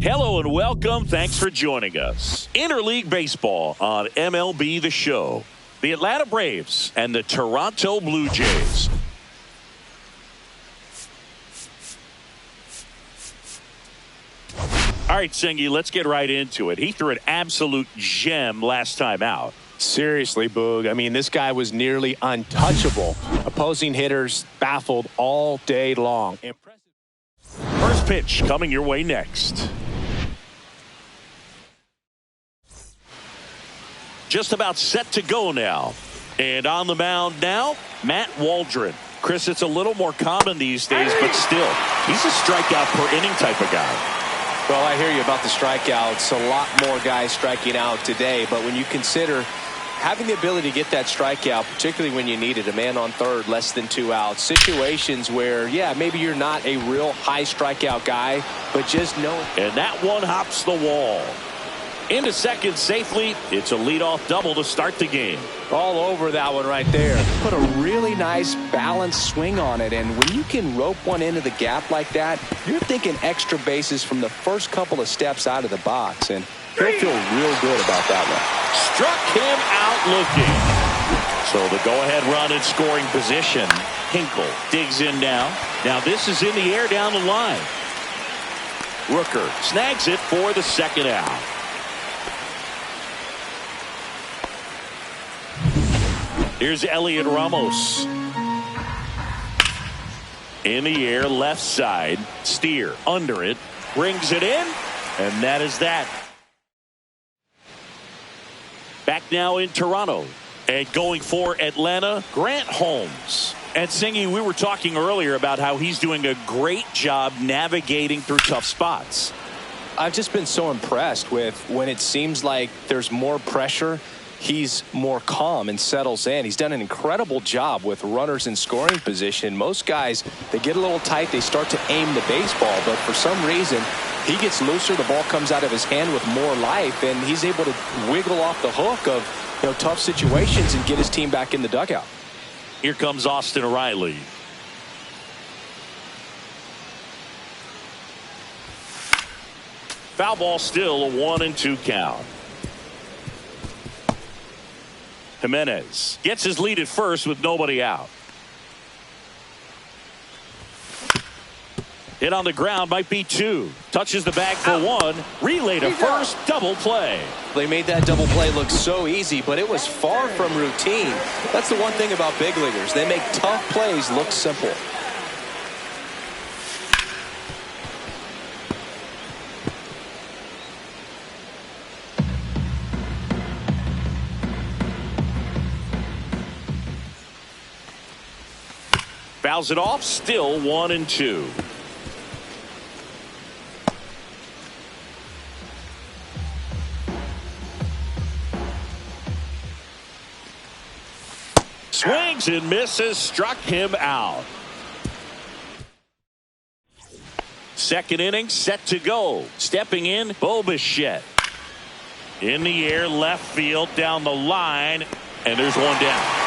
Hello and welcome. Thanks for joining us. Interleague Baseball on MLB The Show. The Atlanta Braves and the Toronto Blue Jays. All right, Singy, let's get right into it. He threw an absolute gem last time out. Seriously, Boog. I mean, this guy was nearly untouchable. Opposing hitters baffled all day long. First pitch coming your way next. Just about set to go now. And on the mound now, Matt Waldron. Chris, it's a little more common these days, but still, he's a strikeout per inning type of guy. Well, I hear you about the strikeouts. A lot more guys striking out today. But when you consider having the ability to get that strikeout, particularly when you need it, a man on third, less than 2 outs, situations where, yeah, maybe you're not a real high strikeout guy, but just know. And that one hops the wall. Into second safely. It's a leadoff double to start the game. All over that one right there. Put a really nice balanced swing on it, and when you can rope one into the gap like that, you're thinking extra bases from the first couple of steps out of the box, and he'll feel real good about that one. Struck him out looking. So the go-ahead run in scoring position. Hinkle digs in now. Now this is in the air down the line. Rooker snags it for the second out. Here's Elliot Ramos. In the air, left side. Steer under it. Brings it in. And that is that. Back now in Toronto. And going for Atlanta, Grant Holmes. And Singy, we were talking earlier about how he's doing a great job navigating through tough spots. I've just been so impressed with when it seems like there's more pressure, he's more calm and settles in. He's done an incredible job with runners in scoring position. Most guys, they get a little tight, they start to aim the baseball, but for some reason, he gets looser, the ball comes out of his hand with more life, and he's able to wiggle off the hook of tough situations and get his team back in the dugout. Here comes Austin Riley. Foul ball, still a 1-2 count. Jimenez gets his lead at first with nobody out. Hit on the ground, might be 2. Touches the bag for 1. Relay to first, double play. They made that double play look so easy, but it was far from routine. That's the one thing about big leaguers. They make tough plays look simple. Fouls it off, still 1-2. Swings and misses, struck him out. Second inning set to go. Stepping in, Bo Bichette. In the air, left field, down the line, and there's one down.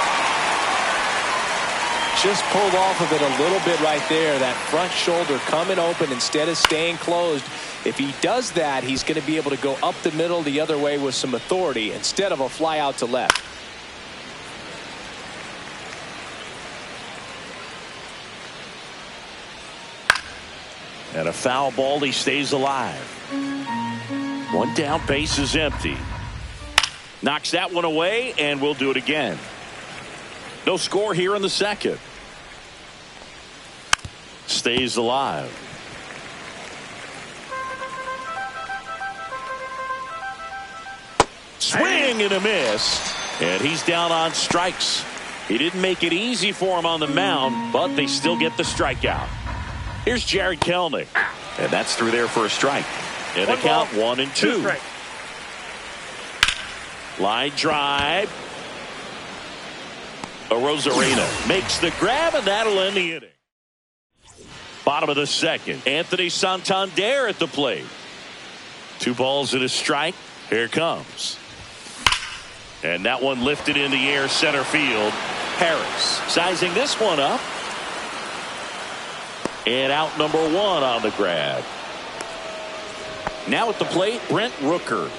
Just pulled off of it a little bit right there. That front shoulder coming open instead of staying closed. If he does that, he's going to be able to go up the middle the other way with some authority instead of a fly out to left. And a foul ball, he stays alive. One down, base is empty. Knocks that one away, and we'll do it again. No score here in the second. Stays alive. Swing and a miss. And he's down on strikes. He didn't make it easy for him on the mound, but they still get the strikeout. Here's Jared Kelnick. And that's through there for a strike. And the count 1-2. Line drive. Rosarena makes the grab, and that'll end the inning. Bottom of the second. Anthony Santander at the plate. 2 balls and a strike. Here it comes. And that one lifted in the air, center field. Harris sizing this one up. And out number 1 on the grab. Now at the plate, Brent Rooker.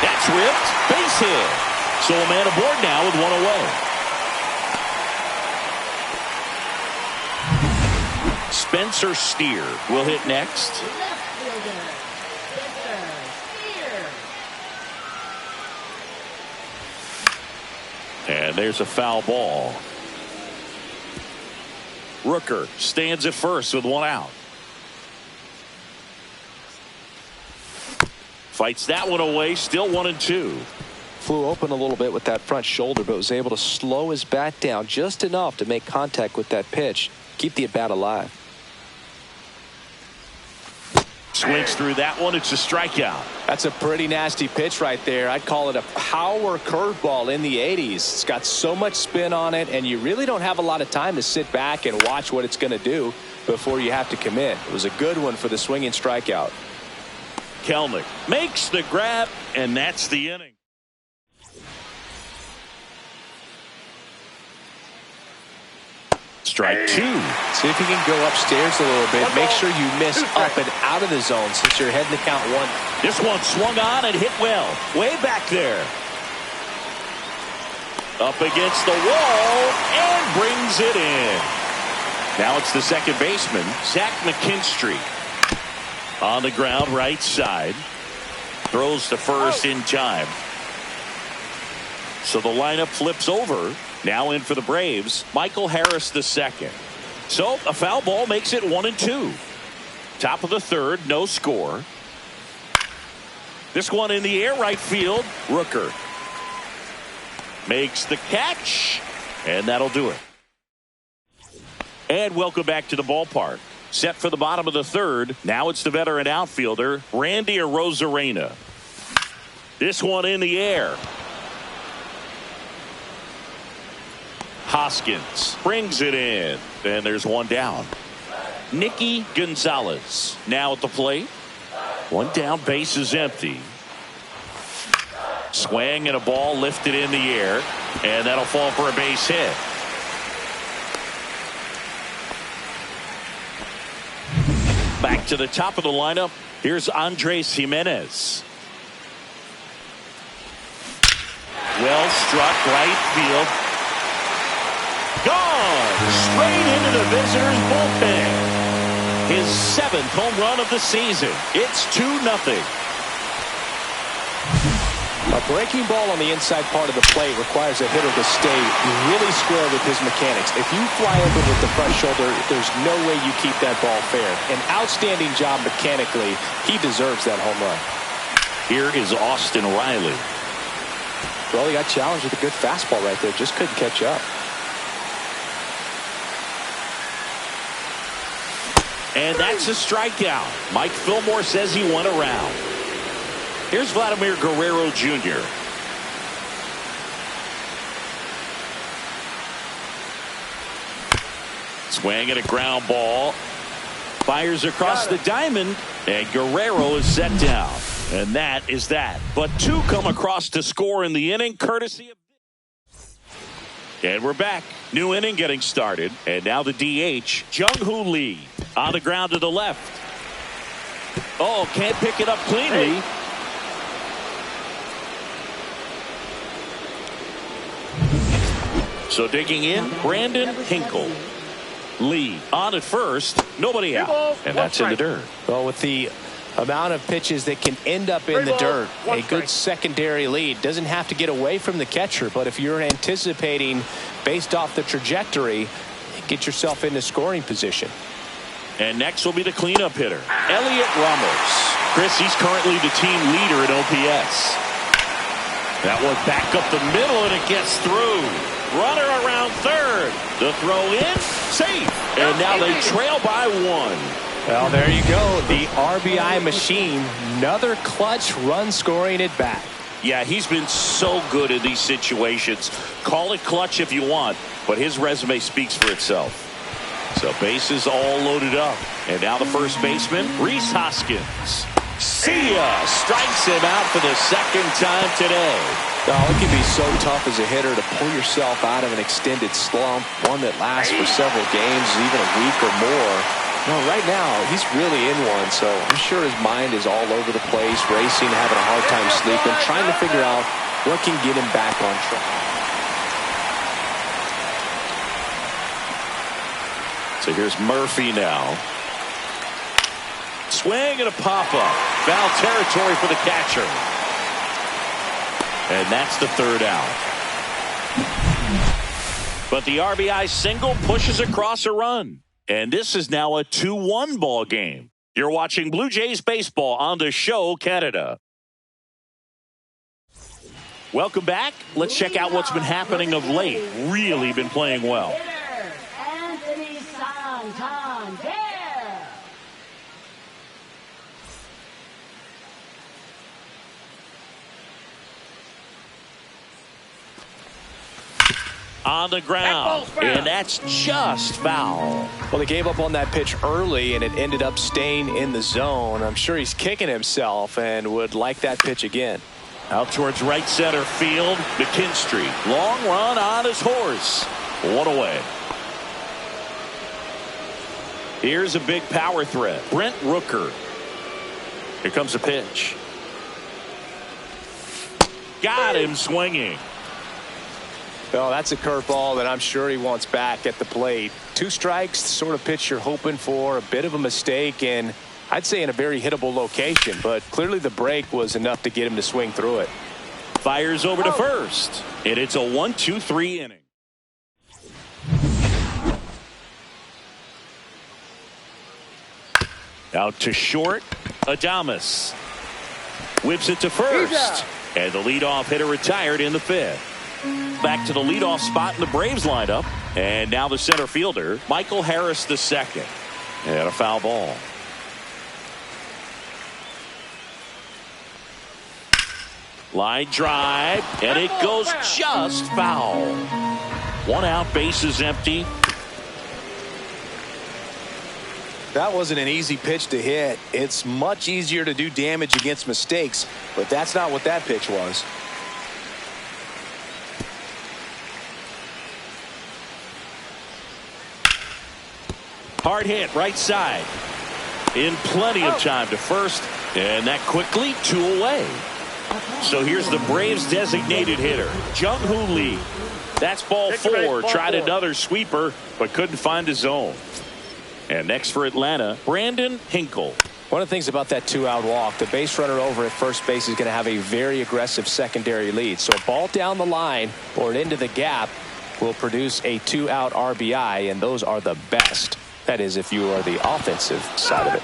That's whipped. Base hit. So a man aboard now with one away. Spencer Steer will hit next. And there's a foul ball. Rooker stands at first with one out. Fights that one away, still 1-2. Flew open a little bit with that front shoulder, but was able to slow his bat down just enough to make contact with that pitch. Keep the at-bat alive. Swings through that one. It's a strikeout. That's a pretty nasty pitch right there. I'd call it a power curveball in the 80s. It's got so much spin on it, and you really don't have a lot of time to sit back and watch what it's going to do before you have to commit. It was a good one for the swinging strikeout. Kelnick makes the grab, and that's the inning. Strike two. See if you can go upstairs a little bit. Make sure you miss up and out of the zone since you're heading to count one. This one swung on and hit well. Way back there. Up against the wall and brings it in. Now it's the second baseman, Zach McKinstry. On the ground, right side. Throws to first in time. So the lineup flips over. Now in for the Braves, Michael Harris the second. So a foul ball makes it 1-2. Top of the third, no score. This one in the air, right field. Rooker makes the catch, and that'll do it. And welcome back to the ballpark. Set for the bottom of the third. Now it's the veteran outfielder, Randy Arozarena. This one in the air. Hoskins brings it in. And there's one down. Nicky Gonzalez now at the plate. One down, base is empty. Swing and a ball lifted in the air. And that'll fall for a base hit. Back to the top of the lineup. Here's Andres Jimenez. Well struck, right field. Gone straight into the visitors' bullpen. His 7th home run of the season. It's 2-0. A breaking ball on the inside part of the plate requires a hitter to stay really square with his mechanics. If you fly over with the front shoulder, there's no way you keep that ball fair. An outstanding job mechanically. He deserves that home run. Here is Austin Riley. Well, he got challenged with a good fastball right there. Just couldn't catch up. And that's a strikeout. Mike Fillmore says he went around. Here's Vladimir Guerrero Jr. Swing and a ground ball. Fires across the diamond. And Guerrero is set down. And that is that. But two come across to score in the inning, courtesy of... And we're back. New inning getting started. And now the DH, Jung-Hoo Lee. On the ground to the left. Oh, can't pick it up cleanly. So digging in, Brandon Hinkle. Lee on at first, nobody out, and that's in the dirt. Well, with the amount of pitches that can end up in the dirt, a good secondary lead. Doesn't have to get away from the catcher, but if you're anticipating based off the trajectory, get yourself into scoring position. And next will be the cleanup hitter, Elliot Ramos. Chris, he's currently the team leader in OPS. That one back up the middle, and it gets through. Runner around third. The throw in, safe. And now they trail by one. Well, there you go. The RBI machine. Another clutch run scoring at bat. Yeah, he's been so good in these situations. Call it clutch if you want, but his resume speaks for itself. So bases all loaded up. And now the first baseman, Rhys Hoskins. See ya! Strikes him out for the second time today. Oh, it can be so tough as a hitter to pull yourself out of an extended slump, one that lasts for several games, even a week or more. No, right now, he's really in one, so I'm sure his mind is all over the place, racing, having a hard time sleeping, trying to figure out what can get him back on track. So here's Murphy now. Swing and a pop-up. Foul territory for the catcher. And that's the third out. But the RBI single pushes across a run. And this is now a 2-1 ball game. You're watching Blue Jays baseball on the show, Canada. Welcome back. Let's check out what's been happening of late. Really been playing well. On the ground, and that's just foul. Well, he gave up on that pitch early, and it ended up staying in the zone. I'm sure he's kicking himself and would like that pitch again. Out towards right center field, McKinstry. Long run on his horse. One away. Here's a big power threat. Brent Rooker. Here comes a pitch. Got him swinging. Well, that's a curveball that I'm sure he wants back at the plate. 2 strikes, the sort of pitch you're hoping for. A bit of a mistake, and I'd say in a very hittable location. But clearly the break was enough to get him to swing through it. Fires over to first, and it's a 1-2-3 inning. Out to short, Adames. Whips it to first, and the leadoff hitter retired in the 5th. Back to the leadoff spot in the Braves lineup. And now the center fielder, Michael Harris II. And a foul ball. Line drive. And it goes just foul. 1 out, bases empty. That wasn't an easy pitch to hit. It's much easier to do damage against mistakes. But that's not what that pitch was. Hard hit right side. In plenty of time to first. And that quickly 2 away. So here's the Braves designated hitter, Jung-Hoo Lee. That's ball 4. Tried another sweeper, but couldn't find his zone. And next for Atlanta, Brandon Hinkle. One of the things about that 2-out walk, the base runner over at first base is going to have a very aggressive secondary lead. So a ball down the line or into the gap will produce a 2-out RBI, and those are the best. That is, if you are the offensive side of it.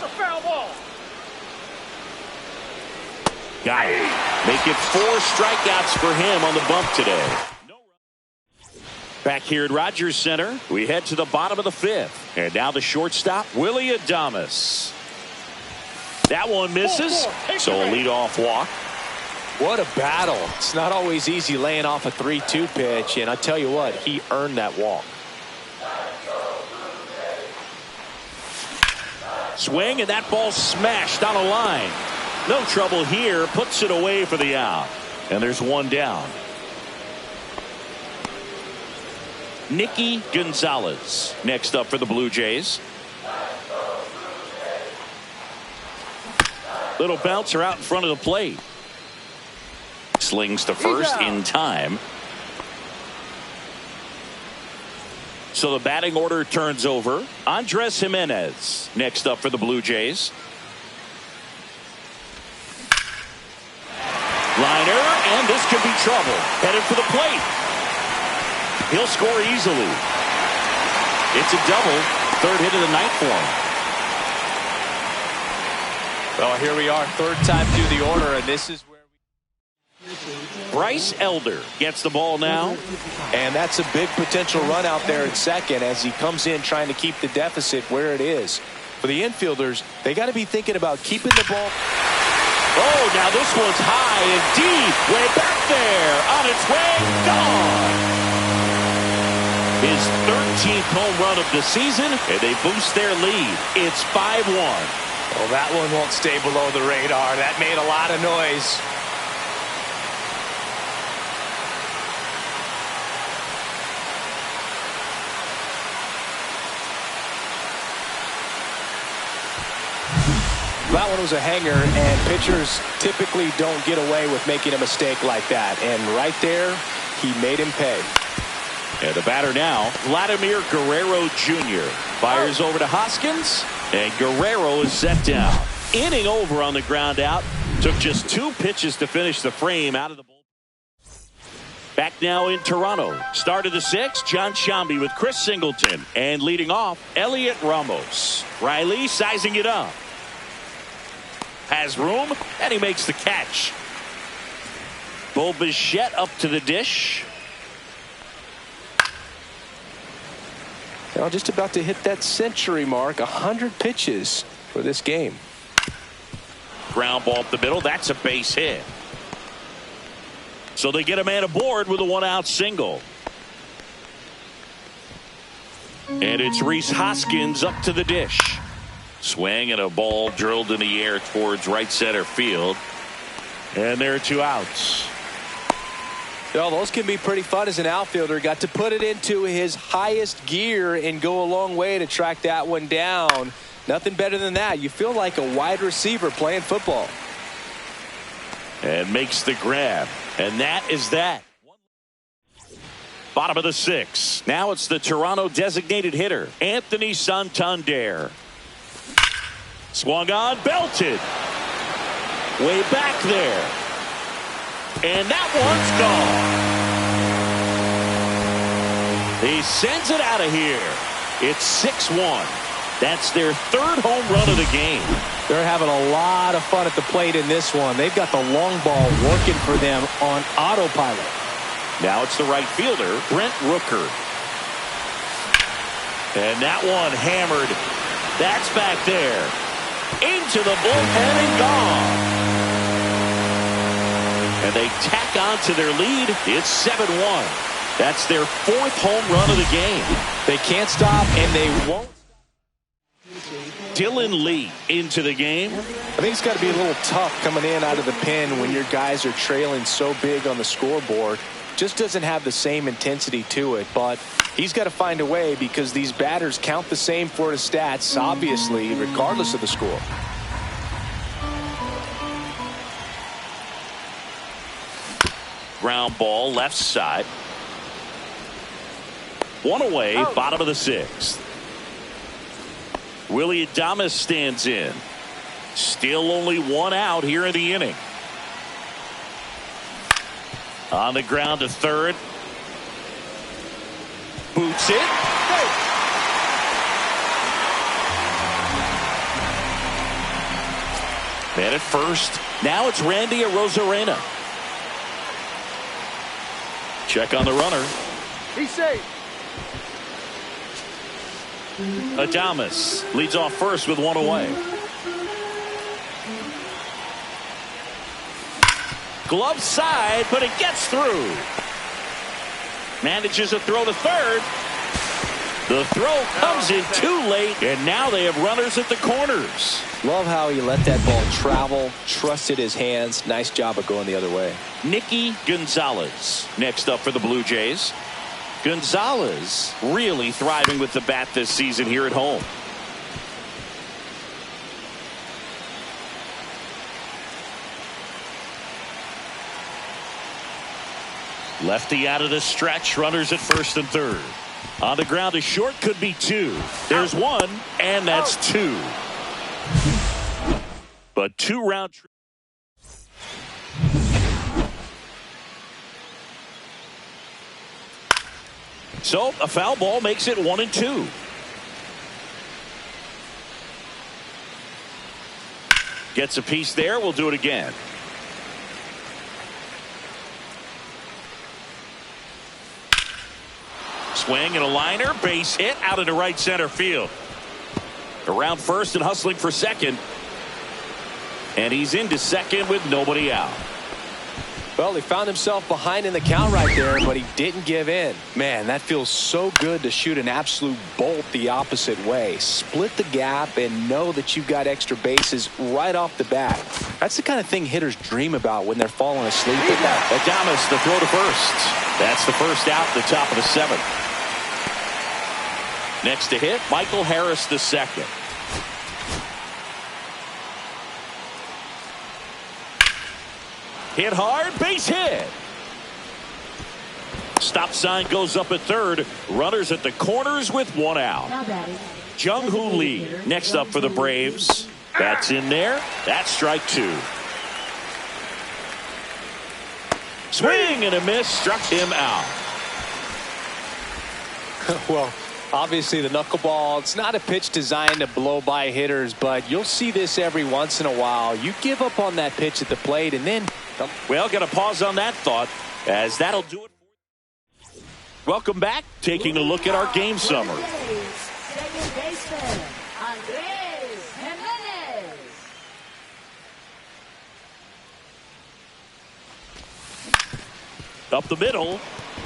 Got it. Make it 4 strikeouts for him on the bump today. Back here at Rogers Center, we head to the bottom of the 5th. And now the shortstop, Willie Adames. That one misses, so a leadoff walk. What a battle. It's not always easy laying off a 3-2 pitch, and I tell you what, he earned that walk. Swing, and that ball smashed on a line. No trouble here, puts it away for the out. And there's 1 down. Nicky Gonzalez next up for the Blue Jays. Little bouncer out in front of the plate. Slings to first in time. So the batting order turns over. Andres Jimenez next up for the Blue Jays. Liner, and this could be trouble. Headed for the plate. He'll score easily. It's a double. 3rd hit of the night for him. Well, here we are, 3rd time through the order, and this is where Bryce Elder gets the ball now. And that's a big potential run out there at second as he comes in trying to keep the deficit where it is. For the infielders, they got to be thinking about keeping the ball. Oh, now this one's high and deep. Way back there. On its way. Gone. His 13th home run of the season, and they boost their lead. It's 5-1. Well, that one won't stay below the radar. That made a lot of noise. was a hanger, and pitchers typically don't get away with making a mistake like that. And right there, he made him pay. And the batter now, Vladimir Guerrero Jr. fires over to Hoskins, and Guerrero is set down. Inning over on the ground out. Took just 2 pitches to finish the frame out of the bullpen. Back now in Toronto. Start of the 6th, John Shambi with Chris Singleton. And leading off, Elliot Ramos. Riley sizing it up. Has room, and he makes the catch. Bo Bichette up to the dish. Now just about to hit that century mark, 100 pitches for this game. Ground ball up the middle, that's a base hit. So they get a man aboard with a 1-out single. And it's Rhys Hoskins up to the dish. Swing and a ball drilled in the air towards right center field. And there are 2 outs. Well, those can be pretty fun as an outfielder. Got to put it into his highest gear and go a long way to track that one down. Nothing better than that. You feel like a wide receiver playing football. And makes the grab. And that is that. Bottom of the 6th. Now it's the Toronto designated hitter, Anthony Santander. Swung on, belted. Way back there. And that one's gone. He sends it out of here. It's 6-1. That's their 3rd home run of the game. They're having a lot of fun at the plate in this one. They've got the long ball working for them on autopilot. Now it's the right fielder, Brent Rooker. And that one hammered. That's back there. Into the bullpen and gone. And they tack on to their lead. It's 7-1. That's their 4th home run of the game. They can't stop, and they won't. Dylan Lee into the game. I think it's got to be a little tough coming in out of the pen when your guys are trailing so big on the scoreboard. Just doesn't have the same intensity to it, but he's got to find a way because these batters count the same for his stats, obviously, regardless of the score. Ground ball left side. 1 away, bottom of the 6th. Willie Adames stands in. Still only 1 out here in the inning. On the ground to 3rd. Boots it. Man at first. Now it's Randy Arozarena. Check on the runner. He's safe. Adames leads off first with 1 away. Glove side, but it gets through. Manages a throw to 3rd. The throw comes in too late, and now they have runners at the corners. Love how he let that ball travel, trusted his hands. Nice job of going the other way. Nicky Gonzalez next up for the Blue Jays. Gonzalez really thriving with the bat this season here at home. Lefty out of the stretch, runners at 1st and 3rd. On the ground to short, could be 2. There's 1, and that's 2. But 2 round trip. So a foul ball makes it 1-2. Gets a piece there. We'll do it again. Swing and a liner. Base hit out into right center field. Around 1st and hustling for 2nd. And he's into 2nd with nobody out. Well, he found himself behind in the count right there, but he didn't give in. Man, that feels so good to shoot an absolute bolt the opposite way. Split the gap and know that you've got extra bases right off the bat. That's the kind of thing hitters dream about when they're falling asleep at that. Adames, the throw to 1st. That's the 1st out, the top of the 7th. Next to hit, Michael Harris, the 2nd. Hit hard, base hit. Stop sign goes up at third. Runners at the corners with one out. Jung-Hoo Lee next up for the Braves. That's in there. That's strike two. Swing and a miss. Struck him out. Well, obviously the knuckleball, it's not a pitch designed to blow by hitters, but you'll see this every once in a while. You give up on that pitch at the plate and then... Well, got to pause on that thought, as that'll do it. Welcome back. Taking a look at our game summary. Up the middle,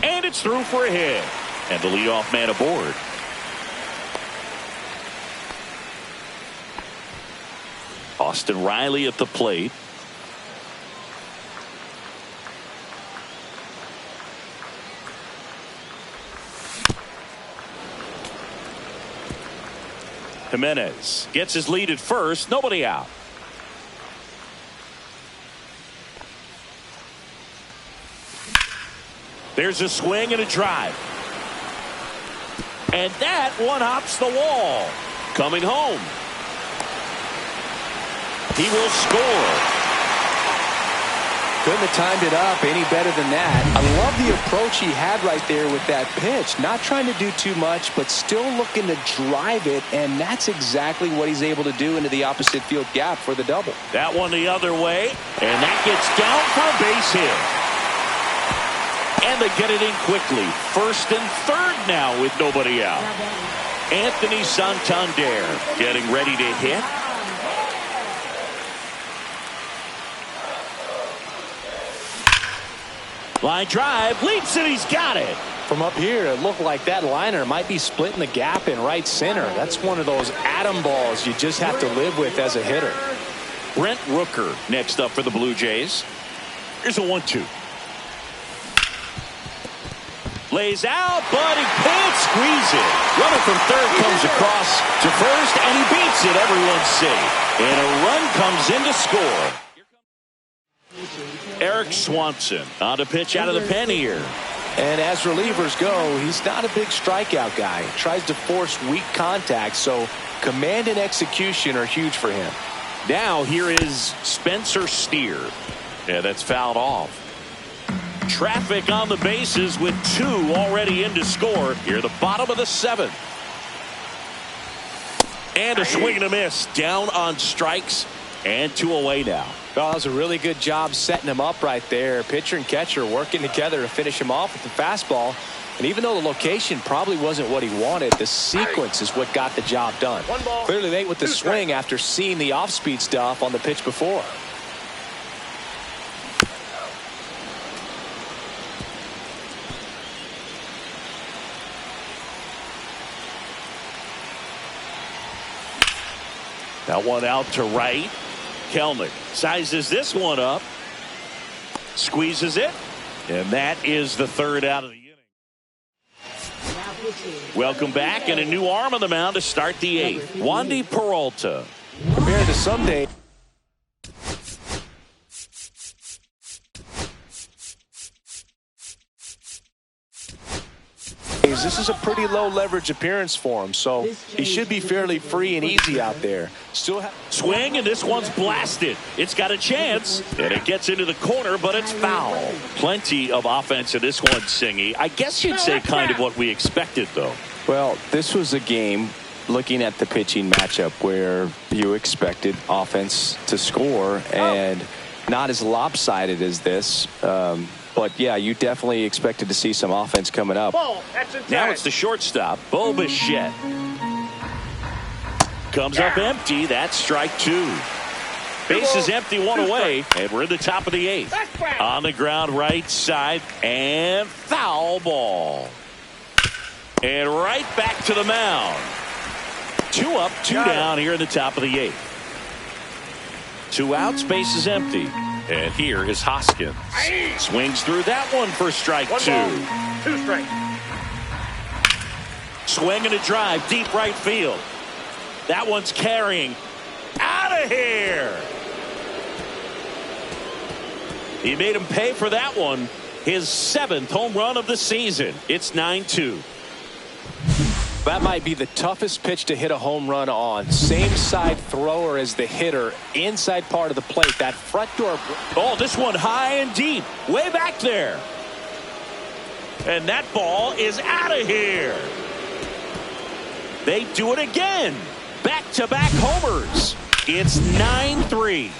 and it's through for a hit. And the leadoff man aboard. Austin Riley at the plate. Jimenez gets his lead at first. Nobody out. There's a swing and a drive. And that one hops the wall. Coming home. He will score. Couldn't have timed it up any better than that. I love the approach he had right there with that pitch. Not trying to do too much, but still looking to drive it, and that's exactly what he's able to do into the opposite field gap for the double. That one the other way, and that gets down for a base hit. And they get it in quickly. First and third now with nobody out. Anthony Santander getting ready to hit. Line drive, leaps it, he's got it. From up here, it looked like that liner might be splitting the gap in right center. That's one of those atom balls you just have to live with as a hitter. Brent Rooker next up for the Blue Jays. Here's a 1-2. Lays out, but he can't squeeze it. Runner from third comes across to first, and he beats it. Everyone's safe. And a run comes in to score. Eric Swanson on to pitch out of the pen here. And as relievers go, he's not a big strikeout guy. He tries to force weak contact, so command and execution are huge for him. Now here is Spencer Steer. Yeah, that's fouled off. Traffic on the bases with two already in to score. Here the bottom of the seventh. And a swing and a miss. Down on strikes and two away now. Well, that was a really good job setting him up right there. Pitcher and catcher working together to finish him off with the fastball. And even though the location probably wasn't what he wanted, the sequence is what got the job done. Clearly late with the swing after seeing the off-speed stuff on the pitch before. That one out to right. Kelnick sizes this one up. Squeezes it. And that is the third out of the inning. Welcome back, and a new arm on the mound to start the eighth. Wandy Peralta. Compared to Sunday. This is a pretty low leverage appearance for him, so he should be fairly free and easy out there. Swing, and this one's blasted. It's got a chance, and it gets into the corner, but it's foul. Plenty of offense in this one, Singy. I guess you'd say kind of what we expected, though. Well, this was a game, looking at the pitching matchup, where you expected offense to score, and not as lopsided as this. But, yeah, you definitely expected to see some offense coming up. Now it's the shortstop, Bo Bichette. Comes up empty. That's strike two. Base is empty, one away, and we're in the top of the eighth. On the ground, right side, and foul ball. And right back to the mound. Two up, two down here in the top of the eighth. Two outs, base is empty. And here is Hoskins. Swings through that one for strike two. Two strikes. Swing and a drive, deep right field. That one's carrying. Out of here. He made him pay for that one. His 7th home run of the season. It's 9-2. That might be the toughest pitch to hit a home run on. Same side thrower as the hitter. Inside part of the plate. That front door. Oh, this one high and deep. Way back there. And that ball is out of here. They do it again. Back-to-back homers. It's 9-3.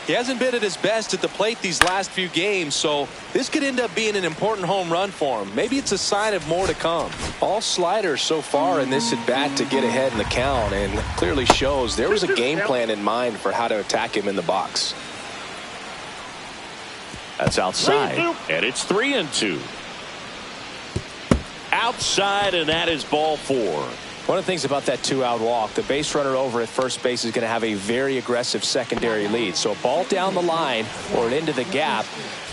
He hasn't been at his best at the plate these last few games, so this could end up being an important home run for him. Maybe it's a sign of more to come. All sliders so far in this at-bat to get ahead in the count, and clearly shows there was a game plan in mind for how to attack him in the box. That's outside, and it's 3-2. Outside, and that is ball 4. One of the things about that 2-out walk, the base runner over at first base is going to have a very aggressive secondary lead. So a ball down the line or into the gap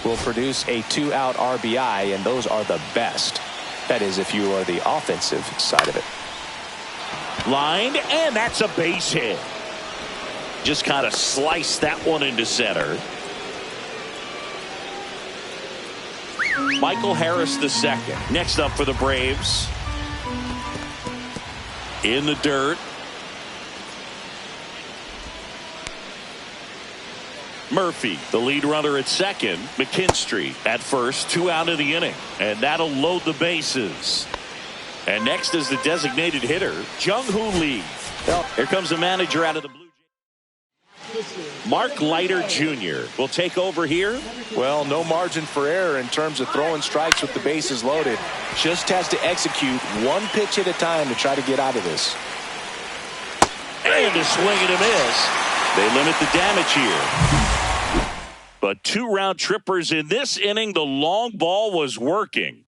will produce a 2-out RBI, and those are the best. That is, if you are the offensive side of it. Lined, and that's a base hit. Just kind of sliced that one into center. Michael Harris II. Next up for the Braves. In the dirt. Murphy, the lead runner at second. McKinstry at first. 2 out of the inning. And that'll load the bases. And next is the designated hitter, Jung-Hoo Lee. Well, here comes the manager out of the Blue Jays. Mark Leiter Jr. will take over here. Well, no margin for error in terms of throwing strikes with the bases loaded. Just has to execute one pitch at a time to try to get out of this. And a swing and a miss. They limit the damage here. But 2 round trippers in this inning. The long ball was working.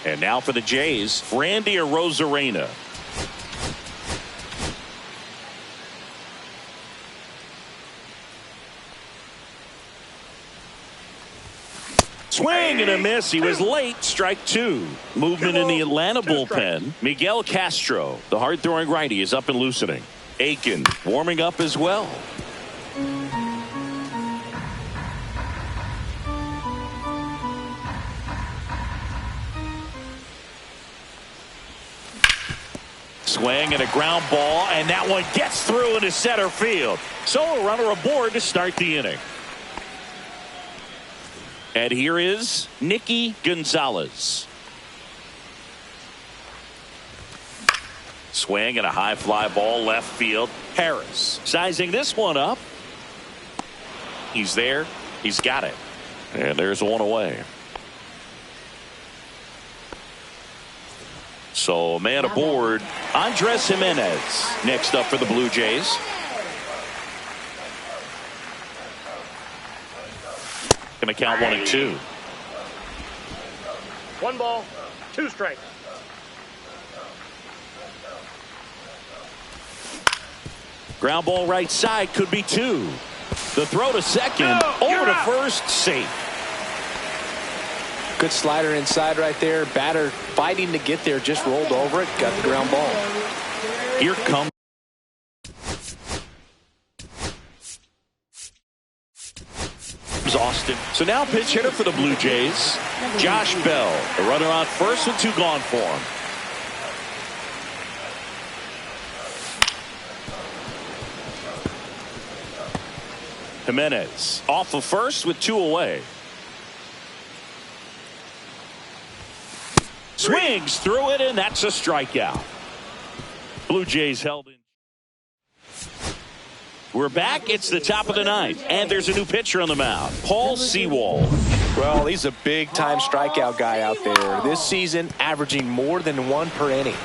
And now for the Jays, Randy Arozarena. Swing and a miss. He was late. Strike 2. Movement in the Atlanta bullpen. Miguel Castro, the hard-throwing righty, is up and loosening. Aiken warming up as well. Swing and a ground ball, and that one gets through into center field. So a runner aboard to start the inning. And here is Nicky Gonzalez. Swing and a high fly ball left field. Harris sizing this one up. He's there. He's got it. And there's one away. So a man aboard, Andres Jimenez. Next up for the Blue Jays. Going to count 1 and 2. 1 ball, 2 strikes. Ground ball right side, could be 2. The throw to second, over to first, safe. Good slider inside right there. Batter fighting to get there, just rolled over it, got the ground ball. Here comes Austin. So now pitch hitter for the Blue Jays, Josh Bell. The runner on first with 2 gone for him. Jimenez off of first with 2 away. Swings through it, and that's a strikeout. Blue Jays held in. We're back. It's the top of the 9th, and there's a new pitcher on the mound, Paul Sewald. Well, he's a big-time strikeout guy out there. This season, averaging more than 1 per inning.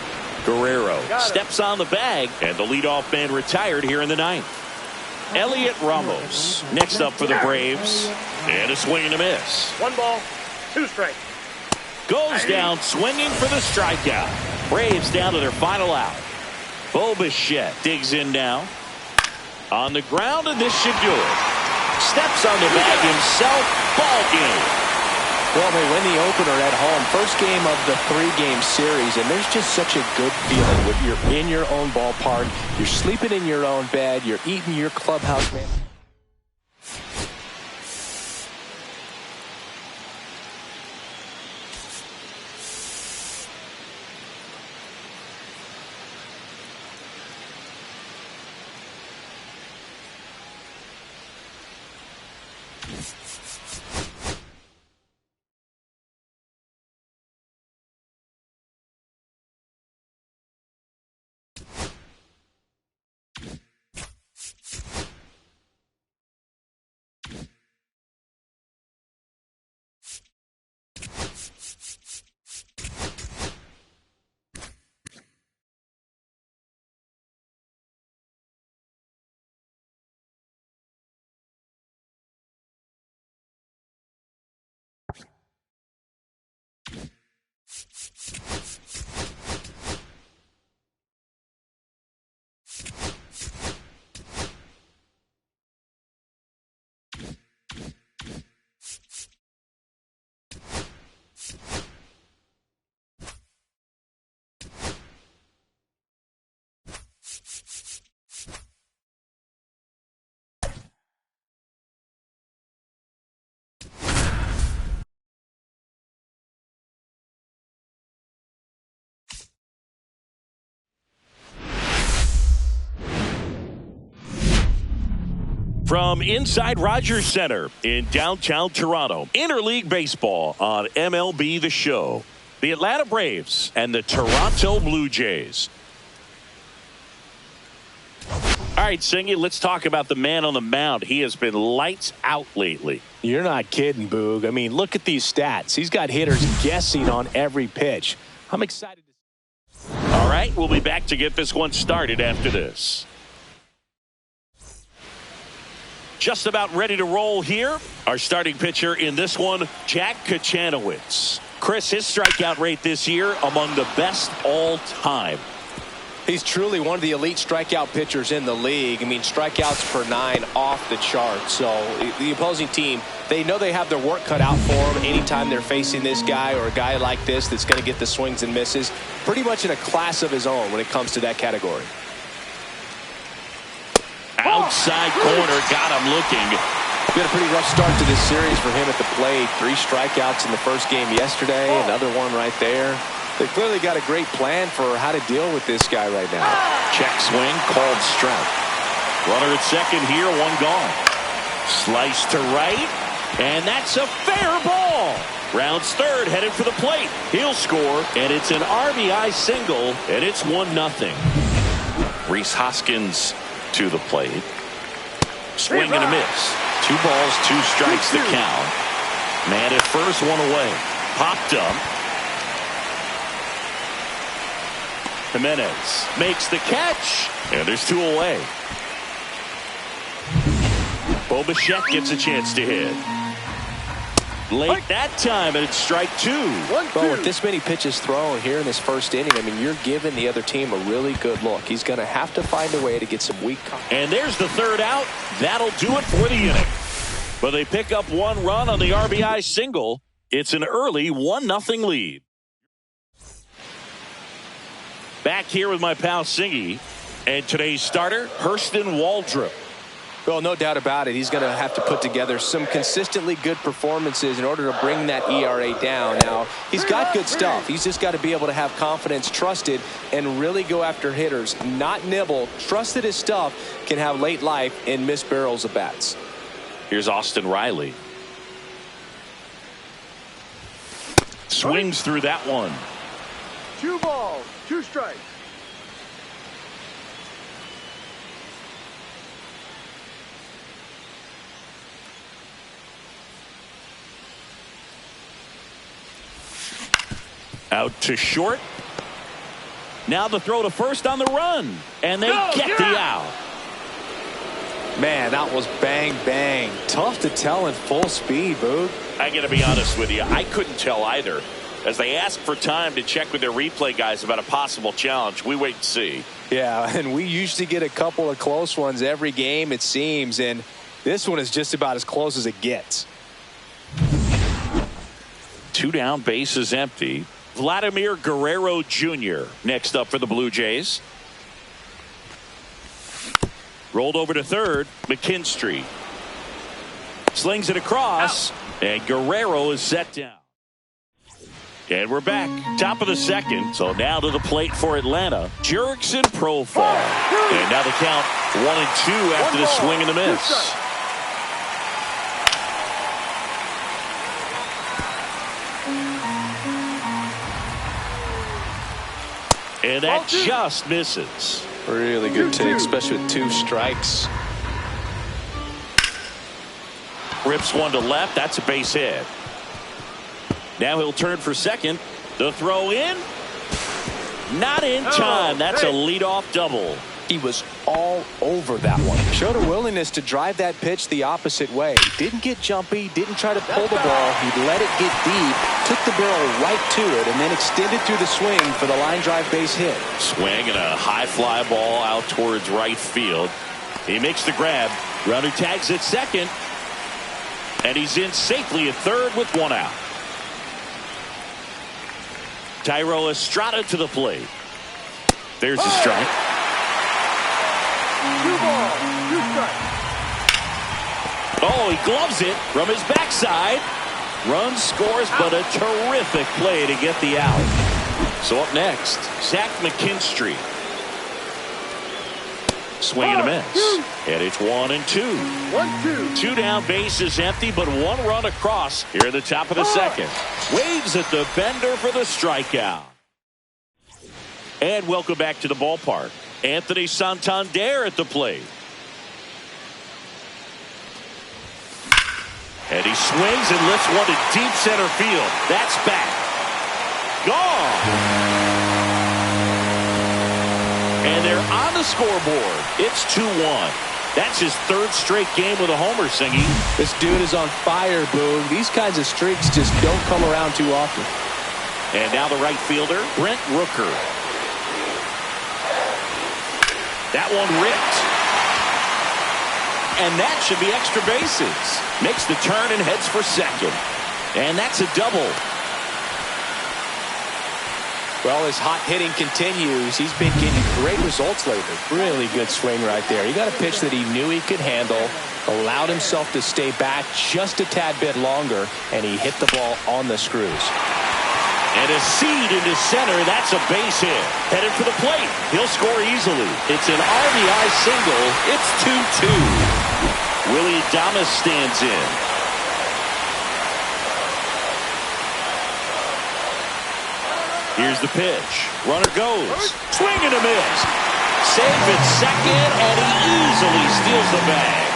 Guerrero steps on the bag, and the leadoff man retired here in the 9th. Elliot Ramos next up for the Braves, and a swing and a miss. 1 ball, 2 strikes. Goes down swinging for the strikeout. Braves down to their final out. Bo Bichette digs in now. On the ground, and this should do it. Steps on the bag himself. Ball game. Well, they win the opener at home. First game of the 3-game series, and there's just such a good feeling when you're in your own ballpark. You're sleeping in your own bed. You're eating your clubhouse man. From inside Rogers Center in downtown Toronto, interleague baseball on MLB The Show. The Atlanta Braves and the Toronto Blue Jays. All right, Singy, let's talk about the man on the mound. He has been lights out lately. You're not kidding, Boog. I mean, look at these stats. He's got hitters guessing on every pitch. I'm excited. All right, we'll be back to get this one started after this. Just about ready to roll here. Our starting pitcher in this one, Jack Kachanowicz. Chris, his strikeout rate this year among the best all time. He's truly one of the elite strikeout pitchers in the league. I mean, strikeouts per 9 off the chart. So the opposing team, they know they have their work cut out for them anytime they're facing this guy or a guy like this that's going to get the swings and misses. Pretty much in a class of his own when it comes to that category. Outside corner, got him looking. Been a pretty rough start to this series for him at the plate. 3 strikeouts in the first game yesterday. Another one right there. They clearly got a great plan for how to deal with this guy right now. Check swing, called strike. Runner at second here, one gone. Slice to right, and that's a fair ball. Rounds third, headed for the plate. He'll score, and it's an RBI single, and it's 1-0. Rhys Hoskins to the plate. Swing and a miss. 2 balls, 2 strikes the count. Man at first, one away. Popped up. Jimenez makes the catch, and there's 2 away. Bo Bichette gets a chance to hit. Late that time, and it's strike 2. Well, with this many pitches thrown here in this first inning, I mean, you're giving the other team a really good look. He's going to have to find a way to get some weak contact. And there's the third out. That'll do it for the inning. But they pick up 1 run on the RBI single. It's an early 1-0 lead. Back here with my pal Singy. And today's starter, Hurston Waldrop. Well, no doubt about it. He's going to have to put together some consistently good performances in order to bring that ERA down. Now, he's got good stuff. He's just got to be able to have confidence, trust it, and really go after hitters, not nibble. Trust that his stuff can have late life and miss barrels of bats. Here's Austin Riley. Swings through that one. 2 balls, 2 strikes. Out to short. Now the throw to first on the run. And they get the out. Man, that was bang, bang. Tough to tell in full speed, Boog. I got to be honest with you. I couldn't tell either. As they ask for time to check with their replay guys about a possible challenge, we wait and see. Yeah, and we usually get a couple of close ones every game, it seems. And this one is just about as close as it gets. 2 down, bases empty. Vladimir Guerrero Jr. next up for the Blue Jays. Rolled over to third, McKinstry. Slings it across, and Guerrero is set down. And we're back, top of the second. So now to the plate for Atlanta, Jurickson Profar. And now the count 1-2 after the swing and the miss. And that just misses. Really good take, especially with 2 strikes. Rips one to left. That's a base hit. Now he'll turn for second. The throw in. Not in time. That's a leadoff double. He was all over that one. Showed a willingness to drive that pitch the opposite way. Didn't get jumpy, didn't try to pull the ball. He let it get deep, took the barrel right to it, and then extended through the swing for the line drive base hit. Swing and a high fly ball out towards right field. He makes the grab. Runner tags at second. And he's in safely at third with 1 out. Thairo Estrada to the plate. There's a strike. 2 balls, 2 strikes. Oh, he gloves it from his backside. Run scores, but a terrific play to get the out. So up next, Zach McKinstry. Swing and a miss. And it's 1-2. 1-2. 2 down, bases empty, but 1 run across here at the top of the second. Waves at the bender for the strikeout. And welcome back to the ballpark. Anthony Santander at the plate. And he swings and lifts one to deep center field. That's back. Gone. And they're on the scoreboard. It's 2-1. That's his 3rd straight game with a homer, Singy. This dude is on fire, Boog. These kinds of streaks just don't come around too often. And now the right fielder, Brent Rooker. That one ripped. And that should be extra bases. Makes the turn and heads for second. And that's a double. Well, his hot hitting continues. He's been getting great results lately. Really good swing right there. He got a pitch that he knew he could handle, allowed himself to stay back just a tad bit longer, and he hit the ball on the screws. And a seed into center. That's a base hit. Headed for the plate. He'll score easily. It's an RBI single. It's 2-2. Willie Adames stands in. Here's the pitch. Runner goes. Swing and a miss. Safe at second, and he easily steals the bag.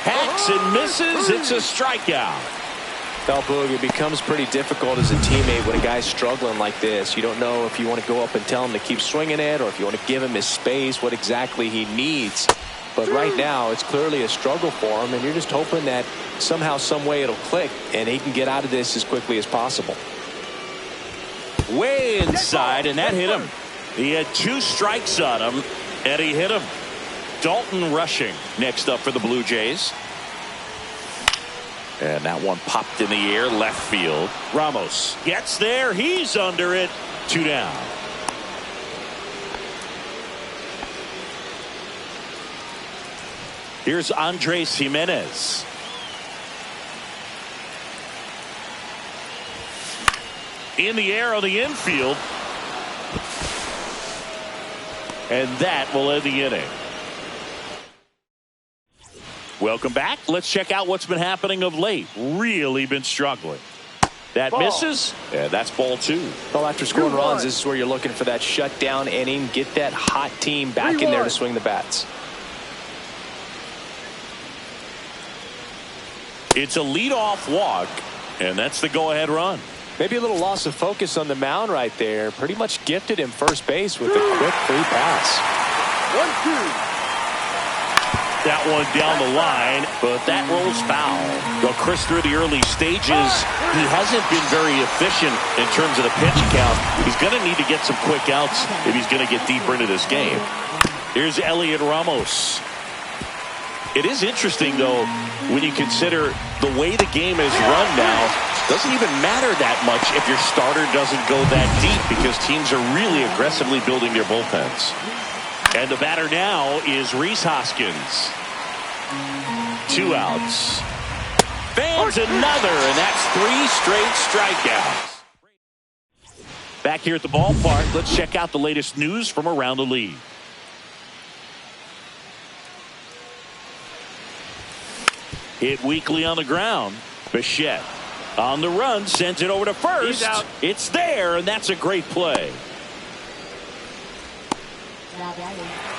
Hacks and misses. It's a strikeout. Well, Boog, it becomes pretty difficult as a teammate when a guy's struggling like this. You don't know if you want to go up and tell him to keep swinging it or if you want to give him his space, what exactly he needs. But right now, it's clearly a struggle for him, and you're just hoping that somehow, some way it'll click, and he can get out of this as quickly as possible. Way inside, and that hit him. He had 2 strikes on him, and he hit him. Dalton Rushing next up for the Blue Jays. And that one popped in the air, left field. Ramos gets there. He's under it. 2 down. Here's Andres Jimenez. In the air on the infield. And that will end the inning. Welcome back. Let's check out what's been happening of late. Really been struggling. That misses. Yeah, that's ball 2. Well, after scoring runs, this is where you're looking for that shutdown inning. Get that hot team back in there to swing the bats. It's a leadoff walk, and that's the go-ahead run. Maybe a little loss of focus on the mound right there. Pretty much gifted him first base with a quick free pass. 1-2. That one down the line, but that rolls foul. Well, Chris, through the early stages, he hasn't been very efficient in terms of the pitch count. He's going to need to get some quick outs if he's going to get deeper into this game. Here's Elliot Ramos. It is interesting, though, when you consider the way the game is run now. Doesn't even matter that much if your starter doesn't go that deep because teams are really aggressively building their bullpens. And the batter now is Rhys Hoskins. 2 outs. Fans another, and that's 3 straight strikeouts. Back here at the ballpark, let's check out the latest news from around the league. Hit weakly on the ground. Bichette on the run, sends it over to first. It's there, and that's a great play.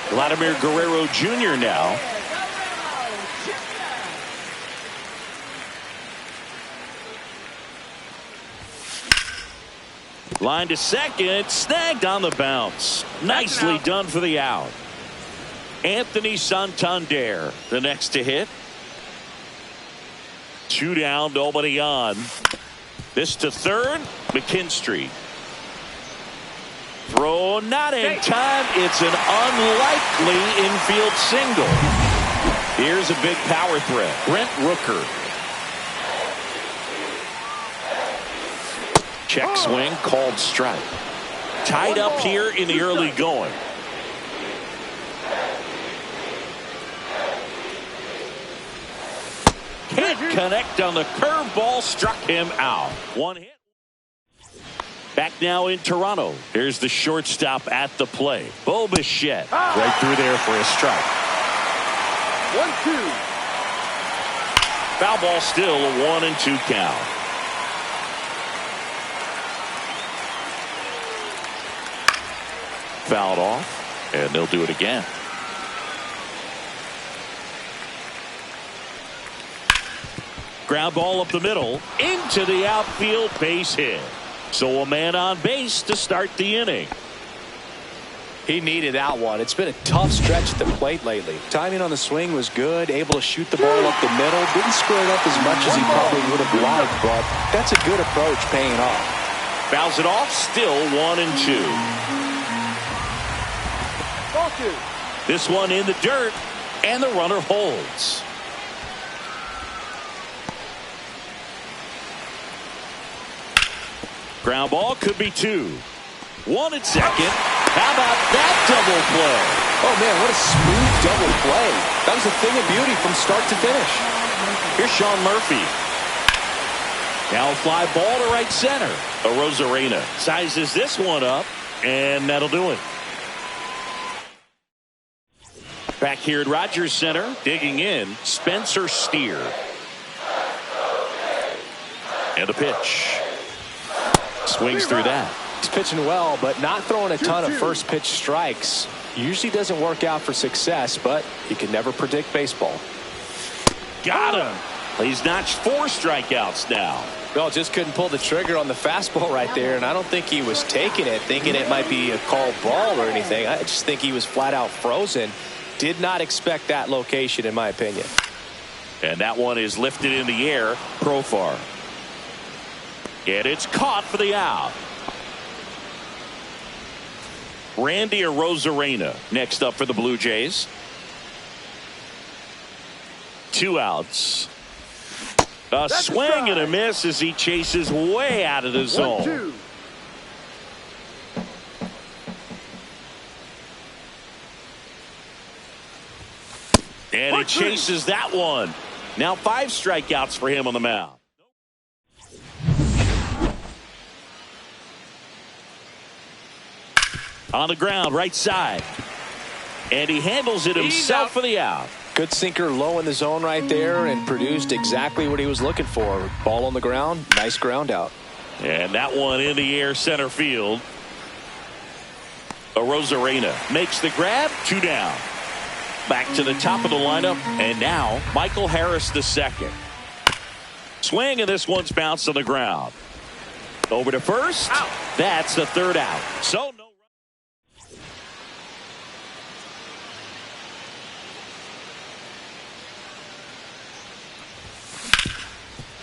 Vladimir Guerrero Jr. now. Line to second, snagged on the bounce. Nicely done for the out. Anthony Santander, the next to hit. 2 down, nobody on. This to third, McKinstry. Throw not in time. It's an unlikely infield single. Here's a big power threat. Brent Rooker. Check swing, called strike. Tied up here in the early going. Can't connect on the curveball, struck him out. 1 hit. Back now in Toronto. Here's the shortstop at the plate. Bo Bichette. Right through there for a strike. 1-2. Foul ball, still a 1-2 count. Fouled off, and they'll do it again. Ground ball up the middle, into the outfield, base hit. So a man on base to start the inning. He needed that one. It's been a tough stretch at the plate lately. Timing on the swing was good, able to shoot the ball up the middle. Didn't square it up as much as he probably would have liked, but that's a good approach, paying off. Fouls it off, still 1-2. Ball 2. This one in the dirt, and the runner holds. Ground ball, could be 2. 1 at second. How about that double play? Oh, man, what a smooth double play. That was a thing of beauty from start to finish. Here's Sean Murphy. Now a fly ball to right center. Arozarena sizes this one up, and that'll do it. Back here at Rogers Center, digging in, Spencer Steer. And the pitch. Swings through that. He's pitching well, but not throwing a ton of first pitch strikes. Usually doesn't work out for success, but you can never predict baseball. Got him. He's notched 4 strikeouts now. Well, just couldn't pull the trigger on the fastball right there, and I don't think he was taking it, thinking it might be a called ball or anything. I just think he was flat out frozen. Did not expect that location, in my opinion. And that one is lifted in the air, Profar. And it's caught for the out. Randy Arozarena next up for the Blue Jays. 2 outs. A swing and a miss as he chases way out of the zone. 1-2. And he chases that one. Now 5 strikeouts for him on the mound. On the ground, right side. And he handles it himself for the out. Good sinker low in the zone right there and produced exactly what he was looking for. Ball on the ground, nice ground out. And that one in the air, center field. Arozarena makes the grab, 2 down. Back to the top of the lineup, and now Michael Harris the second. Swing, and this one's bounced on the ground. Over to first. Out. That's the 3rd out. So no.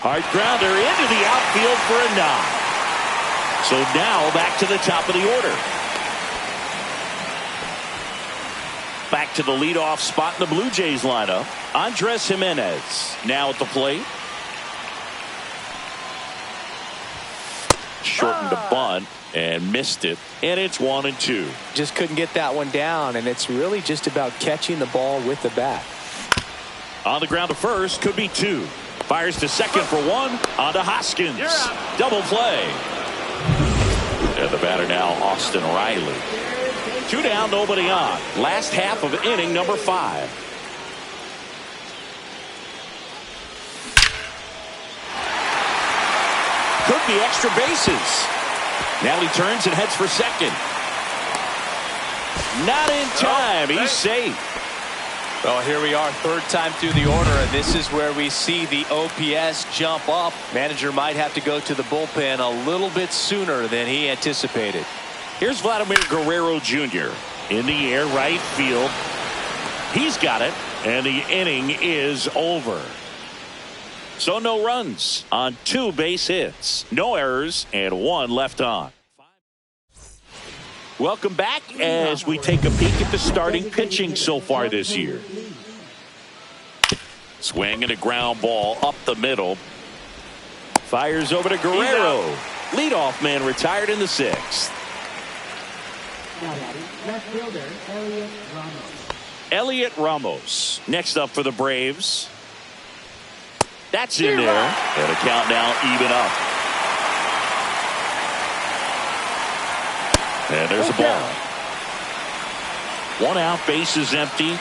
Hard grounder into the outfield for a knock. So now back to the top of the order. Back to the leadoff spot in the Blue Jays lineup. Andres Jimenez now at the plate. Shortened a bunt and missed it. And it's 1-2. Just couldn't get that one down, and it's really just about catching the ball with the bat. On the ground to first, could be 2. Fires to second for 1. On to Hoskins. Double play. And the batter now, Austin Riley. 2 down, nobody on. Last half of inning number 5. Could be extra bases. Now he turns and heads for second. Not in time. He's safe. Well, here we are, 3rd time through the order, and this is where we see the OPS jump up. Manager might have to go to the bullpen a little bit sooner than he anticipated. Here's Vladimir Guerrero Jr. in the air, right field. He's got it, and the inning is over. So no runs on 2 base hits, no errors, and 1 left on. Welcome back as we take a peek at the starting pitching so far this year. Swing and a ground ball up the middle. Fires over to Guerrero. Leadoff man retired in the 6th. Left fielder, Elliot Ramos. Elliot Ramos next up for the Braves. That's in there. And a count now even up. And there's a ball. 1 out, bases empty.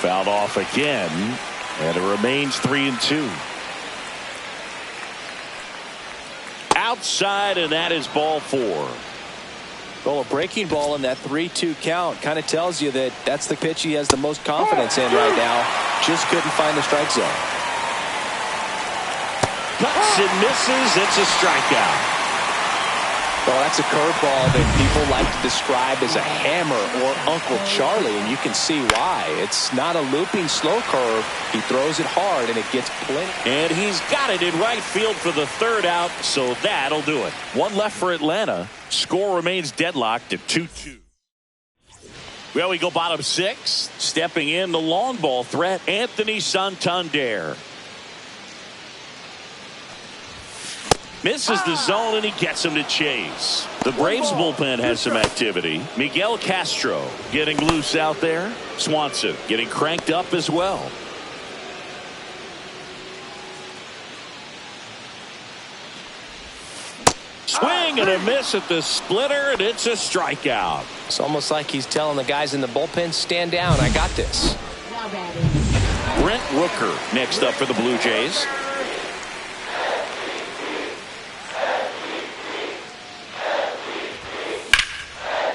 Fouled off again, and it remains 3-2. Outside, and that is ball 4. Well, a breaking ball in that 3-2 count kind of tells you that that's the pitch he has the most confidence in right now. Just couldn't find the strike zone. Cuts and misses. It's a strikeout. Well, that's a curveball that people like to describe as a hammer or Uncle Charlie, and you can see why. It's not a looping slow curve. He throws it hard, and it gets plenty. And he's got it in right field for the 3rd out, so that'll do it. 1 left for Atlanta. Score remains deadlocked at 2-2. Well, we go bottom 6. Stepping in the long ball threat, Anthony Santander. Misses the zone, and he gets him to chase. The Braves bullpen has some activity. Miguel Castro getting loose out there. Swanson getting cranked up as well. Swing and a miss at the splitter, and it's a strikeout. It's almost like he's telling the guys in the bullpen, stand down, I got this. Now batting. Brent Rooker next up for the Blue Jays.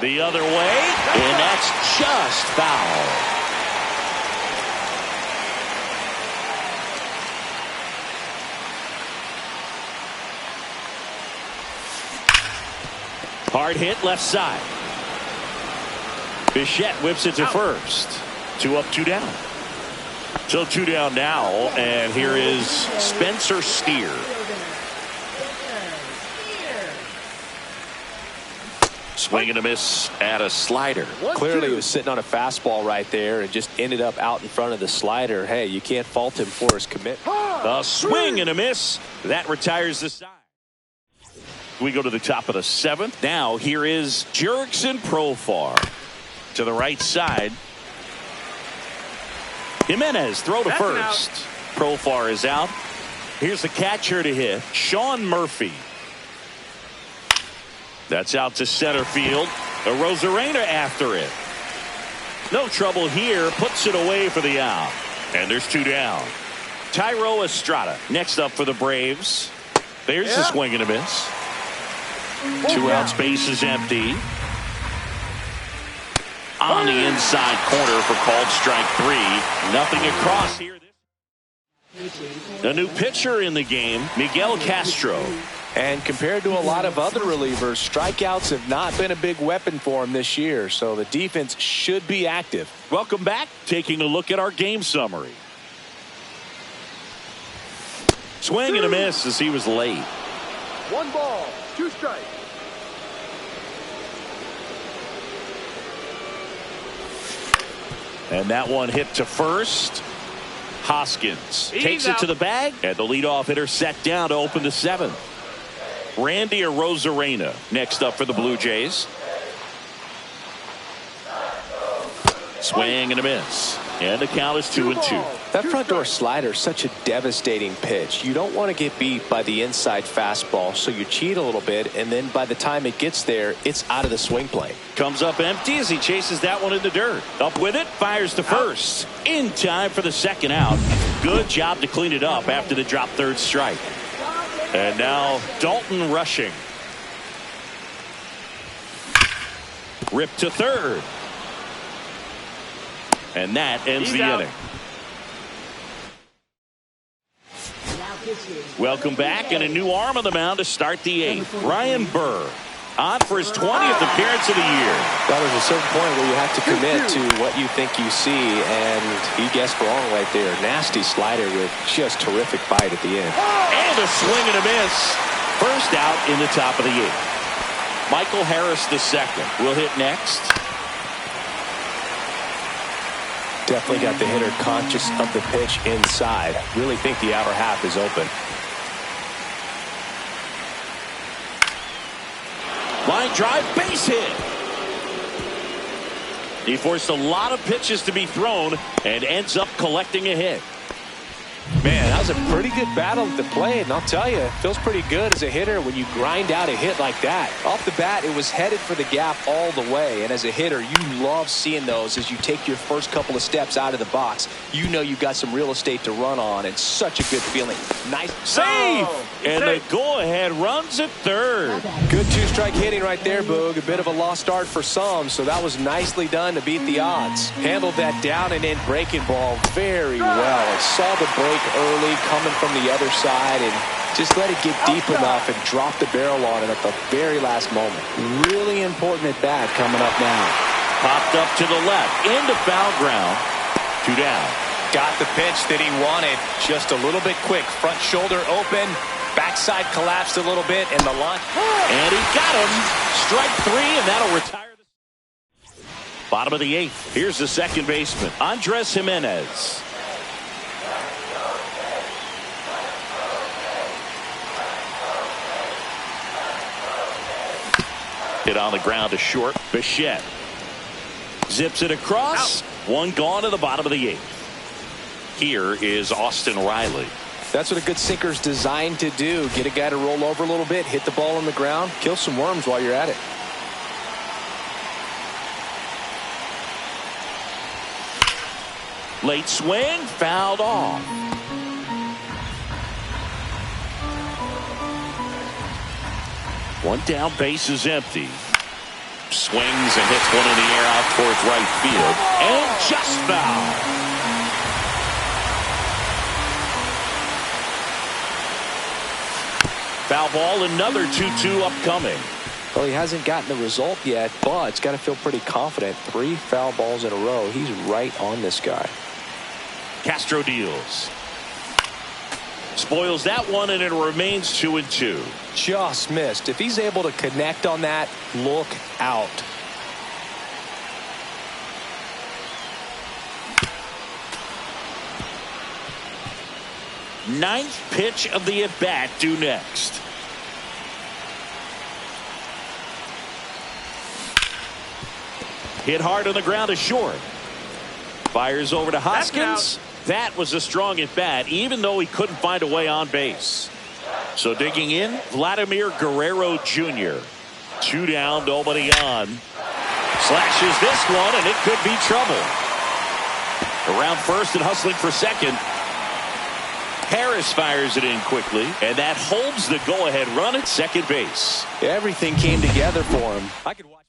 The other way, and that's just foul. Hard hit left side. Bichette whips it to first. 2 up, 2 down. So 2 down now, and here is Spencer Steer. Swing and a miss at a slider. Clearly he was sitting on a fastball right there and just ended up out in front of the slider. Hey, you can't fault him for his commitment. A swing and a miss. That retires the side. We go to the top of the 7th. Now here is Jurickson Profar to the right side. Jimenez throw to first. Profar is out. Here's the catcher to hit, Sean Murphy. That's out to center field. A Rosarena after it. No trouble here. Puts it away for the out. And there's 2 down. Tyro Estrada next up for the Braves. There's the swing and a miss. 2 outs, base is empty. On the inside corner for called strike 3. Nothing across here. A new pitcher in the game, Miguel Castro. And compared to a lot of other relievers, strikeouts have not been a big weapon for him this year, so the defense should be active. Welcome back. Taking a look at our game summary. Swing and a miss as he was late. 1 ball, 2 strikes. And that one hit to first. Hoskins takes it to the bag, and the leadoff hitter set down to open the 7th. Randy Arozarena next up for the Blue Jays. Swing and a miss. And the count is 2-2. That front door slider is such a devastating pitch. You don't want to get beat by the inside fastball, so you cheat a little bit, and then by the time it gets there, it's out of the swing plane. Comes up empty as he chases that one in the dirt. Up with it, fires to first. In time for the 2nd out. Good job to clean it up after the drop 3rd strike. And now Dalton rushing. Ripped to 3rd. And that ends the inning. Welcome back, and a new arm on the mound to start the 8th. Ryan Burr on for his 20th appearance of the year. Well, there's a certain point where you have to commit to what you think you see, and he guessed wrong right there. Nasty slider with just terrific bite at the end. And a swing and a miss. First out in the top of the 8th. Michael Harris II will hit next. Definitely got the hitter conscious of the pitch inside. Really think the outer half is open. Line drive, base hit. He forced a lot of pitches to be thrown and ends up collecting a hit. Man, that was a pretty good battle at the plate, and I'll tell you, it feels pretty good as a hitter when you grind out a hit like that. Off the bat, it was headed for the gap all the way, and as a hitter, you love seeing those as you take your first couple of steps out of the box. You know you've got some real estate to run on, and such a good feeling. Nice save, and the go-ahead runs at third. Good two-strike hitting right there, Boog. A bit of a lost start for some, so that was nicely done to beat the odds. Handled that down and in breaking ball very well. It saw the break early coming from the other side and just let it get deep enough and drop the barrel on it at the very last moment. Really important at bat coming up now. Popped up to the left, into foul ground. 2 down. Got the pitch that he wanted, just a little bit quick. Front shoulder open, backside collapsed a little bit, and the launch. And he got him. Strike 3, and that'll retire. Bottom of the 8th. Here's the second baseman, Andres Jimenez. Hit on the ground to short. Bichette zips it across. Out. One gone to the bottom of the 8th. Here is Austin Riley. That's what a good sinker's designed to do. Get a guy to roll over a little bit, hit the ball on the ground, kill some worms while you're at it. Late swing, fouled off. One down, base is empty. Swings and hits one in the air out towards right field. And just foul. Foul ball, another 2-2 upcoming. Well, he hasn't gotten the result yet, but it's got to feel pretty confident. 3 foul balls in a row. He's right on this guy. Castro deals. Spoils that one, and it remains 2-2. Just missed. If he's able to connect on that, look out. Ninth pitch of the at-bat due next. Hit hard on the ground to short. Fires over to Hoskins. That was a strong at-bat, even though he couldn't find a way on base. So digging in, Vladimir Guerrero Jr. 2 down, nobody on. Slashes this one, and it could be trouble. Around first and hustling for second. Harris fires it in quickly, and that holds the go-ahead run at second base. Everything came together for him. I could watch.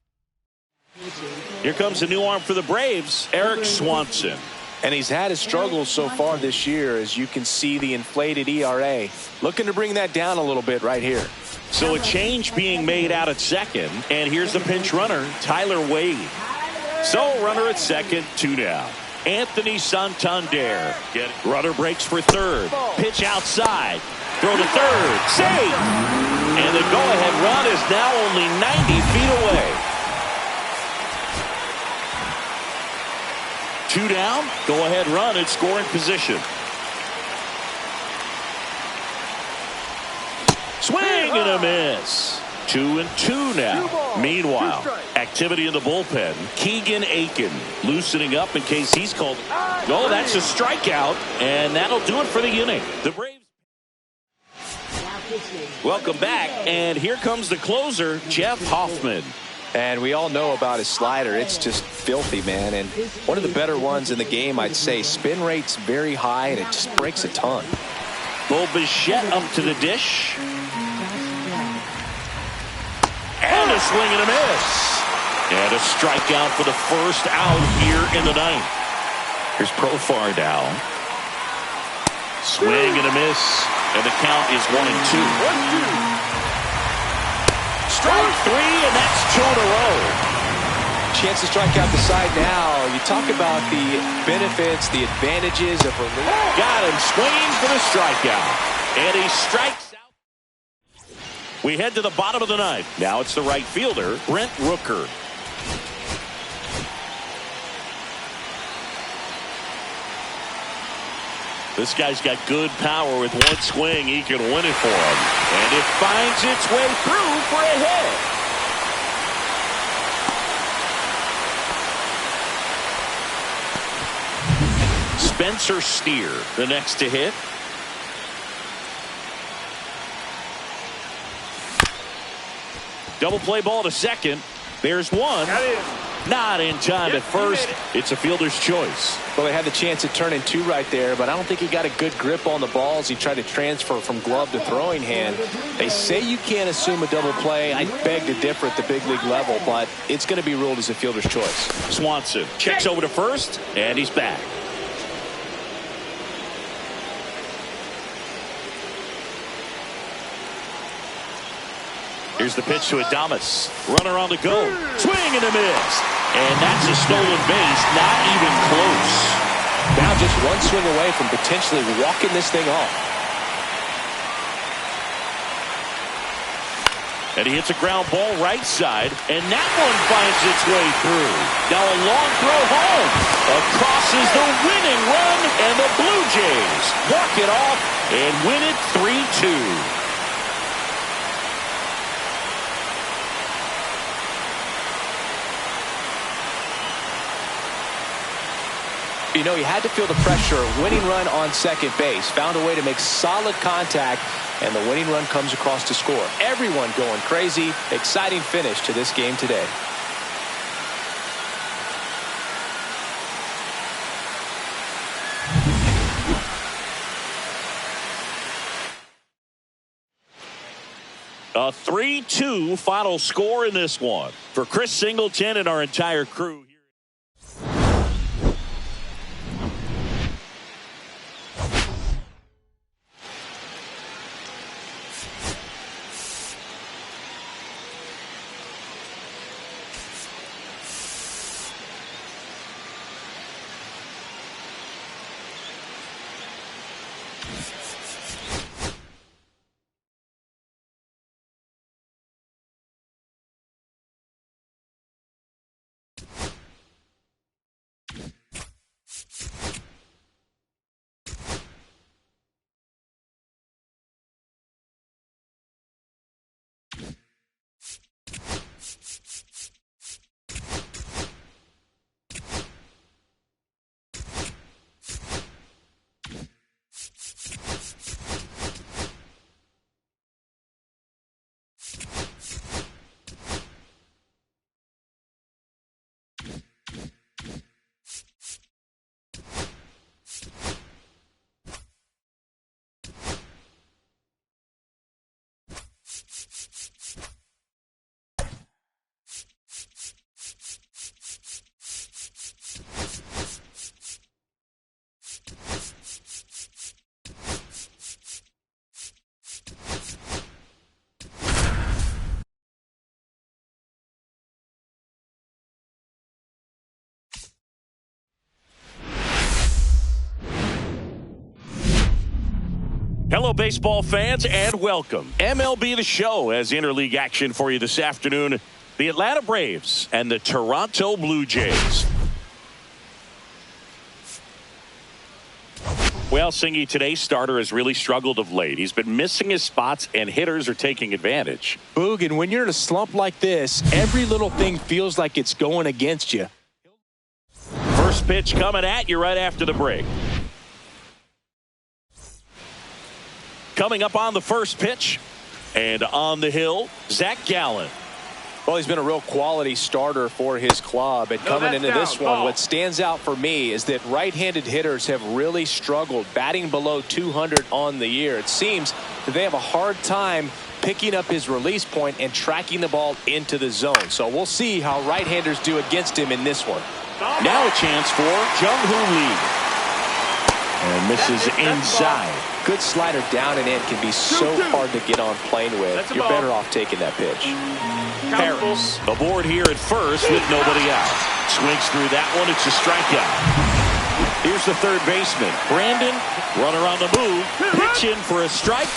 Here comes a new arm for the Braves, Eric Swanson. And he's had his struggles so far this year, as you can see the inflated ERA. Looking to bring that down a little bit right here. So a change being made out at second, and here's the pinch runner, Tyler Wade. So runner at second, 2 down. Anthony Santander. Runner breaks for third. Pitch outside. Throw to third. Safe. And the go-ahead run is now only 90 feet away. 2 down. Go-ahead run in scoring position. Swing and a miss. 2-2 now. Meanwhile, activity in the bullpen. Keegan Aiken loosening up in case he's called. Oh, that's a strikeout, and that'll do it for the inning. The Braves. Welcome back, and here comes the closer, Jeff Hoffman. And we all know about his slider. It's just filthy, man. And one of the better ones in the game, I'd say. Spin rate's very high, and it just breaks a ton. Bo Bichette up to the dish. And a swing and a miss. And a strikeout for the first out here in the ninth. Here's Profar now. Swing and a miss. And the count is 1-2. Strike 3, and that's 2 in a row. Chance to strike out the side now. You talk about the benefits, the advantages of relief. Got him swinging for the strikeout. And he strikes out. We head to the bottom of the ninth. Now it's the right fielder, Brent Rooker. This guy's got good power. With one swing, he can win it for him. And it finds its way through for a hit. Spencer Steer, the next to hit. Double play ball to second. There's one. Not in time at first. It's a fielder's choice. Well, they had the chance at turning two right there, but I don't think he got a good grip on the balls. He tried to transfer from glove to throwing hand. They say you can't assume a double play. I beg to differ at the big league level, but it's going to be ruled as a fielder's choice. Swanson checks over to first, and he's back. Here's the pitch to Adames. Runner on the go. Swing and a miss. And that's a stolen base. Not even close. Now just one swing away from potentially walking this thing off. And he hits a ground ball right side. And that one finds its way through. Now a long throw home. Across is the winning run. And the Blue Jays walk it off and win it 3-2. You know, he had to feel the pressure. Winning run on second base. Found a way to make solid contact, and the winning run comes across to score. Everyone going crazy. Exciting finish to this game today. A 3-2 final score in this one. For Chris Singleton and our entire crew. Hello, baseball fans, and welcome. MLB The Show has interleague action for you this afternoon. The Atlanta Braves and the Toronto Blue Jays. Well, Singy, today's starter has really struggled of late. He's been missing his spots, and hitters are taking advantage. Boog, and when you're in a slump like this, every little thing feels like it's going against you. First pitch coming at you right after the break. Coming up on the first pitch, and on the hill, Zach Gallen. Well, he's been a real quality starter for his club. And coming into this one, what stands out for me is that right-handed hitters have really struggled, batting below 200 on the year. It seems that they have a hard time picking up his release point and tracking the ball into the zone. So we'll see how right-handers do against him in this one. Now a chance for Jung-Hoo Lee. And misses inside. Good slider down and in can be so hard to get on plane with. You're better off taking that pitch. Harris aboard here at first with nobody out. Swings through that one. It's a strikeout. Here's the third baseman, Brandon. Runner on the move. Pitch in for a strike.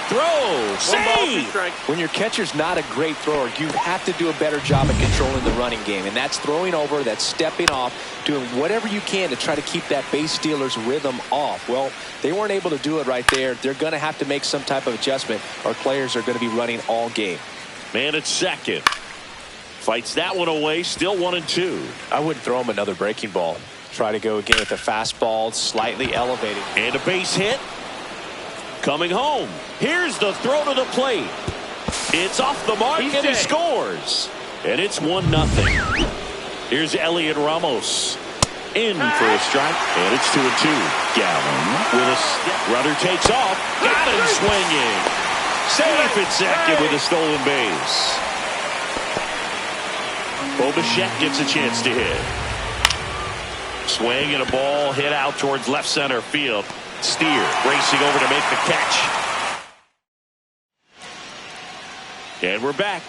Throw. Save. When your catcher's not a great thrower, you have to do a better job at controlling the running game. And that's throwing over, that's stepping off, doing whatever you can to try to keep that base stealer's rhythm off. Well, they weren't able to do it right there. They're going to have to make some type of adjustment. Our players are going to be running all game. Man at second. Fights that one away. Still 1-2. I wouldn't throw him another breaking ball. Try to go again with the fastball, slightly elevated. And a base hit. Coming home. Here's the throw to the plate. It's off the mark, and he scores. And it's 1-0. Here's Elliot Ramos. In for a strike, and it's 2-2. Gallen with a step. Runner takes off. Got him swinging. Safe at second with a stolen base. Bichette gets a chance to hit. Swing and a ball hit out towards left center field. Steer racing over to make the catch. And we're back.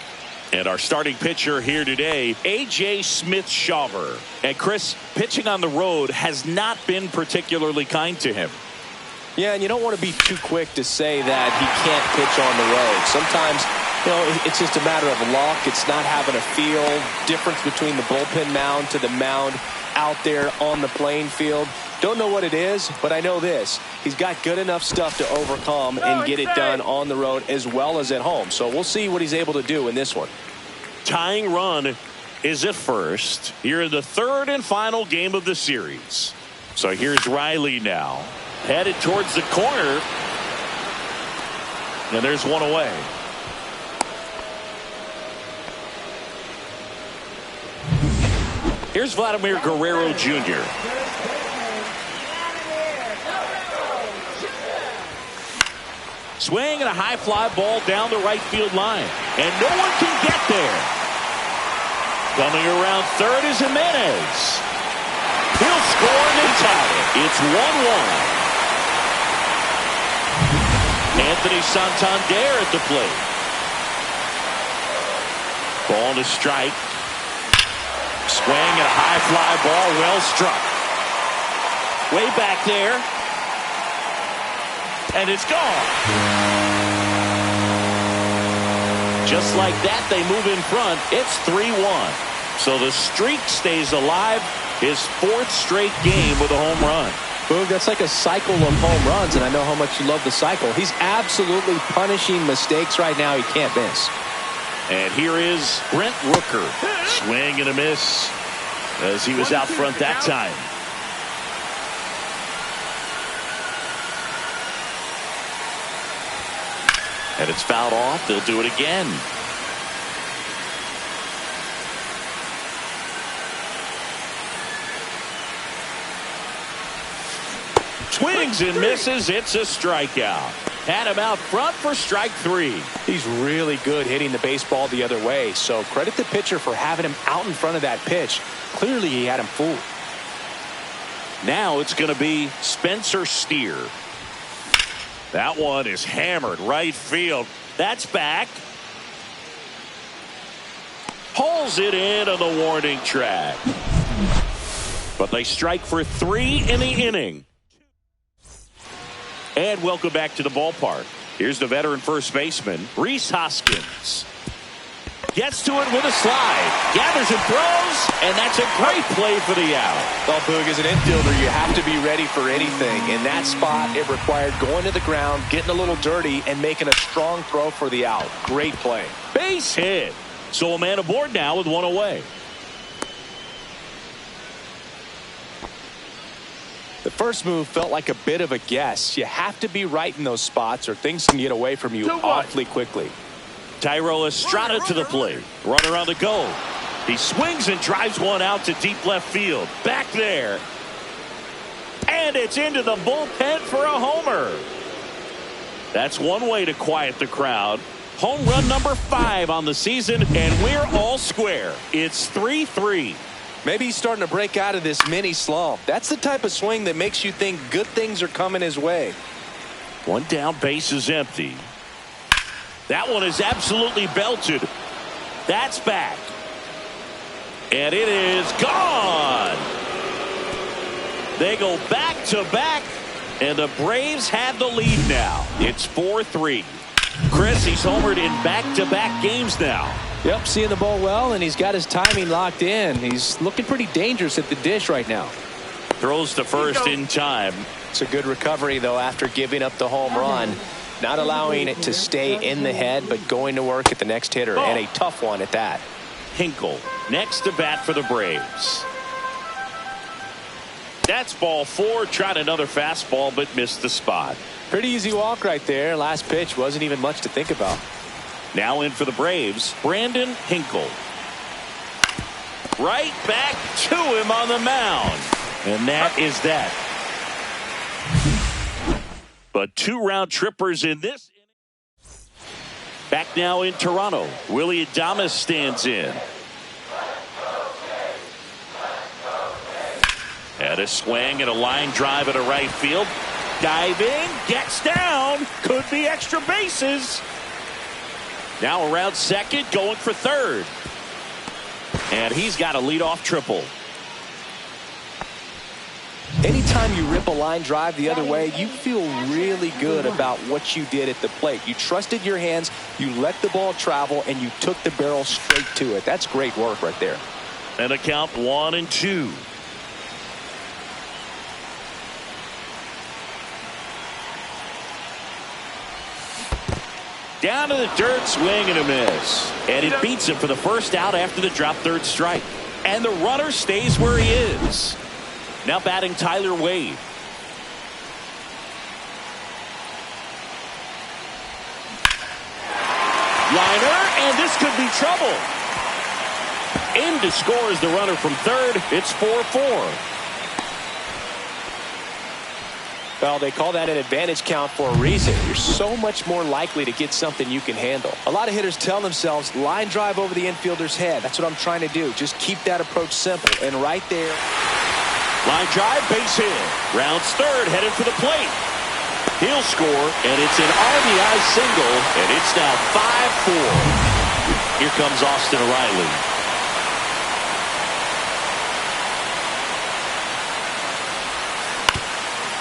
And our starting pitcher here today, A.J. Smith-Shawver. And Chris, pitching on the road has not been particularly kind to him. Yeah, and you don't want to be too quick to say that he can't pitch on the road. Sometimes, it's just a matter of luck. It's not having a feel. Difference between the bullpen mound to the mound out there on the playing field. Don't know what it is, but I know this. He's got good enough stuff to overcome and get it done on the road as well as at home. So we'll see what he's able to do in this one. Tying run is at first. Here in the third and final game of the series. So here's Riley now. Headed towards the corner. And there's one away. Here's Vladimir Guerrero Jr. Swing and a high fly ball down the right field line. And no one can get there. Coming around third is Jimenez. He'll score and tie it. It's 1-1. Anthony Santander at the plate. Ball to strike. Swing and a high fly ball, well struck. Way back there. And it's gone. Just like that, they move in front. It's 3-1. So the streak stays alive. His fourth straight game with a home run. Boog, that's like a cycle of home runs, and I know how much you love the cycle. He's absolutely punishing mistakes right now he can't miss. And here is Brent Rooker. Swing and a miss as he was out front that time. And it's fouled off. They'll do it again. Swings and misses. It's a strikeout. Had him out front for strike 3. He's really good hitting the baseball the other way. So credit the pitcher for having him out in front of that pitch. Clearly he had him fooled. Now it's going to be Spencer Steer. That one is hammered right field. That's back. Pulls it in on the warning track. But they strike for 3 in the inning. And welcome back to the ballpark. Here's the veteran first baseman, Rhys Hoskins. Gets to it with a slide. Gathers and throws. And that's a great play for the out. Well, Boog, as an infielder, you have to be ready for anything. In that spot, it required going to the ground, getting a little dirty, and making a strong throw for the out. Great play. Base hit. So a man aboard now with one away. The first move felt like a bit of a guess. You have to be right in those spots or things can get away from you awfully quickly. Thairo Estrada to the plate. Runner on the go. He swings and drives one out to deep left field. Back there. And it's into the bullpen for a homer. That's one way to quiet the crowd. Home run number 5 on the season, and we're all square. It's 3-3. Maybe he's starting to break out of this mini slump. That's the type of swing that makes you think good things are coming his way. One down, base is empty. That one is absolutely belted. That's back. And it is gone. They go back to back, and the Braves have the lead now. It's 4-3. Chris, he's homered in back-to-back games now. Yep, seeing the ball well, and he's got his timing locked in. He's looking pretty dangerous at the dish right now. Throws to first in time. It's a good recovery, though, after giving up the home run. Not allowing it to stay in the head, but going to work at the next hitter, and a tough one at that. Hinkle next to bat for the Braves. That's ball 4. Tried another fastball, but missed the spot. Pretty easy walk right there. Last pitch wasn't even much to think about. Now in for the Braves, Brandon Hinkle. Right back to him on the mound. And that is that. But 2 round trippers in this. Back now in Toronto, Willie Adames stands in. And a swing and a line drive at a right field. Diving, gets down, could be extra bases. Now around second, going for third. And he's got a leadoff triple. Anytime you rip a line drive the other way, you feel really good about what you did at the plate. You trusted your hands, you let the ball travel, and you took the barrel straight to it. That's great work right there. And a count 1-2. Down to the dirt, swing and a miss. And it beats him for the first out after the drop third strike. And the runner stays where he is. Now batting Tyler Wade. Liner, and this could be trouble. In to score is the runner from third. It's 4-4. Well, they call that an advantage count for a reason. You're so much more likely to get something you can handle. A lot of hitters tell themselves, line drive over the infielder's head. That's what I'm trying to do. Just keep that approach simple. And right there. Line drive, base hit. Rounds third, headed for the plate. He'll score, and it's an RBI single, and it's now 5-4. Here comes Austin Riley.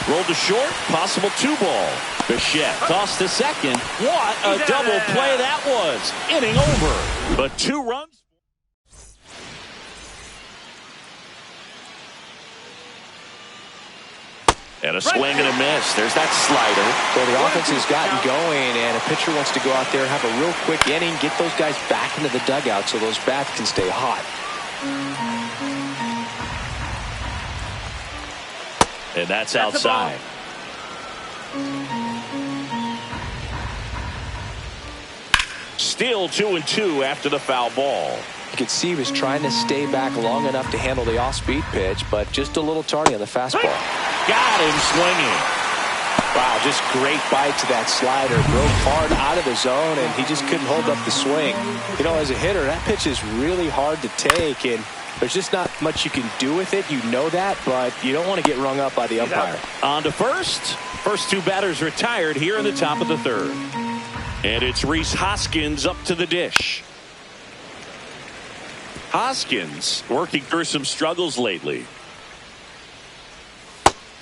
Rolled to short, possible 2-ball. Bichette tossed to second. What a double play that was. Inning over, but 2 runs. And a swing and a miss. There's that slider. Well, the offense has gotten going, and a pitcher wants to go out there, have a real quick inning, get those guys back into the dugout so those bats can stay hot. And that's outside. Still 2-2 after the foul ball. You could see he was trying to stay back long enough to handle the off-speed pitch, but just a little tardy on the fastball. Got him swinging. Wow, just great bite to that slider. Broke hard out of the zone, and he just couldn't hold up the swing. You know, as a hitter, that pitch is really hard to take, and there's just not much you can do with it. You know that, but you don't want to get rung up by the umpire. On to first. First 2 batters retired here in the top of the third. And it's Rhys Hoskins up to the dish. Hoskins working through some struggles lately.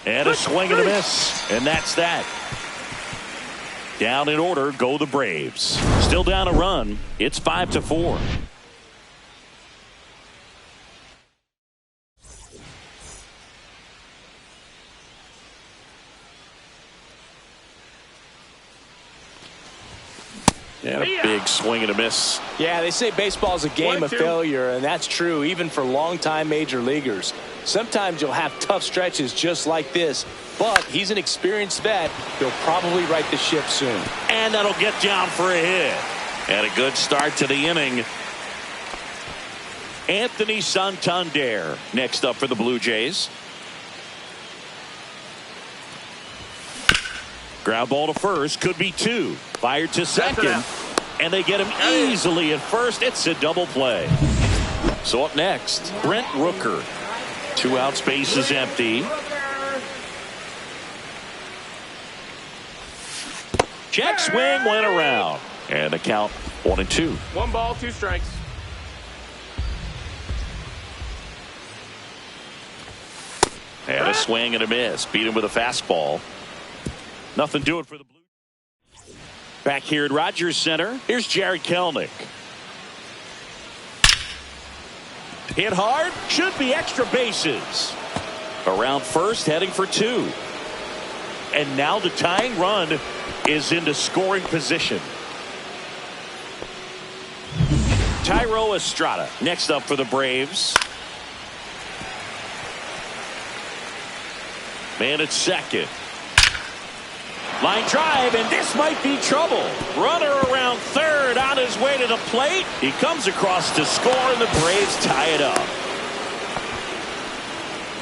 And a swing and a miss. And that's that. Down in order go the Braves. Still down a run. It's 5-4. And a big swing and a miss. Yeah, they say baseball is a game of failure, and that's true even for longtime major leaguers. Sometimes you'll have tough stretches just like this, but he's an experienced vet. He'll probably right the ship soon. And that'll get down for a hit. And a good start to the inning. Anthony Santander next up for the Blue Jays. Ground ball to first, could be 2. Fired to second, and they get him easily at first. It's a double play. So up next, Brent Rooker. 2 outs, base is empty. Check swing went around, and the count 1-2. 1 ball, 2 strikes. And a swing and a miss. Beat him with a fastball. Nothing doing for the Blue. Back here at Rogers Center, here's Jared Kelenic. Hit hard, should be extra bases. Around first, heading for 2. And now the tying run is into scoring position. Thairo Estrada next up for the Braves. Man at second. Line drive, and this might be trouble. Runner around third on his way to the plate. He comes across to score, and the Braves tie it up.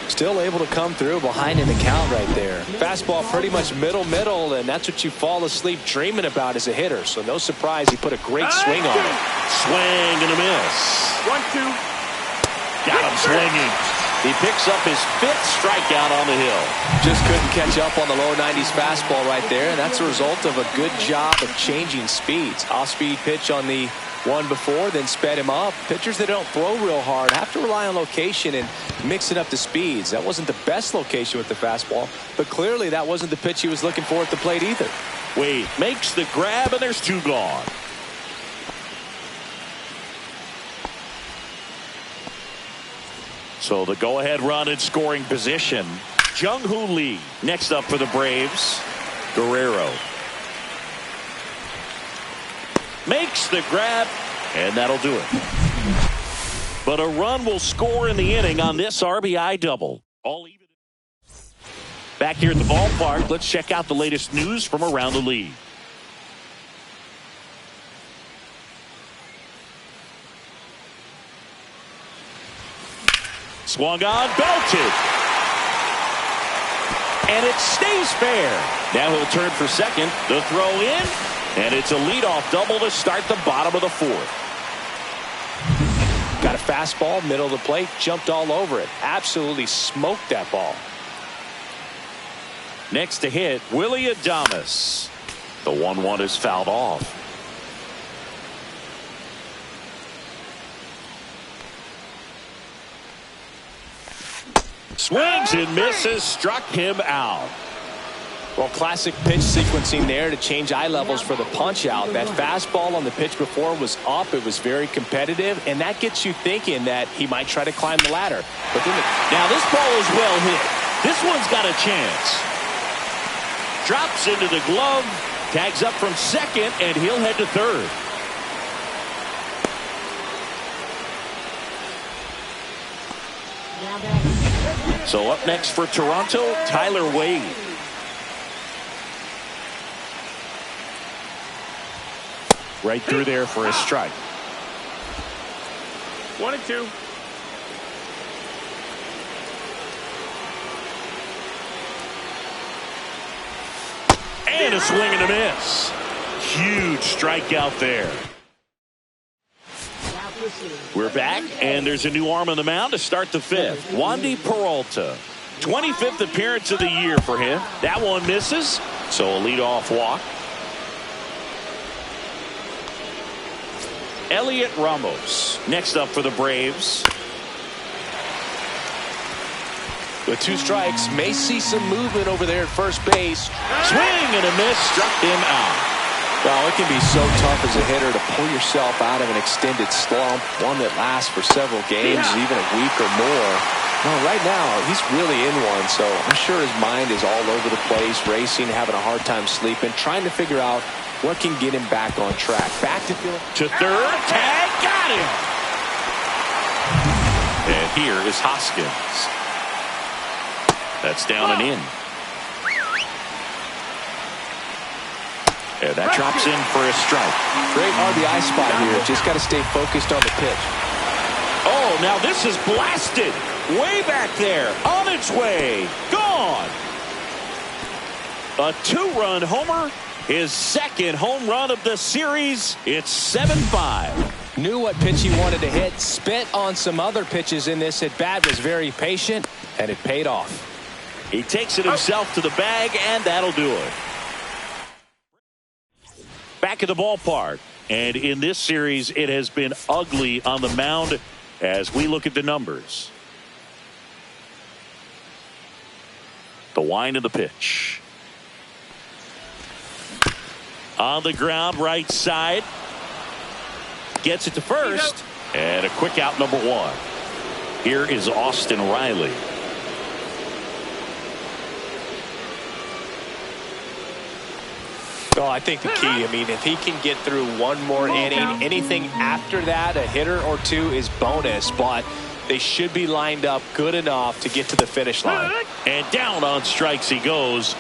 Still able to come through behind in the count right there. Fastball pretty much middle, and that's what you fall asleep dreaming about as a hitter. So no surprise he put a great swing on it. Swing and a miss. 1-2. Got him swinging. He picks up his 5th strikeout on the hill. Just couldn't catch up on the lower 90s fastball right there, and that's a result of a good job of changing speeds. Off-speed pitch on the one before, then sped him up. Pitchers that don't throw real hard have to rely on location and mixing up the speeds. That wasn't the best location with the fastball, but clearly that wasn't the pitch he was looking for at the plate either. Wade makes the grab, and there's 2 gone. So the go-ahead run in scoring position. Jung-Hoo Lee next up for the Braves. Guerrero makes the grab, and that'll do it. But a run will score in the inning on this RBI double. All even. Back here at the ballpark, let's check out the latest news from around the league. Swung on, belted. And it stays fair. Now he'll turn for second. The throw in. And it's a leadoff double to start the bottom of the 4th. Got a fastball, middle of the plate, jumped all over it. Absolutely smoked that ball. Next to hit, Willie Adames. The 1-1 is fouled off. Swings and misses, struck him out. Well, classic pitch sequencing there to change eye levels for the punch out. That fastball on the pitch before was up. It was very competitive, and that gets you thinking that he might try to climb the ladder. But then now this ball is well hit. This one's got a chance. Drops into the glove, tags up from second, and he'll head to third. So up next for Toronto, Tyler Wade. Right through there for a strike. 1-2. And a swing and a miss. Huge strikeout there. We're back, and there's a new arm on the mound to start the 5th. Wandy Peralta. 25th appearance of the year for him. That one misses, so a leadoff walk. Elliot Ramos next up for the Braves. with 2 strikes, may see some movement over there at first base. Swing and a miss, struck him out. Well, it can be so tough as a hitter to pull yourself out of an extended slump, one that lasts for several games, even a week or more. Well, right now, he's really in one, so I'm sure his mind is all over the place, racing, having a hard time sleeping, trying to figure out what can get him back on track. Back to field. To third, tag, got him. And here is Hoskins. That's down and in. And that drops in for a strike. Great RBI spot here. Just got to stay focused on the pitch. Oh, now this is blasted. Way back there. On its way. Gone. A 2-run homer. His second home run of the series. It's 7-5. Knew what pitch he wanted to hit. Spent on some other pitches in this at bat. Was very patient, and it paid off. He takes it himself to the bag, and that'll do it. Back at the ballpark, and in this series it has been ugly on the mound as we look at the numbers. The wind of the pitch. On the ground, right side. Gets it to first, and a quick out, number 1. Here is Austin Riley. Oh, I think the key, I mean, if he can get through one more inning, anything after that, a hitter or 2 is bonus, but they should be lined up good enough to get to the finish line. And down on strikes he goes.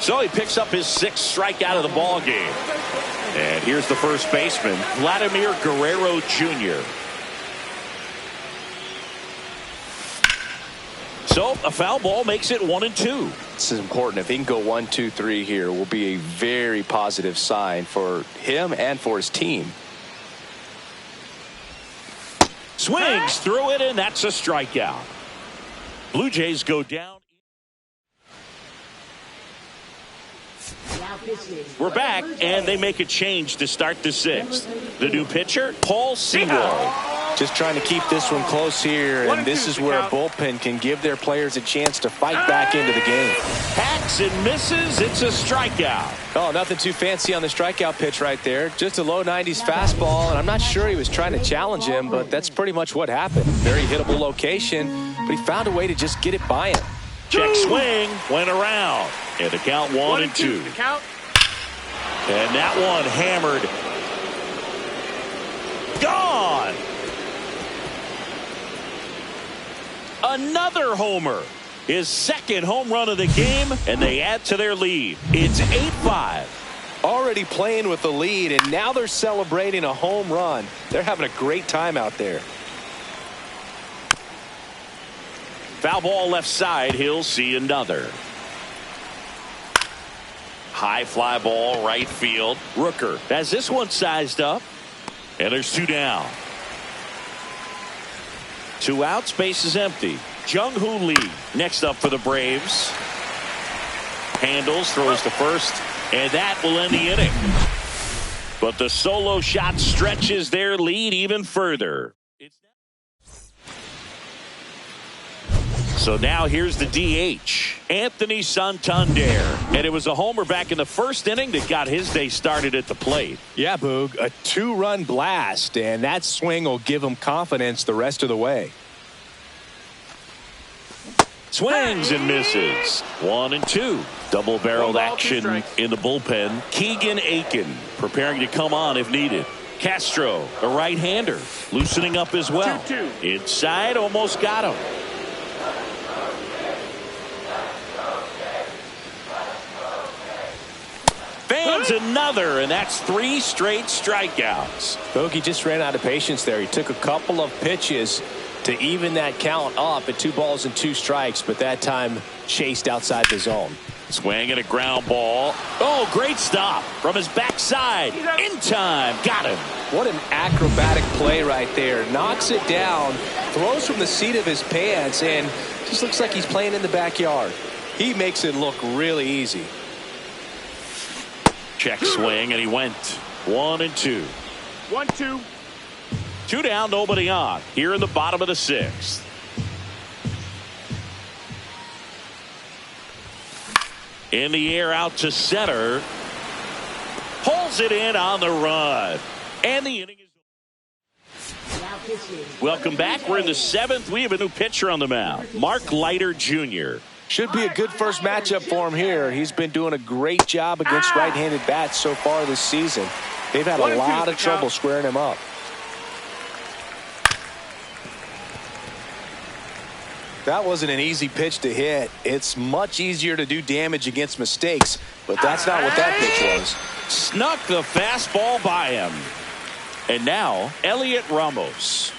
So he picks up his 6th strikeout of the ball game. And here's the first baseman, Vladimir Guerrero Jr. So a foul ball makes it 1-2. This is important. If he can go 1-2-3 here, will be a very positive sign for him and for his team. Swings through it, and that's a strikeout. Blue Jays go down. We're back, and they make a change to start the 6th. The new pitcher, Paul Sewell. Just trying to keep this one close here, and this is where a bullpen can give their players a chance to fight back into the game. Hacks and misses. It's a strikeout. Oh, nothing too fancy on the strikeout pitch right there. Just a low 90s fastball, and I'm not sure he was trying to challenge him, but that's pretty much what happened. Very hittable location, but he found a way to just get it by him. Check swing, went around, and the count 1-2. And that one hammered. Gone. Another homer. His 2nd home run of the game, and they add to their lead. It's 8-5. Already playing with the lead, and now they're celebrating a home run. They're having a great time out there. Foul ball left side. He'll see another. High fly ball right field. Rooker has this one sized up. And there's 2 down. 2 outs, base is empty. Jung-Hoo Lee next up for the Braves. Handles, throws to first, and that will end the inning. But the solo shot stretches their lead even further. So now here's the DH, Anthony Santander. And it was a homer back in the 1st inning that got his day started at the plate. Yeah, Boog, a 2-run blast, and that swing will give him confidence the rest of the way. Swings and misses. 1-2. Double-barreled action in the bullpen. Keegan Aiken preparing to come on if needed. Castro, a right-hander, loosening up as well. 2-2. Inside, almost got him. Fans another, and that's 3 straight strikeouts. Bogey just ran out of patience there. He took a couple of pitches to even that count up at 2 balls and 2 strikes, but that time chased outside the zone. Swing and a ground ball. Oh, great stop from his backside. In time. Got him. What an acrobatic play right there. Knocks it down, throws from the seat of his pants, and just looks like he's playing in the backyard. He makes it look really easy. Check swing, and he went 1-2. 1-2. 2 down, nobody on. Here in the bottom of the 6th. In the air out to center. Pulls it in on the run. And the inning is over. Welcome back. We're in the 7th. We have a new pitcher on the mound. Mark Leiter Jr. Should be a good first matchup for him here. He's been doing a great job against right-handed bats so far this season. They've had a lot of trouble squaring him up. That wasn't an easy pitch to hit. It's much easier to do damage against mistakes, but that's not what that pitch was. Snuck the fastball by him. And now, Elliot Ramos.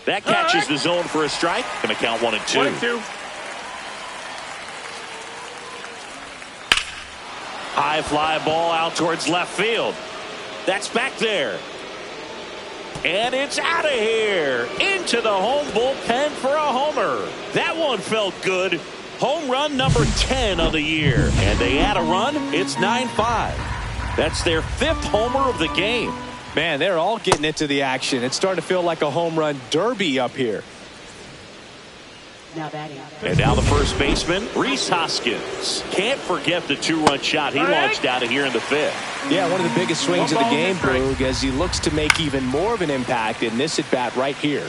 That catches the zone for a strike. Going to count 1-2. 1-2. High fly ball out towards left field. That's back there. And it's out of here. Into the home bullpen for a homer. That one felt good. Home run number 10 of the year. And they add a run. It's 9-5. That's their 5th homer of the game. Man, they're all getting into the action. It's starting to feel like a home run derby up here. And now the first baseman, Rhys Hoskins. Can't forget the 2-run shot he launched out of here in the 5th. Yeah, one of the biggest swings of the game, Boog, as he looks to make even more of an impact in this at-bat right here.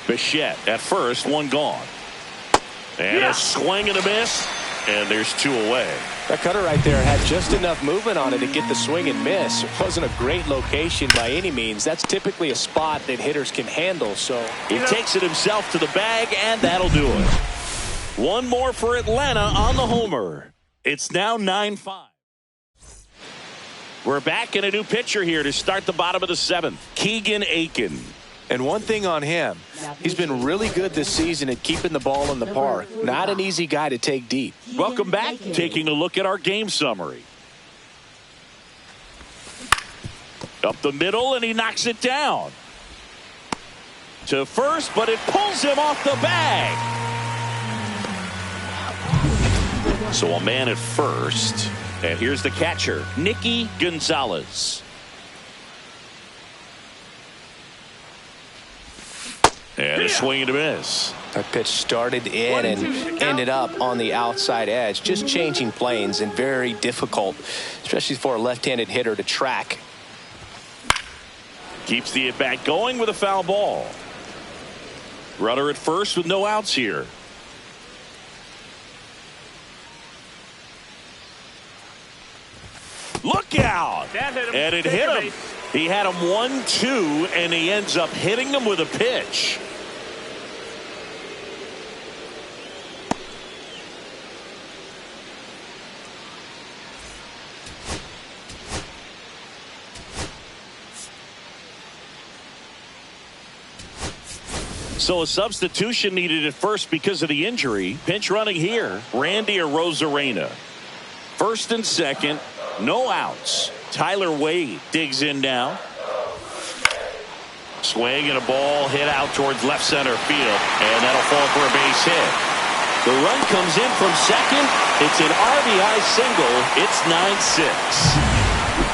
Bichette at first, 1 gone. And a swing and a miss. And there's 2 away. That cutter right there had just enough movement on it to get the swing and miss. It wasn't a great location by any means. That's typically a spot that hitters can handle. So he takes it himself to the bag, and that'll do it. One more for Atlanta on the homer. It's now 9-5. We're back in a new pitcher here to start the bottom of the seventh. Keegan Aiken. And one thing on him, he's been really good this season at keeping the ball in the park. Not an easy guy to take deep. Welcome back. Taking a look at our game summary. Up the middle, and he knocks it down. To first, but it pulls him off the bag. So a man at first. And here's the catcher, Nicky Gonzalez. And a swing and a miss. That pitch started in and ended up on the outside edge. Just changing planes and very difficult, especially for a left-handed hitter to track. Keeps the at-bat going with a foul ball. Runner at first with no outs here. Look out! And it hit him. He had him 1-2, and he ends up hitting him with a pitch. So a substitution needed at first because of the injury. Pinch running here, Randy Arozarena. First and second, no outs. Tyler Wade digs in now. Swing and a ball hit out towards left center field, and that'll fall for a base hit. The run comes in from second. It's an RBI single. It's 9-6.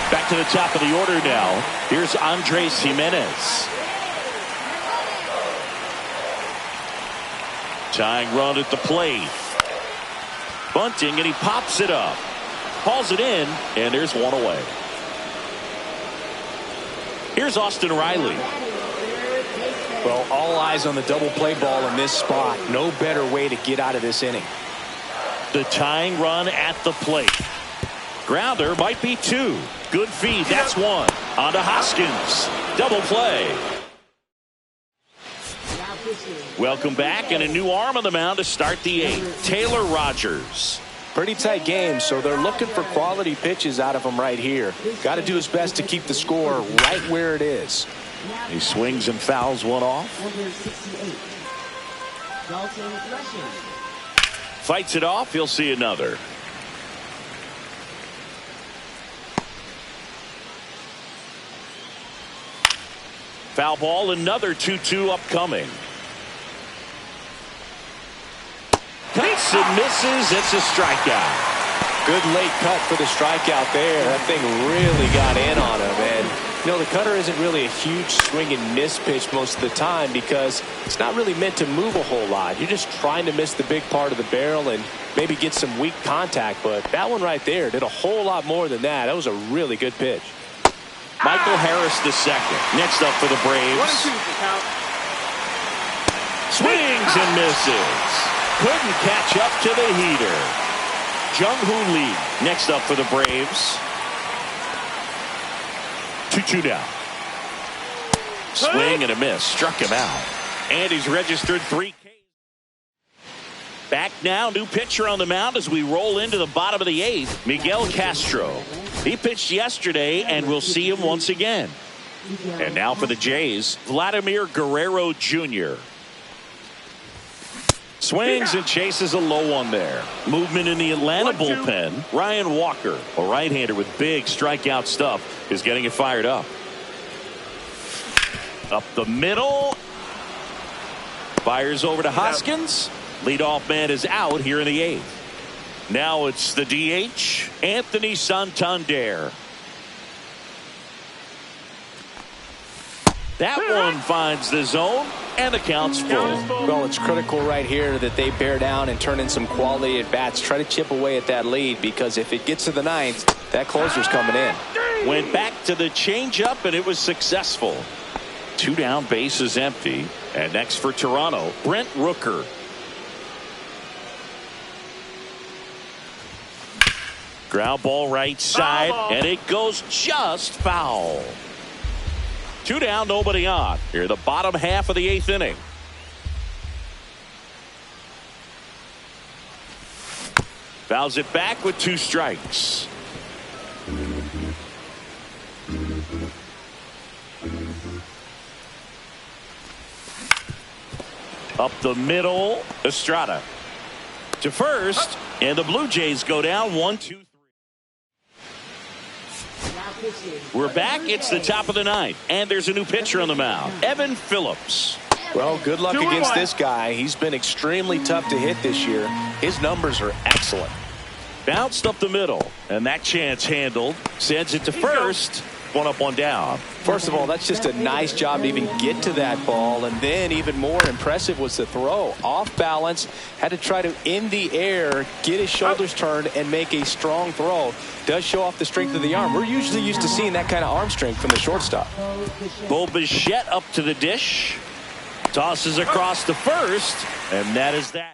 Back to the top of the order now. Here's Andres Jimenez. Tying run at the plate. Bunting, and he pops it up. Hauls it in, and there's one away. Here's Austin Riley. Well, all eyes on the double play ball in this spot. No better way to get out of this inning. The tying run at the plate. Grounder might be two. Good feed. That's one. On to Hoskins. Double play. Welcome back, and a new arm on the mound to start the eighth. Taylor Rogers. Pretty tight game, so they're looking for quality pitches out of him right here. Got to do his best to keep the score right where it is. He swings and fouls one off. Fights it off. He'll see another. Foul ball, another 2-2 upcoming. Cuts and misses. It's a strikeout. Good late cut for the strikeout there. That thing really got in on him. And, you know, the cutter isn't really a huge swing and miss pitch most of the time because it's not really meant to move a whole lot. You're just trying to miss the big part of the barrel and maybe get some weak contact. But that one right there did a whole lot more than that. That was a really good pitch. Michael Harris the second. Next up for the Braves. 1-2 Swings and misses. Couldn't catch up to the heater. Jung-Hoo Lee next up for the Braves. 2-2 down. Swing and a miss. Struck him out. And he's registered 3 Ks. Back now, new pitcher on the mound as we roll into the bottom of the eighth. Miguel Castro. He pitched yesterday, and we'll see him once again. And now for the Jays, Vladimir Guerrero Jr. Swings and chases a low one there. Movement in the Atlanta bullpen. Ryan Walker, a right-hander with big strikeout stuff, is getting it fired up. Up the middle. Fires over to Hoskins. Leadoff man is out here in the eighth. Now it's the DH, Anthony Santander. That one finds the zone, and the count's full. Well, it's critical right here that they bear down and turn in some quality at bats. Try to chip away at that lead, because if it gets to the ninth, that closer's coming in. Went back to the changeup, and it was successful. 2 down, bases empty. And next for Toronto, Brent Rooker. Ground ball right side, and it goes just foul. 2 down, nobody on. Here in the bottom half of the 8th inning. Fouls it back with 2 strikes. Up the middle, Estrada to first, and the Blue Jays go down 1-2-3. We're back. It's the top of the ninth, and there's a new pitcher on the mound, Evan Phillips. Well, good luck against this guy. He's been extremely tough to hit this year. His numbers are excellent. Bounced up the middle, and that chance handled. Sends it to first. 1 up, 1 down. First of all, that's just a nice job to even get to that ball. And then even more impressive was the throw. Off balance, had to try to, in the air, get his shoulders turned and make a strong throw. Does show off the strength of the arm. We're usually used to seeing that kind of arm strength from the shortstop. Bo Bichette up to the dish. Tosses across to first, and that is that.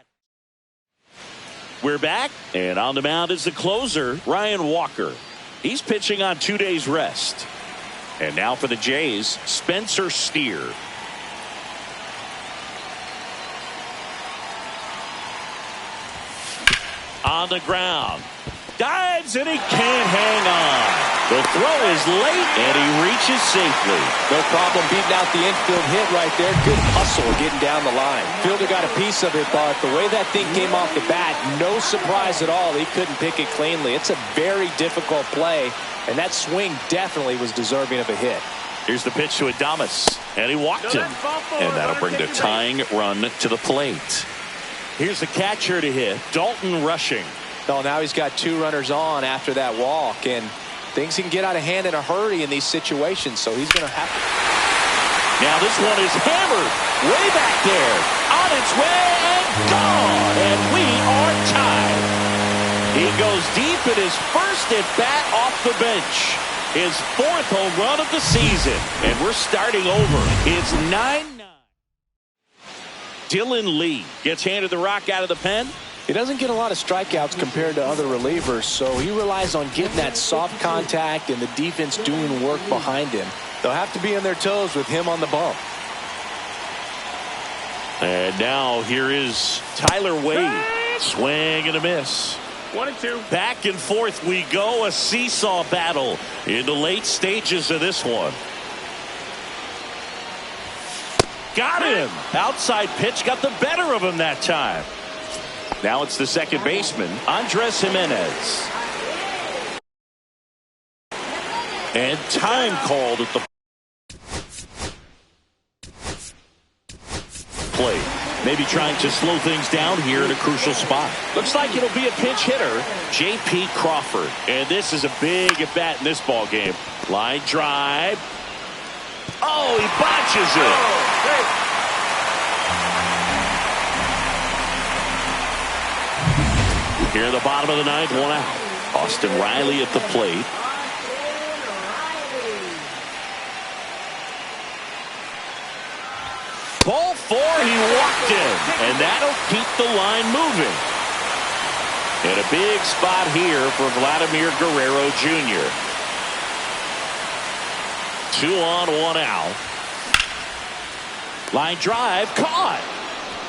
We're back, and on the mound is the closer, Ryan Walker. He's pitching on 2 days rest. And now for the Jays, Spencer Steer. On the ground. Dives, and he can't hang on. The throw is late, and he reaches safely. No problem beating out the infield hit right there. Good hustle getting down the line. Fielder got a piece of it, but the way that thing came off the bat, no surprise at all. He couldn't pick it cleanly. It's a very difficult play, and that swing definitely was deserving of a hit. Here's the pitch to Adames, and he walked him. And that'll bring the tying run to the plate. Here's the catcher to hit, Dalton Rushing. Oh, now he's got 2 runners on after that walk, and things can get out of hand in a hurry in these situations, so he's going to have to. Now this one is hammered way back there, on its way and gone, and we are tied. He goes deep in his first at bat off the bench, his 4th home run of the season, and we're starting over. It's 9-9. Dylan Lee gets handed the rock out of the pen. He doesn't get a lot of strikeouts compared to other relievers, so he relies on getting that soft contact and the defense doing work behind him. They'll have to be on their toes with him on the bump. And now here is Tyler Wade. Swing and a miss. 1-2. Back and forth we go. A seesaw battle in the late stages of this one. Got him. Outside pitch got the better of him that time. Now it's the second baseman, Andres Jimenez. And time called at the plate. Maybe trying to slow things down here at a crucial spot. Looks like it'll be a pinch hitter, J.P. Crawford. And this is a big at bat in this ball game. Line drive. Oh, he botches it. Here in the bottom of the ninth, 1 out. Austin Riley at the plate. Ball 4, he walked in, and that'll keep the line moving. And a big spot here for Vladimir Guerrero Jr. 2 on, 1 out. Line drive, caught.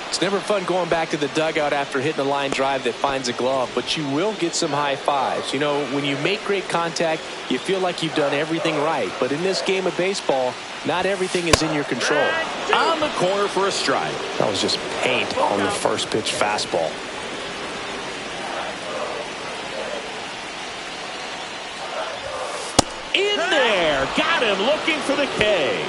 It's never fun going back to the dugout after hitting a line drive that finds a glove, but you will get some high fives. You know, when you make great contact, you feel like you've done everything right. But in this game of baseball, not everything is in your control. On the corner for a strike. That was just paint on the first pitch fastball. In there. Got him looking for the K.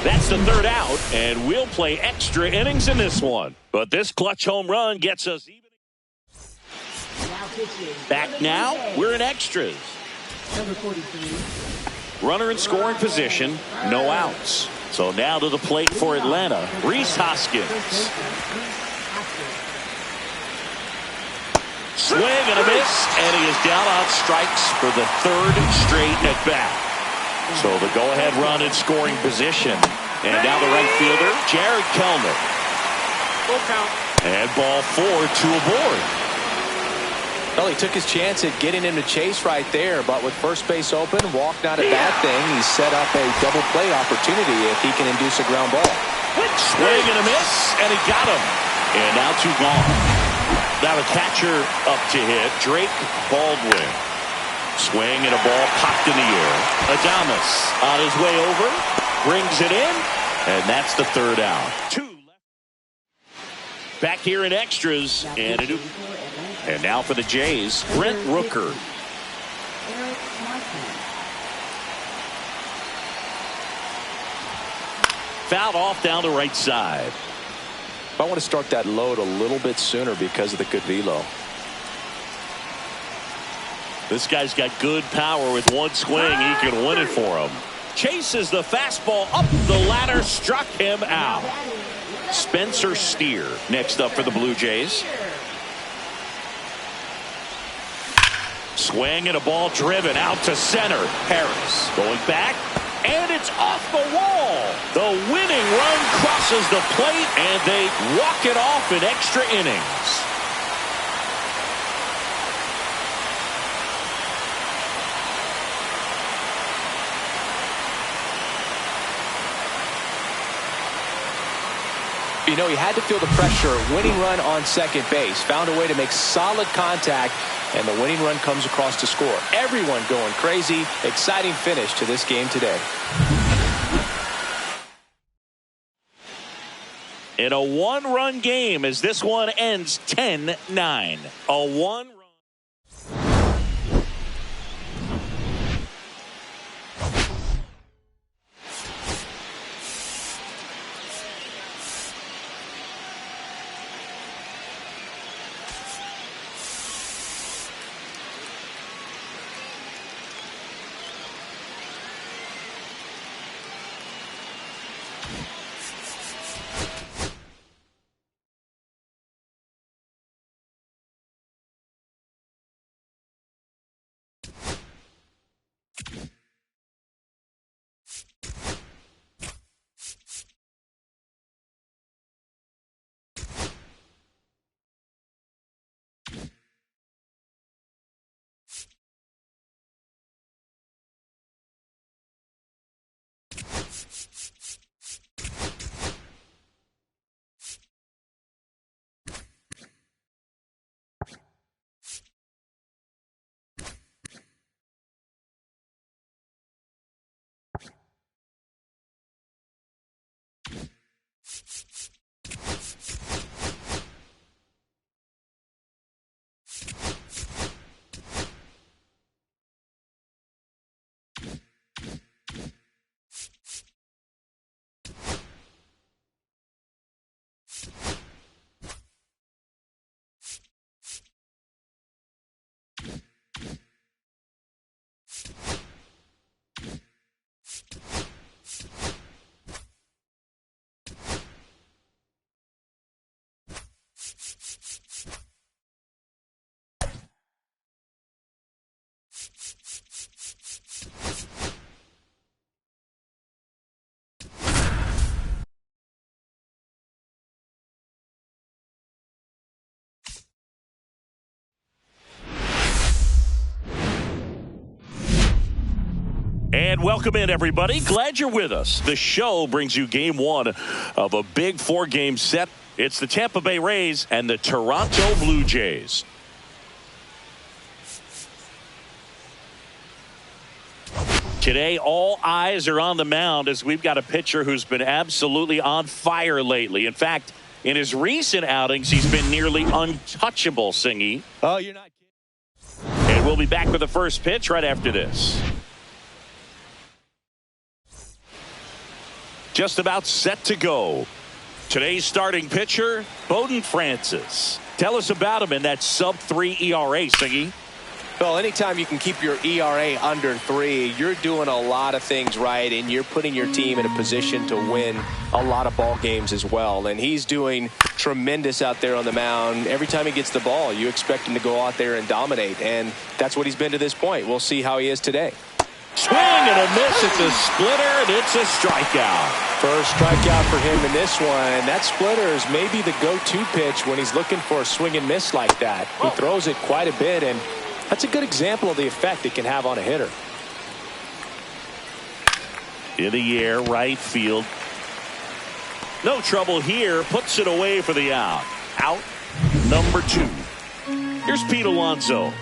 That's the 3rd out, and we'll play extra innings in this one. But this clutch home run gets us even. Back now, we're in extras. Number 43. Runner in scoring position, no outs. So now to the plate for Atlanta, Rhys Hoskins. Swing and a miss, and he is down on strikes for the 3rd straight at bat. So the go-ahead run in scoring position. And now the right fielder, Jared Kellner. Full count. And ball 4, 2 aboard. Well, he took his chance at getting him to chase right there, but with first base open, walk not a bad thing. He set up a double play opportunity if he can induce a ground ball. Swing and a miss, and he got him. And now 2 gone. Now the catcher up to hit, Drake Baldwin. Swing and a ball popped in the air. Adames on his way over, brings it in, and that's the third out. Back here in extras, and now for the Jays, Brent Rooker. Fouled off down the right side. I want to start that load a little bit sooner because of the good velo. This guy's got good power. With one swing, he can win it for him. Chases the fastball up the ladder, struck him out. Spencer Steer next up for the Blue Jays. Swing and a ball driven out to center. Harris going back, and it's off the wall. The winning run crosses the plate, and they walk it off in extra innings. You know, he had to feel the pressure. Winning run on second base. Found a way to make solid contact, and the winning run comes across to score. Everyone going crazy. Exciting finish to this game today. In a one-run game as this one ends 10-9. A one-run. And welcome in, everybody. Glad you're with us. The show brings you game one of a big four-game set. It's the Tampa Bay Rays and the Toronto Blue Jays. Today, all eyes are on the mound as we've got a pitcher who's been absolutely on fire lately. In fact, in his recent outings, he's been nearly untouchable, Singy. Oh, you're not kidding. And we'll be back with the first pitch right after this. Just about set to go. Today's starting pitcher, Bowden Francis. Tell us about him in that sub-3 ERA, Singy. Well, anytime you can keep your ERA under 3, you're doing a lot of things right, and you're putting your team in a position to win a lot of ball games as well. And he's doing tremendous out there on the mound. Every time he gets the ball, you expect him to go out there and dominate, and that's what he's been to this point. We'll see how he is today. Swing and a miss at the splitter, and it's a strikeout. First strikeout for him in this one. That splitter is maybe the go-to pitch when he's looking for a swing and miss like that. He throws it quite a bit, and that's a good example of the effect it can have on a hitter. In the air, right field. No trouble here. Puts it away for the out. Out number 2. Here's Pete Alonso.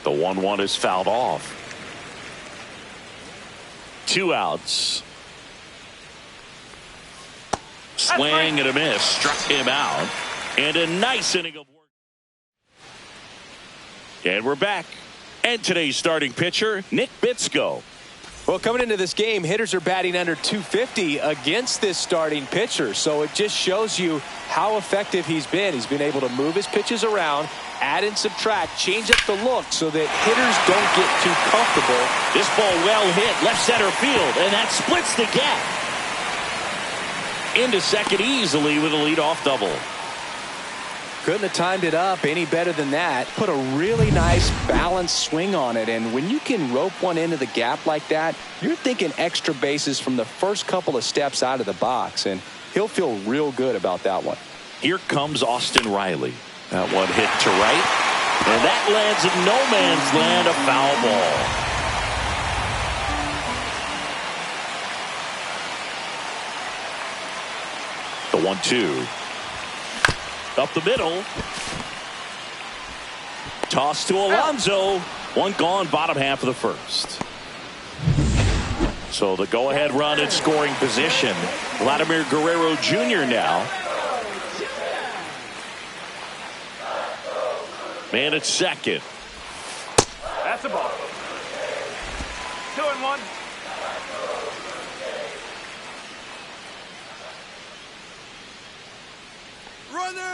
The 1-1 is fouled off. 2 outs. Swing and a miss. Struck him out. And a nice inning of work. And we're back. And today's starting pitcher, Nick Bitsko. Well, coming into this game, hitters are batting under 250 against this starting pitcher. So it just shows you how effective he's been. He's been able to move his pitches around, add and subtract, change up the look so that hitters don't get too comfortable. This ball well hit left center field, and that splits the gap. Into second easily with a leadoff double. Couldn't have timed it up any better than that. Put a really nice balanced swing on it. And when you can rope one into the gap like that, you're thinking extra bases from the first couple of steps out of the box. And he'll feel real good about that one. Here comes Austin Riley. That one hit to right. And that lands in no man's land, a foul ball. The 1-2. Up the middle. Toss to Alonso. One gone, bottom half of the first. So the go-ahead run in scoring position. Vladimir Guerrero Jr. now. Man at second. That's a ball. 2-1.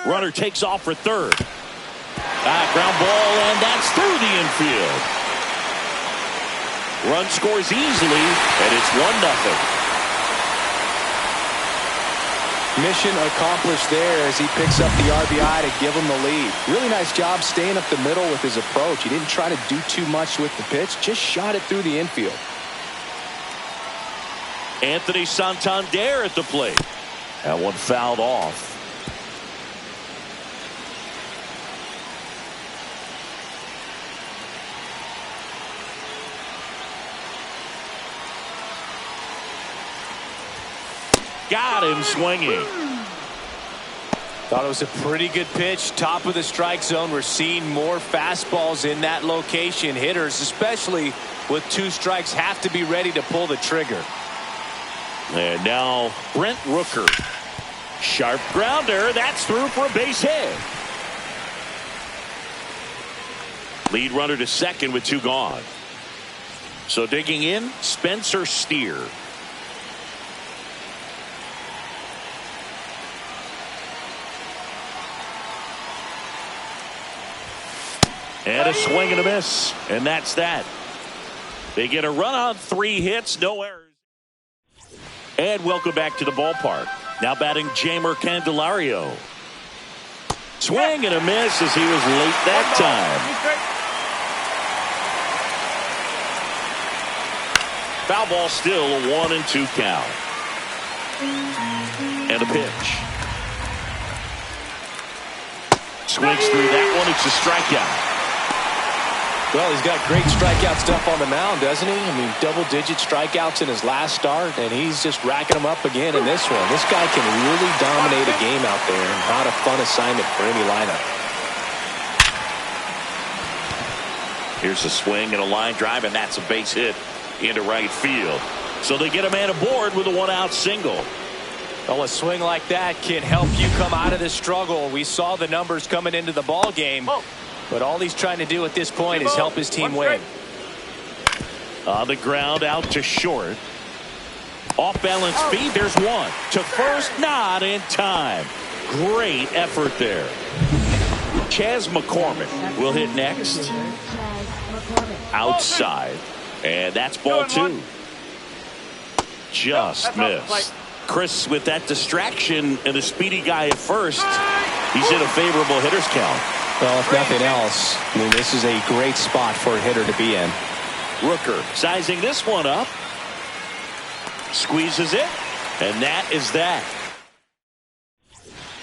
Runner takes off for third. Ground ball, and that's through the infield. Run scores easily, and it's 1-0. Mission accomplished there as he picks up the RBI to give him the lead. Really nice job staying up the middle with his approach. He didn't try to do too much with the pitch, just shot it through the infield. Anthony Santander at the plate. That one fouled off. Got him swinging. Thought it was a pretty good pitch. Top of the strike zone. We're seeing more fastballs in that location. Hitters, especially with 2 strikes, have to be ready to pull the trigger. And now Brent Rooker. Sharp grounder. That's through for a base hit. Lead runner to second with 2 gone. So digging in, Spencer Steer. And a swing and a miss. And that's that. They get a run on 3 hits, no errors. And welcome back to the ballpark. Now batting Jamer Candelario. Swing and a miss as he was late that time. Foul ball still, a 1-2 count. And a pitch. Swings through that one. It's a strikeout. Well, he's got great strikeout stuff on the mound, doesn't he? I mean, double-digit strikeouts in his last start, and he's just racking them up again in this one. This guy can really dominate a game out there, and not a fun assignment for any lineup. Here's a swing and a line drive, and that's a base hit into right field. So they get a man aboard with a 1-out single. Well, a swing like that can help you come out of this struggle. We saw the numbers coming into the ball game. But all he's trying to do at this point is help his team win. On the ground, out to short. Off balance feed, there's one. To first, not in time. Great effort there. Chas McCormick will hit next. Outside. And that's ball 2. Just missed. Chris, with that distraction and a speedy guy at first, he's in a favorable hitter's count. Well, if nothing else, I mean, this is a great spot for a hitter to be in. Rooker sizing this one up. Squeezes it. And that is that.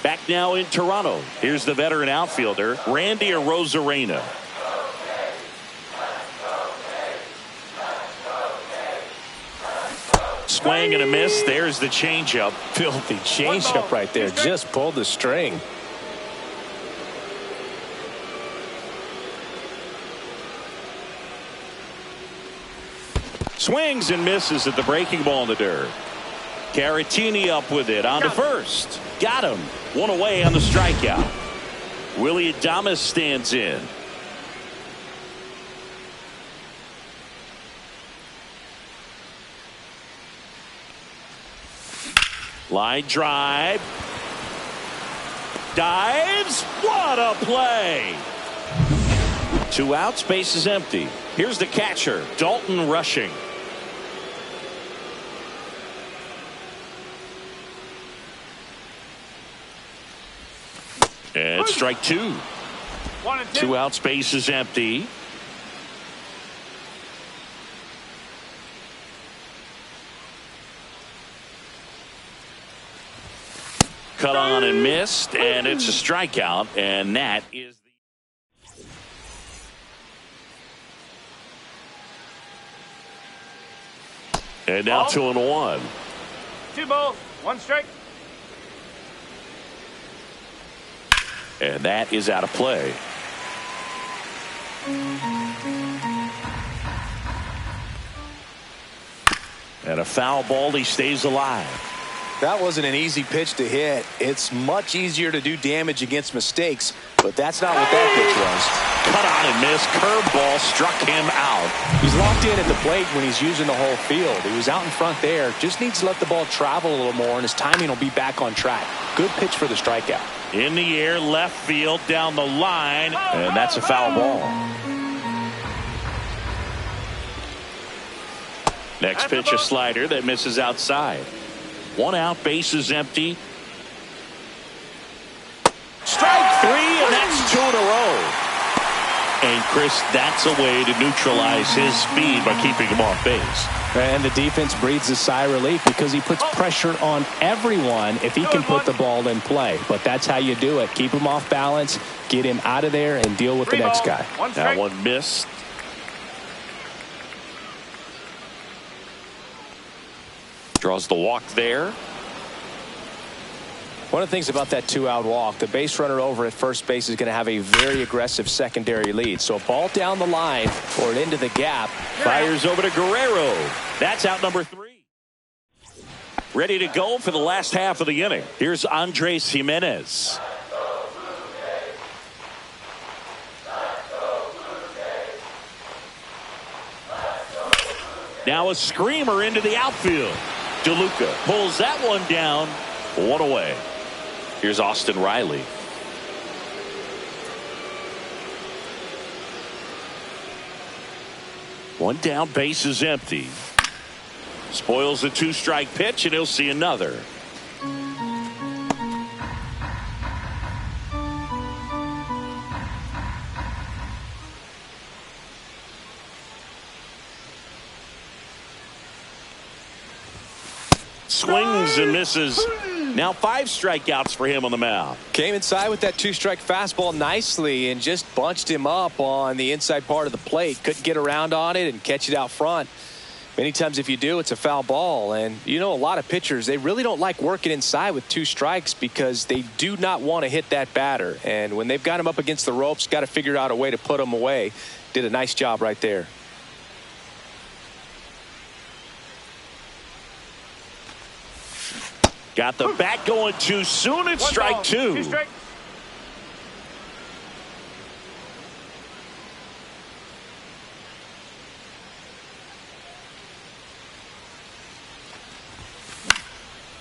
Back now in Toronto. Here's the veteran outfielder, Randy Arozarena. Swing and a miss. There's the changeup. Filthy changeup right there. Just pulled the string. Swings and misses at the breaking ball in the dirt. Caratini up with it on to first. Got him. One away on the strikeout. Willie Adames stands in. Line drive. Dives. What a play. 2 outs, base is empty. Here's the catcher, Dalton Rushing. And strike 2. 1 and 2. 2 outs, base is empty. Cut on and missed, and it's a strikeout, and that is the... And now 2-1. 2 balls, 1 strike. And that is out of play. And a foul ball, he stays alive. That wasn't an easy pitch to hit. It's much easier to do damage against mistakes, but that's not what that pitch was. Cut on and missed. Curveball struck him out. He's locked in at the plate when he's using the whole field. He was out in front there. Just needs to let the ball travel a little more, and his timing will be back on track. Good pitch for the strikeout. In the air, left field, down the line, and that's a foul ball. Next pitch, a slider that misses outside. 1 out, base is empty. Strike 3, and that's 2 in a row. And Chris, that's a way to neutralize his speed by keeping him off base. And the defense breathes a sigh of relief because he puts pressure on everyone if he can put the ball in play. But that's how you do it. Keep him off balance, get him out of there, and deal with the next guy. That one missed. Draws the walk there. One of the things about that 2-out walk, the base runner over at first base is going to have a very aggressive secondary lead. So a ball down the line or into the gap. Fires over to Guerrero. That's out number 3. Ready to go for the last half of the inning. Here's Andres Jimenez. Now a screamer into the outfield. DeLuca pulls that one down. 1 away. Here's Austin Riley. One down, base is empty. Spoils the 2-strike pitch, and he'll see another. Swings and misses. Now 5 strikeouts for him on the mound. Came inside with that 2-strike fastball nicely and just bunched him up on the inside part of the plate. Couldn't get around on it and catch it out front. Many times if you do, it's a foul ball. And you know, a lot of pitchers, they really don't like working inside with 2 strikes because they do not want to hit that batter. And when they've got him up against the ropes, got to figure out a way to put him away. Did a nice job right there. Got the bat going too soon. It's strike 2. 2 strikes.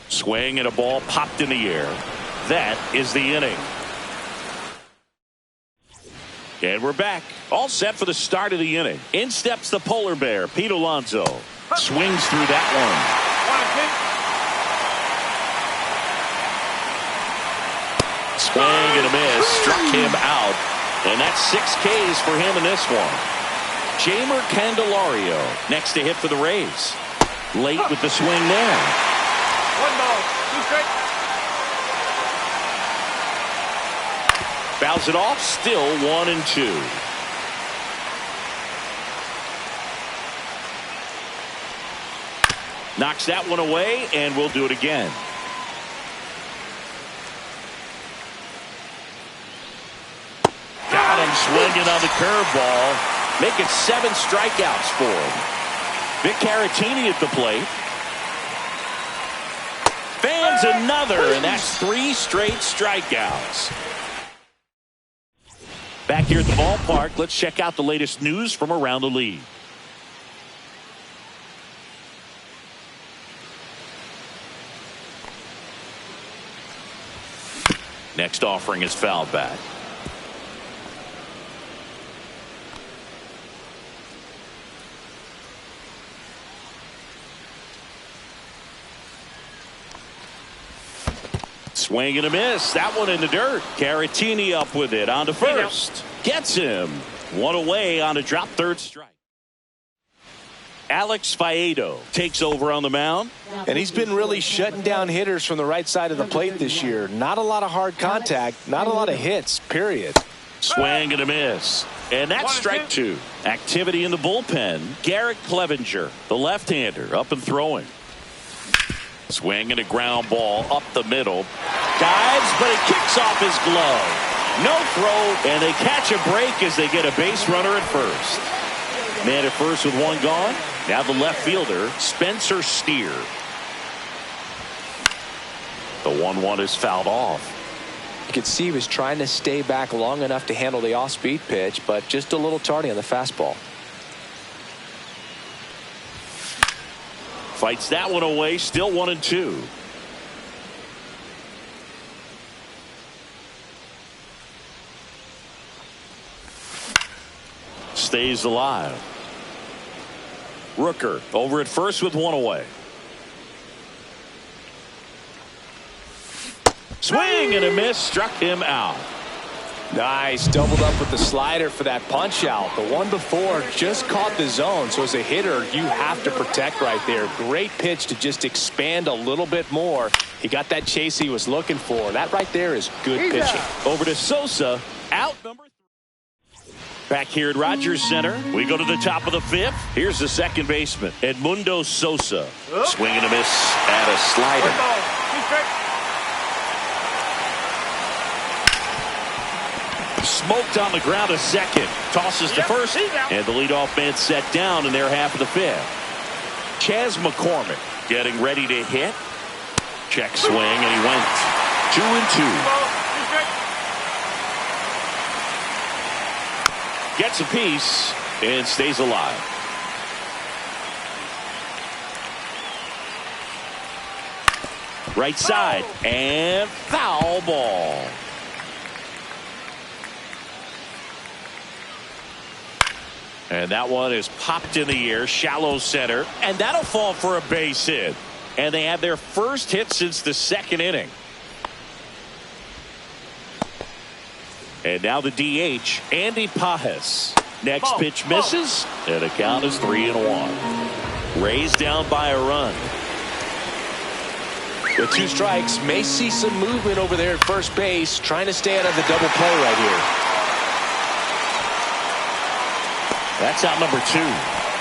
Swing and a ball popped in the air. That is the inning. And we're back. All set for the start of the inning. In steps the polar bear, Pete Alonso. Swings through that one. 1 and 2. Swing and a miss. Struck him out. And that's 6 Ks for him in this one. Jamer Candelario next to hit for the Rays. Late with the swing there. 1 ball, 2 strikes. Fouls it off. Still 1 and 2. Knocks that one away, and we'll do it again. Got him swinging on the curveball. Make it 7 strikeouts for him. Vic Caratini at the plate. Fans another, and that's 3 straight strikeouts. Back here at the ballpark, let's check out the latest news from around the league. Next offering is fouled back. Swing and a miss. That one in the dirt. Caratini up with it on to first. Gets him. One away on a drop third strike. Alex Faedo takes over on the mound. And he's been really shutting down hitters from the right side of the plate this year. Not a lot of hard contact. Not a lot of hits, period. Swing and a miss. And that's strike 2. Activity in the bullpen. Garrett Clevenger, the left-hander, up and throwing. Swing and a ground ball up the middle. Dives, but it kicks off his glove. No throw, and they catch a break as they get a base runner at first. Man at first with one gone. Now the left fielder, Spencer Steer. The 1-1 is fouled off. You could see he was trying to stay back long enough to handle the off-speed pitch, but just a little tardy on the fastball. Fights that one away, still 1-2. Stays alive. Rooker over at first with one away. Swing and a miss, struck him out. Nice, doubled up with the slider for that punch out. The one before just caught the zone, so as a hitter you have to protect right there. Great pitch to just expand a little bit more. He got that chase he was looking for. That right there is good pitching. Over to Sosa, out number 3. Back here at Rogers Center, we go to the top of the 5th. Here's the second baseman, Edmundo Sosa. Swing and a miss at a slider. Smoked on the ground a second. Tosses to first. And the leadoff man set down in their half of the 5th. Chas McCormick getting ready to hit. Check swing, and he went 2-2. Gets a piece and stays alive. Right side and foul ball. And that one is popped in the air, shallow center, and that'll fall for a base hit. And they have their first hit since the 2nd inning. And now the DH, Andy Pajes. Next pitch misses, and the count is 3-1. Rays down by a run. With 2 strikes, may see some movement over there at first base, trying to stay out of the double play right here. That's out number 2.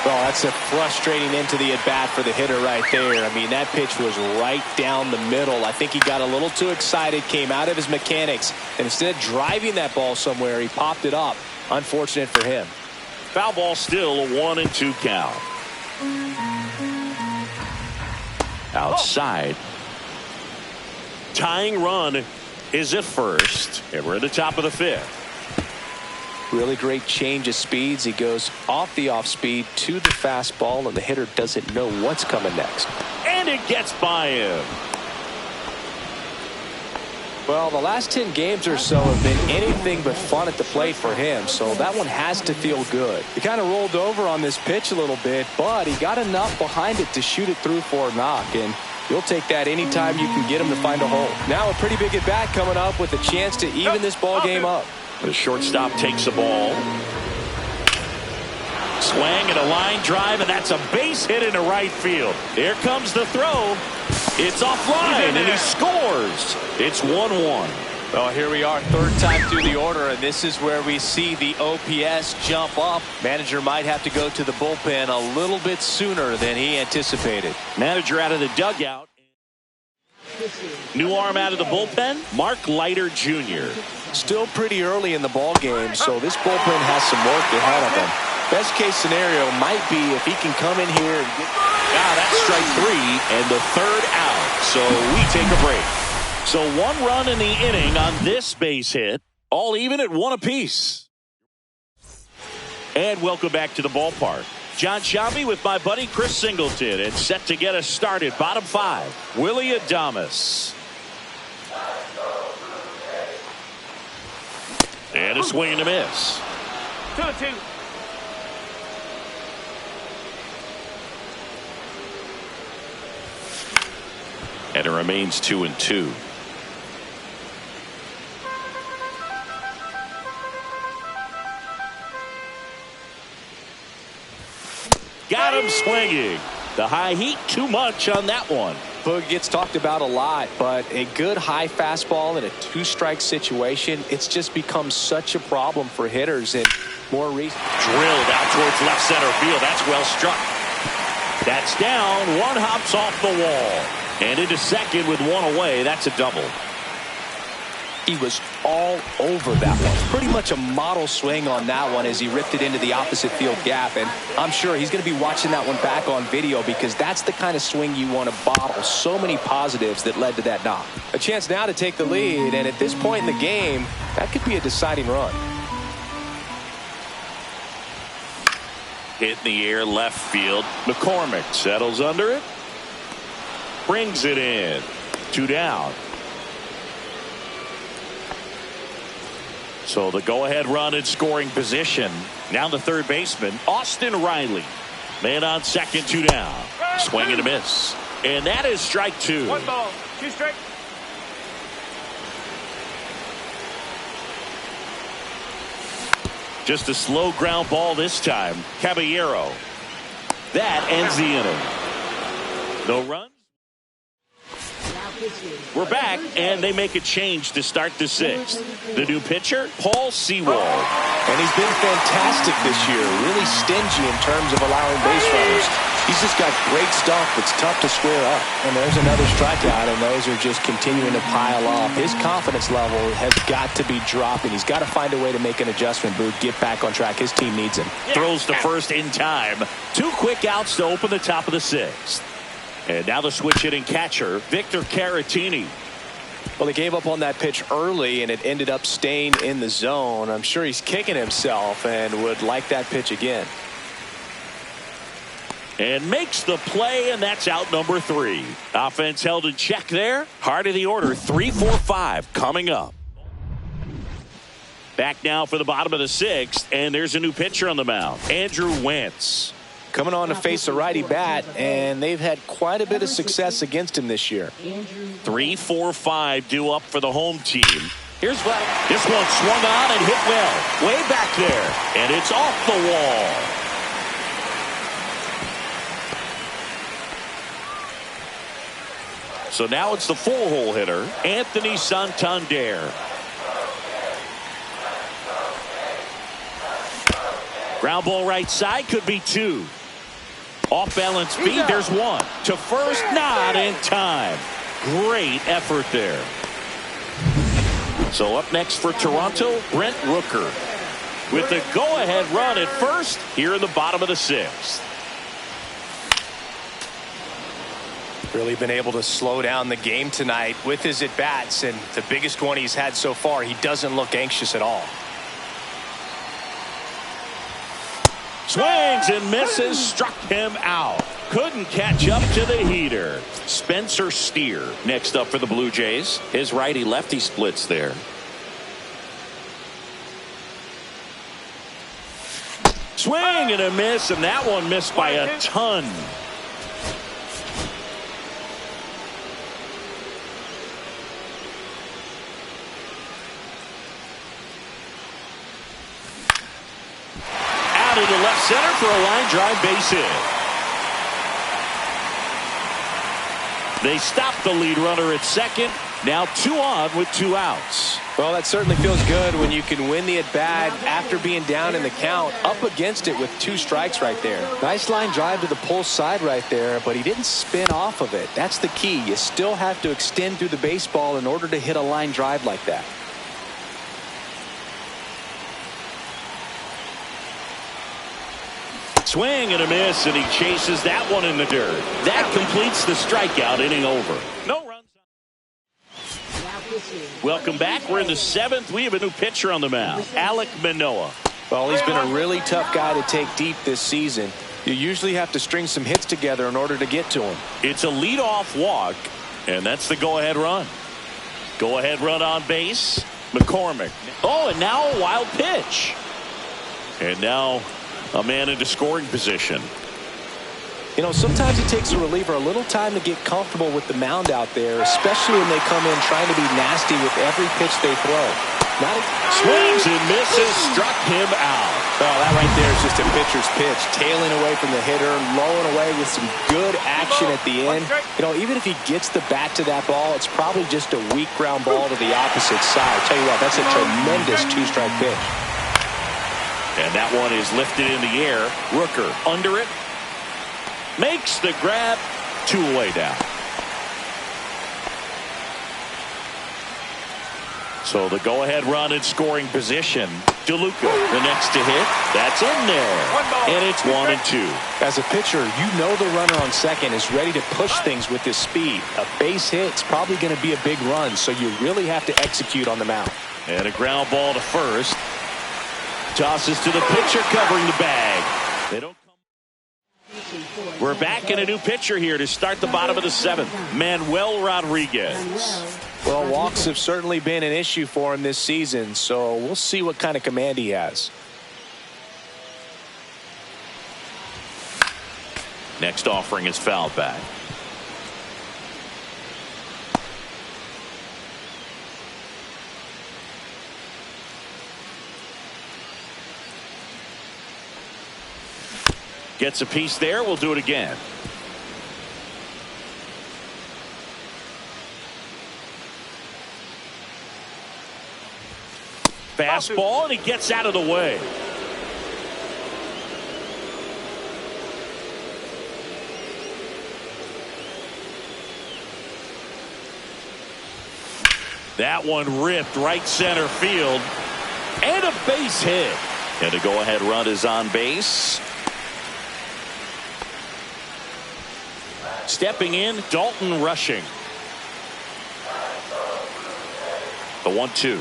Well, that's a frustrating end to the at-bat for the hitter right there. I mean, that pitch was right down the middle. I think he got a little too excited, came out of his mechanics, and instead of driving that ball somewhere, he popped it up. Unfortunate for him. Foul ball still, a 1-2 count. Outside. Tying run is at first, and we're at the top of the 5th. Really great change of speeds. He goes off the off speed to the fastball, and the hitter doesn't know what's coming next. And it gets by him. Well, the last 10 games or so have been anything but fun at the plate for him, so that one has to feel good. He kind of rolled over on this pitch a little bit, but he got enough behind it to shoot it through for a knock, and you'll take that anytime you can get him to find a hole. Now a pretty big at-bat coming up with a chance to even this ball game up. The shortstop takes the ball. Swing and a line drive, and that's a base hit into right field. Here comes the throw. It's offline, and he scores. It's 1-1. Well, here we are, 3rd time through the order, and this is where we see the OPS jump up. Manager might have to go to the bullpen a little bit sooner than he anticipated. Manager out of the dugout. New arm out of the bullpen, Mark Leiter Jr. Still pretty early in the ball game, so this bullpen has some work ahead of them. Best case scenario might be if he can come in here and get... That's strike 3 and the third out. So we take a break. So 1 run in the inning on this base hit. All even at 1 apiece. And welcome back to the ballpark. John Shambi with my buddy Chris Singleton, and set to get us started. Bottom 5, Willie Adames. And a swing and a miss. 2-2. And it remains 2-2. Got him swinging. The high heat, too much on that one. Boog gets talked about a lot, but a good high fastball in a 2-strike situation, it's just become such a problem for hitters. And more recent drilled out towards left center field. That's well struck. That's down. 1 hops off the wall. And into second with 1 away. That's a double. He was all over that one. Pretty much a model swing on that one as he ripped it into the opposite field gap. And I'm sure he's going to be watching that one back on video, because that's the kind of swing you want to bottle. So many positives that led to that knock. A chance now to take the lead, and at this point in the game, that could be a deciding run. Hit in the air left field. McCormick settles under it. Brings it in. 2 down. So the go-ahead run in scoring position. Now the third baseman, Austin Riley. Man on second, 2 down. Swing and a miss. And that is strike 2. 1 ball, 2 strikes. Just a slow ground ball this time. Caballero. That ends the inning. No runs. We're back, and they make a change to start the 6th. The new pitcher, Paul Sewald. And he's been fantastic this year. Really stingy in terms of allowing base runners. He's just got great stuff that's tough to square up. And there's another strikeout, and those are just continuing to pile up. His confidence level has got to be dropping. He's got to find a way to make an adjustment, Booth. Get back on track. His team needs him. Throws to first in time. 2 quick outs to open the top of the 6th. And now the switch hitting catcher, Victor Caratini. Well, he gave up on that pitch early, and it ended up staying in the zone. I'm sure he's kicking himself and would like that pitch again. And makes the play, and that's out number 3. Offense held in check there. Heart of the order, 3-4-5 coming up. Back now for the bottom of the 6th, and there's a new pitcher on the mound, Andrew Wentz. Coming on to face a righty bat, and they've had quite a bit of success against him this year. 3-4-5 due up for the home team. Here's what this one swung on and hit well. Way back there. And it's off the wall. So now it's the 4-hole hitter, Anthony Santander. Ground ball right side, could be 2. Off balance speed, there's 1. To first, not in time. Great effort there. So up next for Toronto, Brent Rooker. With the go-ahead run at first, here in the bottom of the 6th. Really been able to slow down the game tonight with his at-bats, and the biggest one he's had so far, he doesn't look anxious at all. Swings and misses, struck him out. Couldn't catch up to the heater. Spencer Steer next up for the Blue Jays. His righty-lefty splits there. Swing and a miss, and that one missed by a ton. Out into left center for a line drive base hit. They stop the lead runner at second. Now 2 on with 2 outs. Well, that certainly feels good when you can win the at-bat after being down in the count, up against it with 2 strikes right there. Nice line drive to the pull side right there, but he didn't spin off of it. That's the key. You still have to extend through the baseball in order to hit a line drive like that. Swing and a miss, and he chases that one in the dirt. That completes the strikeout, inning over. No runs. Welcome back. We're in the 7th. We have a new pitcher on the mound, Alek Manoah. Well, he's been a really tough guy to take deep this season. You usually have to string some hits together in order to get to him. It's a leadoff walk, and that's the go-ahead run. Go-ahead run on base. McCormick. Oh, and now a wild pitch. And now a man into scoring position. You know, sometimes it takes a reliever a little time to get comfortable with the mound out there, especially when they come in trying to be nasty with every pitch they throw. Swings and misses, struck him out. Oh, that right there is just a pitcher's pitch, tailing away from the hitter, lowing away with some good action at the end. You know, even if he gets the bat to that ball, it's probably just a weak ground ball to the opposite side. Tell you what, that's a tremendous two-strike pitch. And that one is lifted in the air. Rooker under it. Makes the grab. 2 away down. So the go-ahead run in scoring position. DeLuca, the next to hit. That's in there. And it's 1-2. As a pitcher, you know the runner on second is ready to push things with his speed. A base hit's probably going to be a big run, so you really have to execute on the mound. And a ground ball to first. Tosses to the pitcher covering the bag. They don't. We're back in a new pitcher here to start the bottom of the 7th. Manuel Rodriguez. Well, walks have certainly been an issue for him this season, so we'll see what kind of command he has. Next offering is fouled back. Gets a piece there. We'll do it again. Fastball, and he gets out of the way. That one ripped right center field. And a base hit. And the go-ahead run is on base. Stepping in, Dalton rushing. The 1-2.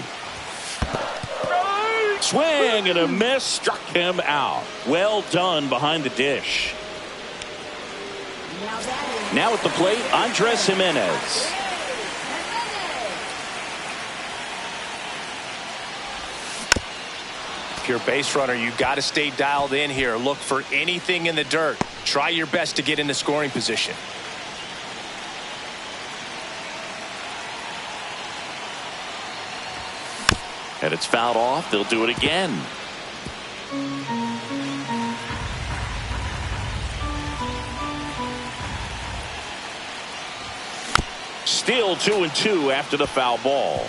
Swing and a miss, struck him out. Well done behind the dish. Now at the plate, Andres Jimenez. If you're a base runner, you got to stay dialed in here. Look for anything in the dirt. Try your best to get into scoring position. And it's fouled off. They'll do it again. Still 2-2 after the foul ball.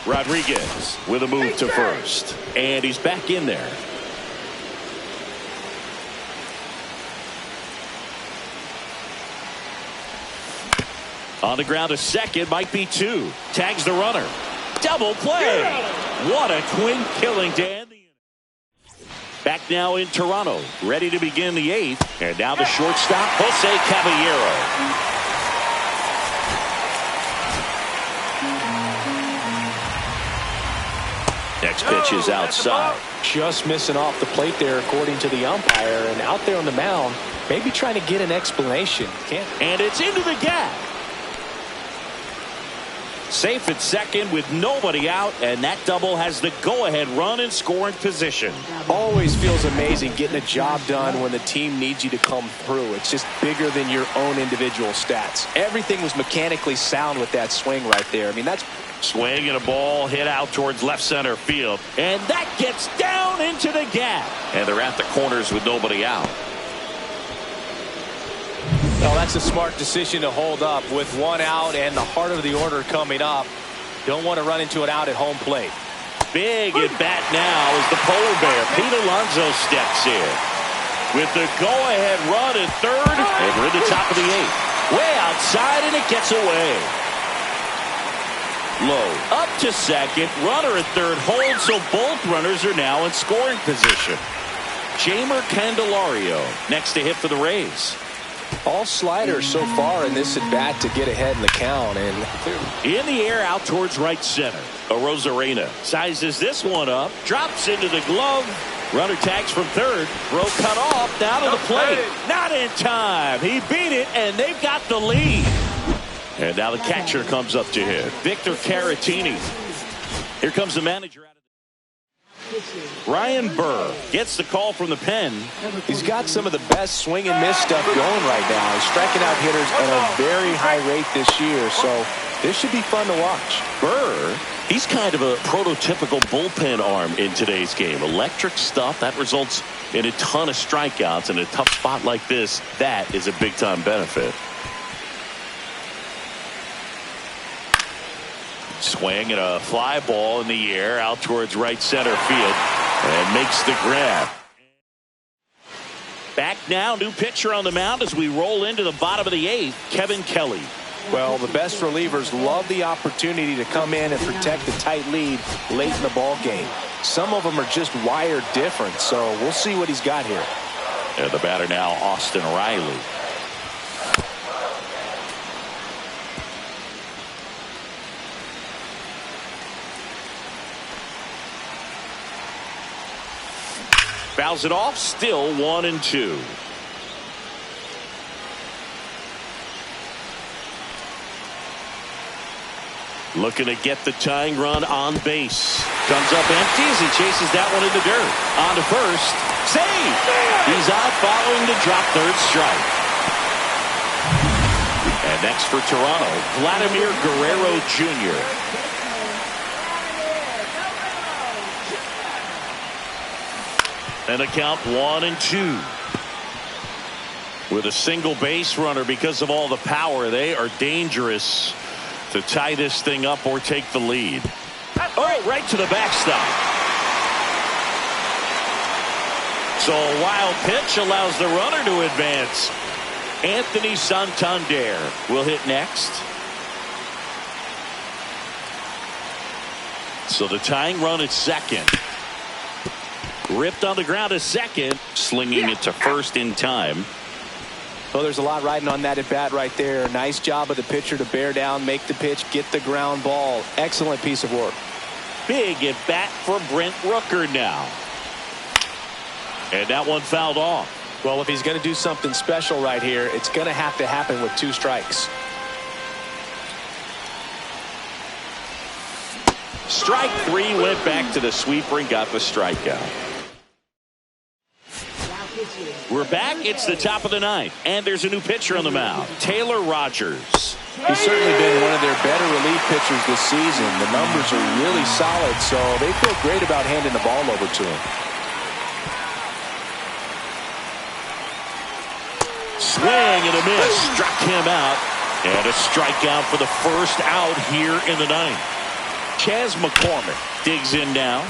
Rodriguez with a move to first. And he's back in there. On the ground to second, might be 2. Tags the runner. Double play. What a twin killing to end the inning. Back now in Toronto, ready to begin the 8th. And now the shortstop, Jose Caballero. Next pitch is outside. Just missing off the plate there, according to the umpire. And out there on the mound, maybe trying to get an explanation. And it's into the gap. Safe at second with nobody out, and that double has the go-ahead run in scoring position. Always feels amazing getting a job done when the team needs you to come through. It's just bigger than your own individual stats. Everything was mechanically sound with that swing right there. I mean, that's swing and a ball hit out towards left center field, and that gets down into the gap. And they're at the corners with nobody out. Well, that's a smart decision to hold up with 1 out and the heart of the order coming up. Don't want to run into an out at home plate. Big at bat now as the polar bear, Pete Alonso, steps in. With the go-ahead run at third, and we're in the top of the 8th. Way outside, and it gets away. Low up to second. Runner at third holds, so both runners are now in scoring position. Jamer Candelario next to hit for the Rays. All sliders so far in this at bat to get ahead in the count. And in the air out towards right center. Arozarena sizes this one up, drops into the glove. Runner tags from third. Throw cut off. Down to the plate. Not in time. He beat it, and they've got the lead. And now the catcher comes up to hit. Victor Caratini. Here comes the manager. Ryan Burr gets the call from the pen. He's got some of the best swing and miss stuff going right now. He's striking out hitters at a very high rate this year, so this should be fun to watch. Burr, he's kind of a prototypical bullpen arm in today's game. Electric stuff that results in a ton of strikeouts. In a tough spot like this, that is a big-time benefit. Swing and a fly ball in the air out towards right center field and makes the grab. Back now, new pitcher on the mound as we roll into the bottom of the eighth, Kevin Kelly. Well, the best relievers love the opportunity to come in and protect the tight lead late in the ball game. Some of them are just wired different, so we'll see what he's got here. And the batter now, Austin Riley. Fouls it off, still 1-2. Looking to get the tying run on base. Comes up empty as he chases that one in the dirt. On to first. Save! He's out following the drop, third strike. And next for Toronto, Vladimir Guerrero Jr. And a count 1-2. With a single base runner, because of all the power, they are dangerous to tie this thing up or take the lead. Oh, right to the backstop. So a wild pitch allows the runner to advance. Anthony Santander will hit next. So the tying run at second. Ripped on the ground to second, slinging it to first in time. Well, there's a lot riding on that at bat right there. Nice job of the pitcher to bear down, make the pitch, get the ground ball. Excellent piece of work. Big at bat for Brent Rooker now. And that one fouled off. Well, if he's going to do something special right here, it's going to have to happen with 2 strikes. Strike 3, went back to the sweeper and got the strikeout. We're back. It's the top of the ninth, and there's a new pitcher on the mound, Taylor Rogers. He's certainly been one of their better relief pitchers this season. The numbers are really solid, so they feel great about handing the ball over to him. Swing and a miss, struck him out, and a strikeout for the first out here in the ninth. Chas McCormick digs in now.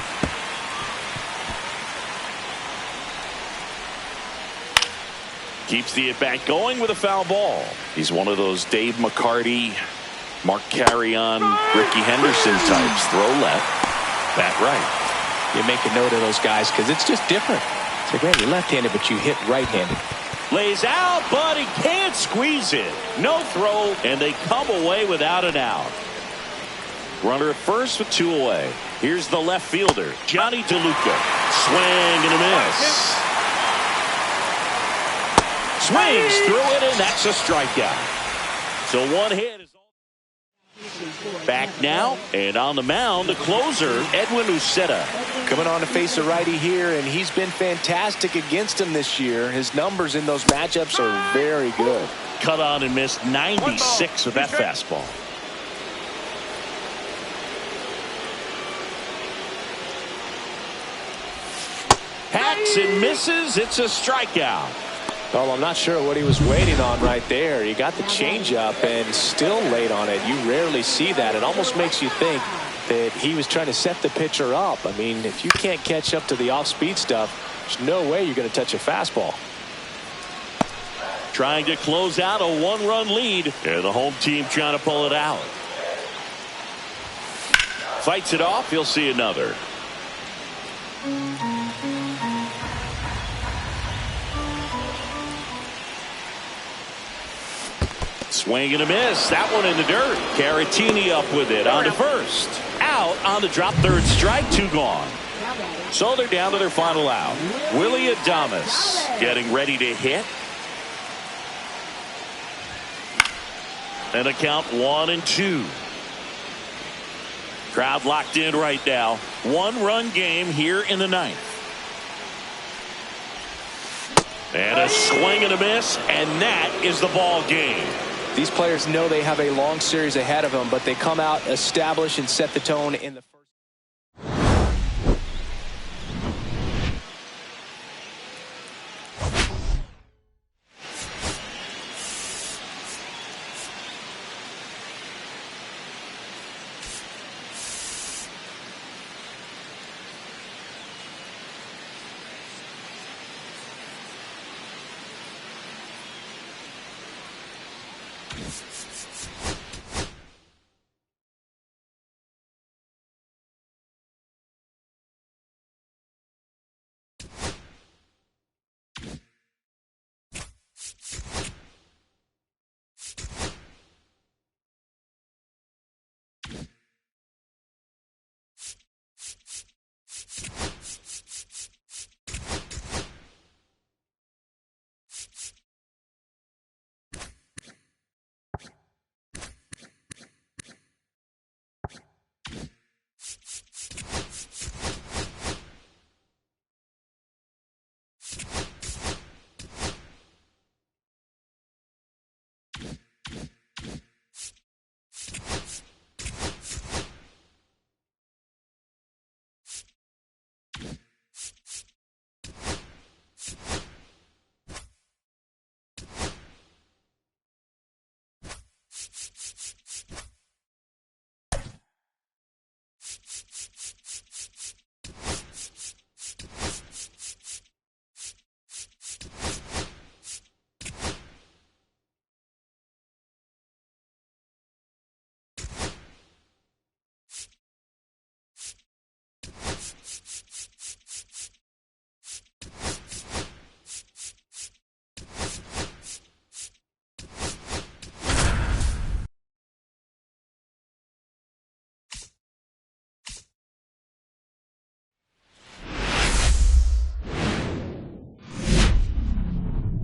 Keeps the at-bat going with a foul ball. He's one of those Dave McCarty, Mark Carrion, Ricky Henderson types. Throw left, bat right. You make a note of those guys because it's just different. So again, you're left-handed, but you hit right-handed. Lays out, but he can't squeeze it. No throw, and they come away without an out. Runner at first with 2 away. Here's the left fielder, Johnny DeLuca. Swing and a miss. Swings through it, and that's a strikeout. So one hit is all. Back now, and on the mound, the closer, Edwin Uceta. Coming on to face a righty here, and he's been fantastic against him this year. His numbers in those matchups are very good. Cut on and missed 96 with that fastball. Hacks and misses. It's a strikeout. Well, I'm not sure what he was waiting on right there. He got the changeup and still late on it. You rarely see that. It almost makes you think that he was trying to set the pitcher up. I mean, if you can't catch up to the off-speed stuff, there's no way you're going to touch a fastball. Trying to close out a 1-run lead. And the home team trying to pull it out. Fights it off. He'll see another. Swing and a miss. That one in the dirt. Caratini up with it on to first. Out on the drop. Third strike. 2 gone. So they're down to their final out. Willie Adames getting ready to hit. And a count 1-2. Crowd locked in right now. 1-run game here in the 9th. And a swing and a miss, and that is the ball game. These players know they have a long series ahead of them, but they come out, establish, and set the tone in the first.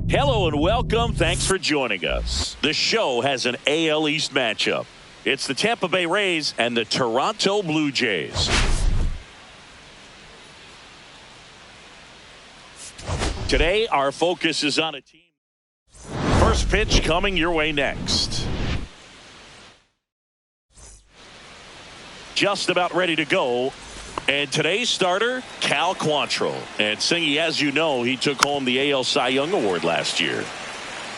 Hello and welcome. Thanks for joining us. The show has an AL East matchup. It's the Tampa Bay Rays and the Toronto Blue Jays. Today, our focus is on a team. First pitch coming your way next. Just about ready to go. And today's starter, Cal Quantrill. And Singy, as you know, he took home the AL Cy Young Award last year.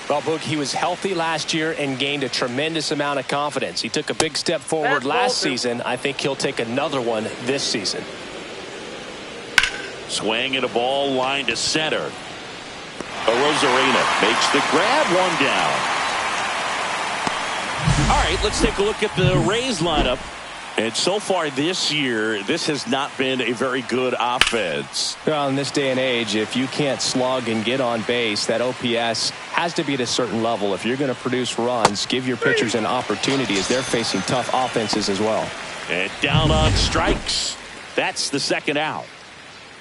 Well, Boog, he was healthy last year and gained a tremendous amount of confidence. He took a big step forward last season. I think he'll take another one this season. Swing and a ball line to center. Rosarena makes the grab, one down. All right, let's take a look at the Rays lineup. And so far this year, this has not been a very good offense. Well, in this day and age, if you can't slug and get on base, that OPS has to be at a certain level. If you're going to produce runs, give your pitchers an opportunity as they're facing tough offenses as well. And down on strikes. That's the second out.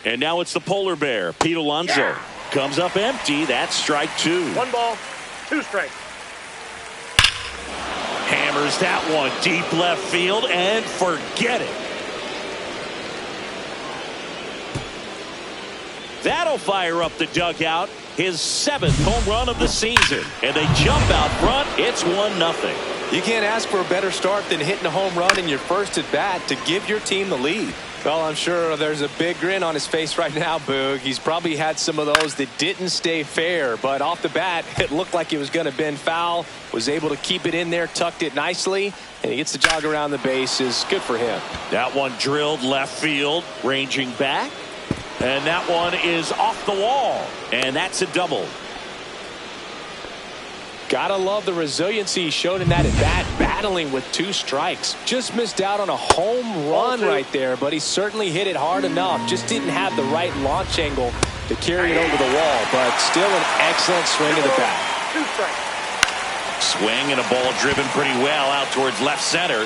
And now it's the polar bear, Pete Alonso. Comes up empty. That's strike 2. 1 ball, 2 strikes. Hammers that one deep left field and forget it. That'll fire up the dugout. His 7th home run of the season. And they jump out front. It's 1-0. You can't ask for a better start than hitting a home run in your first at bat to give your team the lead. Well, I'm sure there's a big grin on his face right now, Boog. He's probably had some of those that didn't stay fair, but off the bat, it looked like it was going to bend foul. Was able to keep it in there, tucked it nicely, and he gets the jog around the bases. Good for him. That one drilled left field, ranging back, and that one is off the wall, and that's a double. Gotta love the resiliency he showed in that at bat. battling with 2 strikes. Just missed out on a home run right there, but he certainly hit it hard enough. Just didn't have the right launch angle to carry it over the wall, but still an excellent swing of the bat. 2 strikes. Swing and a ball driven pretty well out towards left center.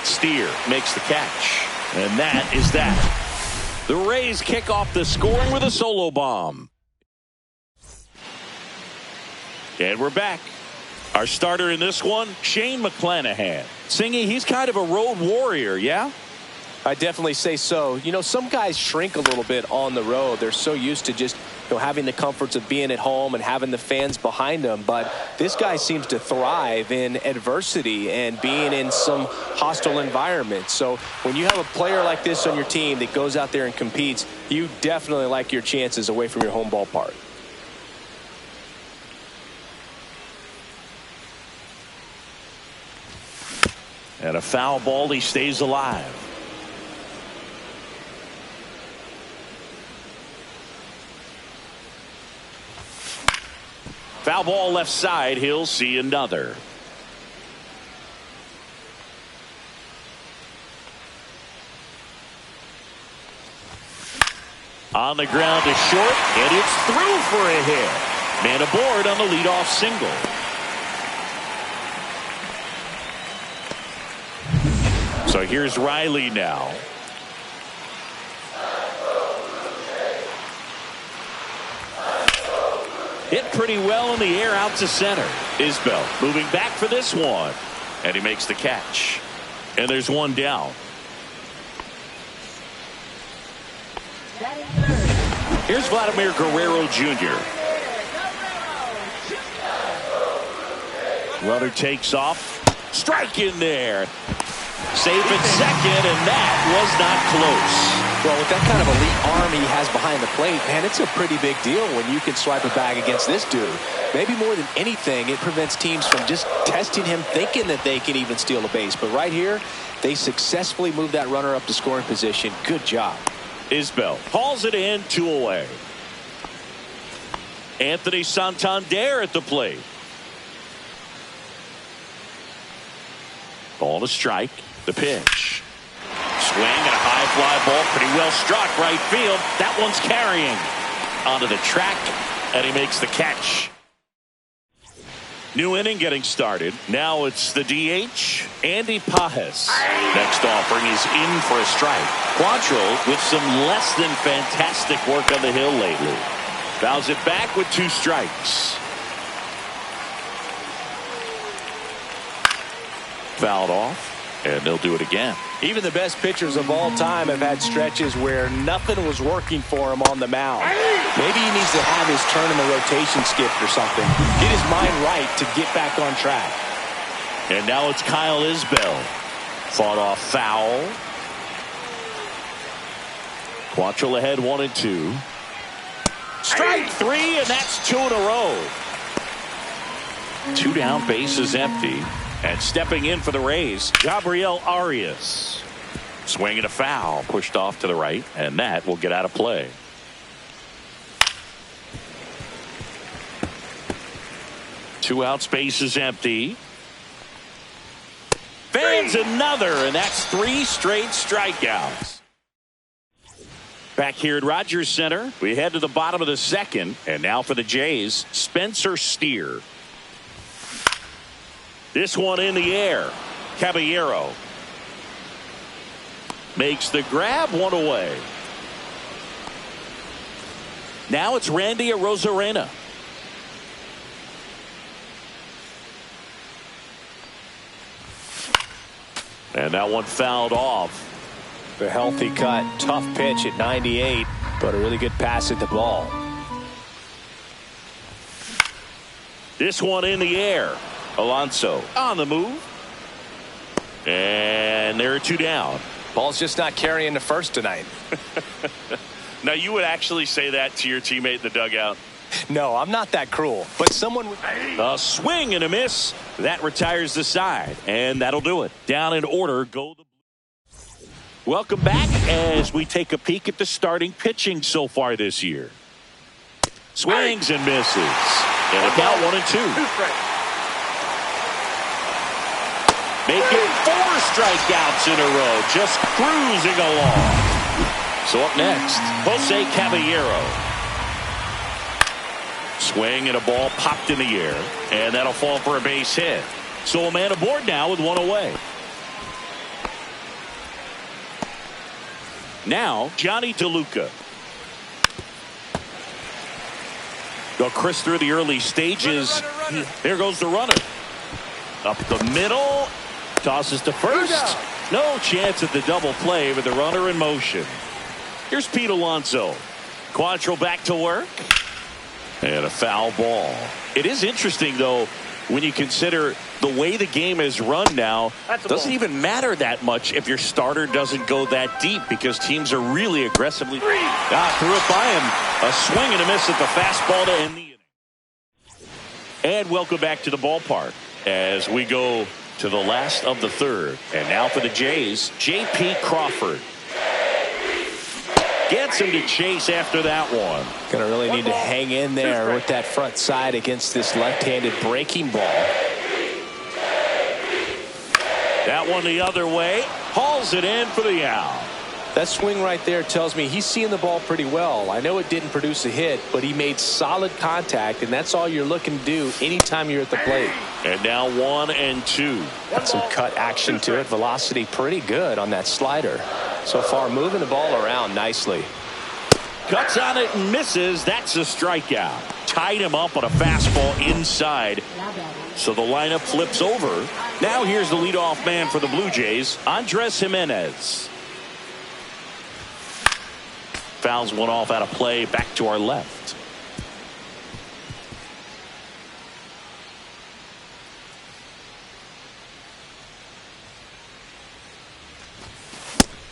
Steer makes the catch. And that is that. The Rays kick off the scoring with a solo bomb. And we're back. Our starter in this one, Shane McClanahan. Singy, he's kind of a road warrior, yeah? I definitely say so. You know, some guys shrink a little bit on the road. They're so used to just, having the comforts of being at home and having the fans behind them. But this guy seems to thrive in adversity and being in some hostile environments. So when you have a player like this on your team that goes out there and competes, you definitely like your chances away from your home ballpark. And a foul ball, he stays alive. Foul ball left side, he'll see another. On the ground to short, and it's through for a hit. Man aboard on the leadoff single. So here's Riley now. Hit pretty well in the air out to center. Isbell moving back for this one. And he makes the catch. And there's one down. Here's Vladimir Guerrero Jr. Runner takes off. Strike in there. Safe at second, and that was not close. Well, with that kind of elite arm he has behind the plate, man, it's a pretty big deal when you can swipe a bag against this dude. Maybe more than anything, it prevents teams from just testing him, thinking that they can even steal a base. But right here, they successfully moved that runner up to scoring position. Good job. Isbell hauls it in, 2 away. Anthony Santander at the plate. Ball to strike. The pitch. Swing and a high fly ball. Pretty well struck right field. That one's carrying. Onto the track. And he makes the catch. New inning getting started. Now it's the DH, Andy Pajes. Next offering is in for a strike. Quantrill with some less than fantastic work on the hill lately. Fouls it back with 2 strikes. Fouled off. And they'll do it again. Even the best pitchers of all time have had stretches where nothing was working for him on the mound. Maybe he needs to have his turn in the rotation skipped or something. Get his mind right to get back on track. And now it's Kyle Isbell. Fought off foul. Quantrill ahead 1-2. Strike 3, and that's 2 in a row. 2 down, bases empty. And stepping in for the Rays, Gabriel Arias. Swinging a foul, pushed off to the right, and that will get out of play. Two outs, bases empty. Fans another, and that's 3 straight strikeouts. Back here at Rogers Center, we head to the bottom of the second, and now for the Jays, Spencer Steer. This one in the air. Caballero makes the grab, 1 away. Now it's Randy Arozarena. And that one fouled off. The healthy cut. Tough pitch at 98, but a really good pass at the ball. This one in the air. Alonso on the move. And there are 2 down. Ball's just not carrying the first tonight. Now, you would actually say that to your teammate in the dugout? No, I'm not that cruel. But someone... A swing and a miss. That retires the side. And that'll do it. Down in order go the Blues. Welcome back as we take a peek at the starting pitching so far this year. Swings and misses. And a count 1-2. making 4 strikeouts in a row, just cruising along. So up next, Jose Caballero. Swing and a ball popped in the air, and that'll fall for a base hit. So a man aboard now with 1 away. Now, Johnny DeLuca. Go Chris through the early stages. Runner. There goes the runner. Up the middle. Tosses to first. No chance at the double play with the runner in motion. Here's Pete Alonso. Quantrill back to work. And a foul ball. It is interesting, though, when you consider the way the game is run now. Doesn't even matter that much if your starter doesn't go that deep, because teams are really aggressively threw it by him. A swing and a miss at the fastball to end the inning. And welcome back to the ballpark as we go to the last of the third. And now for the Jays, J.P. Crawford. Gets him to chase after that one. Going to really need to hang in there with that front side against this left-handed breaking ball. That one the other way. Hauls it in for the out. That swing right there tells me he's seeing the ball pretty well. I know it didn't produce a hit, but he made solid contact, and that's all you're looking to do anytime you're at the plate. And now 1 and 2. Got some cut action to it. Velocity pretty good on that slider. So far, moving the ball around nicely. Cuts on it and misses. That's a strikeout. Tied him up on a fastball inside. So the lineup flips over. Now here's the leadoff man for the Blue Jays, Andres Jimenez. Fouls one off out of play. Back to our left.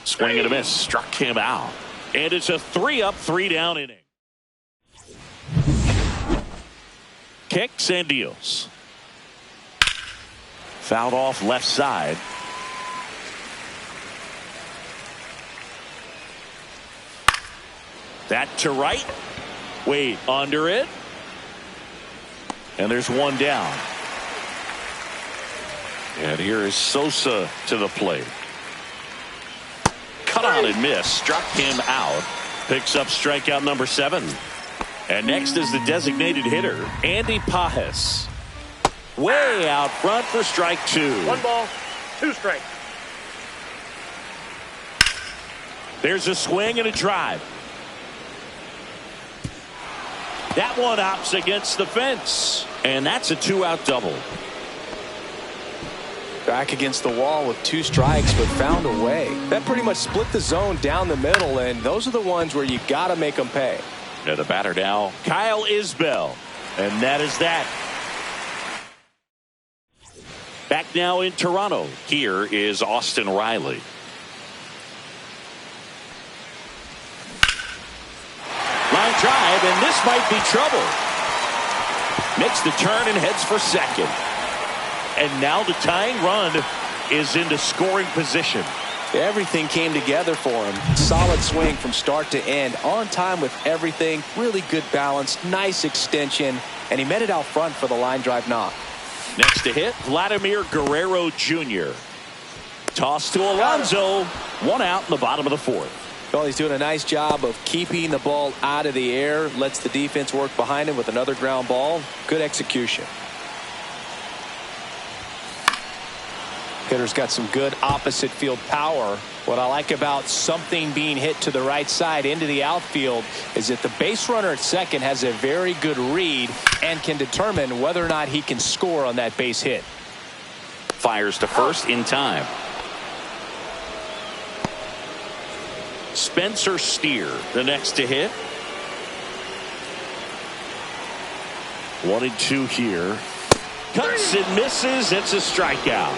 Swing and a miss. Struck him out. And it's a 3-up, 3-down inning. Kicks and deals. Fouled off left side. That to right. Wade under it. And there's one down. And here is Sosa to the plate. Cut on and miss. Struck him out. Picks up strikeout number 7. And next is the designated hitter, Andy Pajes. Way out front for strike 2. 1 ball, 2 strikes. There's a swing and a drive. That one opts against the fence. And that's a 2-out double. Back against the wall with 2 strikes, but found a way. That pretty much split the zone down the middle, and those are the ones where you got to make them pay. And the batter now, Kyle Isbell. And that is that. Back now in Toronto. Here is Austin Riley. Line drive, and this might be trouble. Makes the turn and heads for second. And now the tying run is into scoring position. Everything came together for him. Solid swing from start to end. On time with everything. Really good balance. Nice extension. And he met it out front for the line drive knock. Next to hit, Vladimir Guerrero Jr. Toss to Alonso. 1 out in the bottom of the 4th. Well, he's doing a nice job of keeping the ball out of the air. Lets the defense work behind him with another ground ball. Good execution. Hitter's got some good opposite field power. What I like about something being hit to the right side into the outfield is that the base runner at second has a very good read and can determine whether or not he can score on that base hit. Fires to first in time. Spencer Steer, the next to hit. 1 and 2 here. Cuts and misses. It's a strikeout.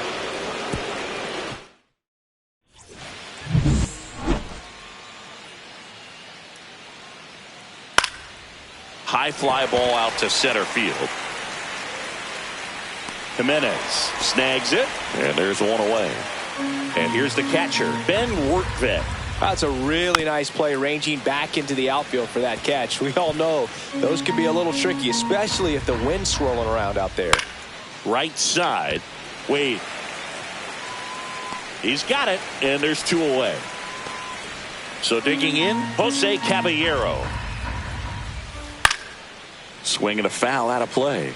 High fly ball out to center field. Jimenez snags it, and there's 1 away. And here's the catcher, Ben Workvet. That's a really nice play, ranging back into the outfield for that catch. We all know those can be a little tricky, especially if the wind's swirling around out there. Right side. Wade He's got it, and there's 2 away. So digging in, Jose Caballero. Swinging a foul out of play.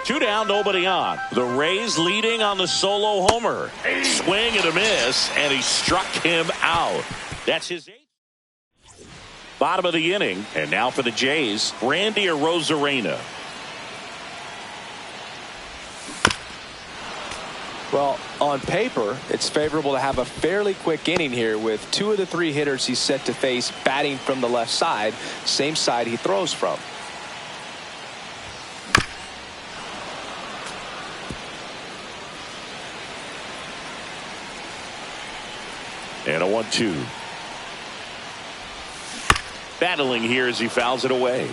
2 down, nobody on. The Rays leading on the solo homer. Swing and a miss, and he struck him out. That's his 8th. Bottom of the inning, and now for the Jays, Randy Arozarena. Well, on paper, it's favorable to have a fairly quick inning here with 2 of the 3 hitters he's set to face batting from the left side, same side he throws from. And a 1-2. Battling here as he fouls it away.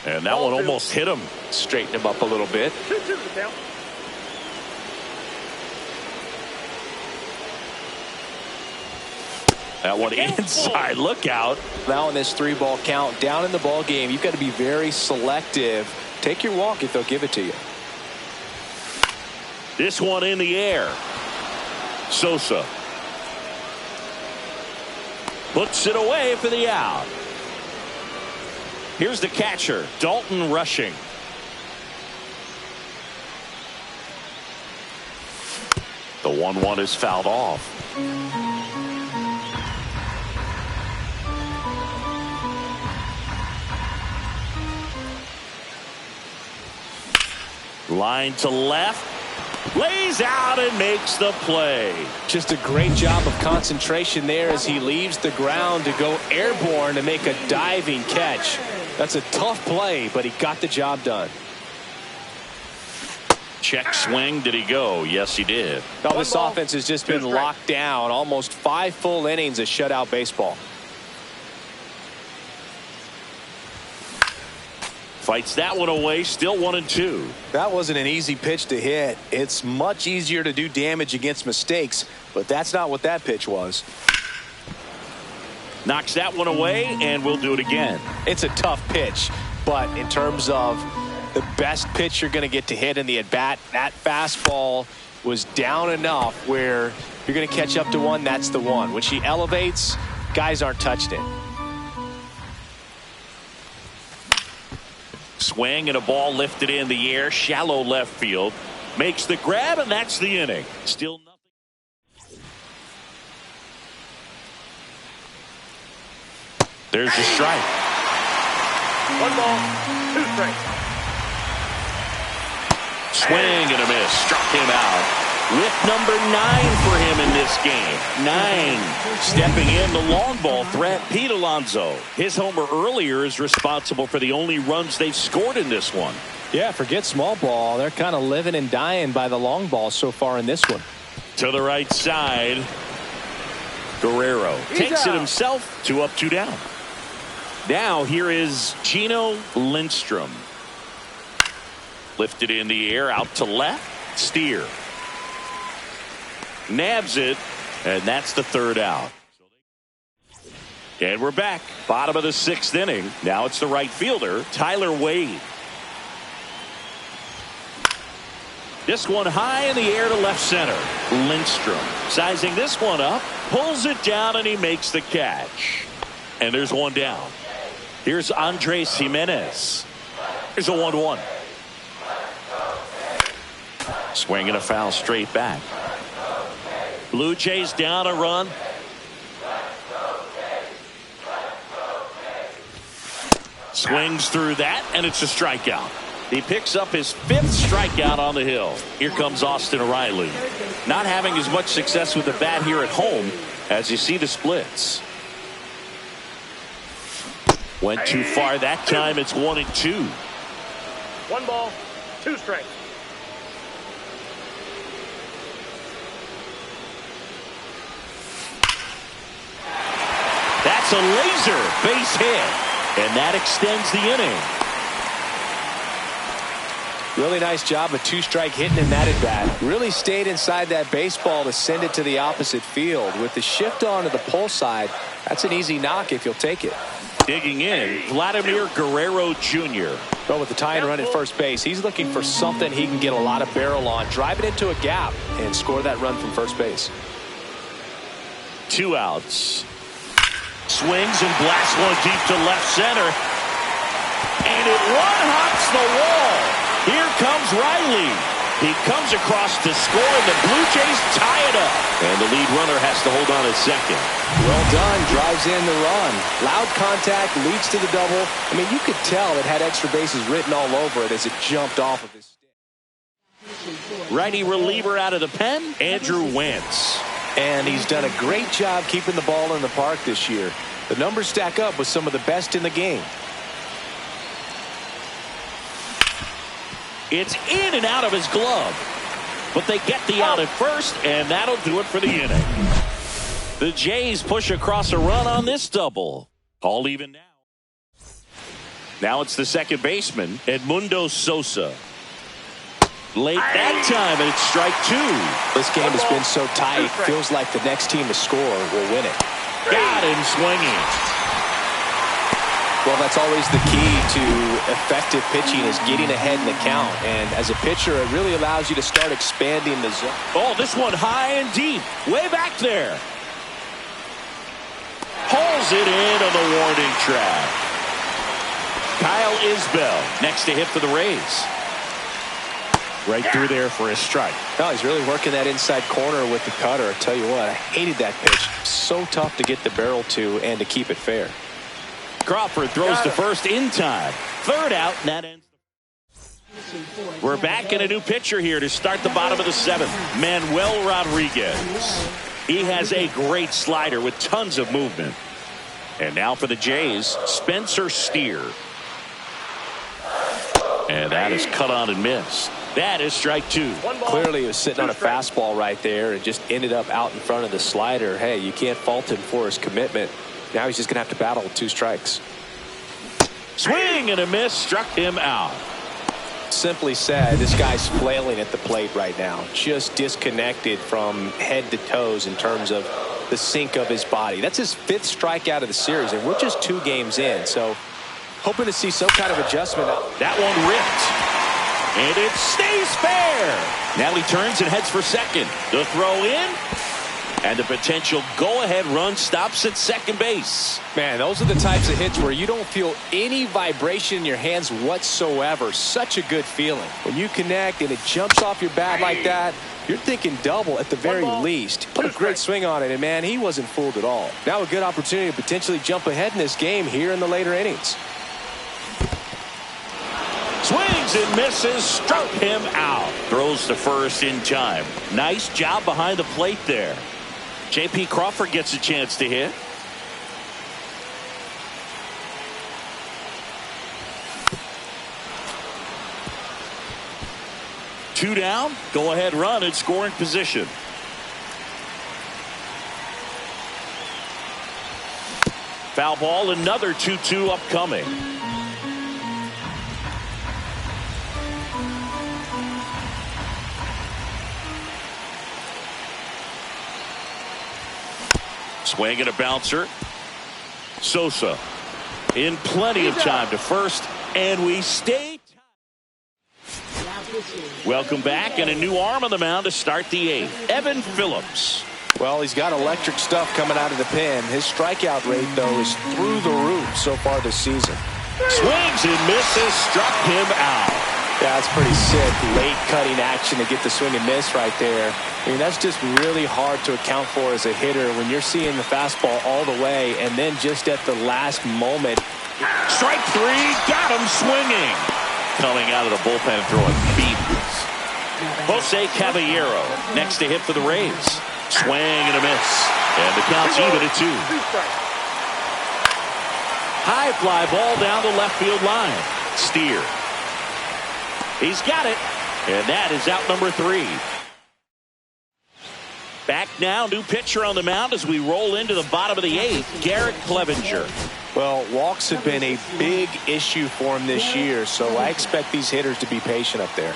And that one almost hit him. Straighten him up a little bit. 2-2 the count. That one inside. Look out. Now in this 3-ball count, down in the ball game, you've got to be very selective. Take your walk if they'll give it to you. This one in the air. Sosa puts it away for the out. Here's the catcher, Dalton rushing. The 1-1 is fouled off. Line to left. Lays out and makes the play. Just a great job of concentration there as he leaves the ground to go airborne to make a diving catch. That's a tough play, but he got the job done. Check swing. Did he go? Yes, he did. Now this offense has just been locked down. Almost 5 full innings of shutout baseball. Fights that one away. Still 1-2. That wasn't an easy pitch to hit. It's much easier to do damage against mistakes, but that's not what that pitch was. Knocks that one away, and we'll do it again. It's a tough pitch, but in terms of the best pitch you're going to get to hit in the at-bat, that fastball was down enough where you're going to catch up to one. That's the one. When she elevates, guys aren't touched it. Swing and a ball lifted in the air, shallow left field. Makes the grab, and that's the inning. Still nothing. There's the strike. 1 ball, 2 strikes. Swing and a miss. Struck him out. With number 9 for him in this game. 9. Stepping in, the long ball threat, Pete Alonso. His homer earlier is responsible for the only runs they've scored in this one. Yeah, forget small ball. They're kind of living and dying by the long ball so far in this one. To the right side. Guerrero takes it himself. 2 up, 2 down. Now here is Gino Lindstrom. Lifted in the air, out to left. Steer. Nabs it, and that's the 3rd out. And we're back. Bottom of the 6th inning. Now it's the right fielder, Tyler Wade. This one high in the air to left center. Lindstrom sizing this one up, pulls it down, and he makes the catch. And there's 1 down. Here's Andres Jimenez. Here's a 1-1. Swing and a foul straight back. Blue Jays down a run. Swings through that, and it's a strikeout. He picks up his 5th strikeout on the hill. Here comes Austin Riley. Not having as much success with the bat here at home as you see the splits. Went too far that time. It's 1-2. 1 ball, 2 strikes. That's a laser base hit, and that extends the inning. Really nice job of 2-strike hitting in that at bat. Really stayed inside that baseball to send it to the opposite field. With the shift on to the pull side, that's an easy knock if you'll take it. Digging in, Vladimir Guerrero Jr. Well, with the tying run at first base, he's looking for something he can get a lot of barrel on, drive it into a gap, and score that run from first base. 2 outs. Swings and blasts one deep to left center. And it one-hops the wall. Here comes Riley. He comes across to score, and the Blue Jays tie it up. And the lead runner has to hold on at second. Well done. Drives in the run. Loud contact, leads to the double. I mean, you could tell it had extra bases written all over it as it jumped off of his stick. Righty reliever out of the pen, Andrew Wentz. And he's done a great job keeping the ball in the park this year. The numbers stack up with some of the best in the game. It's in and out of his glove. But they get the out at first, and that'll do it for the inning. The Jays push across a run on this double. All even now. Now it's the second baseman, Edmundo Sosa. Late that time, and it's strike 2. This game has been so tight, feels like the next team to score will win it. Got him swinging. Well, that's always the key to effective pitching is getting ahead in the count. And as a pitcher, it really allows you to start expanding the zone. Oh, this one high and deep. Way back there. Pulls it in on the warning track. Kyle Isbell next to hit for the Rays. Right through there for a strike. No, he's really working that inside corner with the cutter. I tell you what, I hated that pitch. So tough to get the barrel to and to keep it fair. Crawford throws to first in time. 3rd out, and that ends. We're back in a new pitcher here to start the bottom of the 7th. Manuel Rodriguez. He has a great slider with tons of movement. And now for the Jays, Spencer Steer. And that is cut on and missed. That is strike 2. Clearly he was sitting on a fastball right there and just ended up out in front of the slider. Hey, you can't fault him for his commitment. Now he's just going to have to battle with 2 strikes. Swing and a miss, struck him out. Simply said, this guy's flailing at the plate right now. Just disconnected from head to toes in terms of the sink of his body. That's his 5th strikeout of the series, and we're just 2 games in. So hoping to see some kind of adjustment. That one ripped. And it stays fair. Now he turns and heads for second. The throw in. And the potential go-ahead run stops at second base. Man, those are the types of hits where you don't feel any vibration in your hands whatsoever. Such a good feeling. When you connect and it jumps off your bat like that, you're thinking double at the very least. Put a great swing on it, and man, he wasn't fooled at all. Now a good opportunity to potentially jump ahead in this game here in the later innings. Swings and misses, struck him out. Throws to first in time. Nice job behind the plate there. J.P. Crawford gets a chance to hit. Two down, go ahead run in scoring position. Foul ball, another 2-2 upcoming. Swing and a bouncer. Sosa in plenty of time to first, and we stay. Welcome back, and a new arm on the mound to start the 8th. Evan Phillips. Well, he's got electric stuff coming out of the pen. His strikeout rate, though, is through the roof so far this season. Swings and misses, struck him out. Yeah, that's pretty sick. Late cutting action to get the swing and miss right there. I mean, that's just really hard to account for as a hitter when you're seeing the fastball all the way and then just at the last moment. Strike 3, got him swinging. Coming out of the bullpen throwing beatings. Jose Caballero next to hit for the Rays. Swing and a miss. And the count's even at 2. High fly ball down the left field line. Steer. He's got it. And that is out number 3. Back now, new pitcher on the mound as we roll into the bottom of the 8th, Garrett Clevenger. Well, walks have been a big issue for him this year, so I expect these hitters to be patient up there.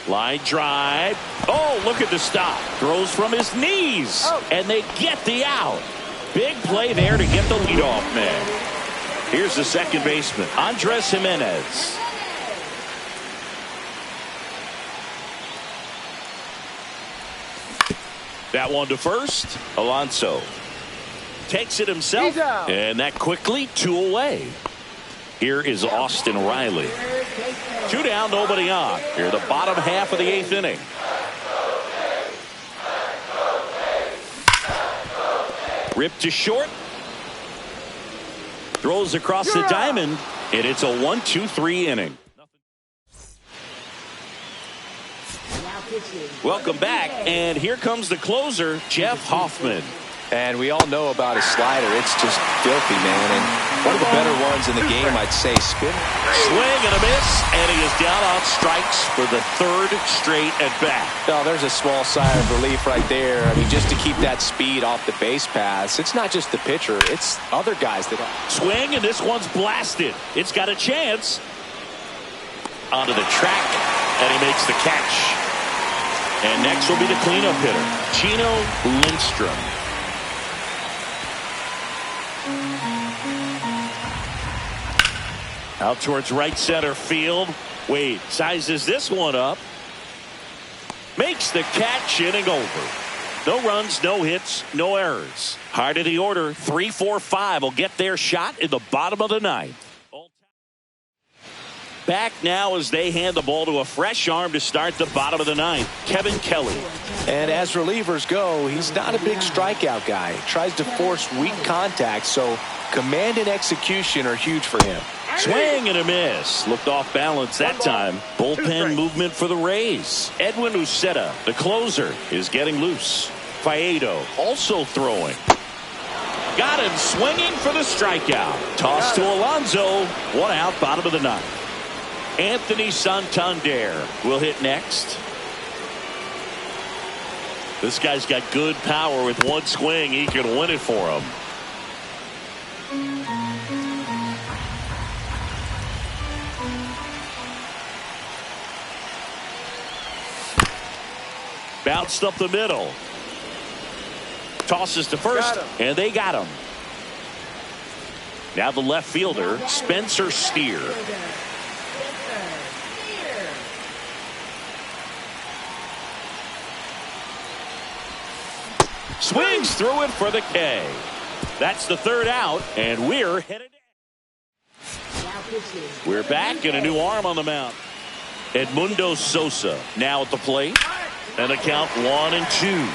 Line drive. Oh, look at the stop. Throws from his knees. And they get the out. Big play there to get the leadoff man. Here's the second baseman, Andres Jimenez. That one to first. Alonso takes it himself, and that quickly 2 away. Here is Austin Riley. 2 down, nobody on. Here, the bottom half of the 8th inning. Ripped to short. Throws across the diamond, and it's a 1-2-3 inning. Welcome back, and here comes the closer, Jeff Hoffman. And we all know about his slider. It's just filthy, man. And one of the better ones in the game, I'd say. Spin. Swing and a miss, and he is down on strikes for the 3rd straight at bat. No, there's a small sigh of relief right there. I mean, just to keep that speed off the base paths. It's not just the pitcher. It's other guys that swing, and this one's blasted. It's got a chance. Onto the track, and he makes the catch. And next will be the cleanup hitter, Gino Lindstrom. Out towards right center field. Wade sizes this one up. Makes the catch, inning over. No runs, no hits, no errors. Heart of the order, 3, 4, 5 will get their shot in the bottom of the 9th. Back now as they hand the ball to a fresh arm to start the bottom of the 9th, Kevin Kelly. And as relievers go, he's not a big strikeout guy. He tries to force weak contact, so command and execution are huge for him. Swing and a miss. Looked off balance that time. Bullpen movement for the Rays. Edwin Uceta, the closer, is getting loose. Faedo also throwing. Got him swinging for the strikeout. Toss to Alonso. 1 out, bottom of the 9th. Anthony Santander will hit next. This guy's got good power. With one swing, he can win it for him. Bounced up the middle. Tosses to first, and they got him. Now the left fielder, Spencer Steer. Swings through it for the K. That's the 3rd out, and we're headed. We're back, and a new arm on the mound. Edmundo Sosa now at the plate. And a count 1-2.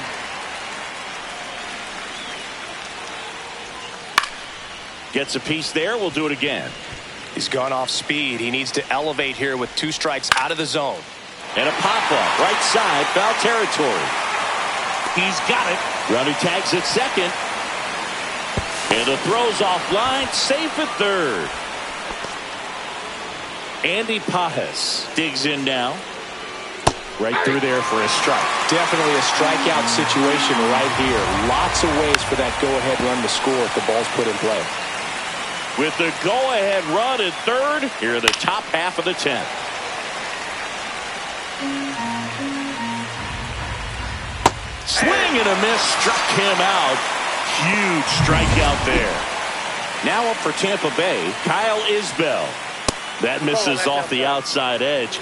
Gets a piece there. We'll do it again. He's gone off speed. He needs to elevate here with 2 strikes out of the zone. And a pop-up. Right side. Foul territory. He's got it. Runner tags at second. And the throw's offline. Safe at 3rd. Andy Pajes digs in now. Right through there for a strike. Definitely a strikeout situation right here. Lots of ways for that go-ahead run to score if the ball's put in play. With the go-ahead run at 3rd, here are the top half of the 10th. Swing and a miss, struck him out. Huge strikeout there. Now up for Tampa Bay, Kyle Isbell. That misses off the outside edge.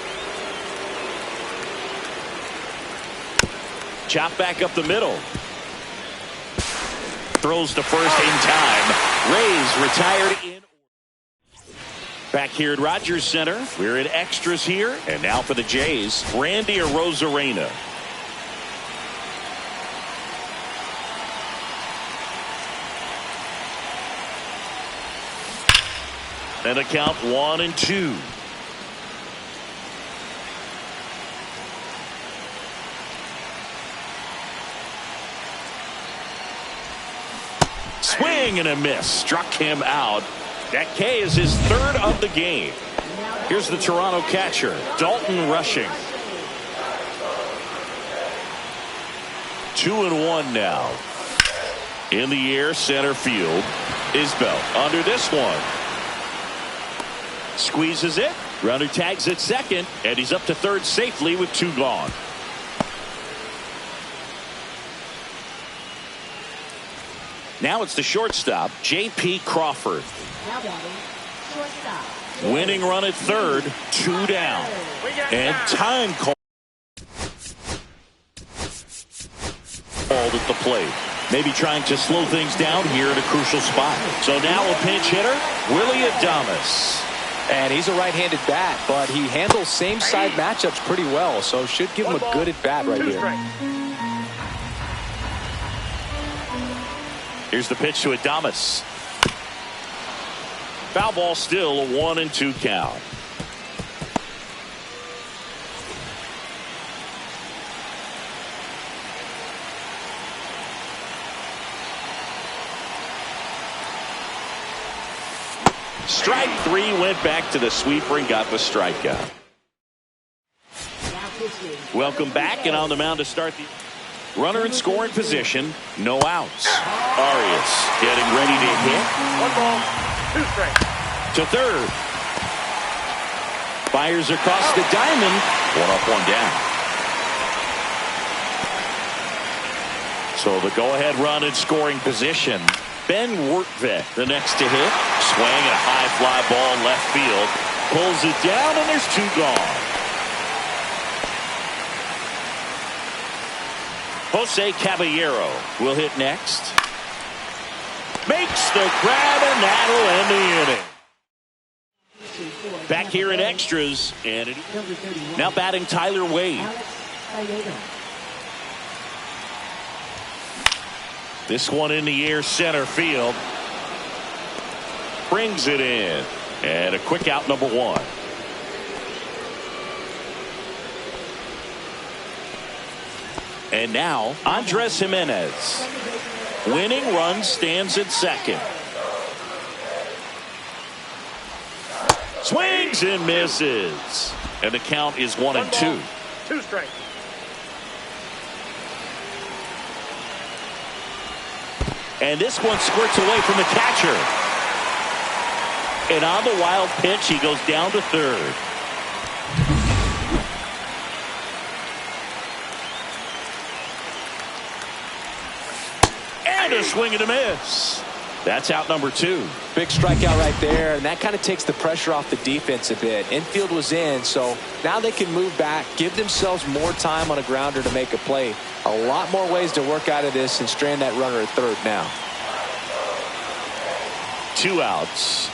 Chop back up the middle. Throws to first in time. Rays retired in. Back here at Rogers Center. We're in extras here. And now for the Jays, Randy Arozarena. And a count 1-2. Swing and a miss. Struck him out. That K is his 3rd of the game. Here's the Toronto catcher, Dalton Rushing. 2-1 now. In the air, center field. Isbell under this one. Squeezes it. Runner tags at second, and he's up to 3rd safely with 2 gone. Now it's the shortstop, J.P. Crawford. Now batting, shortstop. Winning run at third, 2 down. And time called at the plate. Maybe trying to slow things down here at a crucial spot. So now a pinch hitter, Willie Adames. And he's a right-handed bat, but he handles same-side matchups pretty well, so should give him a good at-bat right here. Here's the pitch to Adames. Foul ball, still a 1-2 count. Strike 3, went back to the sweeper and got the strikeout. Welcome back, and on the mound to start the runner in scoring position, no outs. Arias getting ready to hit. 1 ball, 2 strikes. To third. Fires across the diamond. 1 up, 1 down. So the go-ahead run in scoring position. Ben Wertvik, the next to hit. Swing and a high fly ball left field. Pulls it down, and there's 2 gone. Jose Caballero will hit next. Makes the grab, and that'll end the inning. Back here in extras, and now batting Tyler Wade. This one in the air, center field. Brings it in. And a quick out, number 1. And now, Andres Jimenez. Winning run stands at second. Swings and misses. And the count is 1-2. 2 strikes. And this one squirts away from the catcher. And on the wild pitch, he goes down to third. And a swing and a miss. That's out number 2. Big strikeout right there, and that kind of takes the pressure off the defense a bit. Infield was in, so now they can move back, give themselves more time on a grounder to make a play. A lot more ways to work out of this and strand that runner at third now. 2 outs.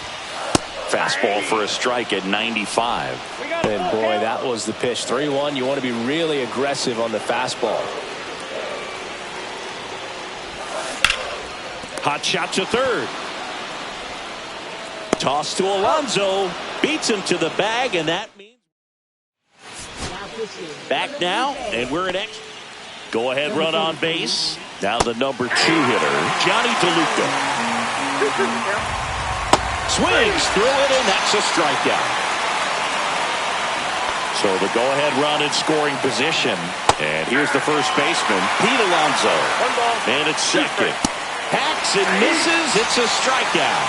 Fastball for a strike at 95. And boy, that was the pitch. 3-1. You want to be really aggressive on the fastball. Hot shot to third. Toss to Alonso. Beats him to the bag, and that means back now, and we're in extra. Go ahead run on base. Now the number 2 hitter, Johnny DeLuca. Swings through it, and that's a strikeout. So the go ahead run in scoring position. And here's the first baseman, Pete Alonso. 1 ball, And it's second. Hacks and misses. It's a strikeout.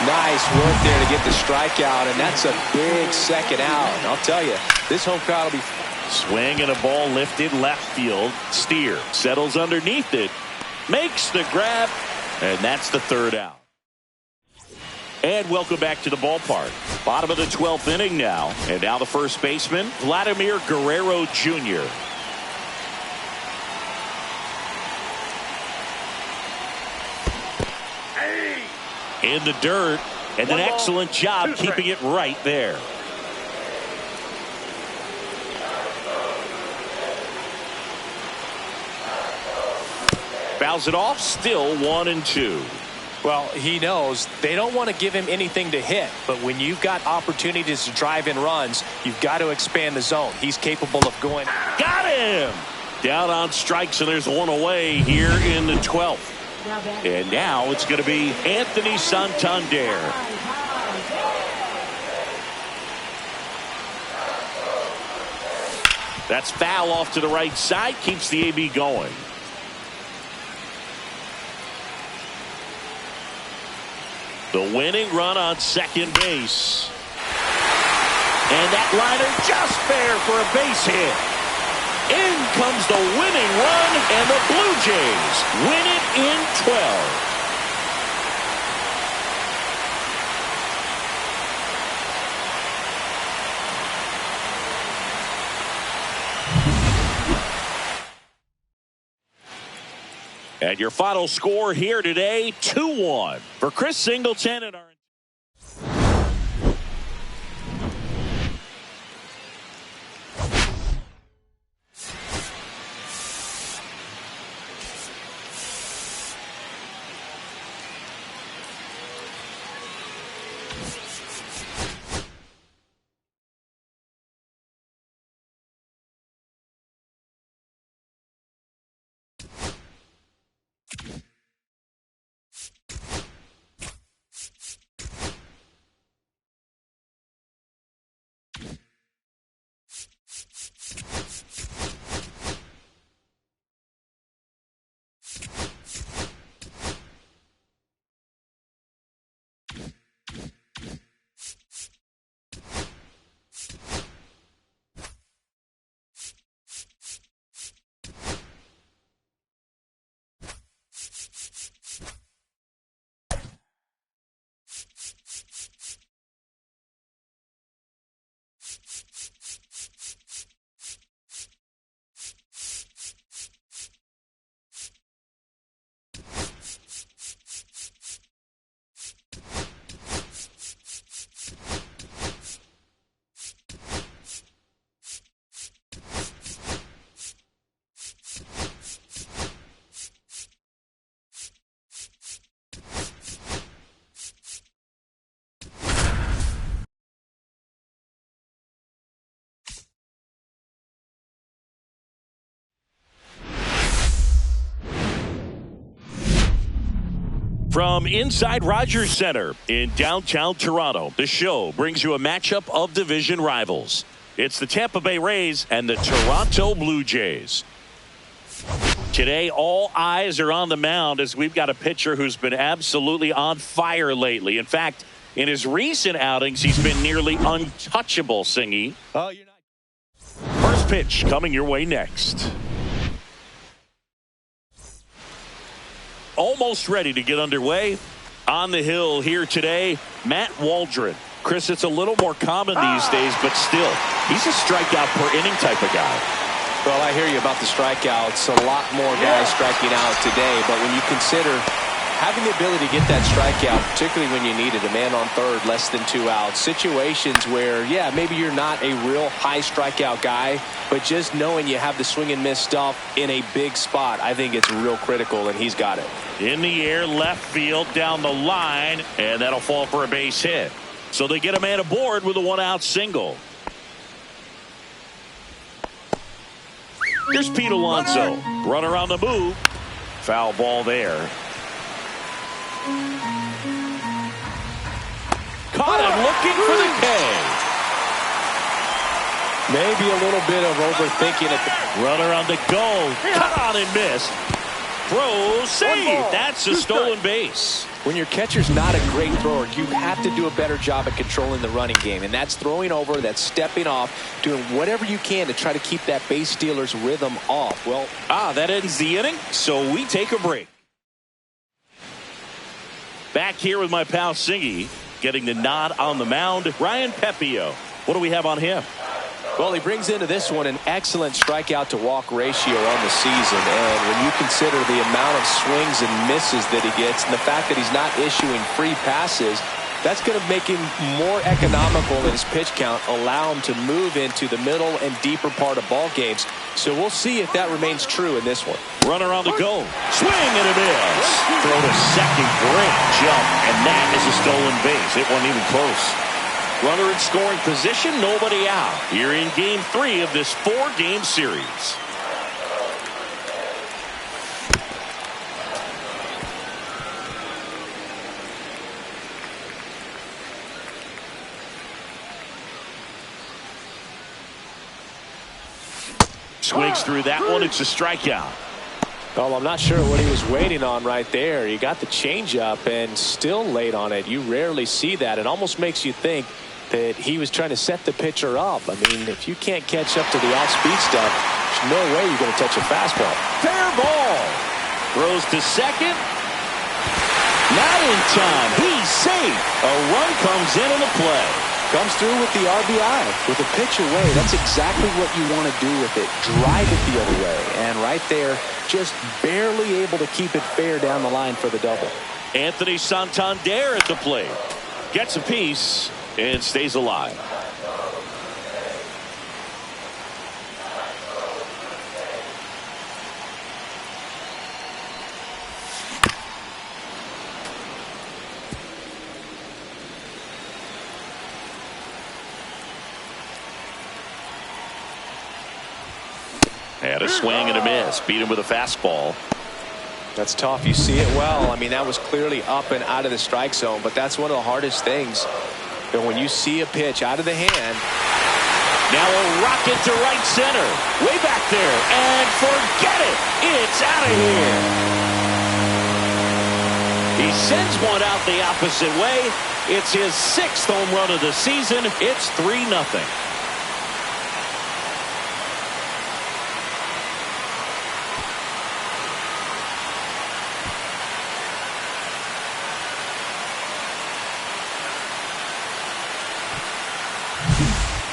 Nice work there to get the strikeout, and that's a big second out. And I'll tell you, this home crowd will be... Swing and a ball lifted left field. Steer settles underneath it. Makes the grab. And that's the 3rd out. And welcome back to the ballpark. Bottom of the 12th inning now. And now the first baseman, Vladimir Guerrero Jr. In the dirt. And an excellent job keeping it right there. Fouls it off, still 1-2. Well, he knows they don't want to give him anything to hit, but when you've got opportunities to drive in runs, you've got to expand the zone. He's capable of going. Got him! Down on strikes, and there's one away here in the 12th. And now it's going to be Anthony Santander. That's foul off to the right side, keeps the AB going. The winning run on second base. And that liner just fair for a base hit. In comes the winning run, and the Blue Jays win it in 12. And your final score here today, 2-1 for Chris Singleton and our... From inside Rogers Center in downtown Toronto, the show brings you a matchup of division rivals. It's the Tampa Bay Rays and the Toronto Blue Jays. Today, all eyes are on the mound as we've got a pitcher who's been absolutely on fire lately. In fact, in his recent outings, he's been nearly untouchable, Singy. Oh, you're not. First pitch coming your way next. Almost ready to get underway. On the hill here today, Matt Waldron. Chris, it's a little more common these days, but still, he's a strikeout per inning type of guy. Well, I hear you about the strikeouts. A lot more guys striking out today, but when you consider having the ability to get that strikeout, particularly when you need it, a man on third, less than 2 outs, situations where, yeah, maybe you're not a real high strikeout guy, but just knowing you have the swing and miss stuff in a big spot, I think it's real critical, and he's got it. In the air, left field, down the line, and that'll fall for a base hit. So they get a man aboard with a 1-out single. Here's Pete Alonso. Runner on the move. Foul ball there. Caught him looking for the K. Maybe a little bit of overthinking it. Runner on the go. Cut on and missed. Throw, save. That's a stolen base. When your catcher's not a great thrower, you have to do a better job at controlling the running game. And that's throwing over, that's stepping off, doing whatever you can to try to keep that base stealer's rhythm off. Well, that ends the inning, so we take a break. Back here with my pal Singy, getting the nod on the mound, Ryan Pepio. What do we have on him? Well, he brings into this one an excellent strikeout to walk ratio on the season. And when you consider the amount of swings and misses that he gets and the fact that he's not issuing free passes, that's going to make him more economical in his pitch count, allow him to move into the middle and deeper part of ball games. So we'll see if that remains true in this one. Runner on the go. Swing and a miss. Throw to second. Great jump. And that is a stolen base. It wasn't even close. Runner in scoring position, nobody out. You're in game 3 of this 4-game series. Swings through that one. It's a strikeout. Well, I'm not sure what he was waiting on right there. He got the changeup and still late on it. You rarely see that. It almost makes you think that he was trying to set the pitcher up. I mean, if you can't catch up to the off-speed stuff, there's no way you're going to touch a fastball. Fair ball. Throws to second. Not in time. He's safe. A run comes in on the play. Comes through with the RBI. With a pitch away, that's exactly what you want to do with it. Drive it the other way. And right there, just barely able to keep it fair down the line for the double. Anthony Santander at the plate. Gets a piece and stays alive. Had a swing and a miss. Beat him with a fastball. That's tough. You see it well. I mean, that was clearly up and out of the strike zone, but that's one of the hardest things. And when you see a pitch out of the hand. Now a rocket to right center. Way back there. And forget it. It's out of here. He sends one out the opposite way. It's his 6th home run of the season. It's 3-0.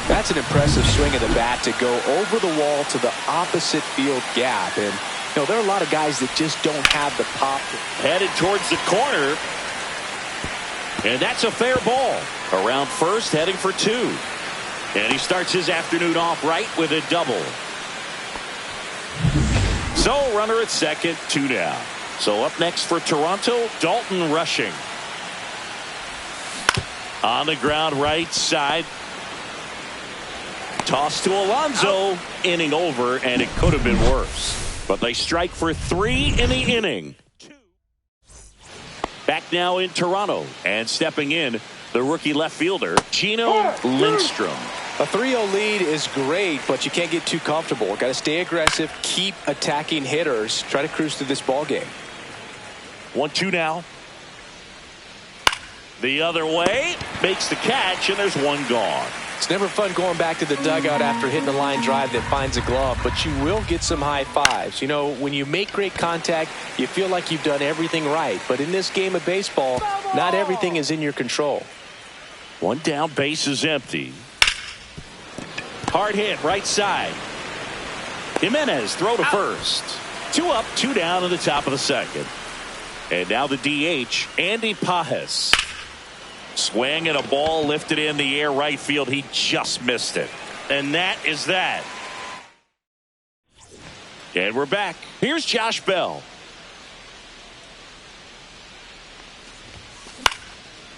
That's an impressive swing of the bat to go over the wall to the opposite field gap. And, you know, there are a lot of guys that just don't have the pop. Headed towards the corner. And that's a fair ball. Around first, heading for 2. And he starts his afternoon off right with a double. So, runner at second, 2 down. So, up next for Toronto, Dalton Rushing. On the ground, right side. Toss to Alonso. Inning over, and it could have been worse. But they strike for 3 in the inning. 2. Back now in Toronto. And stepping in, the rookie left fielder, Gino Lindstrom. A 3-0 lead is great, but you can't get too comfortable. Got to stay aggressive, keep attacking hitters, try to cruise through this ball game. 1-2 now. The other way. Makes the catch, and there's one gone. It's never fun going back to the dugout after hitting a line drive that finds a glove, but you will get some high fives. You know, when you make great contact, you feel like you've done everything right. But in this game of baseball, not everything is in your control. 1 down, base is empty. Hard hit, right side. Jimenez, throw to first. 2 up, 2 down in the top of the second. And now the DH, Andy Pajes. Swing and a ball lifted in the air right field. He just missed it. And that is that. And we're back. Here's Josh Bell.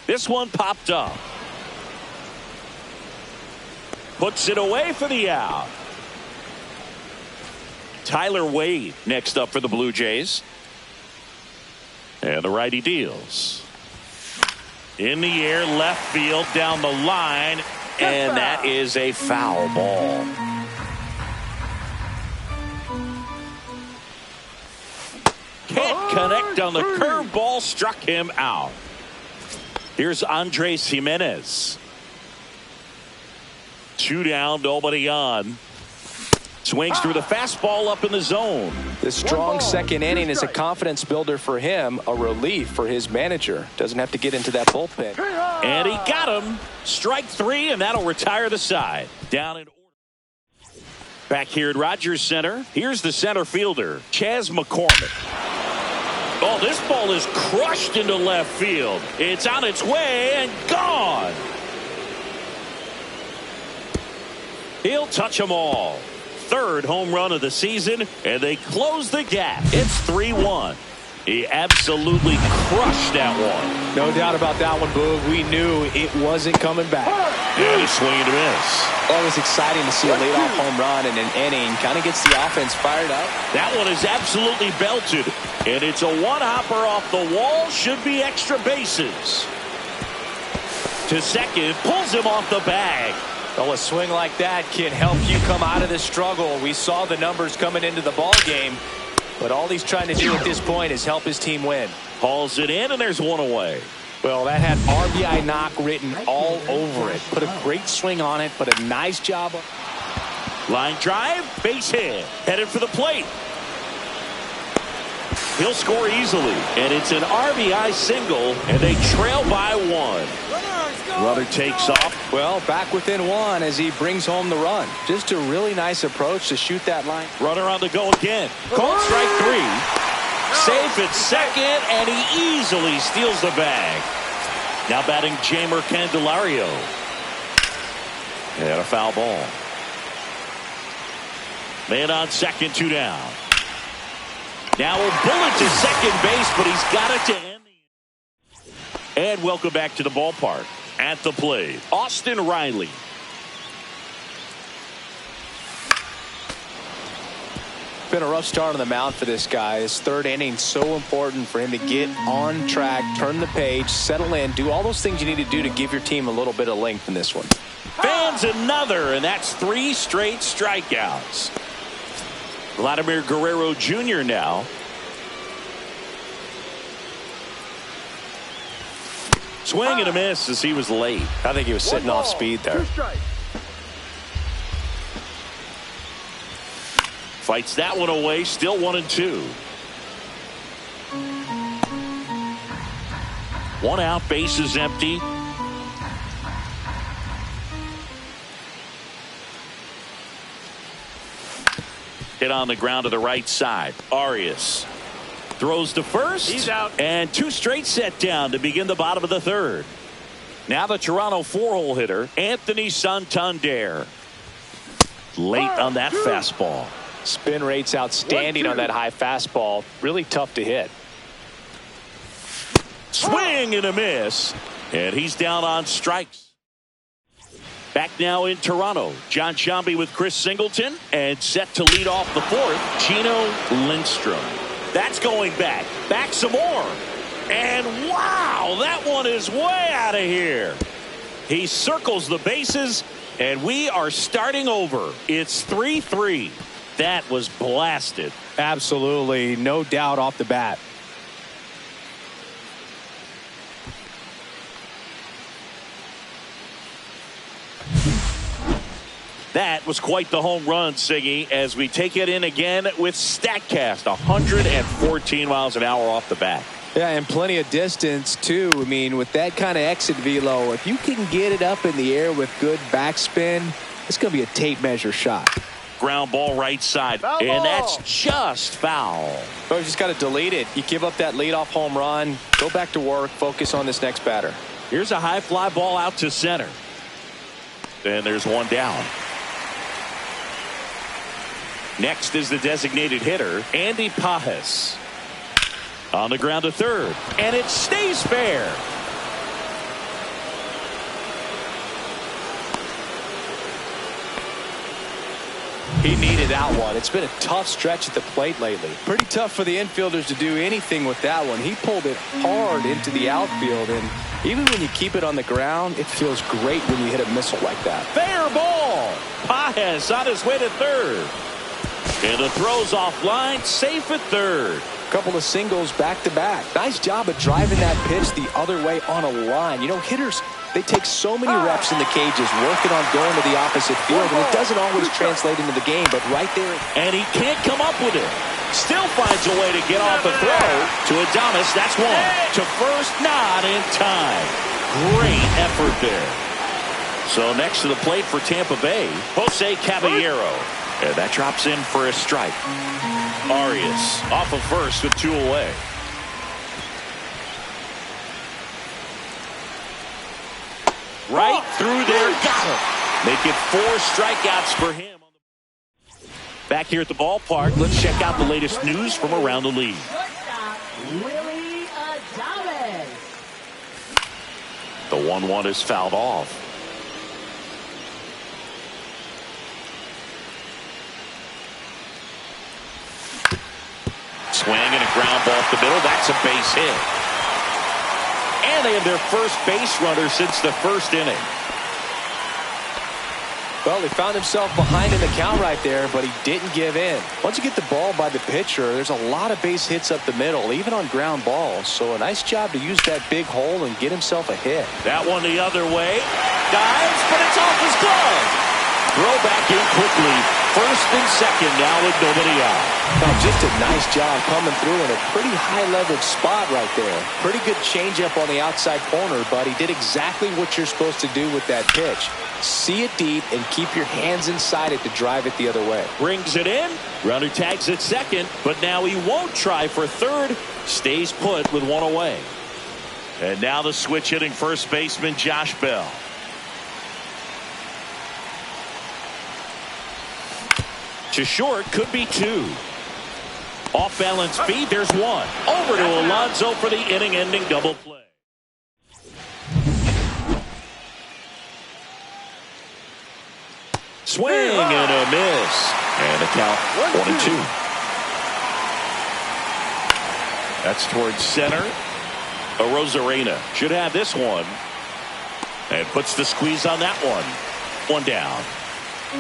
This one popped up. Puts it away for the out. Tyler Wade next up for the Blue Jays. And the righty deals. In the air, left field, down the line, and that is a foul ball. Can't connect on the curveball, struck him out. Here's Andres Jimenez. 2 down, nobody on. Swings through the fastball up in the zone. This strong second inning is a confidence builder for him, a relief for his manager. Doesn't have to get into that bullpen. And he got him. Strike 3, and that'll retire the side. Down in order. Back here at Rogers Center, here's the center fielder, Chas McCormick. Oh, this ball is crushed into left field. It's on its way and gone. He'll touch them all. 3rd home run of the season, and they close the gap. It's 3-1. He absolutely crushed that one. No doubt about that one, Boog. We knew it wasn't coming back. And a swing and a miss. Always exciting to see a leadoff home run in an inning. Kind of gets the offense fired up. That one is absolutely belted, and it's a one-hopper off the wall. Should be extra bases. To second, pulls him off the bag. Well, a swing like that can help you come out of the struggle. We saw the numbers coming into the ball game, but all he's trying to do at this point is help his team win. Hauls it in, and there's one away. Well, that had RBI knock written all over it. Put a great swing on it, but a nice job. Line drive, base hit. Headed for the plate. He'll score easily. And it's an RBI single, and they trail by 1. Runner takes off. Well, back within 1 as he brings home the run. Just a really nice approach to shoot that line. Runner on the go again. Called strike 3. Safe at second, and he easily steals the bag. Now batting Jamer Candelario. And a foul ball. Man on second, 2 down. Now a bullet to second base, but he's got it to end the inning. And welcome back to the ballpark. At the plate, Austin Riley. Been a rough start on the mound for this guy. His third inning, so important for him to get on track, turn the page, settle in, do all those things you need to do to give your team a little bit of length in this one. Fans another, and that's 3 straight strikeouts. Vladimir Guerrero Jr. now. Swing and a miss as he was late. I think he was sitting off speed there. 2 strikes. Fights that one away, still 1-2. 1 out, bases empty. Hit on the ground to the right side. Arias throws to first. He's out. And 2 straight set down to begin the bottom of the 3rd. Now the Toronto 4-hole hitter, Anthony Santander. Late on that fastball. Spin rate's outstanding on that high fastball. Really tough to hit. Swing and a miss. And he's down on strikes. Back now in Toronto, John Sciambi with Chris Singleton, and set to lead off the 4th, Gino Lindstrom. That's going back some more. And wow, that one is way out of here. He circles the bases, and we are starting over. It's 3-3. That was blasted. Absolutely, no doubt off the bat. That was quite the home run, Siggy, as we take it in again with StatCast. 114 miles an hour off the bat. Yeah, and plenty of distance, too. I mean, with that kind of exit velo, if you can get it up in the air with good backspin, it's going to be a tape measure shot. Ground ball right side, Foul and ball. that's just foul. So you just got to delete it. You give up that leadoff home run, go back to work, focus on this next batter. Here's a high fly ball out to center. And there's 1 down. Next is the designated hitter, Andy Pajes. On the ground to 3rd, and it stays fair. He needed that one. It's been a tough stretch at the plate lately. Pretty tough for the infielders to do anything with that one. He pulled it hard into the outfield, and even when you keep it on the ground, it feels great when you hit a missile like that. Fair ball. Pajes on his way to 3rd. And the throw's offline, safe at 3rd. Couple of singles back to back. Nice job of driving that pitch the other way on a line. You know, hitters, they take so many reps in the cages working on going to the opposite field, and it doesn't always translate into the game, but right there. And he can't come up with it. Still finds a way to get off the throw to Adames. That's 1. To first, not in time. Great effort there. So next to the plate for Tampa Bay, Jose Caballero. And that drops in for a strike. Arias off of first with 2 away. Right through there. Got him. Make it 4 strikeouts for him. Back here at the ballpark, let's check out the latest news from around the league. Shortstop, Willie Adames. The 1-1 is fouled off. Swing and a ground ball up the middle. That's a base hit. And they have their first base runner since the 1st inning. Well, he found himself behind in the count right there, but he didn't give in. Once you get the ball by the pitcher, there's a lot of base hits up the middle, even on ground balls. So a nice job to use that big hole and get himself a hit. That one the other way. Dives, but it's off his glove. Throw back in quickly. First and second now with nobody out. Oh, just a nice job coming through in a pretty high leverage spot right there. Pretty good changeup on the outside corner, but he did exactly what you're supposed to do with that pitch. See it deep and keep your hands inside it to drive it the other way. Brings it in. Runner tags at second, but now he won't try for third. Stays put with one away. And now the switch hitting first baseman Josh Bell. To short, could be two. Off balance feed, there's one. Over to Alonso for the inning-ending double play. Swing and a miss. And a count 1-2. That's towards center. Rosarena should have this one. And puts the squeeze on that one. One down.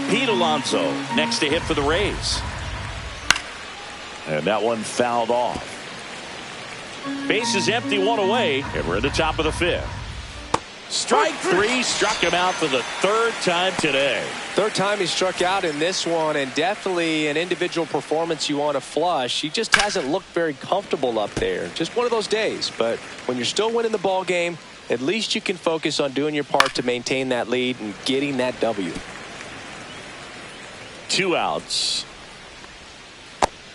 Pete Alonso next to hit for the Rays. And that one fouled off. Base is empty, one away, and we're at the top of the fifth. Strike three, struck him out for the third time today. Third time he struck out in this one, and definitely an individual performance you want to flush. He just hasn't looked very comfortable up there. Just one of those days. But when you're still winning the ball game, at least you can focus on doing your part to maintain that lead and getting that W. 2 outs.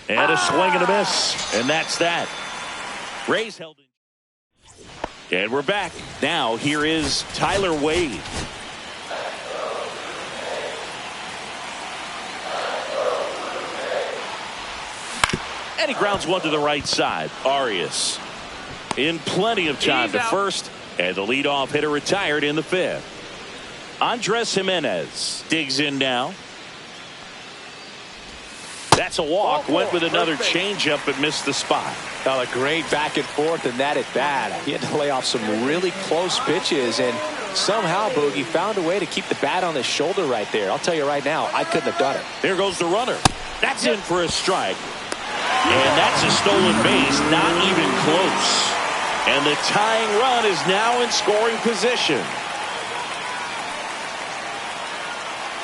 And a swing and a miss. And that's that. Rays held in. And we're back. Now here is Tyler Wade. And he grounds one to the right side. Arias in plenty of time to first. And the leadoff hitter retired in the fifth. Andres Jimenez digs in now. That's a walk. Went with another changeup but missed the spot. A great back and forth in that at bat. He had to lay off some really close pitches, and somehow Boogie found a way to keep the bat on his shoulder right there. I'll tell you right now, I couldn't have done it. There goes the runner. That's in for a strike. And that's a stolen base. Not even close. And the tying run is now in scoring position.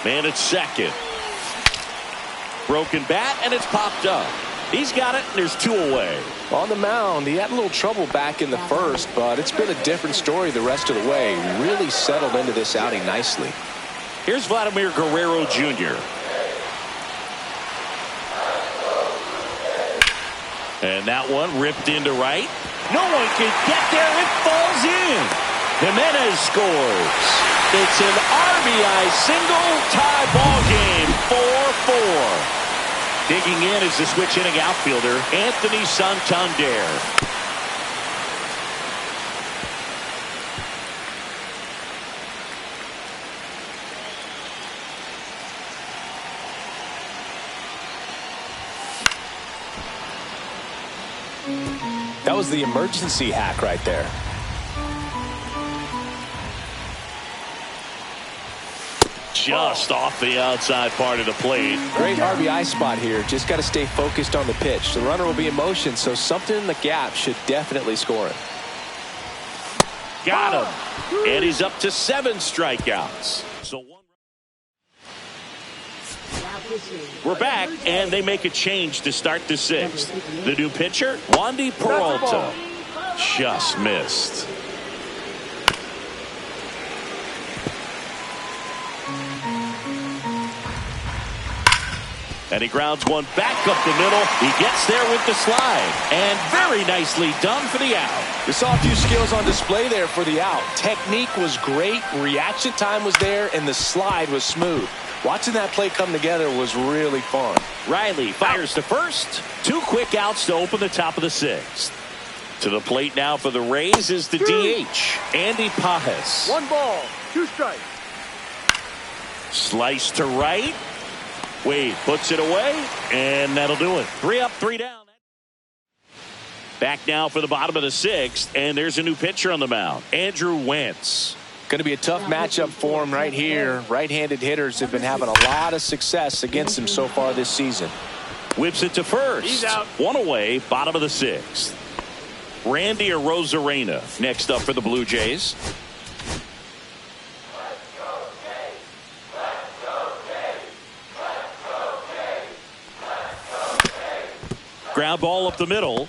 Man at second. Broken bat, and it's popped up. He's got it, and there's 2 away. On the mound, he had a little trouble back in the first, but it's been a different story the rest of the way. Really settled into this outing nicely. Here's Vladimir Guerrero Jr. And that one ripped into right. No one can get there. It falls in. Jimenez scores. It's an RBI single, tie ball game, 4-4. Digging in is the switch hitting outfielder, Anthony Santander. That was the emergency hack right there. Just off the outside part of the plate. Great RBI spot here. Just got to stay focused on the pitch. The runner will be in motion, so something in the gap should definitely score him. Got him. And he's up to 7 strikeouts. So we're back, and they make a change to start the 6th. The new pitcher, Wandy Peralta. Just missed. And he grounds one back up the middle. He gets there with the slide. And very nicely done for the out. We saw a few skills on display there for the out. Technique was great. Reaction time was there. And the slide was smooth. Watching that play come together was really fun. Riley fires to first. 2 quick outs to open the top of the 6th. To the plate now for the Rays is the DH, Andy Pajes. 1 ball, 2 strikes. Slice to right. Wade puts it away, and that'll do it. 3 up, 3 down. Back now for the bottom of the 6th, and there's a new pitcher on the mound, Andrew Wentz. Going to be a tough matchup for him right here. Right-handed hitters have been having a lot of success against him so far this season. Whips it to first. He's out. 1 away, bottom of the 6th. Randy Arozarena next up for the Blue Jays. Ground ball up the middle.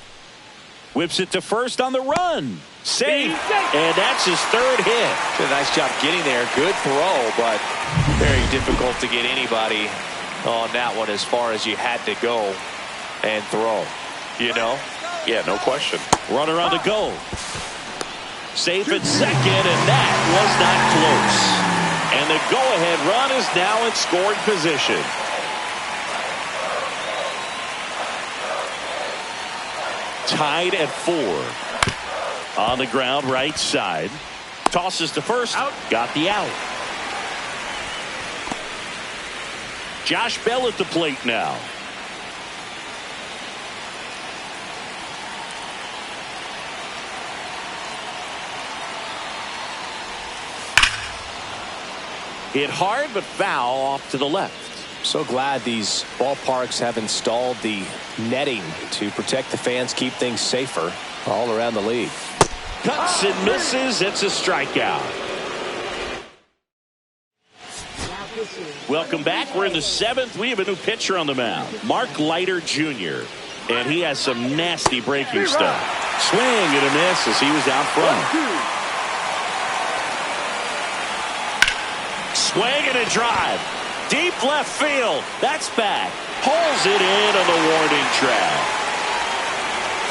Whips it to first on the run. Safe. And that's his third hit. Did a nice job getting there. Good throw, but very difficult to get anybody on that one as far as you had to go and throw. You know? Yeah, no question. Runner on the go. Safe at second, and that was not close. And the go-ahead run is now in scoring position. Tied at 4. On the ground, right side. Tosses to first. Out. Got the out. Josh Bell at the plate now. Hit hard, but foul off to the left. So glad these ballparks have installed the netting to protect the fans, keep things safer all around the league. Cuts and misses. It's a strikeout. Welcome back. We're in the 7th. We have a new pitcher on the mound, Mark Leiter Jr. And he has some nasty breaking stuff. Swing and a miss as he was out front. Swing and a drive. Deep left field. That's back. Pulls it in on the warning track.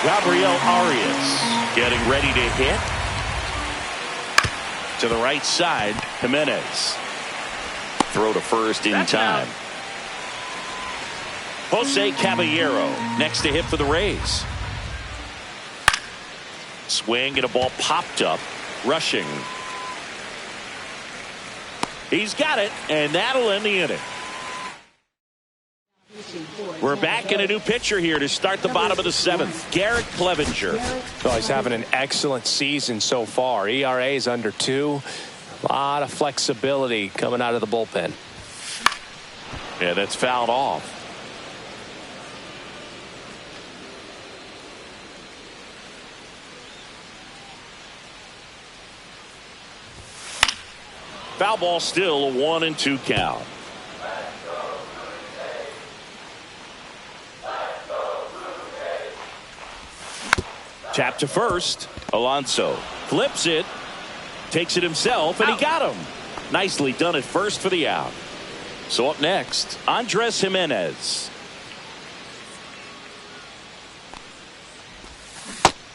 Gabriel Arias getting ready to hit. To the right side, Jimenez. Throw to first in time. Jose Caballero next to hit for the Rays. Swing and a ball popped up. Rushing. He's got it, and that'll end the inning. We're back in a new pitcher here to start the bottom of the 7th. Garrett Clevenger. Oh, he's having an excellent season so far. ERA is under 2. A lot of flexibility coming out of the bullpen. Yeah, that's fouled off. Foul ball, still a 1-2 count. Tap to first. Alonso flips it, takes it himself, and he got him. Nicely done at first for the out. So up next, Andres Jimenez.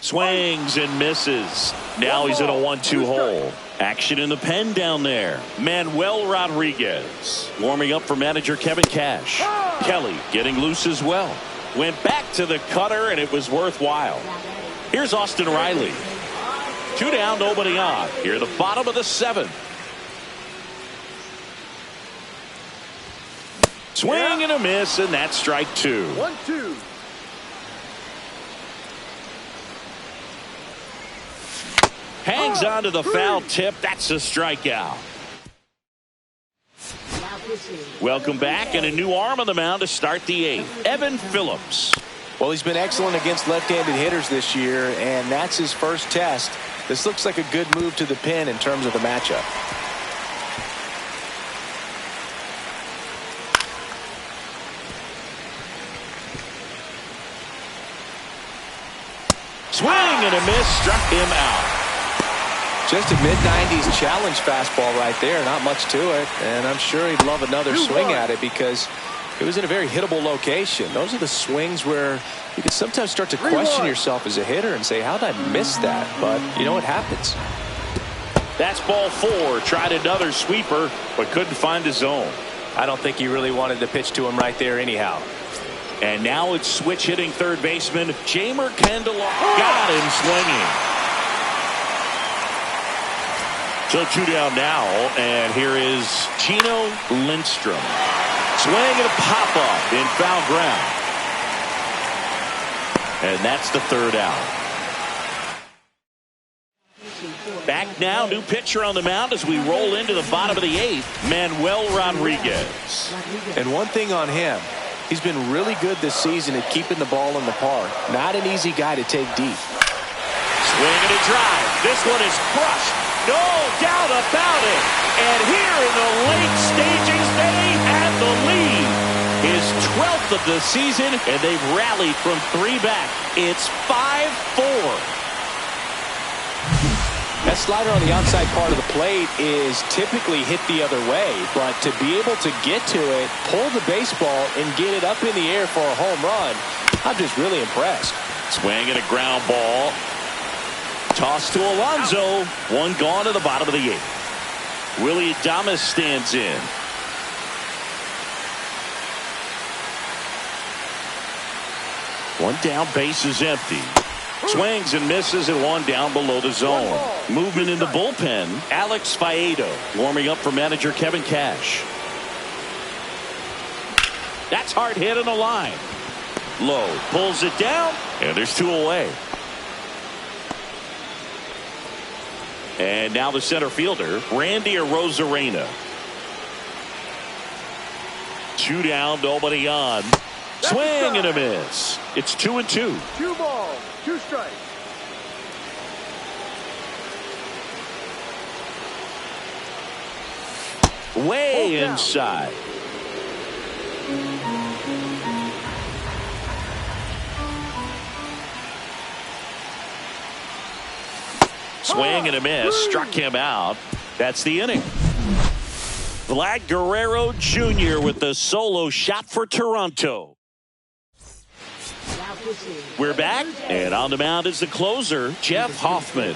Swings and misses. Now he's in a 1-2 hole. Action in the pen down there. Manuel Rodriguez warming up for manager Kevin Cash. Kelly getting loose as well. Went back to the cutter, and it was worthwhile. Here's Austin Riley. 2 down, nobody on. Here at the bottom of the 7th. Swing and a miss, and that's strike 2. 1-2. Hangs on to the foul tip. That's a strikeout. Welcome back, and a new arm on the mound to start the 8th. Evan Phillips. Well, he's been excellent against left-handed hitters this year, and that's his first test. This looks like a good move to the pin in terms of the matchup. Swing and a miss, struck him out. Just a mid-90s challenge fastball right there. Not much to it. And I'm sure he'd love another swing at it because it was in a very hittable location. Those are the swings where you can sometimes start to question yourself as a hitter and say, how did I miss that? But, you know, it happens. That's ball 4. Tried another sweeper, but couldn't find his zone. I don't think he really wanted to pitch to him right there anyhow. And now it's switch hitting third baseman Jamer Candelario. Got him swinging. So 2 down now, and here is Gino Lindstrom. Swing and a pop-up in foul ground. And that's the 3rd out. Back now, new pitcher on the mound as we roll into the bottom of the 8th, Manuel Rodriguez. And one thing on him, he's been really good this season at keeping the ball in the park. Not an easy guy to take deep. Swing and a drive. This one is crushed. No doubt about it. And here in the late stages, they have the lead. His 12th of the season, and they've rallied from 3 back. It's 5-4. That slider on the outside part of the plate is typically hit the other way, but to be able to get to it, pull the baseball, and get it up in the air for a home run, I'm just really impressed. Swing and a ground ball. Toss to Alonso. One gone to the bottom of the 8th. Willie Adames stands in. One down, base is empty. Swings and misses, and one down below the zone. Movement in the bullpen. Alex Faedo warming up for manager Kevin Cash. That's hard hit in the line. Low pulls it down, and there's 2 away. And now the center fielder, Randy Arozarena. 2 down, nobody on. Swing and a miss. It's 2-2. 2 balls, 2 strikes. Way inside. Swing and a miss. Struck him out. That's the inning. Vlad Guerrero Jr. with the solo shot for Toronto. We're back, and on the mound is the closer, Jeff Hoffman.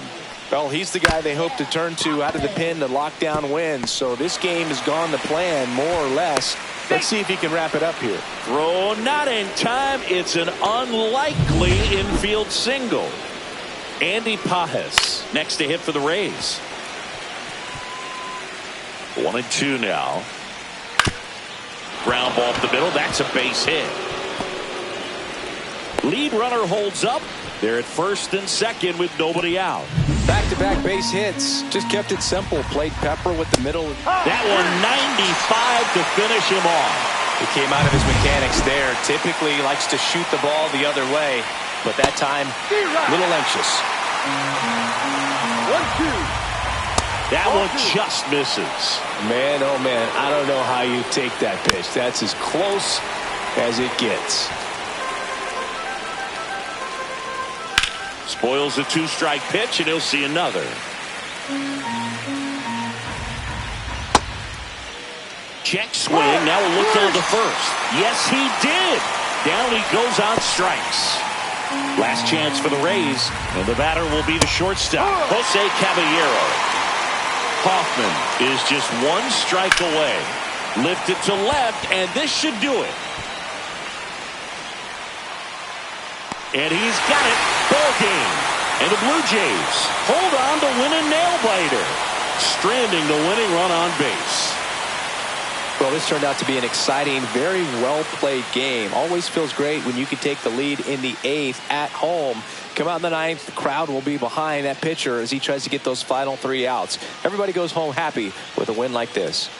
Well, he's the guy they hope to turn to out of the pen to lock down wins. So this game has gone to plan, more or less. Let's see if he can wrap it up here. Throw not in time. It's an unlikely infield single. Andy Pajes next to hit for the Rays. 1-2 now. Ground ball up the middle. That's a base hit. Lead runner holds up. They're at first and second with nobody out. Back-to-back base hits. Just kept it simple. Played Pepper with the middle. That one 95 to finish him off. He came out of his mechanics there. Typically likes to shoot the ball the other way, but that time a little anxious. 1-2. That one just misses. Man, oh man, I don't know how you take that pitch. That's as close as it gets. Spoils a 2-strike pitch, and he'll see another. Check swing. Now a look down to first. Yes, he did. Down he goes on strikes. Last chance for the Rays, and the batter will be the shortstop, Jose Caballero. Hoffman is just 1 strike away. Lifted to left, and this should do it. And he's got it. Ball game. And the Blue Jays hold on to win a nail-biter, stranding the winning run on base. Well, this turned out to be an exciting, very well-played game. Always feels great when you can take the lead in the 8th at home. Come out in the 9th, the crowd will be behind that pitcher as he tries to get those final 3 outs. Everybody goes home happy with a win like this.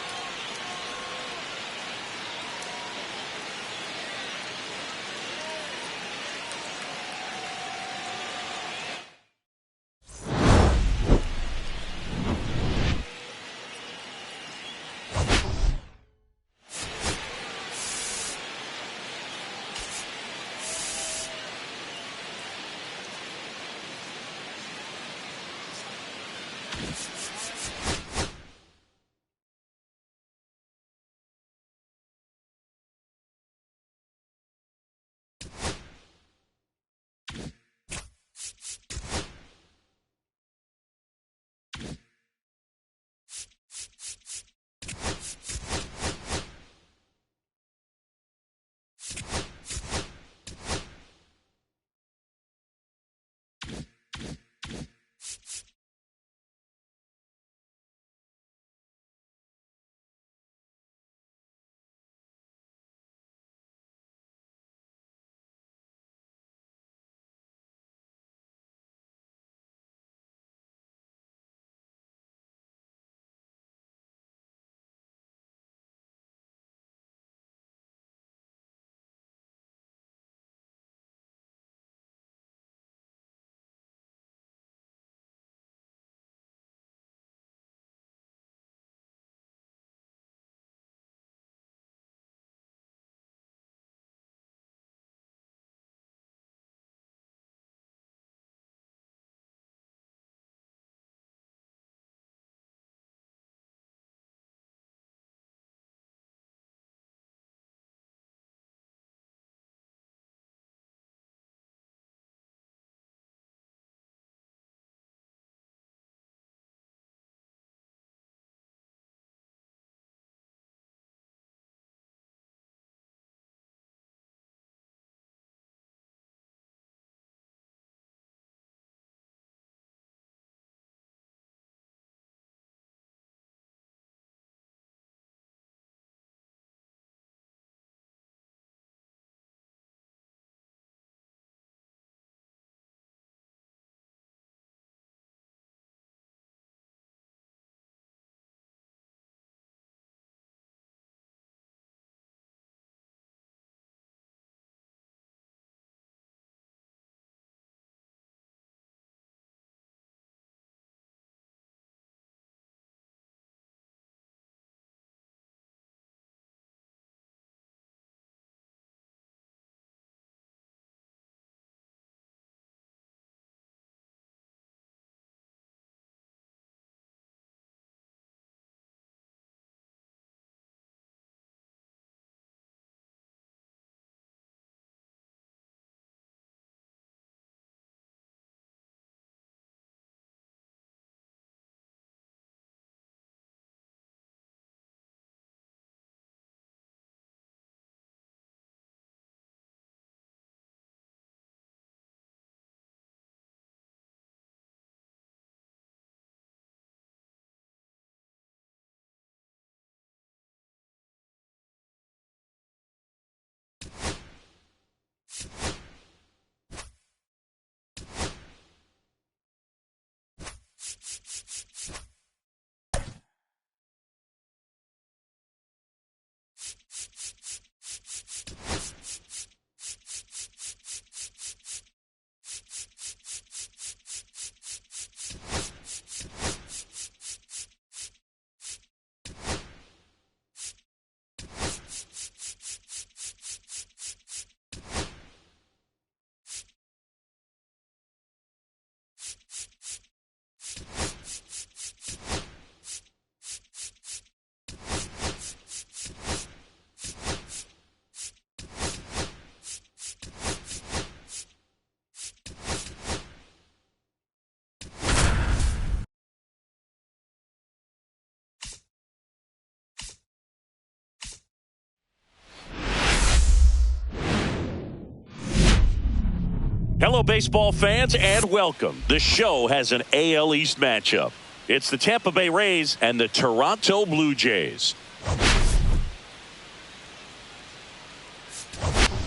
Hello, baseball fans, and welcome. The show has an AL East matchup. It's the Tampa Bay Rays and the Toronto Blue Jays.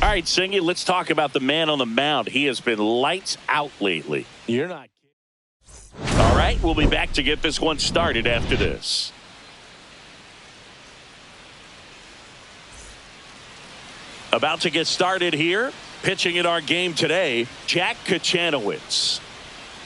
All right, Singy, let's talk about the man on the mound. He has been lights out lately. You're not kidding. All right, we'll be back to get this one started after this. About to get started here. Pitching in our game today, Jack Kachanowicz.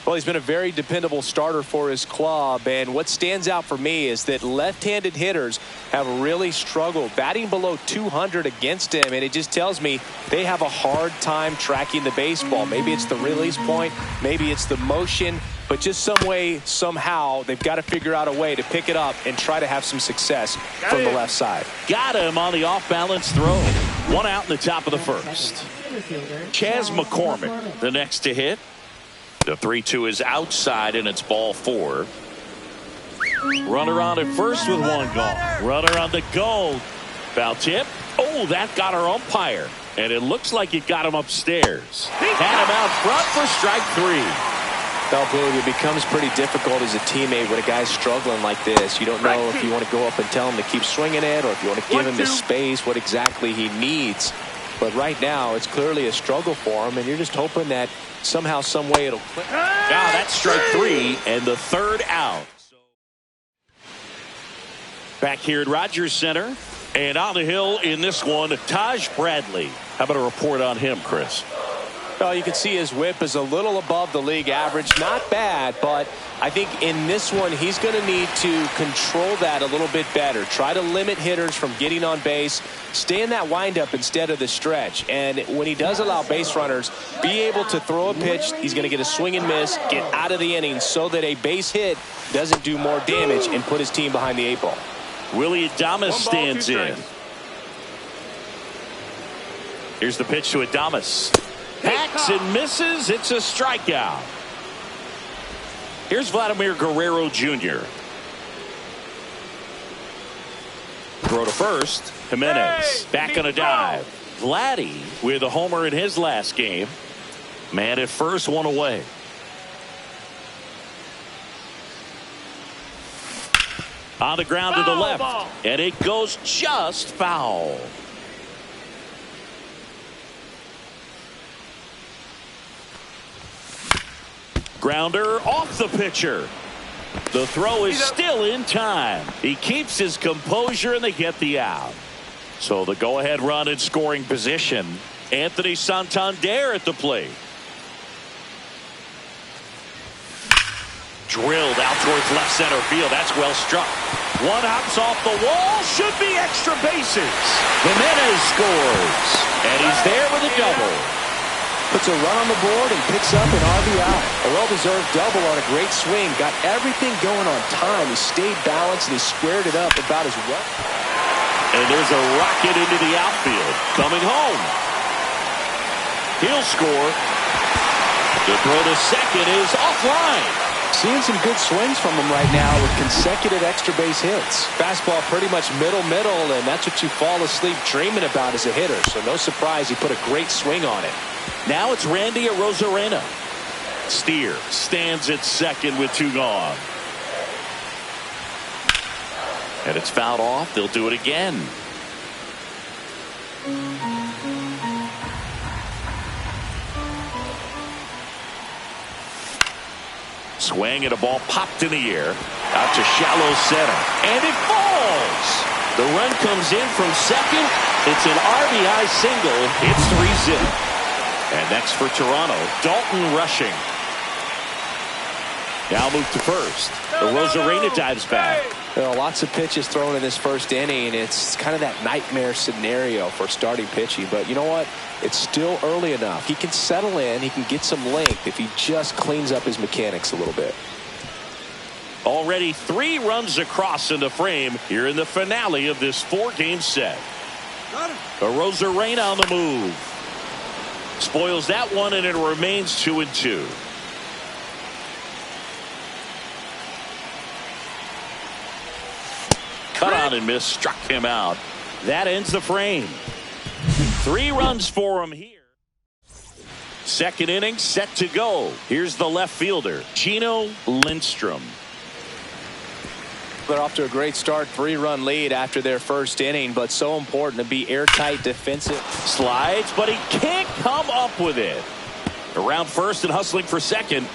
Well, he's been a very dependable starter for his club, and what stands out for me is that left-handed hitters have really struggled batting below 200 against him, and it just tells me they have a hard time tracking the baseball. Maybe it's the release point, maybe it's the motion, but just some way, somehow, they've got to figure out a way to pick it up and try to have some success from the left side. Got him on the off-balance throw. One out in the top of the first. Chas McCormick, the next to hit. The 3-2 is outside, and it's ball 4. Runner on at first with one gone. Runner on the go. Foul tip. Oh, that got our umpire. And it looks like it got him upstairs. Had him out front for strike 3. Well, Boog, it becomes pretty difficult as a teammate when a guy's struggling like this. You don't know if you want to go up and tell him to keep swinging it or if you want to give him the space, what exactly he needs. But right now, it's clearly a struggle for him, and you're just hoping that somehow, some way it'll click. Now that's strike 3 and the third out. Back here at Rogers Center, and on the hill in this one, Taj Bradley. How about a report on him, Chris? Well, you can see his whip is a little above the league average. Not bad, but I think in this one, he's going to need to control that a little bit better. Try to limit hitters from getting on base. Stay in that windup instead of the stretch. And when he does allow base runners, be able to throw a pitch. He's going to get a swing and miss, get out of the inning so that a base hit doesn't do more damage and put his team behind the 8 ball. Willie Adames stands in. Here's the pitch to Adames. Hacks and misses. It's a strikeout. Here's Vladimir Guerrero Jr. Throw to first. Jimenez back on a dive. Vladdy with a homer in his last game. Man at first, one away. On the ground to the left. And it goes just foul. Grounder off the pitcher. The throw is still in time. He keeps his composure and they get the out. So the go-ahead run in scoring position. Anthony Santander at the plate. Drilled out towards left center field. That's well struck. One hops off the wall. Should be extra bases. Jimenez scores. And he's there with a double. Puts a run on the board and picks up an RBI. A well-deserved double on a great swing. Got everything going on time. He stayed balanced and he squared it up about as well. And there's a rocket into the outfield. Coming home. He'll score. The throw to second is offline. Seeing some good swings from him right now with consecutive extra base hits. Fastball pretty much middle, and that's what you fall asleep dreaming about as a hitter. So no surprise he put a great swing on it. Now it's Randy Arozarena. Steer stands at second with 2 gone. And it's fouled off. They'll do it again. Swing and a ball popped in the air. Out to shallow center. And it falls. The run comes in from second. It's an RBI single. It's 3-0. And next for Toronto, Dalton rushing. Now move to first. The Arozarena dives back. Well, lots of pitches thrown in this first inning. It's kind of that nightmare scenario for starting pitching. But you know what? It's still early enough. He can settle in. He can get some length if he just cleans up his mechanics a little bit. Already 3 runs across in the frame here in the finale of this 4-game set. Arozarena on the move. Spoils that one, and it remains 2-2. Cut on and miss, struck him out. That ends the frame. 3 runs for him here. Second inning set to go. Here's the left fielder, Gino Lindstrom. They're off to a great start, 3-run lead after their first inning, but so important to be airtight defensive. Slides, but he can't come up with it. Around first and hustling for second.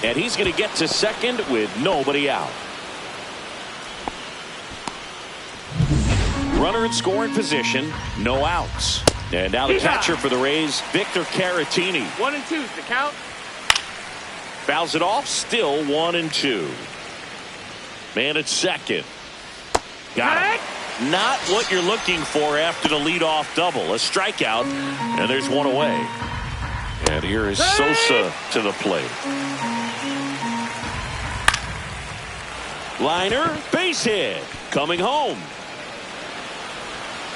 And he's going to get to second with nobody out. Runner in scoring position, no outs. And now the catcher for the Rays, Victor Caratini. 1-2 is the count. Fouls it off, still 1-2. Man at second. Got it. Not what you're looking for after the leadoff double. A strikeout, and there's one away. And here is Sosa to the plate. Liner, base hit, coming home.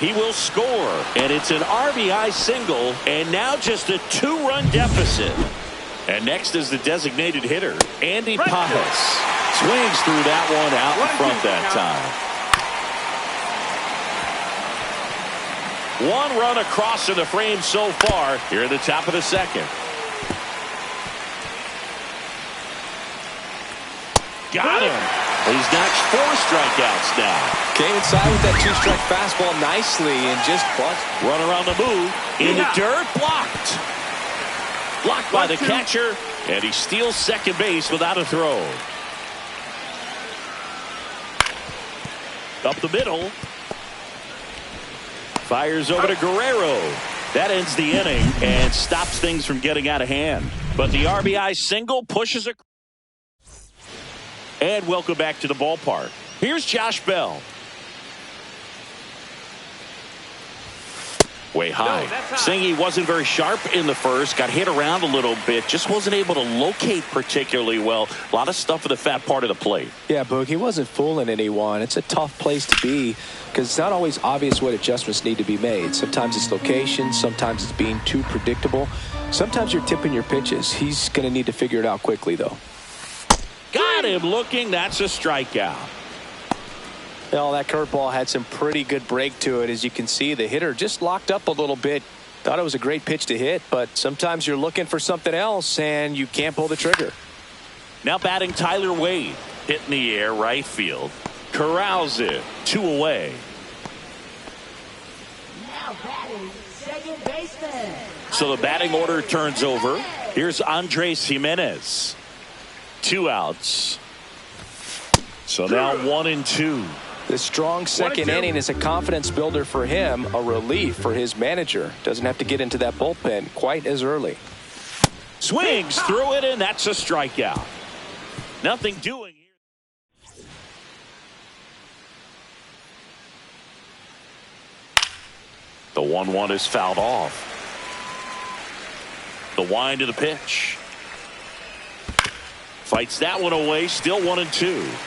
He will score, and it's an RBI single, and now just a 2-run deficit. And next is the designated hitter, Andy Pajas. Swings through that one out in front that time. One run across in the frame so far here at the top of the second. Got him. He's notched 4 strikeouts now. Came inside with that 2-strike fastball nicely and just buzzed. Runner on the move. In the dirt. Blocked. Blocked by the catcher. And he steals second base without a throw. Up the middle. Fires over to Guerrero. That ends the inning and stops things from getting out of hand. But the RBI single pushes it. And welcome back to the ballpark. Here's Josh Bell. Way high. Saying he wasn't very sharp in the first. Got hit around a little bit. Just wasn't able to locate particularly well. A lot of stuff at the fat part of the plate. Yeah, Boog, he wasn't fooling anyone. It's a tough place to be because it's not always obvious what adjustments need to be made. Sometimes it's location. Sometimes it's being too predictable. Sometimes you're tipping your pitches. He's going to need to figure it out quickly, though. Got him looking. That's a strikeout. Well, that curveball had some pretty good break to it. As you can see, the hitter just locked up a little bit. Thought it was a great pitch to hit, but sometimes you're looking for something else and you can't pull the trigger. Now batting Tyler Wade. Hit in the air, right field. Corrals it. 2 away. Now batting second baseman. So the batting order turns over. Here's Andres Jimenez. 2 outs. So now 1-2. The strong second inning is a confidence builder for him, a relief for his manager. Doesn't have to get into that bullpen quite as early. Swings through it, and that's a strikeout. Nothing doing here. The 1-1 is fouled off. The wind of the pitch. Fights that one away, still 1-2.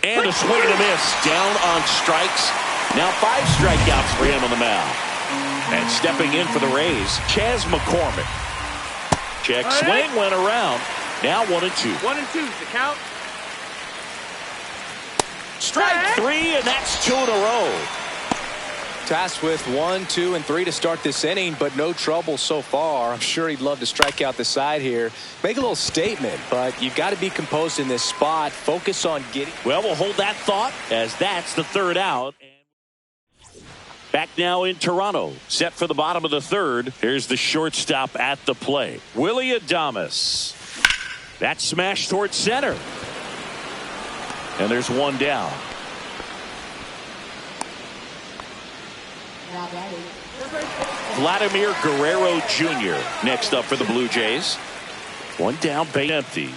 And a swing and a miss. Down on strikes. Now 5 strikeouts for him on the mound. And stepping in for the Rays, Chas McCormick. Check swing, went around. Now 1-2. 1-2 is the count. Strike 3, and that's 2 in a row. Tasked with 1, 2, and 3 to start this inning, but no trouble so far. I'm sure he'd love to strike out the side here. Make a little statement, but you've got to be composed in this spot. Focus on getting. Well, we'll hold that thought as that's the 3rd out. Back now in Toronto. Set for the bottom of the 3rd. Here's the shortstop at the plate. Willie Adames. That smash towards center. And there's one down. Vladimir Guerrero Jr. next up for the Blue Jays. One down, base empty.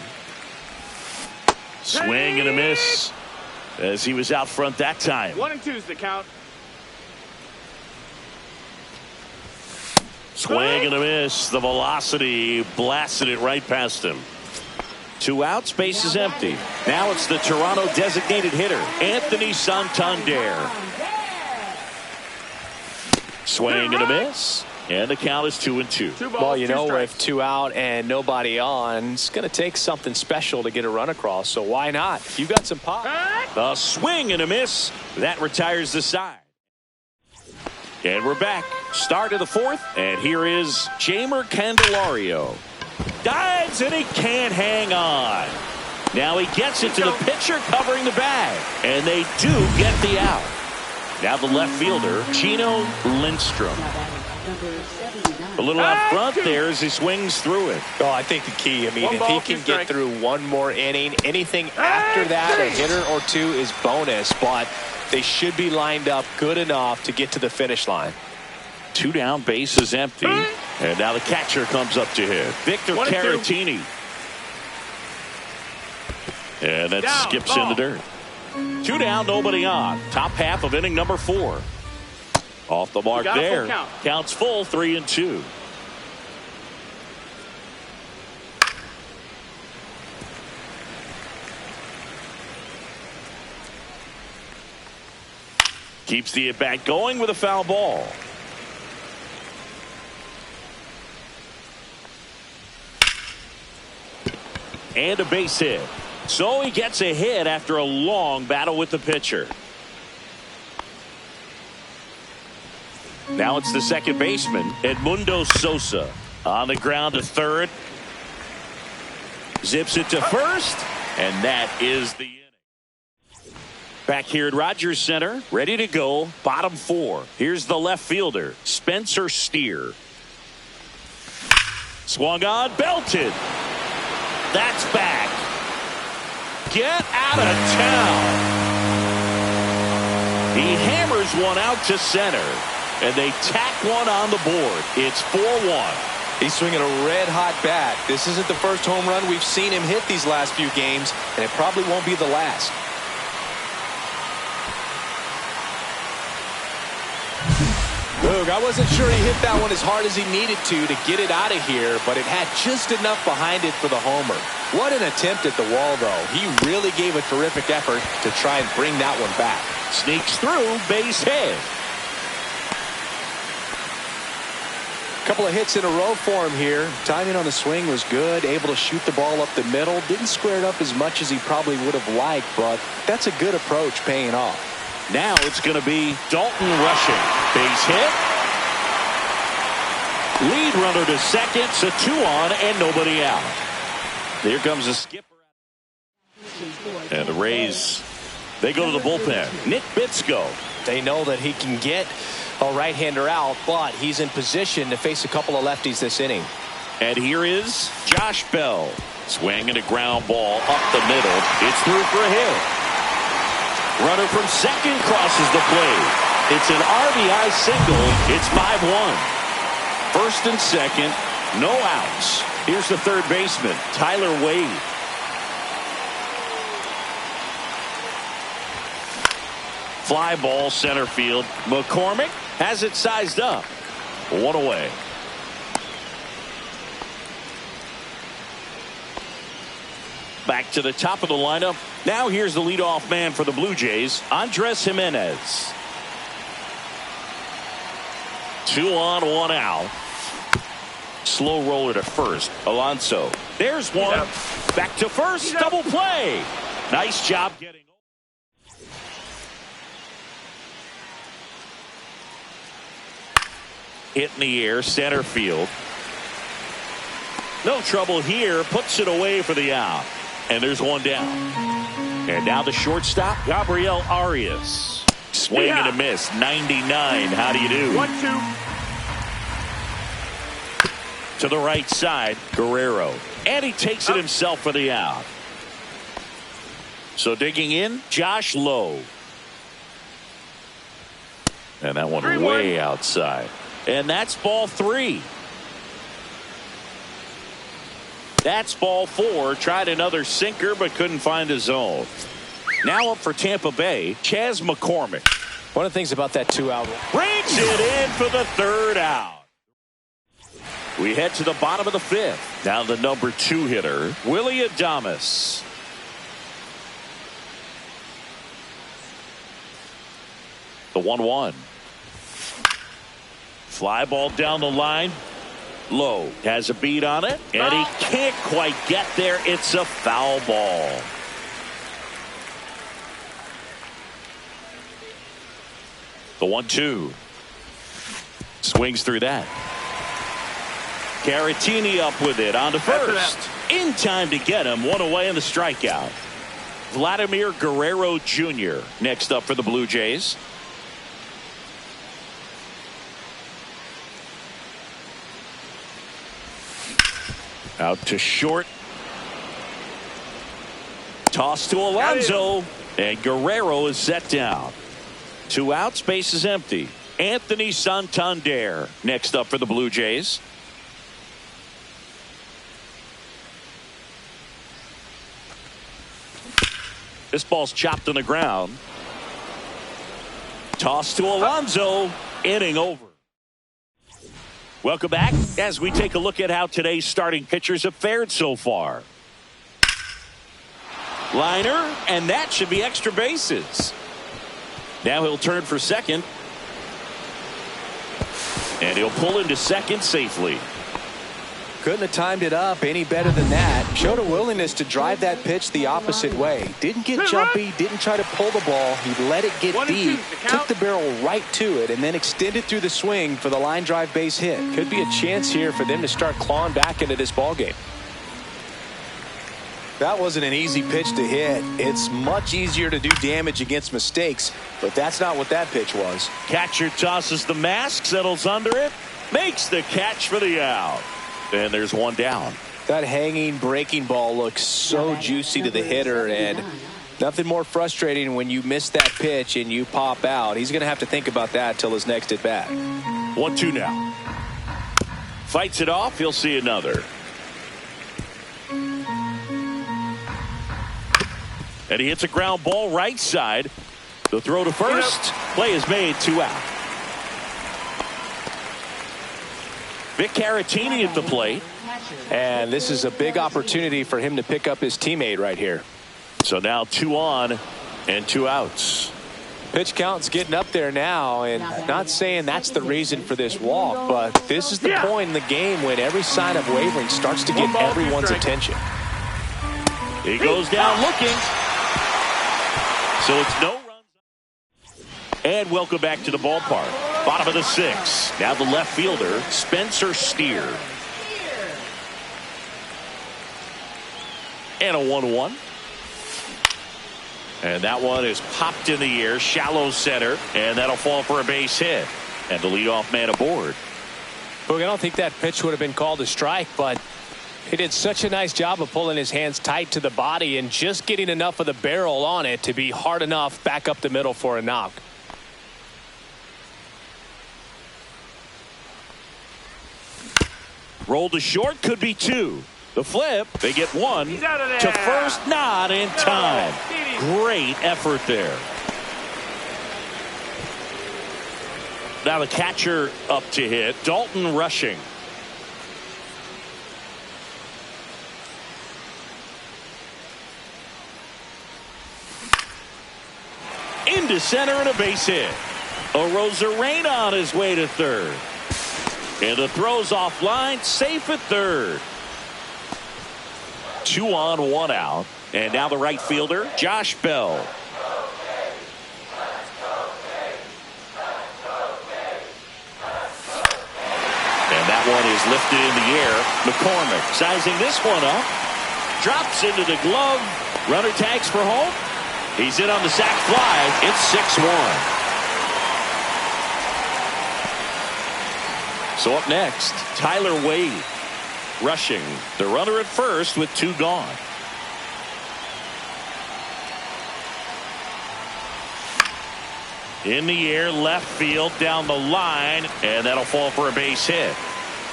Swing and a miss as he was out front that time. 1-2 is the count. Swing and a miss. The velocity blasted it right past him. 2 outs, base is empty. Now it's the Toronto designated hitter, Anthony Santander. Swing and a miss. And the count is 2-2. Well, you know, with 2 out and nobody on, it's going to take something special to get a run across. So why not? You got some pop. A swing and a miss. That retires the side. And we're back. Start of the fourth. And here is Jamer Candelario. Dives and he can't hang on. Now he gets it to the pitcher covering the bag. And they do get the out. Now the left fielder, Gino Lindstrom. A little out front there as he swings through it. Oh, I think the key, I mean, if he can get through one more inning, anything after that, a hitter or two is bonus, but they should be lined up good enough to get to the finish line. 2 down, bases empty. And now the catcher comes up to hit. Victor Caratini. And that skips in the dirt. 2 down, nobody on. Top half of inning number 4. Off the mark there. Counts full, 3-2. Keeps the at-bat going with a foul ball. And a base hit. So he gets a hit after a long battle with the pitcher. Now it's the second baseman, Edmundo Sosa. On the ground to third. Zips it to first. And that is the inning. Back here at Rogers Center, ready to go. Bottom 4. Here's the left fielder, Spencer Steer. Swung on, belted. That's back. Get out of town. He hammers one out to center. And they tack one on the board. It's 4-1. He's swinging a red-hot bat. This isn't the first home run we've seen him hit these last few games, and it probably won't be the last. Look, I wasn't sure he hit that one as hard as he needed to get it out of here, but it had just enough behind it for the homer. What an attempt at the wall, though. He really gave a terrific effort to try and bring that one back. Sneaks through, base hit. Couple of hits in a row for him here. Timing on the swing was good. Able to shoot the ball up the middle. Didn't square it up as much as he probably would have liked, but that's a good approach paying off. Now it's going to be Dalton rushing. Base hit. Lead runner to second. So 2 on and nobody out. Here comes the skipper. And the Rays, they go to the bullpen. Nick Bitsko. They know that he can get a right-hander out, but he's in position to face a couple of lefties this inning. And here is Josh Bell. Swinging a ground ball up the middle. It's through for a hit. Runner from second crosses the plate. It's an RBI single. It's 5-1. First and second, no outs. Here's the third baseman, Tyler Wade. Fly ball center field. McCormick has it sized up. 1 away. Back to the top of the lineup. Now here's the leadoff man for the Blue Jays, Andres Jimenez. 2 on, 1 out. Slow roller to first. Alonso. There's one. Back to first. Double play. Nice job getting. Hit in the air, center field. No trouble here. Puts it away for the out. And there's one down. And now the shortstop, Gabriel Arias. Swing and a miss. 99. How do you do? 1-2. To the right side, Guerrero. And he takes it himself for the out. So digging in, Josh Lowe. And that one way outside. And that's ball 3. That's ball 4. Tried another sinker but couldn't find a zone. Now up for Tampa Bay, Chas McCormick. One of the things about that 2-out. Brings it in for the 3rd out. We head to the bottom of the 5th. Now the number 2 hitter, Willie Adames. The 1-1. Fly ball down the line. Lowe has a beat on it, and he can't quite get there. It's a foul ball. The 1-2. Swings through that. Caratini up with it on to first. In time to get him. One away in the strikeout. Vladimir Guerrero Jr. next up for the Blue Jays. Out to short. Toss to Alonso. And Guerrero is set down. 2 outs, base is empty. Anthony Santander next up for the Blue Jays. This ball's chopped on the ground. Toss to Alonso. Inning over. Welcome back as we take a look at how today's starting pitchers have fared so far. Liner, and that should be extra bases. Now he'll turn for second. And he'll pull into second safely. Couldn't have timed it up any better than that. Showed a willingness to drive that pitch the opposite way. Didn't get jumpy, didn't try to pull the ball. He let it get deep, took the barrel right to it, and then extended through the swing for the line drive base hit. Could be a chance here for them to start clawing back into this ball game. That wasn't an easy pitch to hit. It's much easier to do damage against mistakes, but that's not what that pitch was. Catcher tosses the mask, settles under it, makes the catch for the out. And there's one down. That hanging breaking ball looks so juicy to the hitter, and nothing more frustrating when you miss that pitch and you pop out. He's going to have to think about that till his next at bat. 1-2 now. Fights it off. He'll see another. And he hits a ground ball right side. The throw to first. Play is made. 2 out. Vic Caratini at the plate. And this is a big opportunity for him to pick up his teammate right here. So now 2 on and 2 outs. Pitch count's getting up there now, and not saying that's the reason for this walk, but this is the point in the game when every sign of wavering starts to get everyone's attention. He goes down looking. So it's no runs. And welcome back to the ballpark. Bottom of the 6th. Now the left fielder, Spencer Steer. And a 1-1. And that one is popped in the air, shallow center, and that'll fall for a base hit. And the leadoff man aboard. Look, I don't think that pitch would have been called a strike, but he did such a nice job of pulling his hands tight to the body and just getting enough of the barrel on it to be hard enough back up the middle for a knock. Roll to short, could be 2. The flip, they get 1 to first, not in time. Great effort there. Now the catcher up to hit, Dalton rushing. Into center and a base hit. Arozarena on his way to third. And the throw's offline, safe at third. 2 on, 1 out. And now the right fielder, Josh Bell. And that one is lifted in the air. McCormick sizing this one up. Drops into the glove. Runner tags for home. He's in on the sac fly. It's 6-1. So up next, Tyler Wade rushing. The runner at first with 2 gone. In the air, left field, down the line, and that'll fall for a base hit.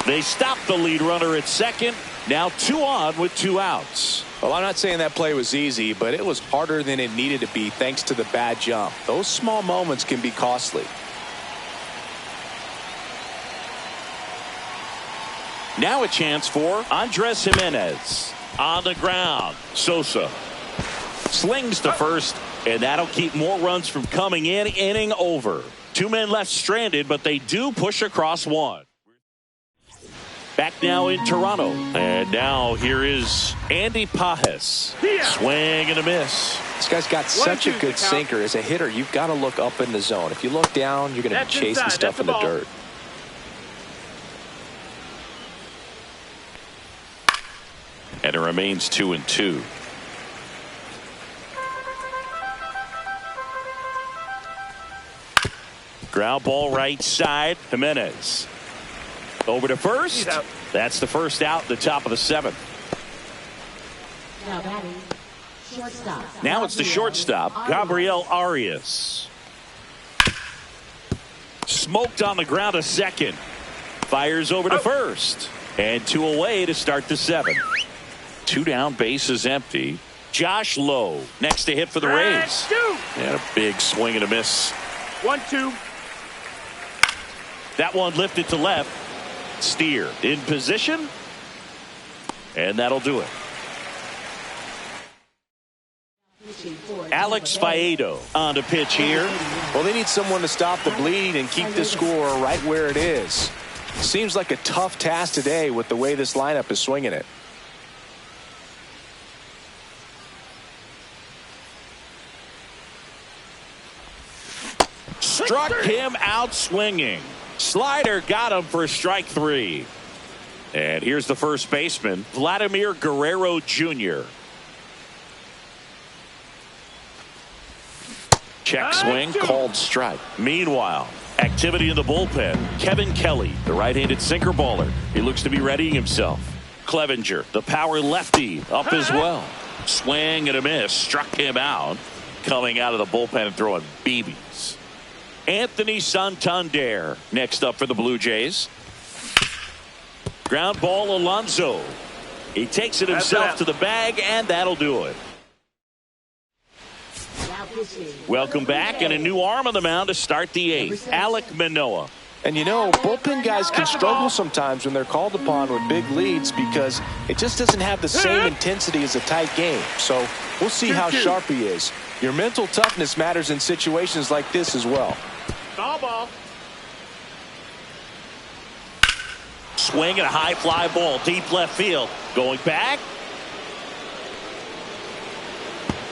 They stop the lead runner at second. Now 2 on with 2 outs. Well, I'm not saying that play was easy, but it was harder than it needed to be thanks to the bad jump. Those small moments can be costly. Now a chance for Andres Jimenez. On the ground, Sosa slings to first, and that'll keep more runs from coming in. Inning over. 2 men left stranded, but they do push across 1. Back now in Toronto, and now here is Andy Pajes. Swing and a miss. This guy's got such a good sinker. As a hitter, you've got to look up in the zone. If you look down, you're going to be chasing stuff in the dirt. And it remains 2-2. Ground ball right side. Jimenez over to first. That's the first out at the top of the 7th. Now batting, shortstop. Now it's the shortstop, Gabriel Arias. Smoked on the ground, a second. Fires over to first. And 2 away to start the 7th. 2 down, base is empty. Josh Lowe next to hit for the Rays. And a big swing and a miss. 1-2. That one lifted to left. Steer in position. And that'll do it. Alex Faedo on to pitch here. Well, they need someone to stop the bleed and keep the score right where it is. Seems like a tough task today with the way this lineup is swinging it. Struck him out swinging. Slider got him for strike 3. And here's the first baseman, Vladimir Guerrero Jr. Check swing, called strike. Meanwhile, activity in the bullpen. Kevin Kelly, the right-handed sinker baller. He looks to be readying himself. Clevenger, the power lefty, up as well. Swing and a miss. Struck him out. Coming out of the bullpen and throwing BBs. Anthony Santander next up for the Blue Jays. Ground ball, Alonso. He takes it himself to the bag, and that'll do it. Welcome back, and a new arm on the mound to start the 8th. Alek Manoah. And you know, bullpen guys can struggle sometimes when they're called upon with big leads because it just doesn't have the same intensity as a tight game. So we'll see how sharp he is. Your mental toughness matters in situations like this as well. Ball. Swing and a high fly ball, deep left field. Going back.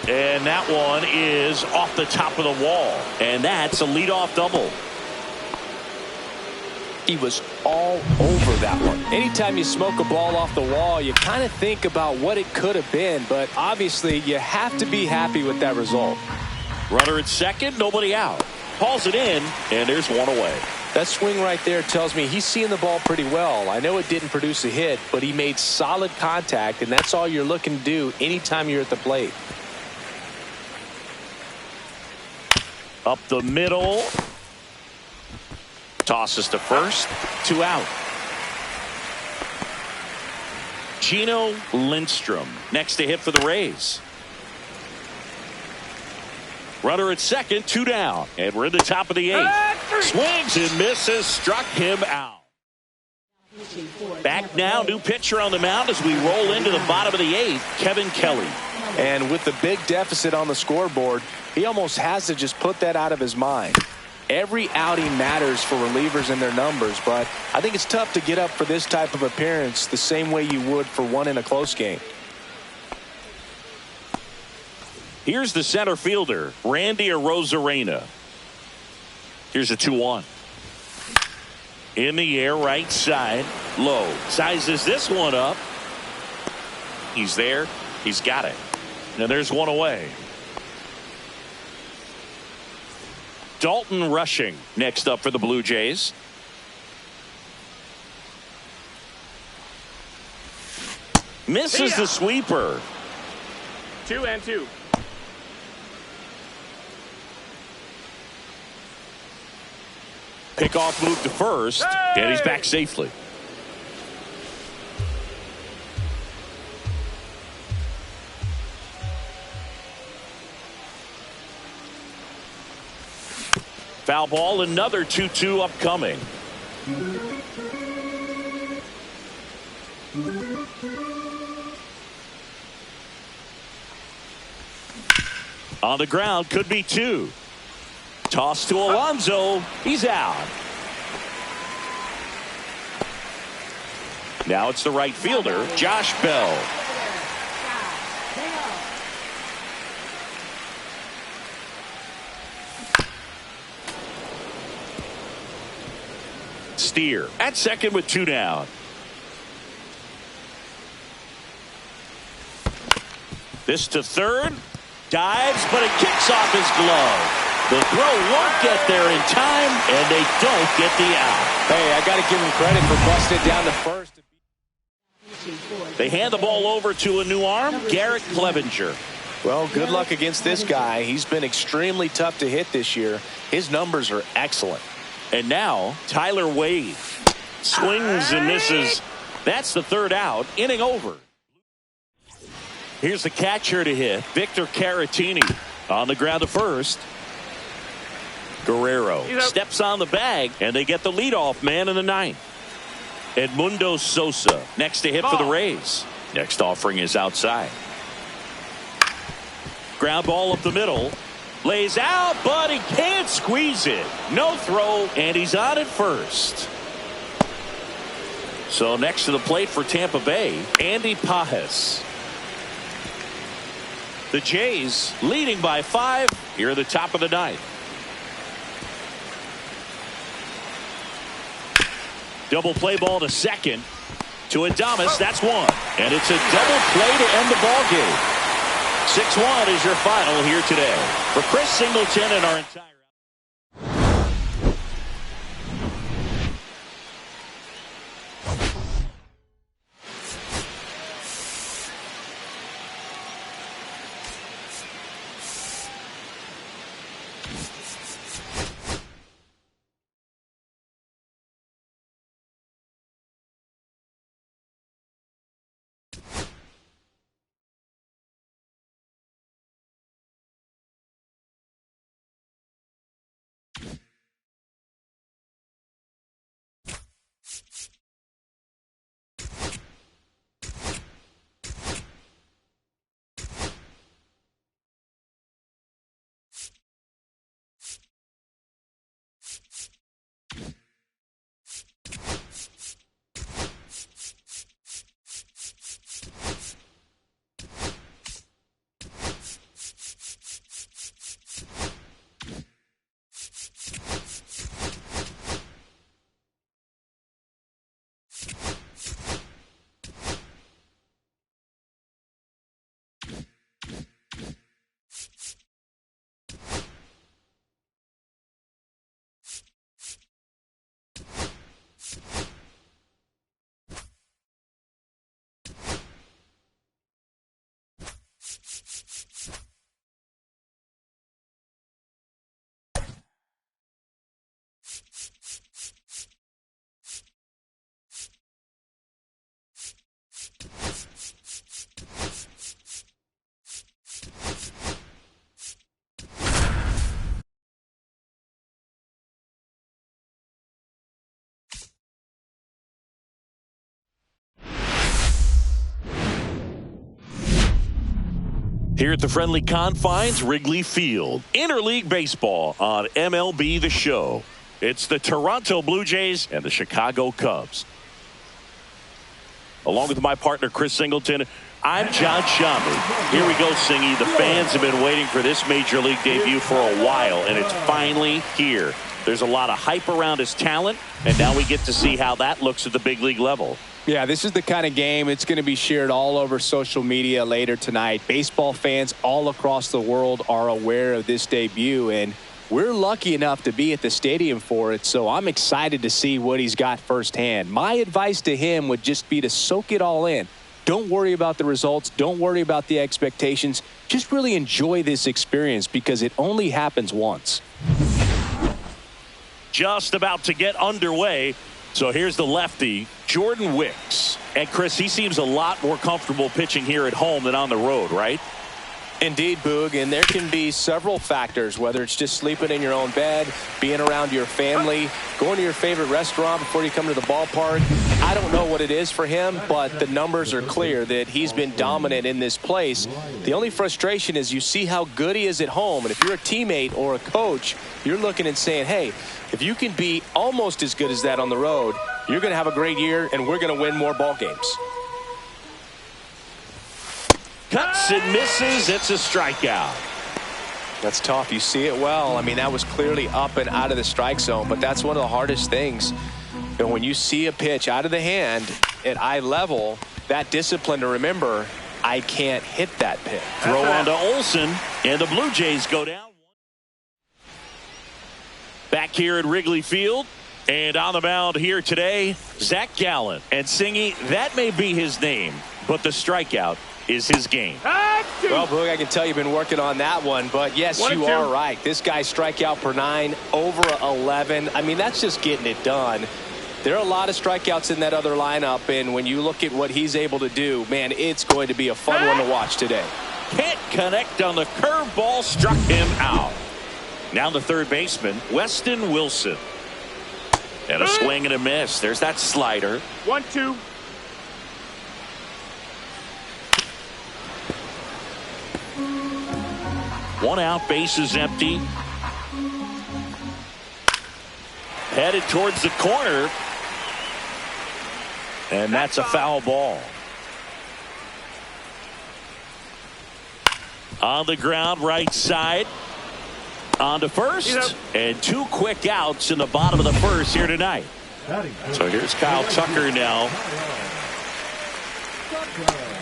And that one is off the top of the wall. And that's a leadoff double. He was all over that one. Anytime you smoke a ball off the wall, you kind of think about what it could have been. But obviously, you have to be happy with that result. Runner at second, nobody out. Hauls it in, and there's one away. That swing right there tells me he's seeing the ball pretty well. I know it didn't produce a hit, but he made solid contact, and that's all you're looking to do anytime you're at the plate. Up the middle. Tosses to first. 2 out. Gino Lindstrom next to hit for the Rays. Runner at second, 2 down. And we're in the top of the 8th. Swings and misses. Struck him out. Back now, new pitcher on the mound as we roll into the bottom of the 8th, Kevin Kelly. And with the big deficit on the scoreboard, he almost has to just put that out of his mind. Every outing matters for relievers and their numbers, but I think it's tough to get up for this type of appearance the same way you would for one in a close game. Here's the center fielder, Randy Arozarena. Here's a 2-1. In the air, right side. Low. Sizes this one up. He's there. He's got it. And there's one away. Dalton Rushing next up for the Blue Jays. Misses the sweeper. 2-2. Pickoff move to first, and he's back safely. Foul ball, another 2-2 upcoming. On the ground, could be 2. Toss to Alonso. He's out. Now it's the right fielder, Josh Bell. Steer at second with 2 down. This to third. Dives, but it kicks off his glove. The throw won't get there in time, and they don't get the out. Hey, I got to give him credit for busting it down to first. They hand the ball over to a new arm, Garrett Clevenger. Well, good luck against this guy. He's been extremely tough to hit this year. His numbers are excellent. And now, Tyler Wade swings and misses. That's the third out, inning over. Here's the catcher to hit, Victor Caratini. On the ground to first. Guerrero steps on the bag, and they get the leadoff man in the ninth. Edmundo Sosa next to hit for the Rays. Next offering is outside. Ground ball up the middle. Lays out, but he can't squeeze it. No throw, and he's on at first. So next to the plate for Tampa Bay, Andy Pajes. The Jays leading by 5 here at the top of the ninth. Double play ball to second to Adames. That's one. And it's a double play to end the ball game. 6-1 is your final here today. For Chris Singleton and our entire here at the friendly confines, Wrigley Field. Interleague baseball on MLB The Show. It's the Toronto Blue Jays and the Chicago Cubs. Along with my partner, Chris Singleton, I'm John Shambi. Here we go, Singy. The fans have been waiting for this Major League debut for a while, and it's finally here. There's a lot of hype around his talent, and now we get to see how that looks at the big league level. Yeah, this is the kind of game it's going to be shared all over social media later tonight. Baseball fans all across the world are aware of this debut, and we're lucky enough to be at the stadium for it, so I'm excited to see what he's got firsthand. My advice to him would just be to soak it all in. Don't worry about the results. Don't worry about the expectations. Just really enjoy this experience because it only happens once. Just about to get underway. So here's the lefty, Jordan Wicks. And Chris, he seems a lot more comfortable pitching here at home than on the road, right? Indeed, Boog, and there can be several factors, whether it's just sleeping in your own bed, being around your family, going to your favorite restaurant before you come to the ballpark. I don't know what it is for him, but the numbers are clear that he's been dominant in this place. The only frustration is you see how good he is at home, and if you're a teammate or a coach, you're looking and saying, hey, if you can be almost as good as that on the road, you're going to have a great year, and we're going to win more ball games. Cuts and misses. It's a strikeout. That's tough. You see it well. I mean, that was clearly up and out of the strike zone, but that's one of the hardest things. You know, when you see a pitch out of the hand at eye level, that discipline to remember, I can't hit that pitch. Throw on to Olsen, and the Blue Jays go down. Back here at Wrigley Field, and on the mound here today, Zach Gallen. And Singy, that may be his name, but the strikeout is his game. Well, Boog, I can tell you've been working on that one, but yes, you are right. This guy's strikeout per 9, over 11. I mean, that's just getting it done. There are a lot of strikeouts in that other lineup, and when you look at what he's able to do, man, it's going to be a fun one to watch today. Can't connect on the curveball, struck him out. Now the third baseman, Weston Wilson. And a swing and a miss. There's that slider. 1-2. One out, base is empty. Headed towards the corner. And that's a foul ball. On the ground, right side. On to first. And 2 quick outs in the bottom of the first here tonight. So here's Kyle Tucker now.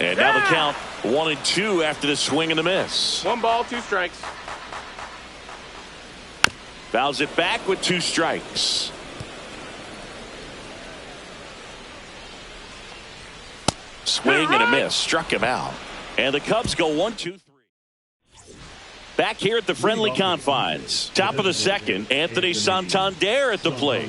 And now the count 1-2 after the swing and the miss. 1 ball, 2 strikes. Fouls it back with 2 strikes. Swing and a miss. Struck him out. And the Cubs go 1-2-3. Back here at the friendly confines. Top of the second, Anthony Santander at the plate.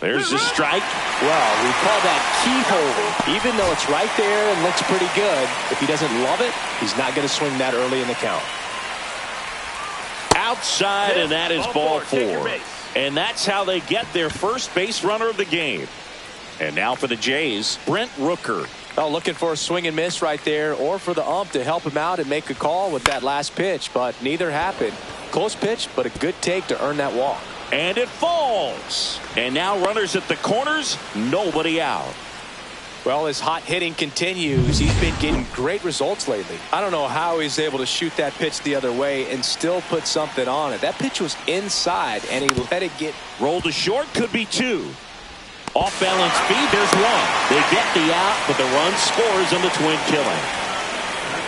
There's a strike. Well, we call that keyhole. Even though it's right there and looks pretty good, if he doesn't love it, he's not going to swing that early in the count. Outside, and that is ball 4. And that's how they get their first base runner of the game. And now for the Jays, Brent Rooker. Oh, looking for a swing and miss right there, or for the ump to help him out and make a call with that last pitch, but neither happened. Close pitch, but a good take to earn that walk. And it falls. And now runners at the corners, nobody out. Well, his hot hitting continues. He's been getting great results lately. I don't know how he's able to shoot that pitch the other way and still put something on it. That pitch was inside, and he let it get. Rolled to short, could be 2. Off balance speed, there's 1. They get the out, but the run scores on the twin killing.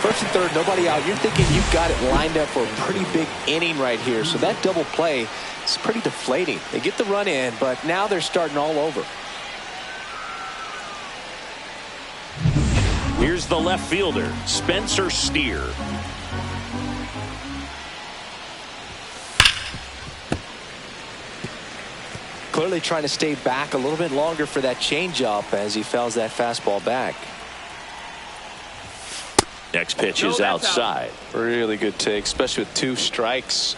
First and third, nobody out. You're thinking you've got it lined up for a pretty big inning right here. So that double play is pretty deflating. They get the run in, but now they're starting all over. Here's the left fielder, Spencer Steer. Clearly trying to stay back a little bit longer for that changeup as he fouls that fastball back. Next pitch is outside. Really good take, especially with 2 strikes.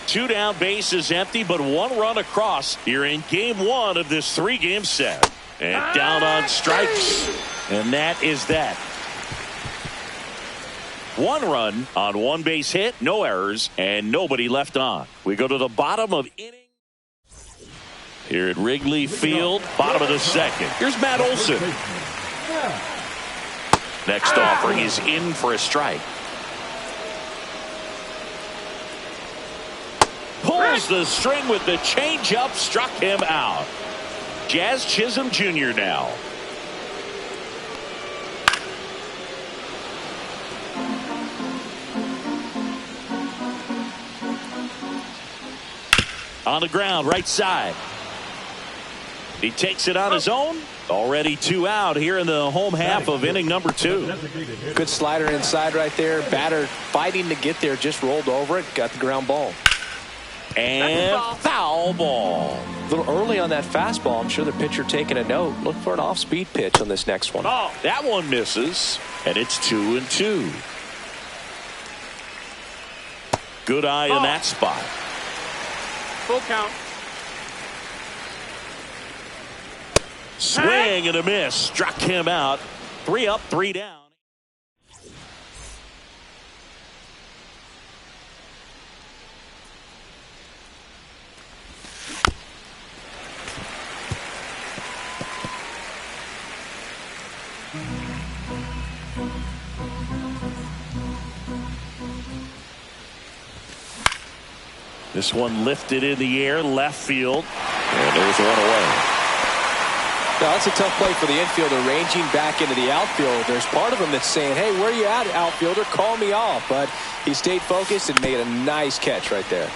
2 down, base is empty, but 1 run across. You're in game 1 of this 3-game set. And down on strikes. And that is that. 1 run on 1 base hit, no errors, and nobody left on. We go to the bottom of inning. Here at Wrigley Field, bottom of the second. Here's Matt Olson. Next offering is in for a strike. Pulls the string with the changeup, struck him out. Jazz Chisholm Jr. now. On the ground, right side. He takes it on his own. Already 2 out here in the home half of inning number 2. Good slider inside right there. Batter fighting to get there, just rolled over it, got the ground ball. And foul ball. A little early on that fastball. I'm sure the pitcher taking a note. Look for an off-speed pitch on this next one. Oh, that one misses, and it's 2-2. Good eye in that spot. Full count. Swing and a miss. Struck him out. 3 up, 3 down. This one lifted in the air, left field, and there's 1 away. Now, that's a tough play for the infielder ranging back into the outfield. There's part of him that's saying, hey, where you at, outfielder? Call me off. But he stayed focused and made a nice catch right there.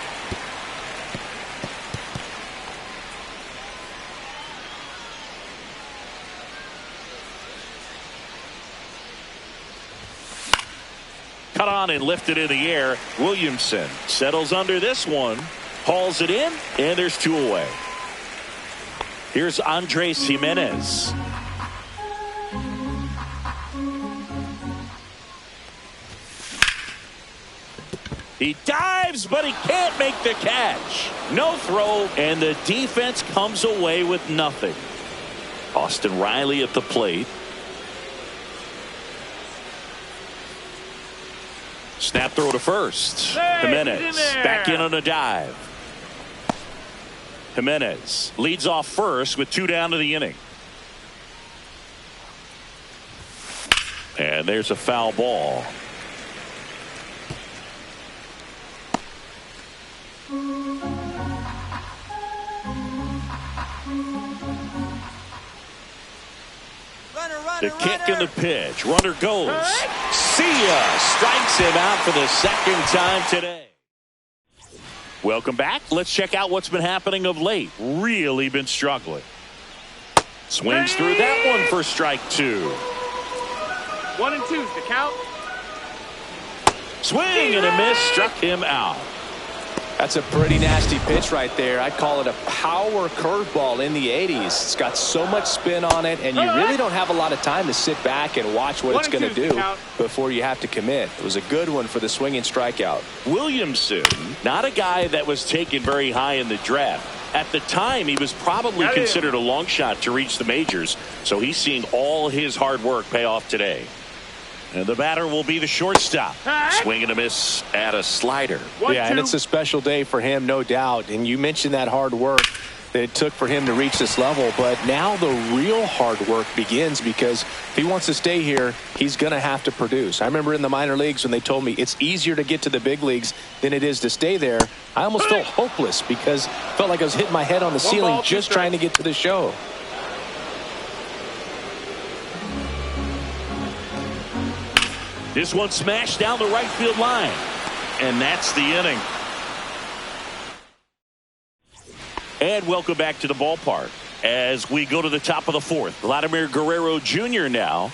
Cut on and lifted in the air. Williamson settles under this one, hauls it in, and there's 2 away. Here's Andres Jimenez. He dives, but he can't make the catch. No throw, and the defense comes away with nothing. Austin Riley at the plate. Snap throw to first. Jimenez back in on a dive. Jimenez leads off first with 2 down to the inning. And there's a foul ball. The kick and the pitch. Runner goes. See ya. Strikes him out for the second time today. Welcome back. Let's check out what's been happening of late. Really been struggling. Swings through that one for strike 2. 1 and 2's the count. Swing and a miss. Struck him out. That's a pretty nasty pitch right there. I'd call it a power curveball in the 80s. It's got so much spin on it, and you really don't have a lot of time to sit back and watch what it's going to do before you have to commit. It was a good one for the swinging strikeout. Williamson, not a guy that was taken very high in the draft. At the time, he was probably considered a long shot to reach the majors, so he's seeing all his hard work pay off today. And the batter will be the shortstop. Swing and a miss at a slider. Yeah, and it's a special day for him, no doubt. And you mentioned that hard work that it took for him to reach this level. But now the real hard work begins, because if he wants to stay here, he's going to have to produce. I remember in the minor leagues when they told me it's easier to get to the big leagues than it is to stay there. I almost felt hopeless because I felt like I was hitting my head on the ceiling just trying to get to the show. This one smashed down the right field line. And that's the inning. And welcome back to the ballpark as we go to the top of the 4th. Vladimir Guerrero Jr. now.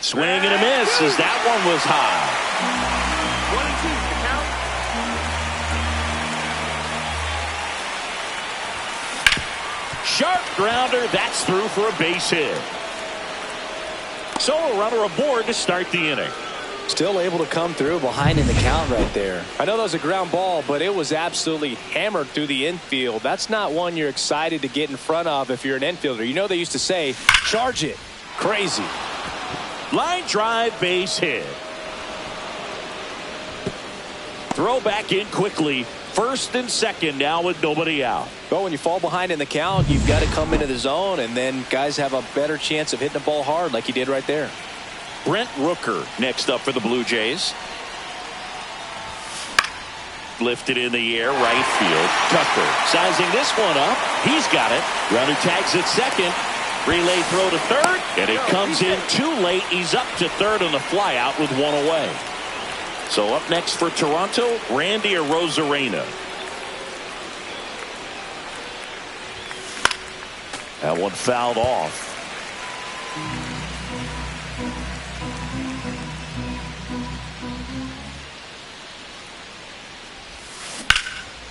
Swing and a miss as that one was high. 1 and 2's the count. Sharp grounder. That's through for a base hit. So a runner aboard to start the inning. Still able to come through behind in the count right there. I know that was a ground ball, but it was absolutely hammered through the infield. That's not one you're excited to get in front of if you're an infielder. You know they used to say, charge it. Crazy. Line drive, base hit. Throw back in quickly. First and second now with nobody out. Well, when you fall behind in the count, you've got to come into the zone, and then guys have a better chance of hitting the ball hard like he did right there. Brent Rooker next up for the Blue Jays. Lifted in the air, right field. Tucker sizing this one up. He's got it. Runner tags at second. Relay throw to third, and it comes in too late. He's up to third on the fly out with 1 away. So up next for Toronto, Randy Arozarena. That one fouled off.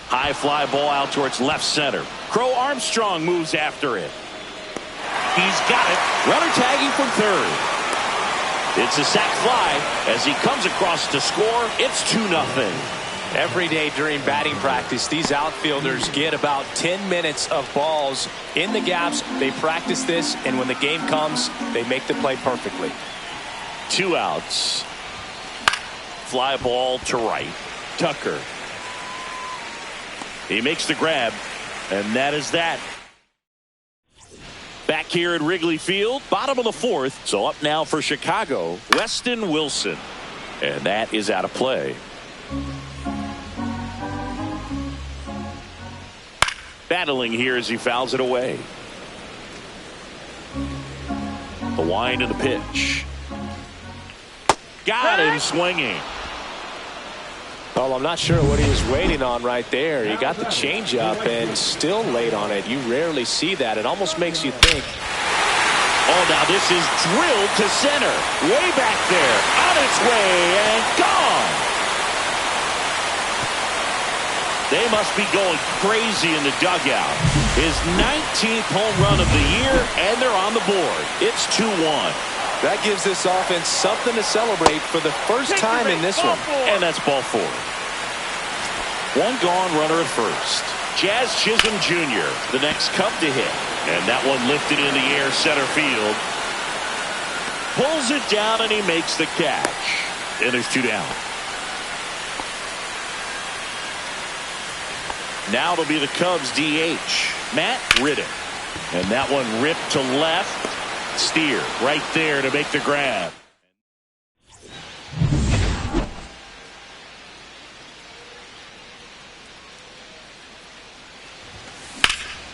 High fly ball out towards left center. Crow Armstrong moves after it. He's got it. Runner tagging from third. It's a sac fly as he comes across to score. It's 2-0. Every day during batting practice, these outfielders get about 10 minutes of balls in the gaps. They practice this, and when the game comes, they make the play perfectly. 2 outs. Fly ball to right. Tucker. He makes the grab, and that is that. Back here at Wrigley Field, bottom of the 4th. So up now for Chicago, Weston Wilson. And that is out of play. Battling here as he fouls it away. The wind and the pitch. Got him swinging. Well, I'm not sure what he was waiting on right there. He got the changeup and still late on it. You rarely see that. It almost makes you think. Oh, now this is drilled to center. Way back there. On its way and gone. They must be going crazy in the dugout. His 19th home run of the year, and they're on the board. It's 2-1. That gives this offense something to celebrate for the first time in this one. And that's ball 4. One gone, runner at first. Jazz Chisholm Jr., the next Cub to hit. And that one lifted in the air center field. Pulls it down and he makes the catch. And there's 2 down. Now it'll be the Cubs DH, Matt Riddick. And that one ripped to left. Steer right there to make the grab.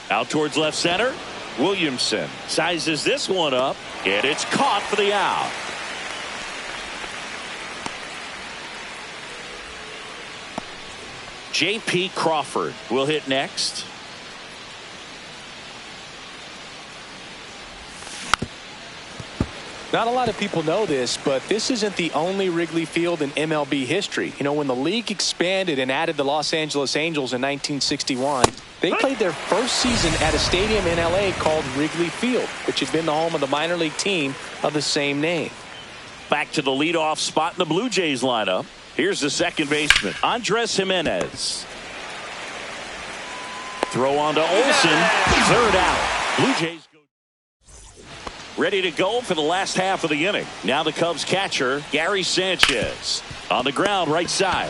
Out towards left center. Williamson sizes this one up, and it's caught for the out. J.P. Crawford will hit next. Not a lot of people know this, but this isn't the only Wrigley Field in MLB history. You know, when the league expanded and added the Los Angeles Angels in 1961, they played their first season at a stadium in L.A. called Wrigley Field, which had been the home of the minor league team of the same name. Back to the leadoff spot in the Blue Jays lineup. Here's the second baseman, Andres Jimenez. Throw on to Olsen. Third out. Blue Jays go ready to go for the last half of the inning. Now the Cubs catcher, Gary Sanchez. On the ground, right side.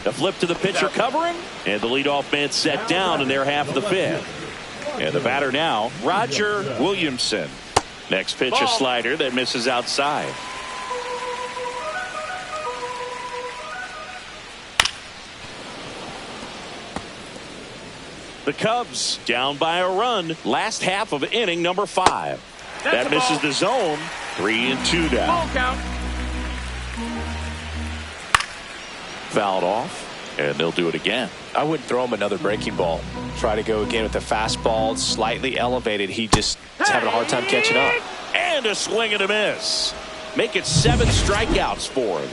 A flip to the pitcher covering. And the leadoff man set down in their half of the 5th. And the batter now, Roger Williamson. Next pitch, a slider that misses outside. The Cubs down by a run. Last half of inning number 5. That misses the zone. 3-2 down. Ball count. Fouled off, and they'll do it again. I wouldn't throw him another breaking ball. Try to go again with the fastball, slightly elevated. He just is having a hard time catching up. And a swing and a miss. Make it 7 strikeouts for him.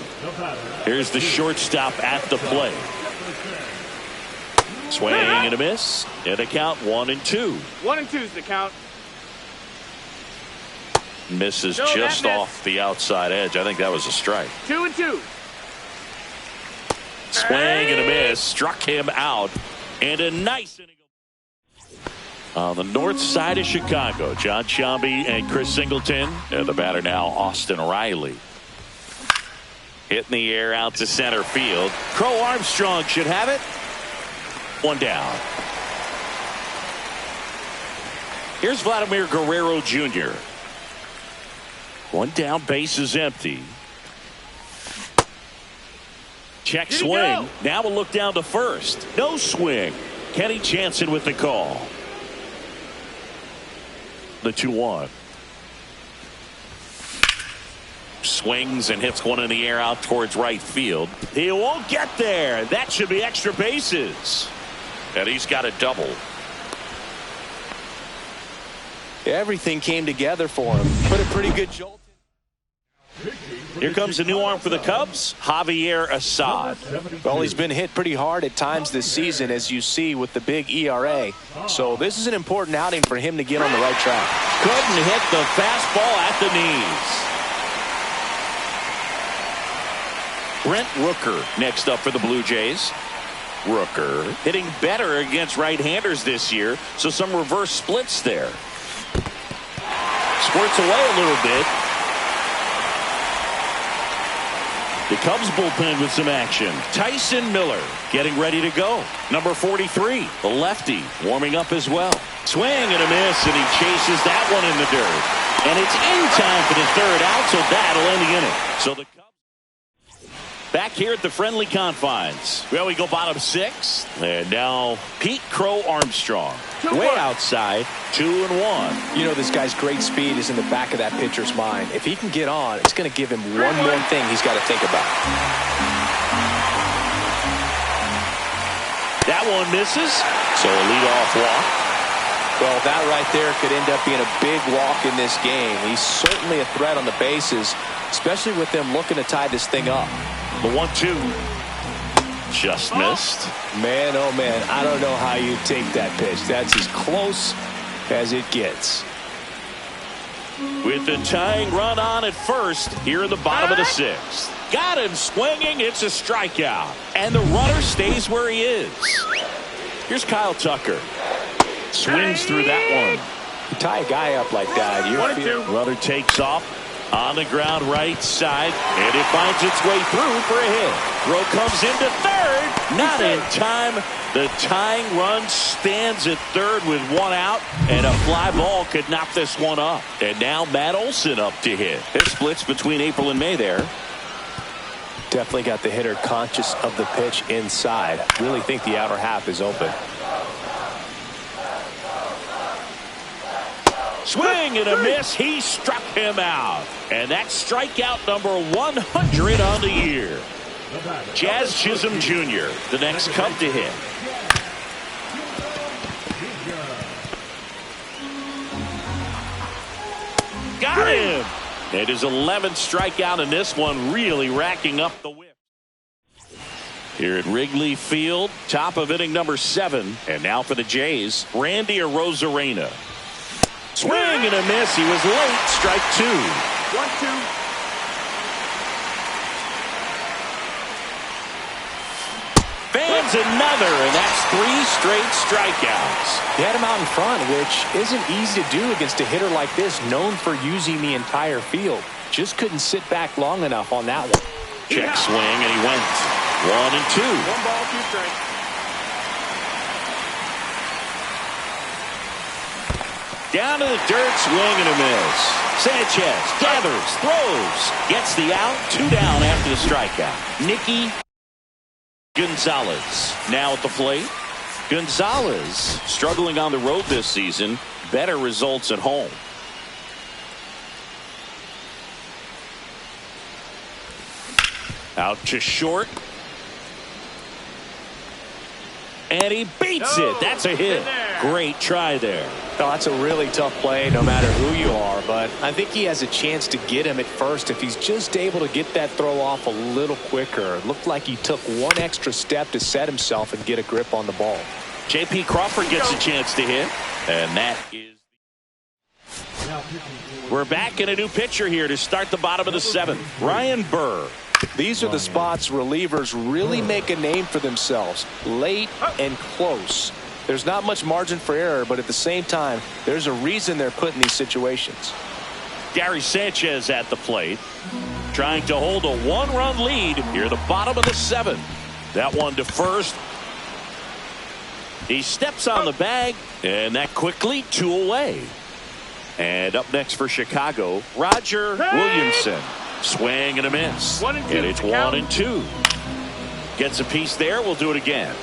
Here's the shortstop at the plate. Swing and a miss. And a count 1-2. 1-2 is the count. Misses No, just that off the outside edge. I think that was a strike. 2-2. Swing and a miss. Struck him out. And a nice inning. On the north side of Chicago, John Sciambi and Chris Singleton. And the batter now, Austin Riley. Hit in the air out to center field. Crow Armstrong should have it. 1 down. Here's Vladimir Guerrero Jr. 1 down, base is empty. Check swing. Now we'll look down to first. No swing. Kenny Jansen with the call. The 2-1. Swings and hits one in the air out towards right field. He won't get there. That should be extra bases. And he's got a double. Everything came together for him. Put a pretty good jolt. Here comes a new arm for the Cubs, Javier Assad. Well, he's been hit pretty hard at times this season, as you see with the big ERA. So this is an important outing for him to get on the right track. Couldn't hit the fastball at the knees. Brent Rooker next up for the Blue Jays. Rooker hitting better against right-handers this year, so some reverse splits there. Squirts away a little bit. The Cubs bullpen with some action. Tyson Miller getting ready to go. Number 43, the lefty, warming up as well. Swing and a miss, and he chases that one in the dirt. And it's in time for the 3rd out, so that'll end the inning. So the Cubs back here at the friendly confines. Well, we go bottom 6. And now Pete Crow Armstrong. Way outside, 2-1. You know, this guy's great speed is in the back of that pitcher's mind. If he can get on, it's going to give him one more thing he's got to think about. That one misses, so a leadoff walk. Well, that right there could end up being a big walk in this game. He's certainly a threat on the bases, especially with them looking to tie this thing up. The 1-2 just missed. Man, oh man, I don't know how you take that pitch. That's as close as it gets. With the tying run on at first here in the bottom of the 6th. Got him swinging. It's a strikeout. And the runner stays where he is. Here's Kyle Tucker. Swings through that one. You tie a guy up like that, you're feeling. Runner takes off on the ground right side. And it finds its way through for a hit. Throw comes into third. Not in time. The tying run stands at third with 1 out. And a fly ball could knock this one up. And now Matt Olson up to hit. It splits between April and May there. Definitely got the hitter conscious of the pitch inside. Really think the outer half is open. Swing and a miss. He struck him out. And that's strikeout number 100 on the year. Jazz Chisholm Jr., the next Cub to hit. Got him. And his 11th strikeout in this one, really racking up the whip. Here at Wrigley Field, top of inning number 7. And now for the Jays, Randy Arozarena. Swing and a miss. He was late. Strike 2. 1-2. Fans another, and that's 3 straight strikeouts. He had him out in front, which isn't easy to do against a hitter like this, known for using the entire field. Just couldn't sit back long enough on that one. Check swing, and he went 1-2. 1 ball, 2 strikes. Down to the dirt, swing and a miss. Sanchez gathers, throws, gets the out, 2 down after the strikeout. Nicky Gonzalez now at the plate. Gonzalez struggling on the road this season. Better results at home. Out to short. And he beats it. That's a hit. Great try there. Oh, that's a really tough play no matter who you are, but I think he has a chance to get him at first if he's just able to get that throw off a little quicker. It looked like he took 1 extra step to set himself and get a grip on the ball. J.P. Crawford gets a chance to hit, and that is. We're back in a new pitcher here to start the bottom of the 7th. Ryan Burr. These are the spots relievers really make a name for themselves. Late and close. There's not much margin for error, but at the same time, there's a reason they're put in these situations. Gary Sanchez at the plate, trying to hold a 1-run lead here at the bottom of the 7th. That one to first. He steps on the bag, and that quickly 2 away. And up next for Chicago, Roger Williamson. Swing and a miss. 1-2. And it's 1-2. Gets a piece there. We'll do it again.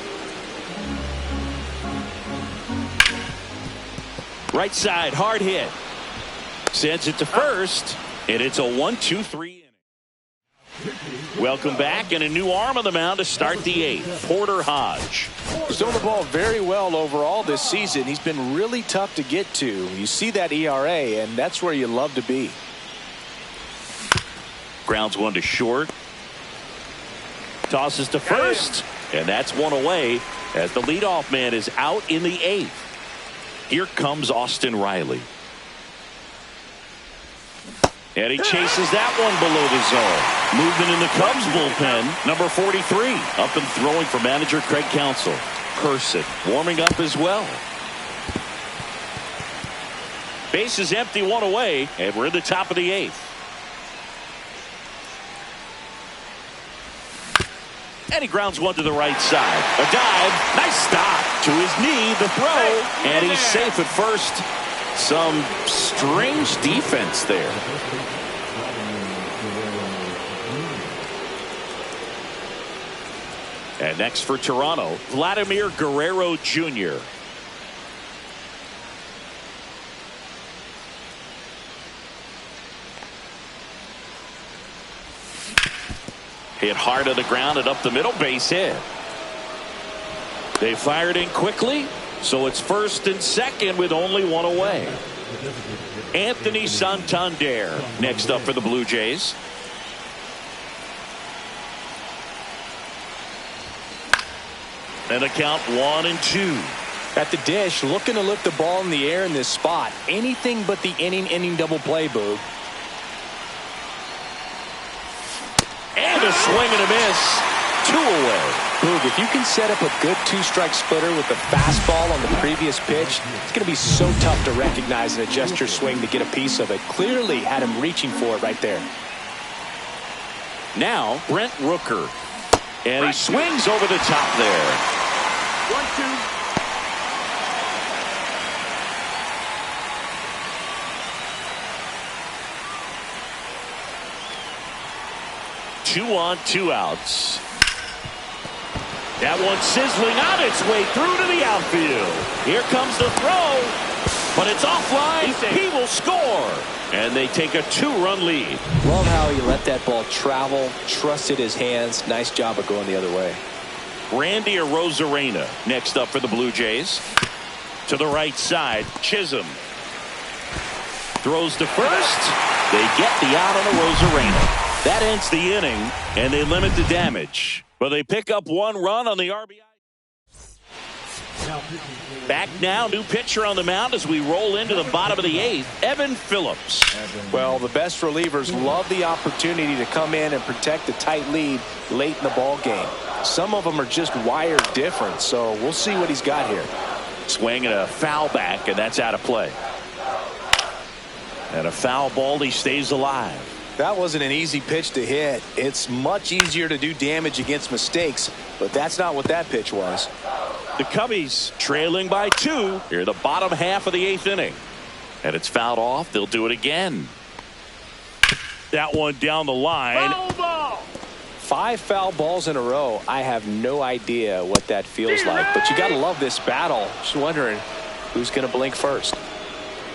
Right side, hard hit. Sends it to first, and it's a 1-2-3 inning. Welcome back, and a new arm on the mound to start the 8th. Porter Hodge. He's thrown the ball very well overall this season. He's been really tough to get to. You see that ERA, and that's where you love to be. Grounds one to short. Tosses to first, and that's 1 away as the leadoff man is out in the 8th. Here comes Austin Riley. And he chases that one below the zone. Movement in the Cubs bullpen, number 43. Up and throwing for manager Craig Counsell. Person warming up as well. Base is empty, 1 away, and we're in the top of the 8th. And he grounds one to the right side. A dive. Nice stop. To his knee. The throw. And he's safe at first. Some strange defense there. And next for Toronto, Vladimir Guerrero Jr. Hit hard to the ground and up the middle, base hit. They fired in quickly, so it's first and second with only one away. Anthony Santander next up for the Blue Jays. And a count 1-2. At the dish, looking to lift the ball in the air in this spot. Anything but the inning double play, Boog. And a swing and a miss. 2 away. Boog, if you can set up a good two-strike splitter with the fastball on the previous pitch, it's going to be so tough to recognize and adjust your swing to get a piece of it. Clearly had him reaching for it right there. Now Brent Rooker. And he swings over the top there. 1-2. 2 on, 2 outs. That one sizzling on its way through to the outfield. Here comes the throw, but it's offline. He will score, and they take a 2-run lead. Love how he let that ball travel, trusted his hands. Nice job of going the other way. Randy Arozarena next up for the Blue Jays. To the right side, Chisholm throws to first. They get the out on Arozarena. That ends the inning, and they limit the damage. But they pick up 1 run on the RBI. Back now, new pitcher on the mound as we roll into the bottom of the 8th, Evan Phillips. Well, the best relievers love the opportunity to come in and protect the tight lead late in the ball game. Some of them are just wired different, so we'll see what he's got here. Swing and a foul back, and that's out of play. And a foul ball, he stays alive. That wasn't an easy pitch to hit. It's much easier to do damage against mistakes, but that's not what that pitch was. The Cubbies trailing by 2 here in the bottom half of the 8th inning. And it's fouled off. They'll do it again. That one down the line. Foul ball. 5 foul balls in a row. I have no idea what that feels like, but you got to love this battle. Just wondering who's going to blink first.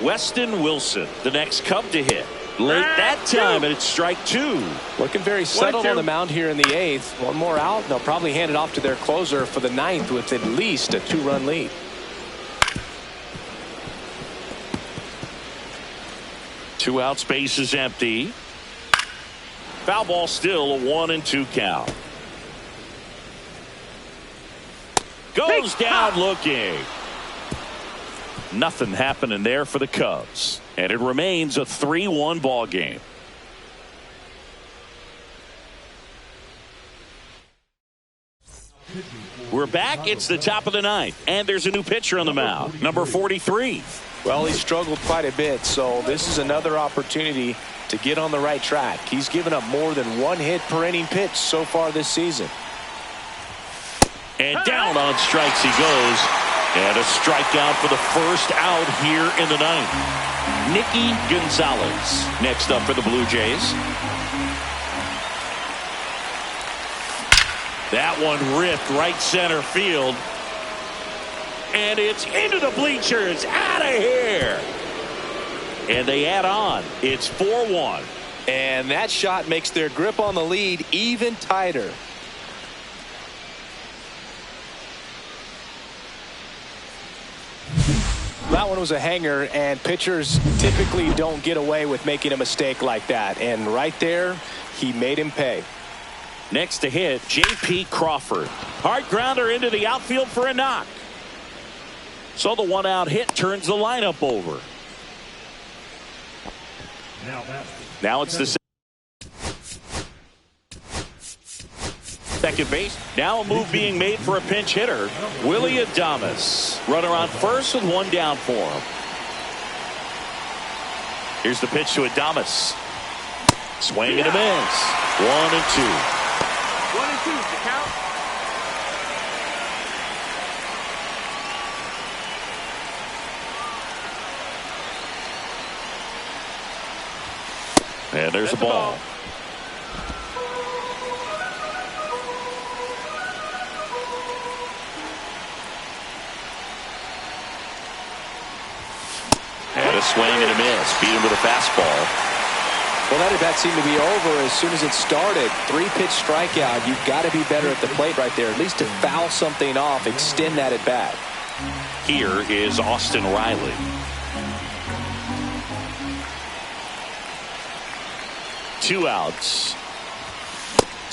Weston Wilson, the next Cub to hit. Late that time, and it's strike 2. Looking very settled on the mound here in the 8th. 1 more out, and they'll probably hand it off to their closer for the 9th with at least a 2-run lead. Two out, space is empty. Foul ball still, a 1-2 count. Goes down looking. Nothing happening there for the Cubs. And it remains a 3-1 ball game. We're back. It's the top of the 9th. And there's a new pitcher on the mound. Number 43. Well, he struggled quite a bit, so this is another opportunity to get on the right track. He's given up more than 1 hit per inning pitch so far this season. And down on strikes he goes. And a strikeout for the first out here in the 9th. Nicky Gonzalez next up for the Blue Jays. That one ripped right center field. And it's into the bleachers. Out of here. And they add on. It's 4-1. And that shot makes their grip on the lead even tighter. That one was a hanger, and pitchers typically don't get away with making a mistake like that. And right there, he made him pay. Next to hit, J.P. Crawford. Hard grounder into the outfield for a knock. So the 1-out hit turns the lineup over. Now it's the second base. Now a move being made for a pinch hitter. Willie Adames. Runner on first with 1 down for him. Here's the pitch to Adames. Swing and a miss. 1-2. 1-2 to count. And there's a ball. And a swing and a miss. Beat him with a fastball. Well, that at-bat seemed to be over as soon as it started. 3-pitch strikeout. You've got to be better at the plate right there. At least to foul something off, extend that at-bat. Here is Austin Riley. Two outs.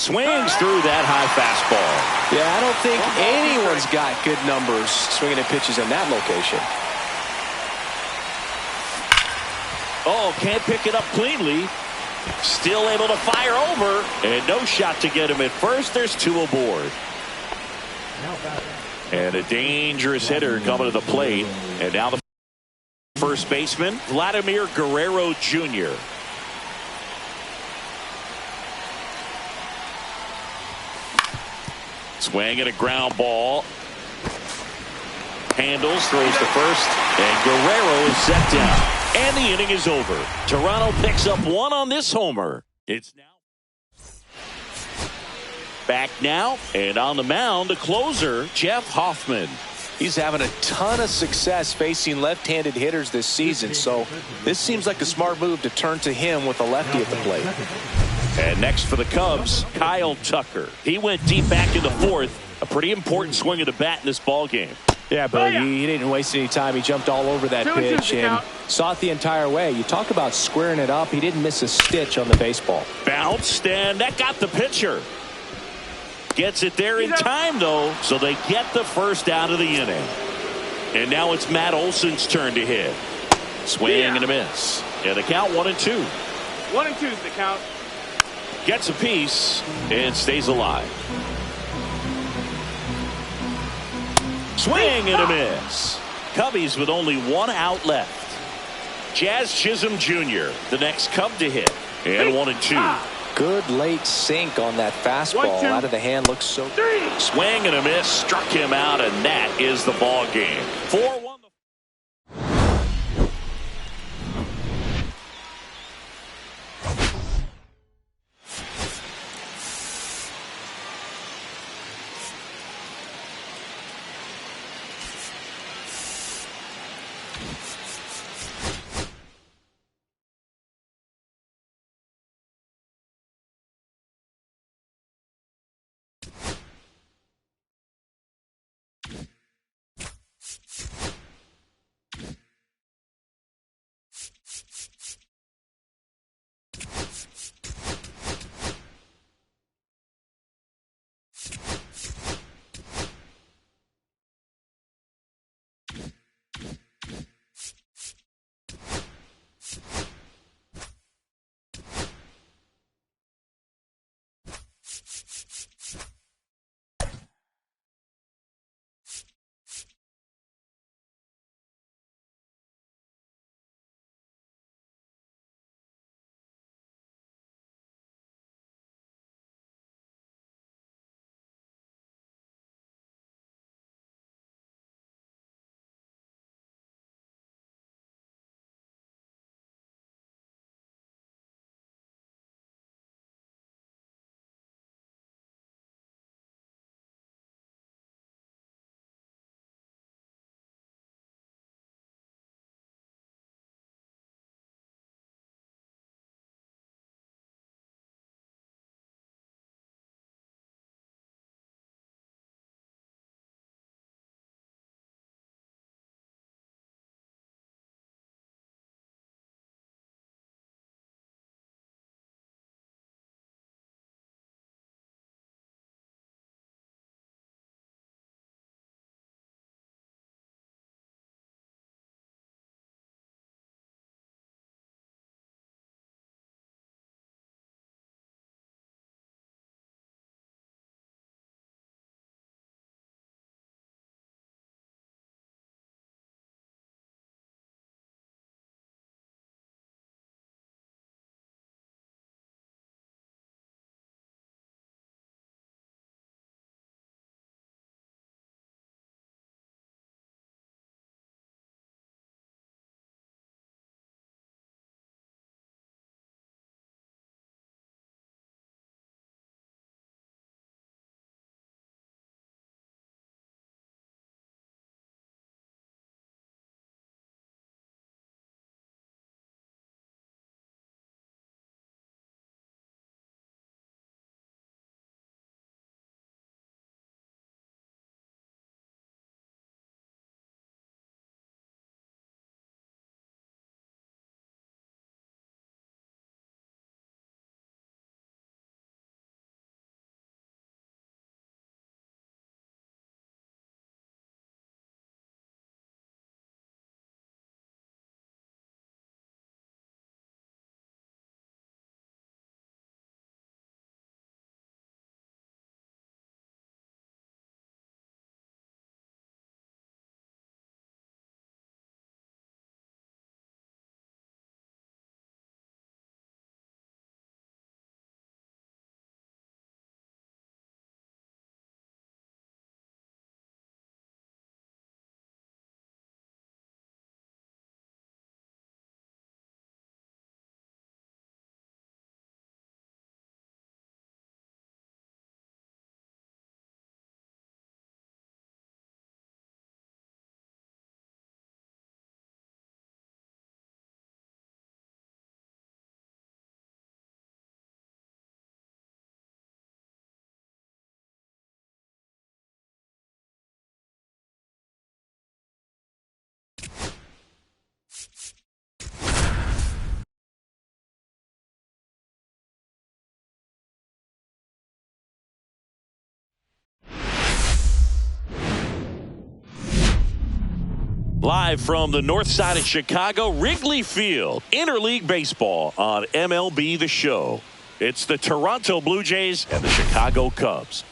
Swings through that high fastball. Yeah, I don't think anyone's got good numbers swinging at pitches in that location. Oh, can't pick it up cleanly. Still able to fire over. And no shot to get him at first. There's two aboard. And a dangerous hitter coming to the plate. And now the first baseman, Vladimir Guerrero Jr. Swing and a ground ball. Handles, throws to first. And Guerrero is set down. And the inning is over. Toronto picks up one on this homer. It's now back now, and on the mound, the closer, Jeff Hoffman. He's having a ton of success facing left-handed hitters this season, so this seems like a smart move to turn to him with a lefty at the plate. And next for the Cubs, Kyle Tucker. He went deep back in the fourth. A pretty important swing of the bat in this ball game. Yeah, but he didn't waste any time. He jumped all over that pitch and saw it the entire way. You talk about squaring it up. He didn't miss a stitch on the baseball. Bounced, and that got the pitcher. Gets it there in time, though, so they get the first out of the inning. And now it's Matt Olson's turn to hit. Swing and a miss. And the count 1-2. 1-2 is the count. Gets a piece and stays alive. Swing and a miss. Cubbies with only one out left. Jazz Chisholm Jr., the next Cub to hit. And 1-2. Good late sink on that fastball. Out of the hand, looks so good. Swing and a miss, struck him out, and that is the ball game. 4-1. Live from the north side of Chicago, Wrigley Field, interleague baseball on MLB The Show. It's the Toronto Blue Jays and the Chicago Cubs.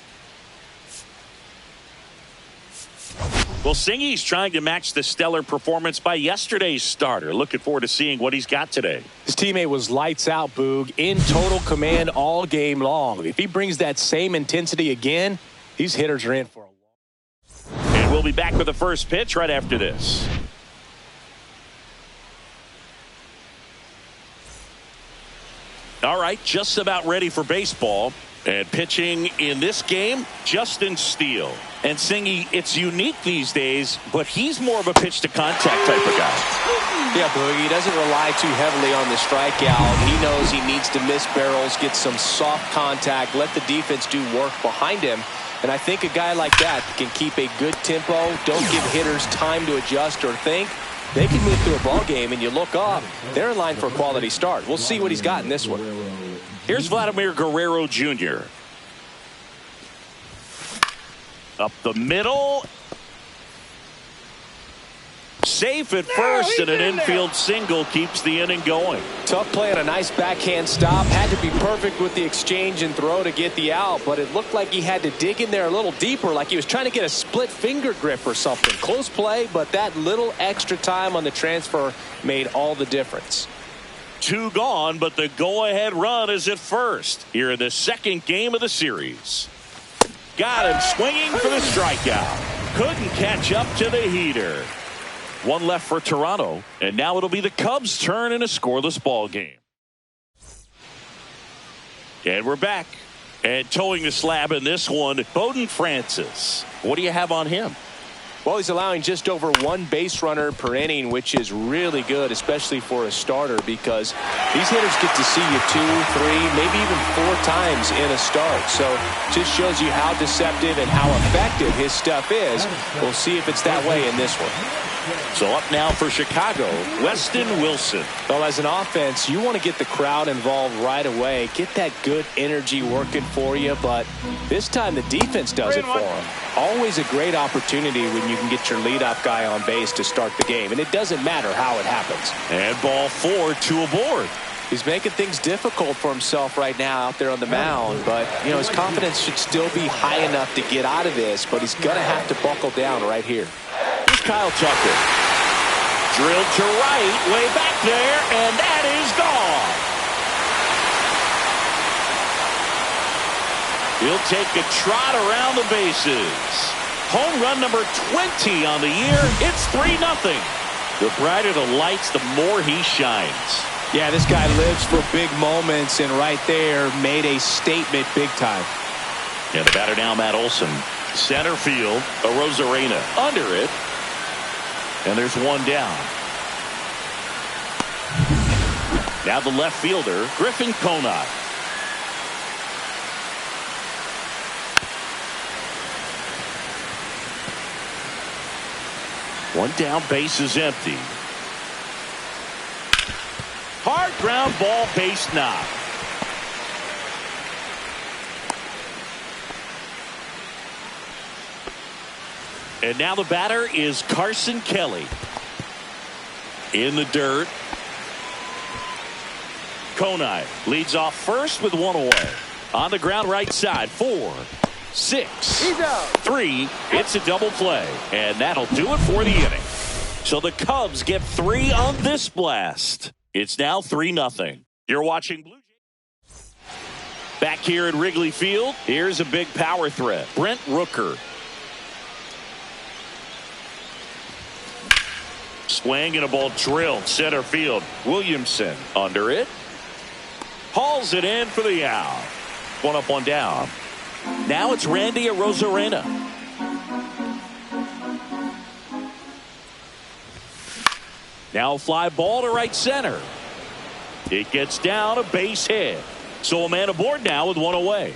Well, Singy's trying to match the stellar performance by yesterday's starter. Looking forward to seeing what he's got today. His teammate was lights out, Boog, in total command all game long. If he brings that same intensity again, these hitters are in for a long. And we'll be back with the first pitch right after this. All right, just about ready for baseball. And pitching in this game, Justin Steele. And Singy, it's unique these days, but he's more of a pitch-to-contact type of guy. Yeah, Boogie, he doesn't rely too heavily on the strikeout. He knows he needs to miss barrels, get some soft contact, let the defense do work behind him. And I think a guy like that can keep a good tempo, don't give hitters time to adjust or think. They can move through a ball game, and you look up, they're in line for a quality start. We'll see what he's got in this one. Here's Vladimir Guerrero Jr. Up the middle. Safe at first, and an infield single keeps the inning going. Tough play on a nice backhand stop. Had to be perfect with the exchange and throw to get the out, but it looked like he had to dig in there a little deeper, like he was trying to get a split finger grip or something. Close play, but that little extra time on the transfer made all the difference. 2 gone, but the go-ahead run is at first here in the second game of the series. Got him swinging for the strikeout. Couldn't catch up to the heater. 1 left for Toronto, and now it'll be the Cubs' turn in a scoreless ball game. And we're back. And towing the slab in this one, Bowden Francis. What do you have on him? Well, he's allowing just over 1 base runner per inning, which is really good, especially for a starter, because these hitters get to see you 2, 3, maybe even 4 times in a start. So just shows you how deceptive and how effective his stuff is. We'll see if it's that way in this one. So up now for Chicago, Weston Wilson. Well, as an offense, you want to get the crowd involved right away. Get that good energy working for you, but this time the defense does it for them. Always a great opportunity when you can get your leadoff guy on base to start the game, and it doesn't matter how it happens. And ball 4, 2 aboard. He's making things difficult for himself right now out there on the mound, but you know his confidence should still be high enough to get out of this, but he's going to have to buckle down right here. Here's Kyle Tucker. Drilled to right, way back there, and that is gone. He'll take a trot around the bases. Home run number 20 on the year. It's 3-0. The brighter the lights, the more he shines. Yeah, this guy lives for big moments, and right there made a statement big time. And the batter now, Matt Olson. Center field, Arozarena under it. And there's 1 down. Now the left fielder, Griffin Conant. One down, base is empty. Hard ground ball, base knock. And now the batter is Carson Kelly. In the dirt. Conant leads off first with 1 away. On the ground right side. 4, 6, 3. It's a double play. And that'll do it for the inning. So the Cubs get 3 on this blast. It's now 3-0. You're watching Blue Jays. Back here at Wrigley Field, here's a big power threat. Brent Rooker. Swing and a ball drilled center field. Williamson under it. Hauls it in for the out. 1 up, 1 down. Now it's Randy Arozarena. Now a fly ball to right center. It gets down a base hit. So a man aboard now with 1 away.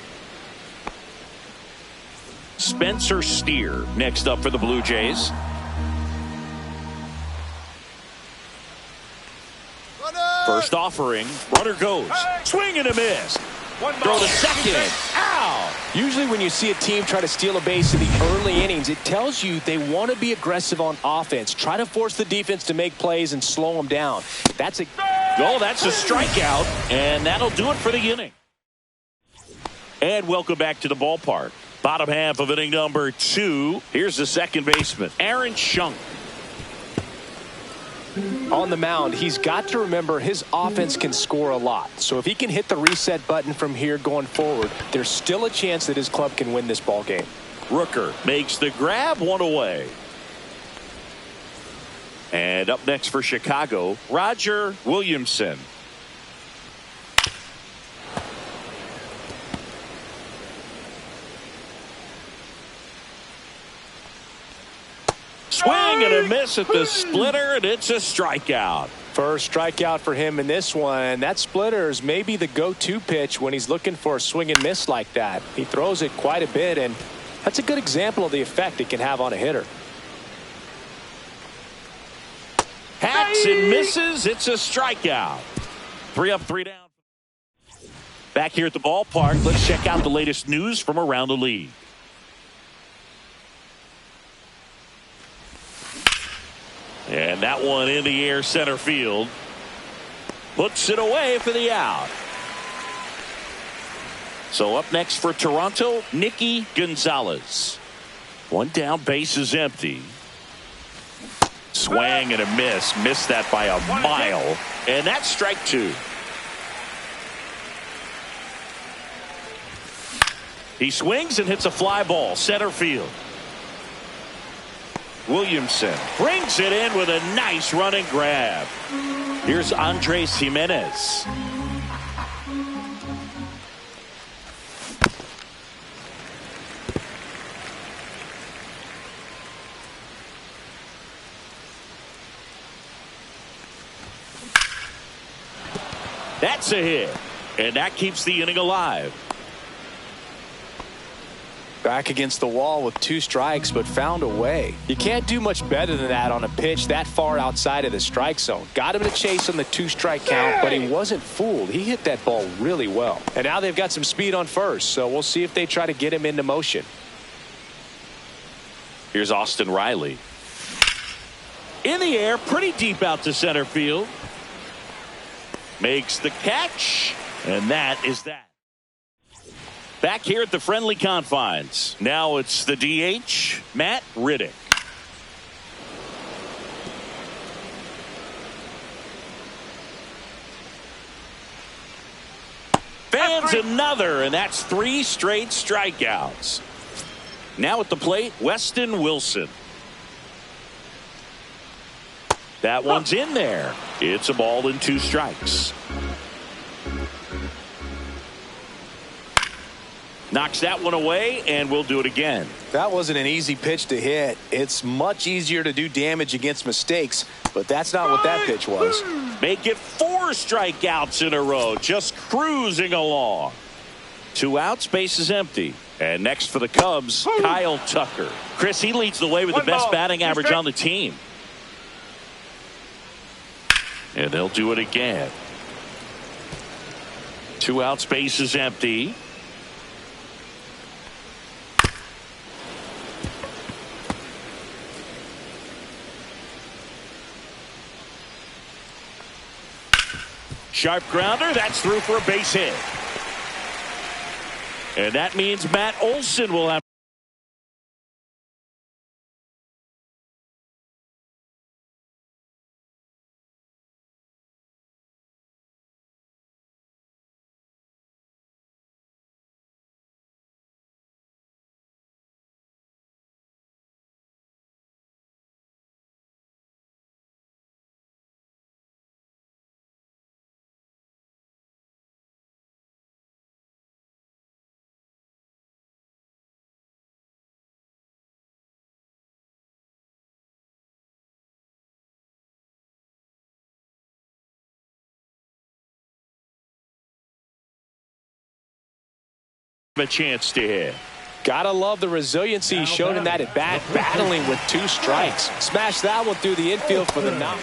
Spencer Steer next up for the Blue Jays. First offering, runner goes. Swing and a miss. Throw to second. Ow! Usually when you see a team try to steal a base in the early innings, it tells you they want to be aggressive on offense. Try to force the defense to make plays and slow them down. That's a strikeout, and that'll do it for the inning. And welcome back to the ballpark. Bottom half of inning number 2. Here's the second baseman, Aaron Schunk. On the mound, he's got to remember his offense can score a lot. So if he can hit the reset button from here going forward, there's still a chance that his club can win this ball game. Rooker makes the grab, one away. And up next for Chicago, Roger Williamson. Swing and a miss at the splitter, and it's a strikeout. First strikeout for him in this one. That splitter is maybe the go-to pitch when he's looking for a swing and miss like that. He throws it quite a bit, and that's a good example of the effect it can have on a hitter. Hacks and misses. It's a strikeout. 3 up, 3 down. Back here at the ballpark, let's check out the latest news from around the league. And that one in the air center field. Puts it away for the out. So up next for Toronto, Nicky Gonzalez. One down, base is empty. Swing and a miss. Missed that by a mile. And that's strike 2. He swings and hits a fly ball. Center field. Williamson brings it in with a nice running grab. Here's Andres Jimenez. That's a hit, and that keeps the inning alive. Back against the wall with 2 strikes, but found a way. You can't do much better than that on a pitch that far outside of the strike zone. Got him to chase on the 2-strike count, but he wasn't fooled. He hit that ball really well. And now they've got some speed on first, so we'll see if they try to get him into motion. Here's Austin Riley. In the air, pretty deep out to center field. Makes the catch, and that is that. Back here at the friendly confines. Now it's the DH, Matt Riddick. Fans another, and that's 3 straight strikeouts. Now at the plate, Weston Wilson. That one's in there. It's a ball and 2 strikes. Knocks that one away, and we'll do it again. That wasn't an easy pitch to hit. It's much easier to do damage against mistakes, but that's not what that pitch was. Make it 4 strikeouts in a row, just cruising along. 2 outs, base is empty. And next for the Cubs, Kyle Tucker. Chris, he leads the way with the best batting average on the team. And they'll do it again. 2 outs, base is empty. Sharp grounder, that's through for a base hit. And that means Matt Olson will have a chance to hit. Gotta love the resiliency he showed in that at bat, battling with 2 strikes. Smash that one through the infield for the knock.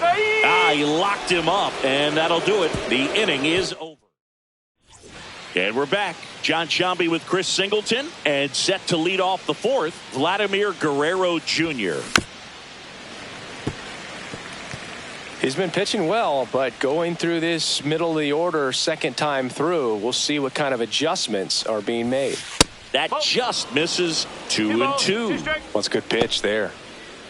He locked him up, and that'll do it. The inning is over. And we're back. John Shambi with Chris Singleton, and set to lead off the fourth, Vladimir Guerrero Jr. He's been pitching well, but going through this middle of the order second time through, we'll see what kind of adjustments are being made. That just misses 2-2. What's a good pitch there?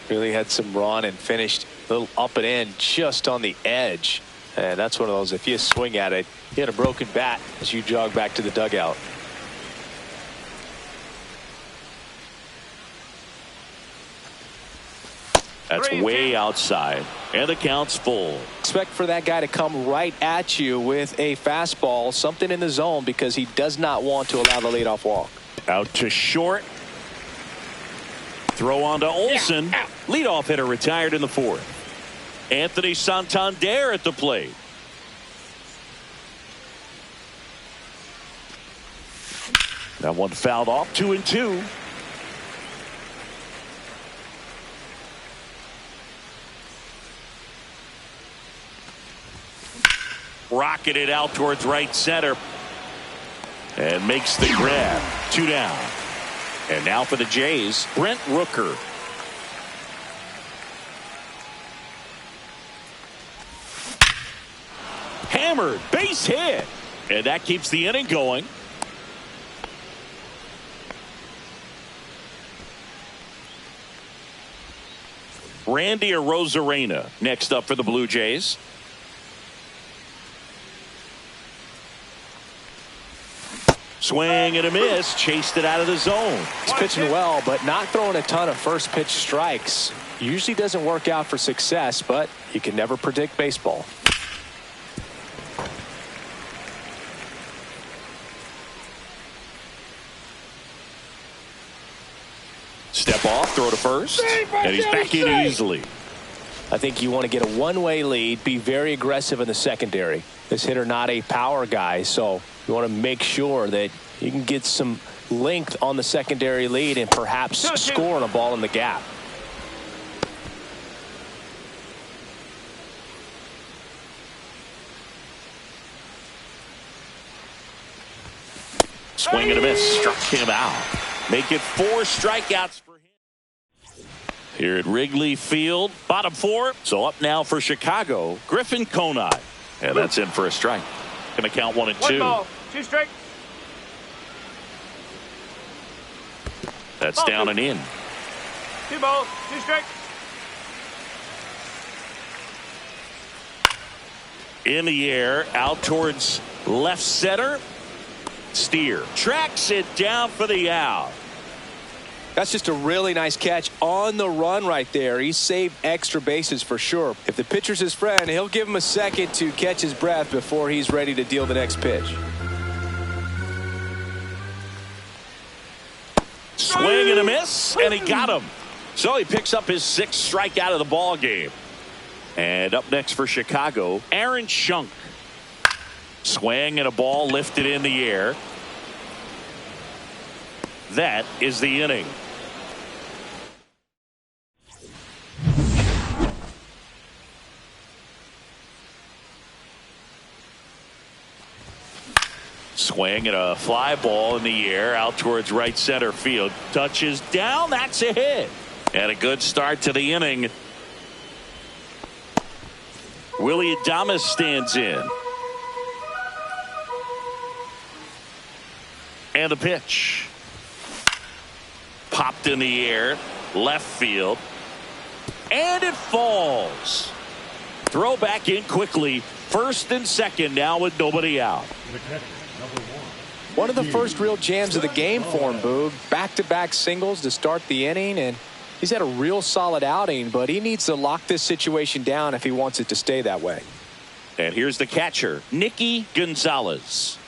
Really had some run and finished a little up and in just on the edge. And that's one of those, if you swing at it, you had a broken bat as you jog back to the dugout. That's way outside, and the count's full. Expect for that guy to come right at you with a fastball, something in the zone, because he does not want to allow the leadoff walk. Out to short. Throw on to Olsen. Leadoff hitter retired in the fourth. Anthony Santander at the plate. That one fouled off. 2-2. Rocketed out towards right center. And makes the grab. 2 down. And now for the Jays, Brent Rooker. Hammered, base hit. And that keeps the inning going. Randy Arozarena next up for the Blue Jays. Swing and a miss. Chased it out of the zone. He's pitching well, but not throwing a ton of first pitch strikes. Usually doesn't work out for success, but you can never predict baseball. Step off, throw to first, and he's back in easily. I think you want to get a one-way lead, be very aggressive in the secondary. This hitter not a power guy, so you want to make sure that you can get some length on the secondary lead and perhaps scoring a ball in the gap. Swing and a miss, struck him out. Make it 4 strikeouts for him. Here at Wrigley Field, bottom 4. So up now for Chicago, Griffin Conine. And that's in for a strike. Going to count 1 and 2. 1 ball, 2 strike. That's down and in. 2 balls, 2 strike. In the air, out towards left center. Steer tracks it down for the out. That's just a really nice catch on the run right there. He saved extra bases for sure. If the pitcher's his friend, he'll give him a second to catch his breath before he's ready to deal the next pitch. Swing and a miss, and he got him. So he picks up his 6th strikeout of the ball game. And up next for Chicago, Aaron Schunk. Swing and a ball lifted in the air. That is the inning. Swing and a fly ball in the air out towards right center field. Touches down. That's a hit. And a good start to the inning. Willie Adames stands in. And the pitch. Popped in the air. Left field. And it falls. Throw back in quickly. First and second now with nobody out. One of the first real jams of the game for him, Boog. Back-to-back singles to start the inning, and he's had a real solid outing, but he needs to lock this situation down if he wants it to stay that way. And here's the catcher, Nicky Gonzalez.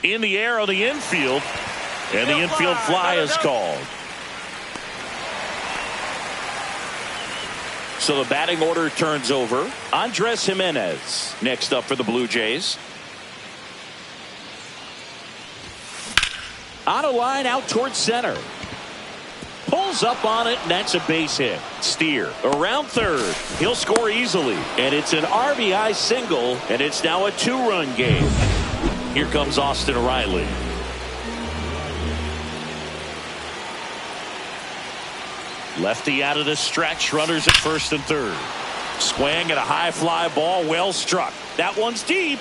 In the air on the infield, and the infield fly is called. So the batting order turns over. Andres Jimenez next up for the Blue Jays. On a line out towards center. pulls up on it, and that's a base hit. Steer around third. He'll score easily, and it's an RBI single, and it's now a 2-run game. Here comes Austin Riley. Lefty out of the stretch. Runners at first and third. Swing at a high fly ball. Well struck. That one's deep.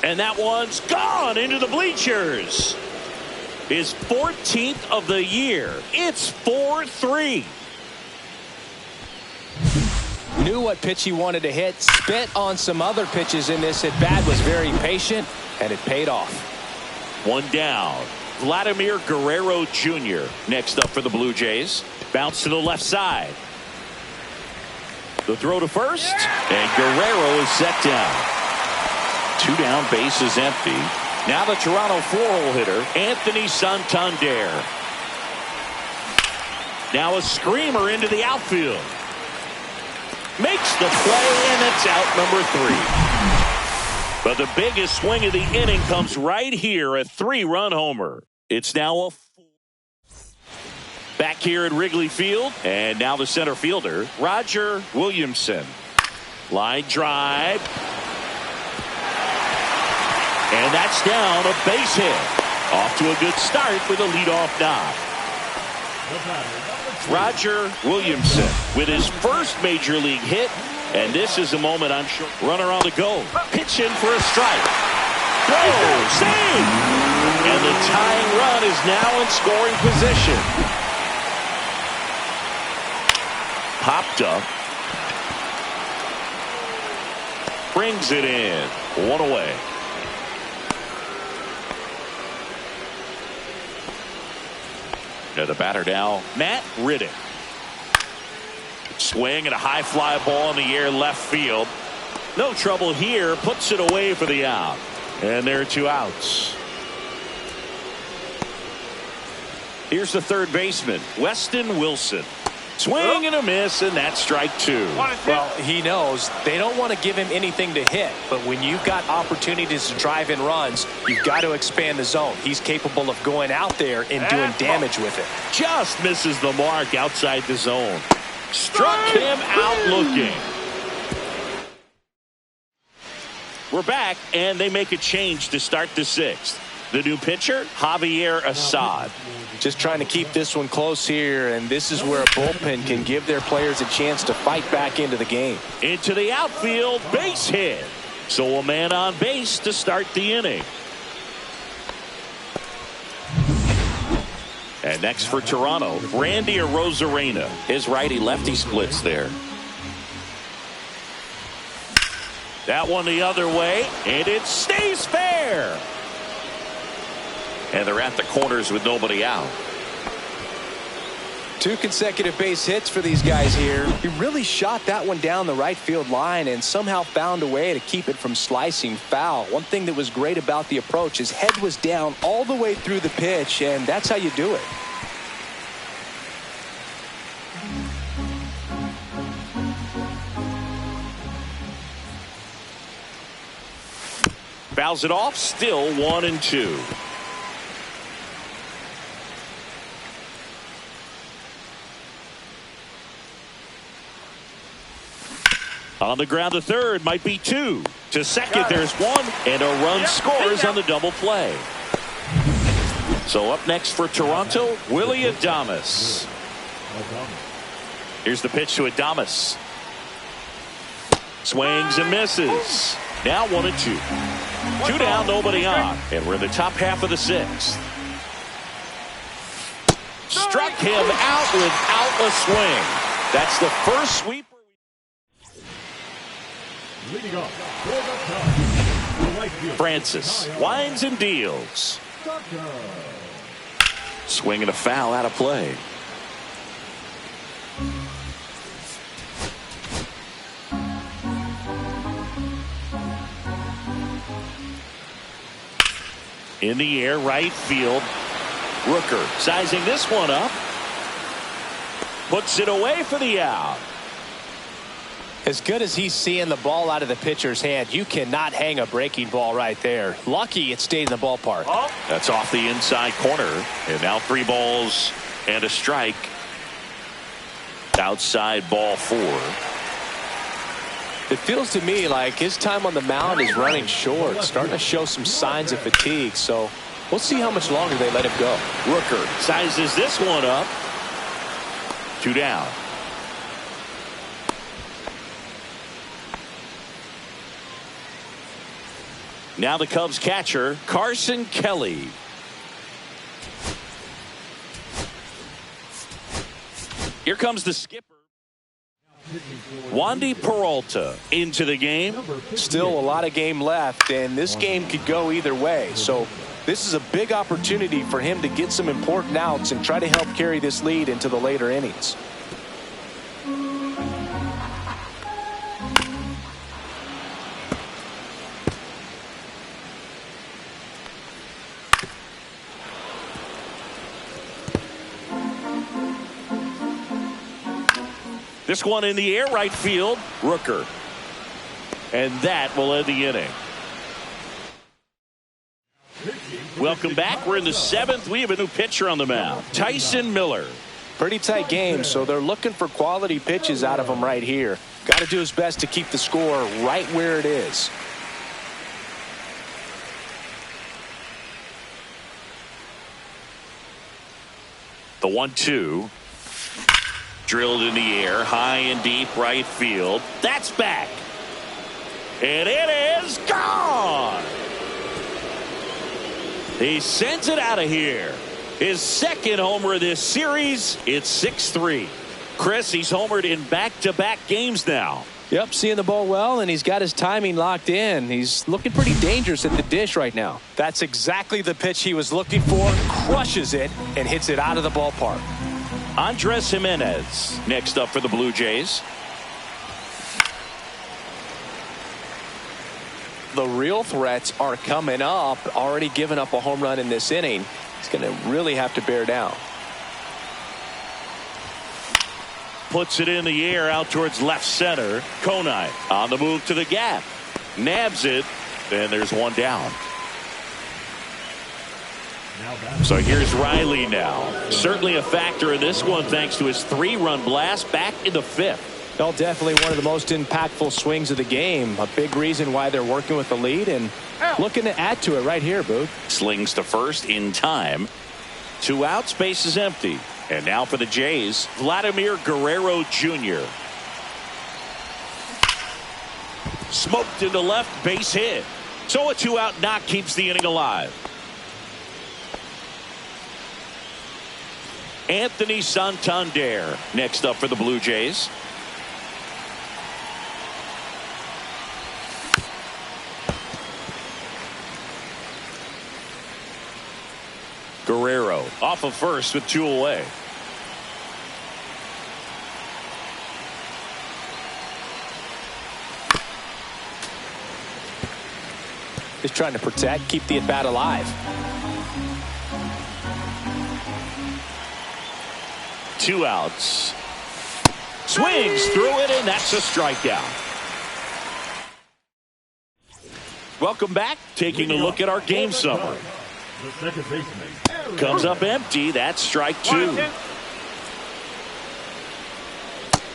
And that one's gone into the bleachers. His 14th of the year. It's 4-3. Knew what pitch he wanted to hit. Spit on some other pitches in this at bat. Was very patient, and it paid off. One down. Vladimir Guerrero Jr. next up for the Blue Jays. Bounce to the left side. The throw to first, and Guerrero is set down. 2 down, base is empty. Now the Toronto 4-hole hitter, Anthony Santander. Now a screamer into the outfield. Makes the play, and it's out number 3. But the biggest swing of the inning comes right here, a 3-run homer. It's now a 4. Back here at Wrigley Field, and now the center fielder, Roger Williamson. Line drive. And that's down, a base hit. Off to a good start with a leadoff knock. Roger Williamson with his first major league hit, and this is a moment I'm sure. Runner on the go. Pitch in for a strike. Throw, save! And the tying run is now in scoring position. Popped up. Brings it in. 1 away. Now the batter now, Matt Riddick. Swing and a high fly ball in the air left field. No trouble here. Puts it away for the out. And there are 2 outs. Here's the third baseman, Weston Wilson. Swing and a miss, and that's strike 2. Well, he knows they don't want to give him anything to hit, but when you've got opportunities to drive in runs, you've got to expand the zone. He's capable of going out there and doing damage with it. Just misses the mark outside the zone. Struck him out looking. We're back, and they make a change to start the 6th. The new pitcher, Javier Assad. Just trying to keep this one close here, and this is where a bullpen can give their players a chance to fight back into the game. Into the outfield, base hit. So a man on base to start the inning. And next for Toronto, Randy Arozarena. His righty-lefty splits there. That one the other way, and it stays fair. And they're at the corners with nobody out. 2 consecutive base hits for these guys here. He really shot that one down the right field line and somehow found a way to keep it from slicing foul. One thing that was great about the approach, his head was down all the way through the pitch, and that's how you do it. Fouls it off, still 1-2. On the ground to third, might be 2. To second, there's 1, and a run scores on the double play. So up next for Toronto, Willie Adames. Here's the pitch to Adames. Swings and misses. Now 1-2. 2 down, nobody on. And we're in the top half of the 6th. Struck him out without a swing. That's the first sweeper. Francis winds and deals. Swinging a foul out of play. In the air, right field. Rooker sizing this one up. Puts it away for the out. As good as he's seeing the ball out of the pitcher's hand, you cannot hang a breaking ball right there. Lucky it stayed in the ballpark. That's off the inside corner. And now 3 balls, And a strike. Outside ball 4. It feels to me like his time on the mound is running short, starting to show some signs of fatigue. So we'll see how much longer they let him go. Rooker sizes this one up. 2 down. Now the Cubs catcher, Carson Kelly. Here comes the skipper. Wandy Peralta into the game. Still a lot of game left, and this game could go either way. So this is a big opportunity for him to get some important outs and try to help carry this lead into the later innings. This one in the air, right field. Rooker. And that will end the inning. Welcome back. We're in the 7th. We have a new pitcher on the mound, Tyson Miller. Pretty tight game, so they're looking for quality pitches out of him right here. Got to do his best to keep the score right where it is. The 1-2. Drilled in the air, high and deep right field. That's back. And it is gone. He sends it out of here. His second homer this series. It's 6-3. Chris, he's homered in back-to-back games now. Yep, seeing the ball well, and he's got his timing locked in. He's looking pretty dangerous at the dish right now. That's exactly the pitch he was looking for. Crushes it and hits it out of the ballpark. Andres Jimenez next up for the Blue Jays. The real threats are coming up. Already given up a home run in this inning. He's going to really have to bear down. Puts it in the air out towards left center. Konai on the move to the gap. Nabs it. And there's one down. So here's Riley now. Certainly a factor in this one thanks to his 3-run blast back in the 5th. Well, definitely one of the most impactful swings of the game. A big reason why they're working with the lead and looking to add to it right here, Boog. Slings to first in time. 2 outs, base is empty. And now for the Jays, Vladimir Guerrero Jr. Smoked into left, base hit. So a 2-out knock keeps the inning alive. Anthony Santander next up for the Blue Jays. Guerrero off of first with 2 away. Just trying to protect, keep the at-bat alive. 2 outs. Swings through it, and that's a strikeout. Welcome back. Taking a look at our game summary. Comes up empty. That's strike 2.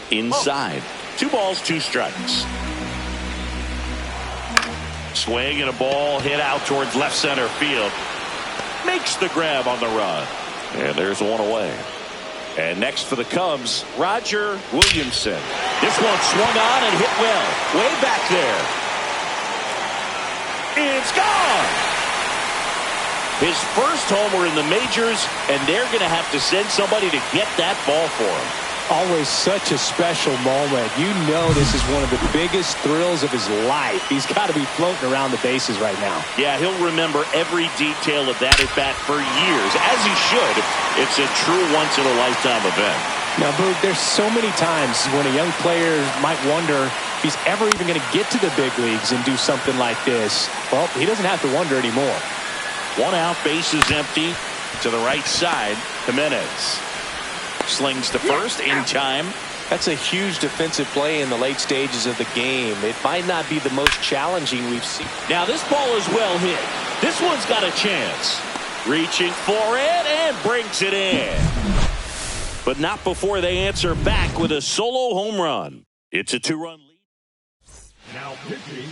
Inside. 2 balls, 2 strikes. Swing and a ball hit out towards left center field. Makes the grab on the run. And there's one away. And next for the Cubs, Roger Williamson. This one swung on and hit well. Way back there. It's gone. His first homer in the majors, and they're going to have to send somebody to get that ball for him. Always such a special moment. You know this is one of the biggest thrills of his life. He's got to be floating around the bases right now. Yeah, he'll remember every detail of that at-bat for years, as he should. It's a true once-in-a-lifetime event. Now, Boog, there's so many times when a young player might wonder if he's ever even going to get to the big leagues and do something like this. Well, he doesn't have to wonder anymore. 1 out, base is empty. To the right side, Jimenez. Slings to first in time. That's a huge defensive play in the late stages of the game. It might not be the most challenging we've seen. Now this ball is well hit. This one's got a chance. Reaching for it and brings it in. but not before they answer back with a solo home run. It's a 2-run lead.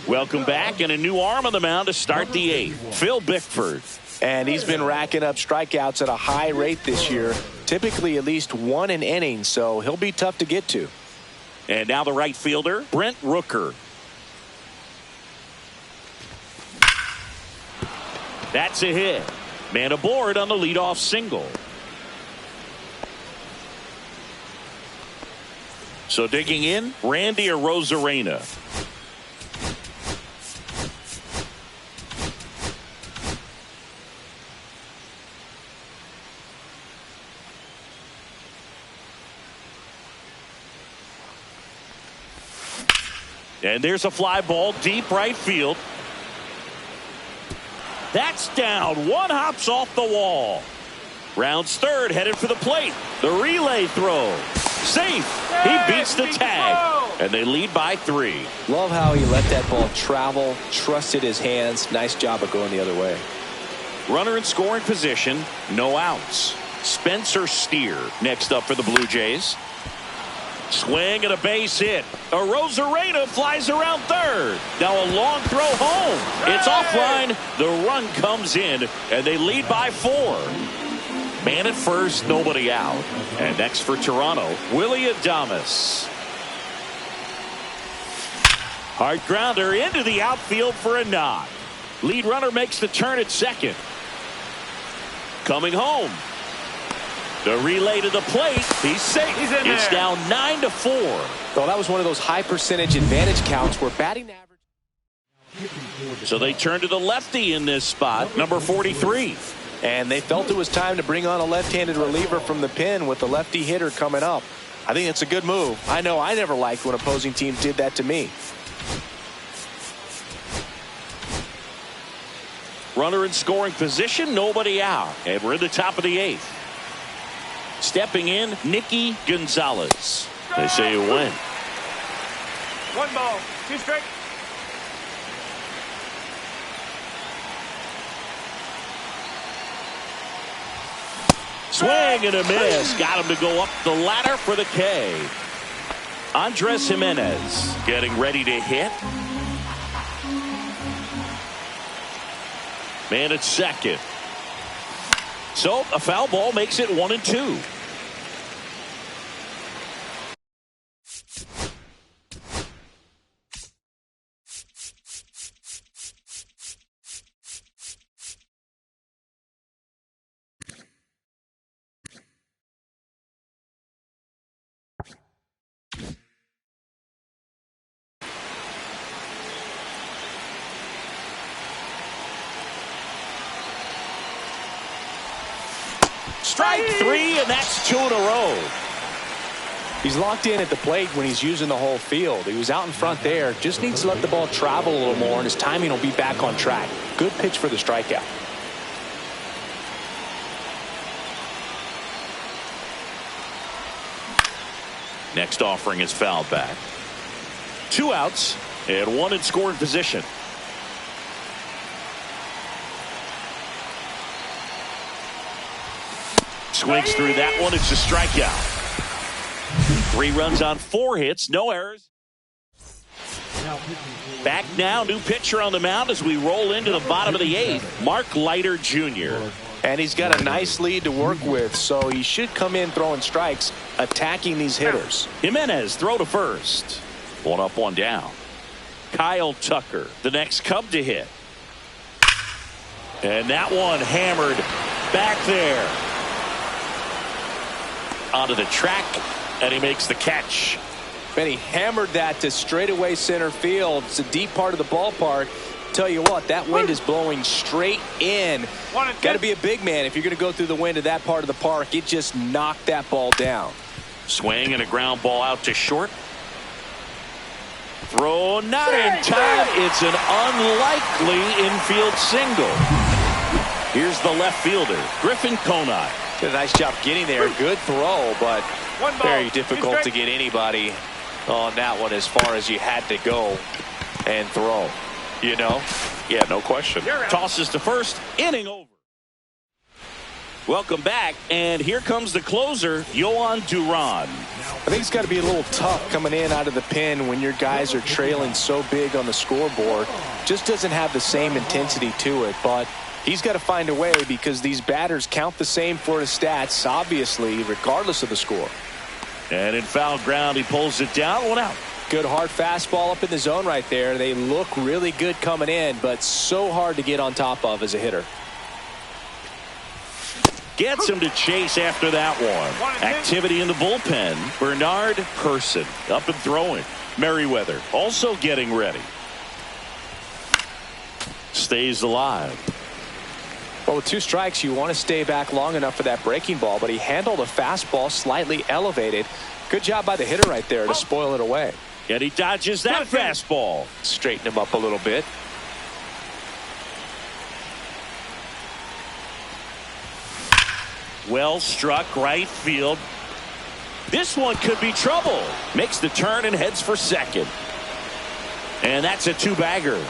Welcome back, and a new arm on the mound to start the 8th. Phil Bickford. And he's been racking up strikeouts at a high rate this year, typically at least 1 an inning, so he'll be tough to get to. And now the right fielder, Brent Rooker. That's a hit. Man aboard on the leadoff single. So digging in, Randy Arozarena. And there's a fly ball deep right field. That's down. One hops off the wall. Rounds third, headed for the plate. The relay throw. Safe. He beats the tag. And they lead by 3. Love how he let that ball travel, trusted his hands. Nice job of going the other way. Runner in scoring position, no outs. Spencer Steer next up for the Blue Jays. Swing and a base hit. Arozarena flies around third. Now a long throw home. It's offline. The run comes in, and they lead by 4. Man at first, nobody out. And next for Toronto, Willie Adames. Hard grounder into the outfield for a knock. Lead runner makes the turn at second. Coming home. The relay to the plate. He's safe. It's now 9-4. Well, that was one of those high percentage advantage counts where batting average. So they turn to the lefty in this spot, number 43. And they felt it was time to bring on a left-handed reliever from the pen with the lefty hitter coming up. I think it's a good move. I know I never liked when opposing teams did that to me. Runner in scoring position, nobody out. And we're in the top of the 8th. Stepping in, Nicky Gonzalez. They say you win. 1 ball, 2 strikes. Swing and a miss. Got him to go up the ladder for the K. Andres Jimenez getting ready to hit. Man at second. So a foul ball makes it 1-2. Strike 3, and that's 2 in a row. He's locked in at the plate when he's using the whole field. He was out in front there. Just needs to let the ball travel a little more, and his timing will be back on track. Good pitch for the strikeout. Next offering is fouled back. 2 outs and 1 in scoring position. Swings through that one. It's a strikeout. 3 runs on 4 hits, no errors. Back now, new pitcher on the mound as we roll into the bottom of the 8th. Mark Leiter Jr. And he's got a nice lead to work with, so he should come in throwing strikes, attacking these hitters. Jimenez throw to first. 1 up, 1 down. Kyle Tucker, the next Cub to hit. And that one hammered back there. Onto the track, and he makes the catch. And he hammered that to straightaway center field. It's a deep part of the ballpark. Tell you what, that wind is blowing straight in. Got to be a big man if you're going to go through the wind of that part of the park. It just knocked that ball down. Swing and a ground ball out to short. Throw not in time. It's an unlikely infield single. Here's the left fielder, Griffin Conine. Did a nice job getting there. Good throw, but very difficult to get anybody on that one as far as you had to go and throw. You know? Yeah, no question. Tosses to first, inning over. Welcome back, and here comes the closer, Yohan Duran. I think it's got to be a little tough coming in out of the pen when your guys are trailing so big on the scoreboard. Just doesn't have the same intensity to it, but he's got to find a way because these batters count the same for his stats, obviously, regardless of the score. And in foul ground, he pulls it down, 1 out. Good hard fastball up in the zone right there. They look really good coming in, but so hard to get on top of as a hitter. Gets him to chase after that one. Activity in the bullpen. Bernard Person up and throwing. Merriweather also getting ready. Stays alive. Well, with 2 strikes, you want to stay back long enough for that breaking ball, but he handled a fastball slightly elevated. Good job by the hitter right there to spoil it away. And he dodges that fastball. Straighten him up a little bit. Well struck right field. This one could be trouble. Makes the turn and heads for second. And that's a 2-bagger.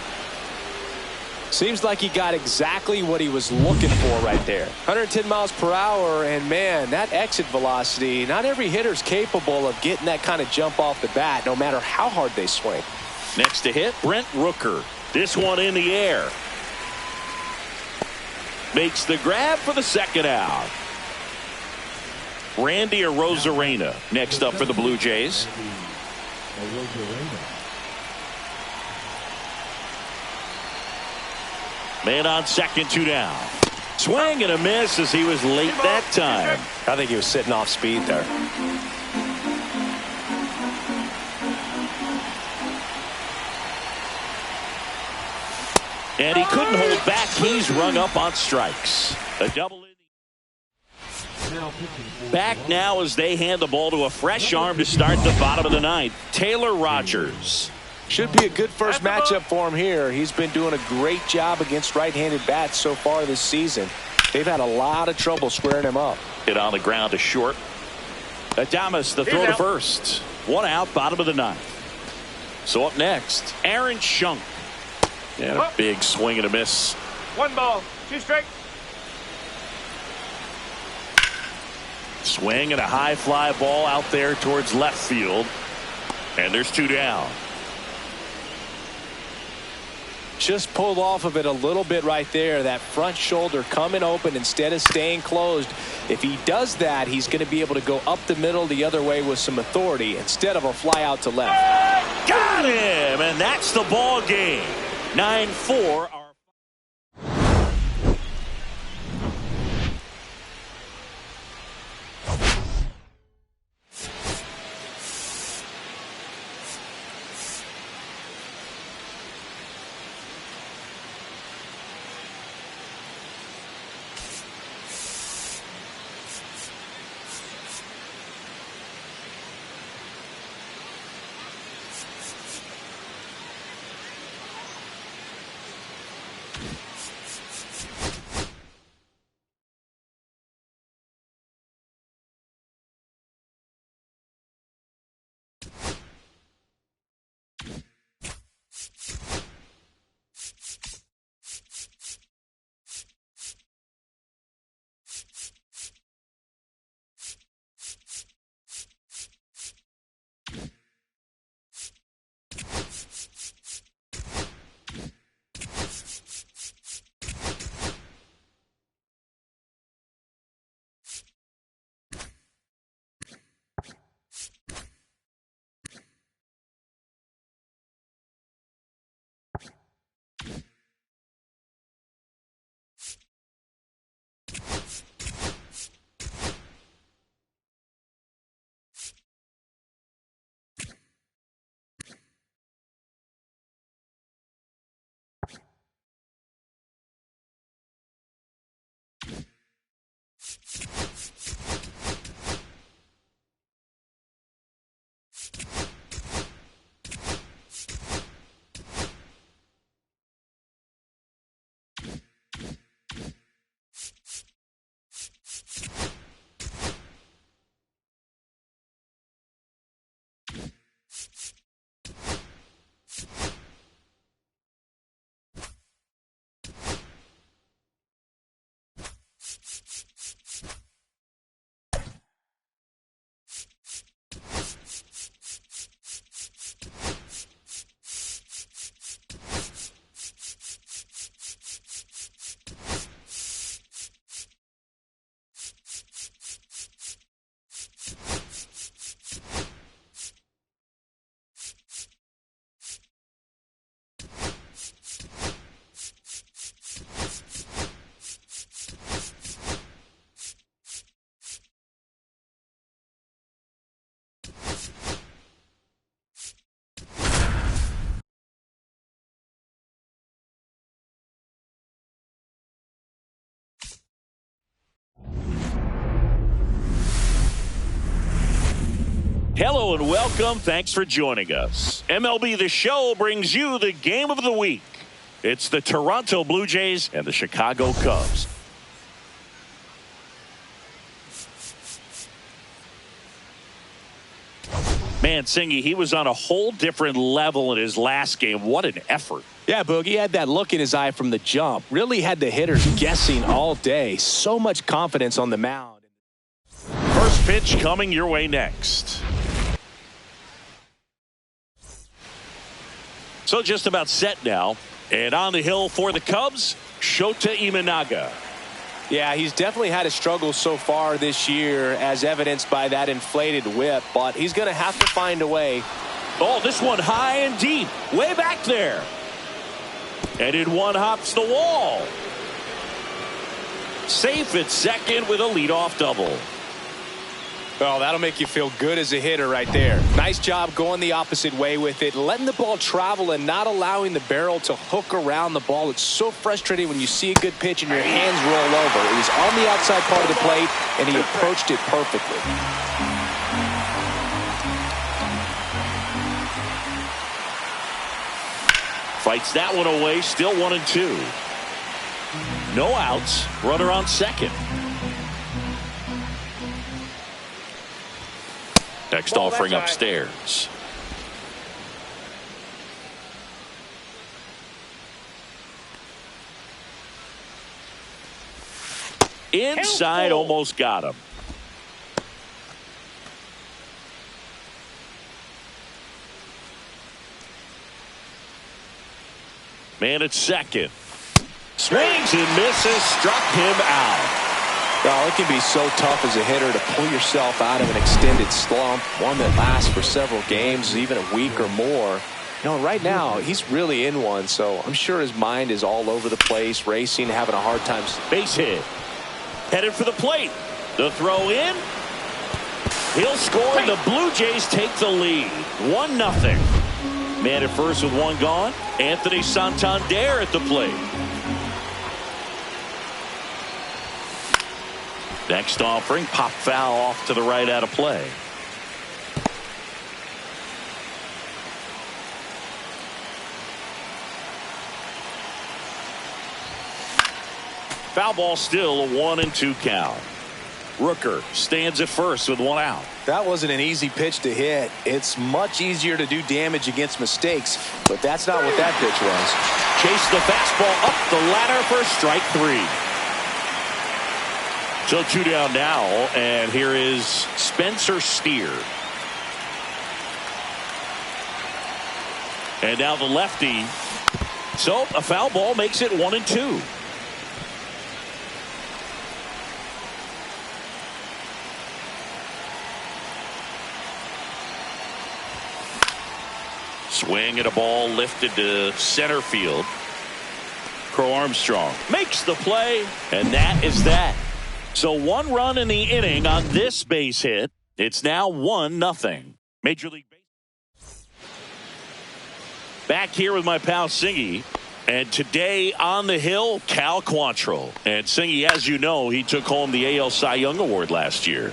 Seems like he got exactly what he was looking for right there. 110 miles per hour, and man, that exit velocity, not every hitter's capable of getting that kind of jump off the bat, no matter how hard they swing. Next to hit, Brent Rooker. This one in the air. Makes the grab for the second out. Randy Arozarena next up for the Blue Jays. Man on second, 2 down. Swing and a miss as he was late that time. I think he was sitting off speed there. And he couldn't hold back. He's rung up on strikes. A double. Back now as they hand the ball to a fresh arm to start the bottom of the 9th. Taylor Rogers. Should be a good first matchup for him here. He's been doing a great job against right-handed bats so far this season. They've had a lot of trouble squaring him up. Hit on the ground to short. Adames the throw to first. 1 out, bottom of the 9th. So up next, Aaron Schunk. And a big swing and a miss. 1 ball, 2 strikes. Swing and a high fly ball out there towards left field. And there's 2 down. Just pulled off of it a little bit right there. That front shoulder coming open instead of staying closed. If he does that, he's going to be able to go up the middle the other way with some authority instead of a fly out to left. Got him, and that's the ball game. 9-4. Hello and welcome. Thanks for joining us. MLB The Show brings you the game of the week. It's the Toronto Blue Jays and the Chicago Cubs. Man, Singy, he was on a whole different level in his last game. What an effort. Yeah, Boogie had that look in his eye from the jump. Really had the hitters guessing all day. So much confidence on the mound. First pitch coming your way next. So just about set now. And on the hill for the Cubs, Shota Imanaga. Yeah, he's definitely had a struggle so far this year, as evidenced by that inflated whip. But he's going to have to find a way. Oh, this one high and deep. Way back there. And in one hops the wall. Safe at second with a leadoff double. Oh, that'll make you feel good as a hitter right there. Nice job going the opposite way with it, letting the ball travel and not allowing the barrel to hook around the ball. It's so frustrating when you see a good pitch and your hands roll over. It was on the outside part of the plate, and he approached it perfectly. Fights that one away, still 1-2. No outs, runner on second. Next offering upstairs. Inside, almost got him. Man at second. Swings and misses, struck him out. Well, it can be so tough as a hitter to pull yourself out of an extended slump, one that lasts for several games, even a week or more. You know, right now, he's really in one, so I'm sure his mind is all over the place, racing, having a hard time. Base hit. Headed for the plate. The throw in. He'll score, and the Blue Jays take the lead. 1-0. Man at first with one gone. Anthony Santander at the plate. Next offering, pop foul off to the right out of play. Foul ball, still a 1-2 count. Rooker stands at first with one out. That wasn't an easy pitch to hit. It's much easier to do damage against mistakes, but that's not what that pitch was. Chase the fastball up the ladder for strike 3. So 2 down now, and here is Spencer Steer. And now the lefty. So a foul ball makes it 1-2. Swing at a ball lifted to center field. Crow Armstrong makes the play, and that is that. So 1 run in the inning on this base hit. It's now 1-0. Major League Baseball. Back here with my pal Singy. And today on the hill, Cal Quantrill. And Singy, as you know, he took home the AL Cy Young Award last year.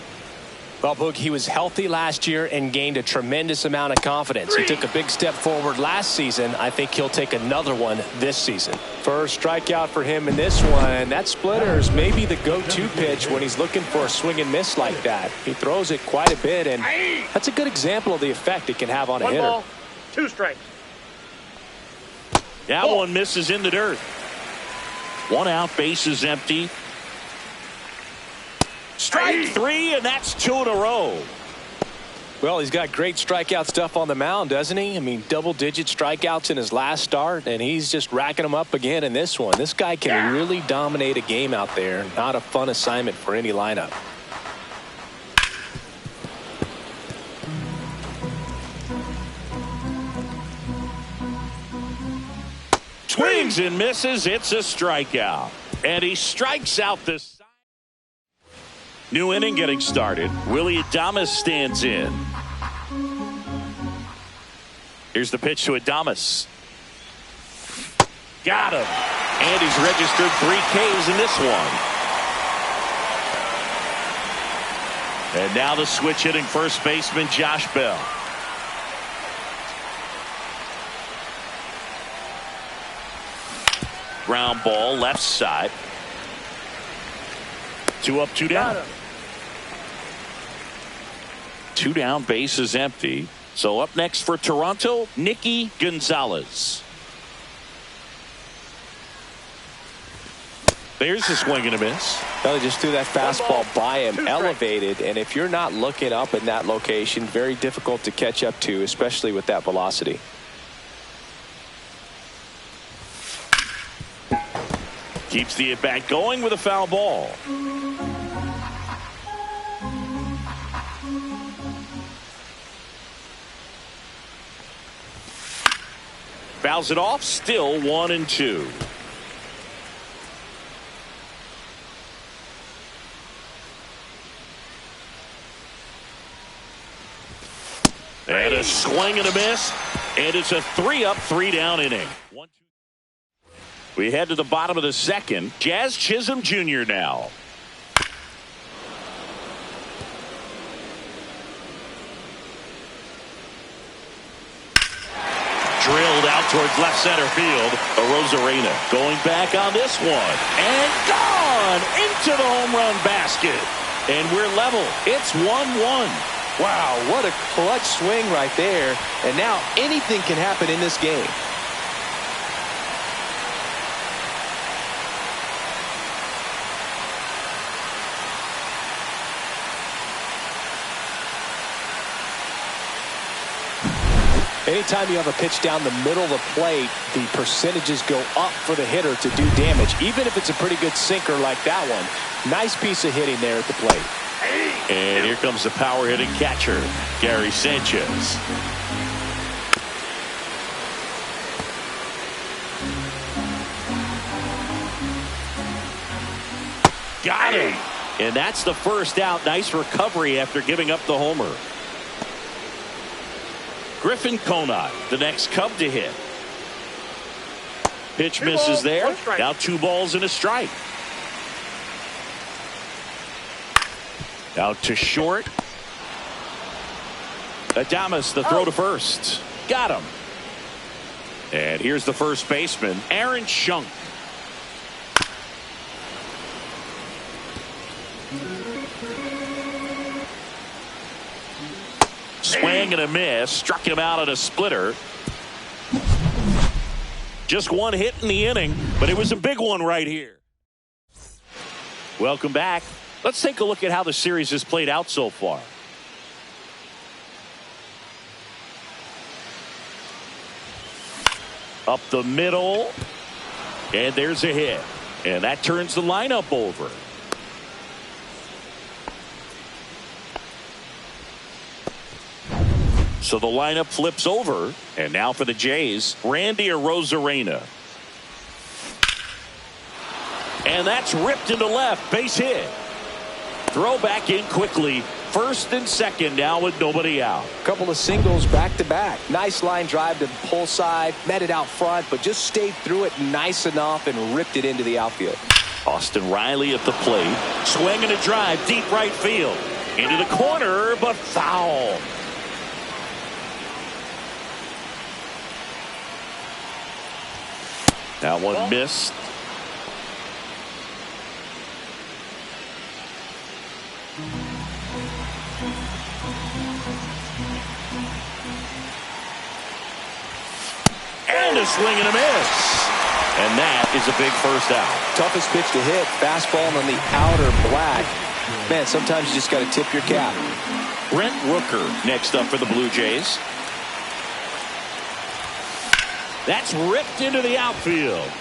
Well, Boog, he was healthy last year and gained a tremendous amount of confidence. He took a big step forward last season. I think he'll take another one this season. First strikeout for him in this one. That splitter is maybe the go-to pitch when he's looking for a swing and miss like that. He throws it quite a bit, and that's a good example of the effect it can have on a hitter. 1 ball, 2 strikes. That one misses in the dirt. 1 out, base is empty. Strike 3, and that's 2 in a row. Well, he's got great strikeout stuff on the mound, doesn't he? I mean, double-digit strikeouts in his last start, and he's just racking them up again in this one. This guy can really dominate a game out there. Not a fun assignment for any lineup. Swings and misses. It's a strikeout. And he strikes out this. New inning getting started. Willie Adames stands in. Here's the pitch to Adames. Got him. And he's registered 3 Ks in this one. And now the switch hitting first baseman Josh Bell. Ground ball left side. 2 up, 2 down. 2 down, base is empty. So up next for Toronto, Nicky Gonzalez. There's a swing and a miss. They just threw that fastball by him, elevated, and if you're not looking up in that location, very difficult to catch up to, especially with that velocity. Keeps the at-bat going with a foul ball. Fouls it off, still 1-2. And a swing and a miss. And it's a 3-up, 3-down inning. We head to the bottom of the second. Jazz Chisholm Jr. now. Drilled out towards left center field. Arozarena going back on this one. And gone into the home run basket. And we're level. It's 1-1. Wow, what a clutch swing right there. And now anything can happen in this game. Anytime you have a pitch down the middle of the plate, the percentages go up for the hitter to do damage, even if it's a pretty good sinker like that one. Nice piece of hitting there at the plate. And here comes the power hitting catcher, Gary Sanchez. Got him. And that's the first out. Nice recovery after giving up the homer. Griffin Conant, the next Cub to hit. Pitch misses there. Now 2 balls and a strike. Out to short. Adames, the throw to first. Got him. And here's the first baseman, Aaron Schunk. Swing and a miss. Struck him out at a splitter. Just one hit in the inning, but it was a big one right here. Welcome back. Let's take a look at how the series has played out so far. Up the middle. And there's a hit. And that turns the lineup over. So the lineup flips over. And now for the Jays, Randy Arozarena. And that's ripped into left. Base hit. Throw back in quickly. First and second now with nobody out. Couple of singles back to back. Nice line drive to the pull side. Met it out front, but just stayed through it nice enough and ripped it into the outfield. Austin Riley at the plate. Swing and a drive deep right field. Into the corner, but foul. That one missed. And a swing and a miss. And that is a big first out. Toughest pitch to hit. Fastball on the outer black. Man, sometimes you just got to tip your cap. Brent Rooker next up for the Blue Jays. That's ripped into the outfield.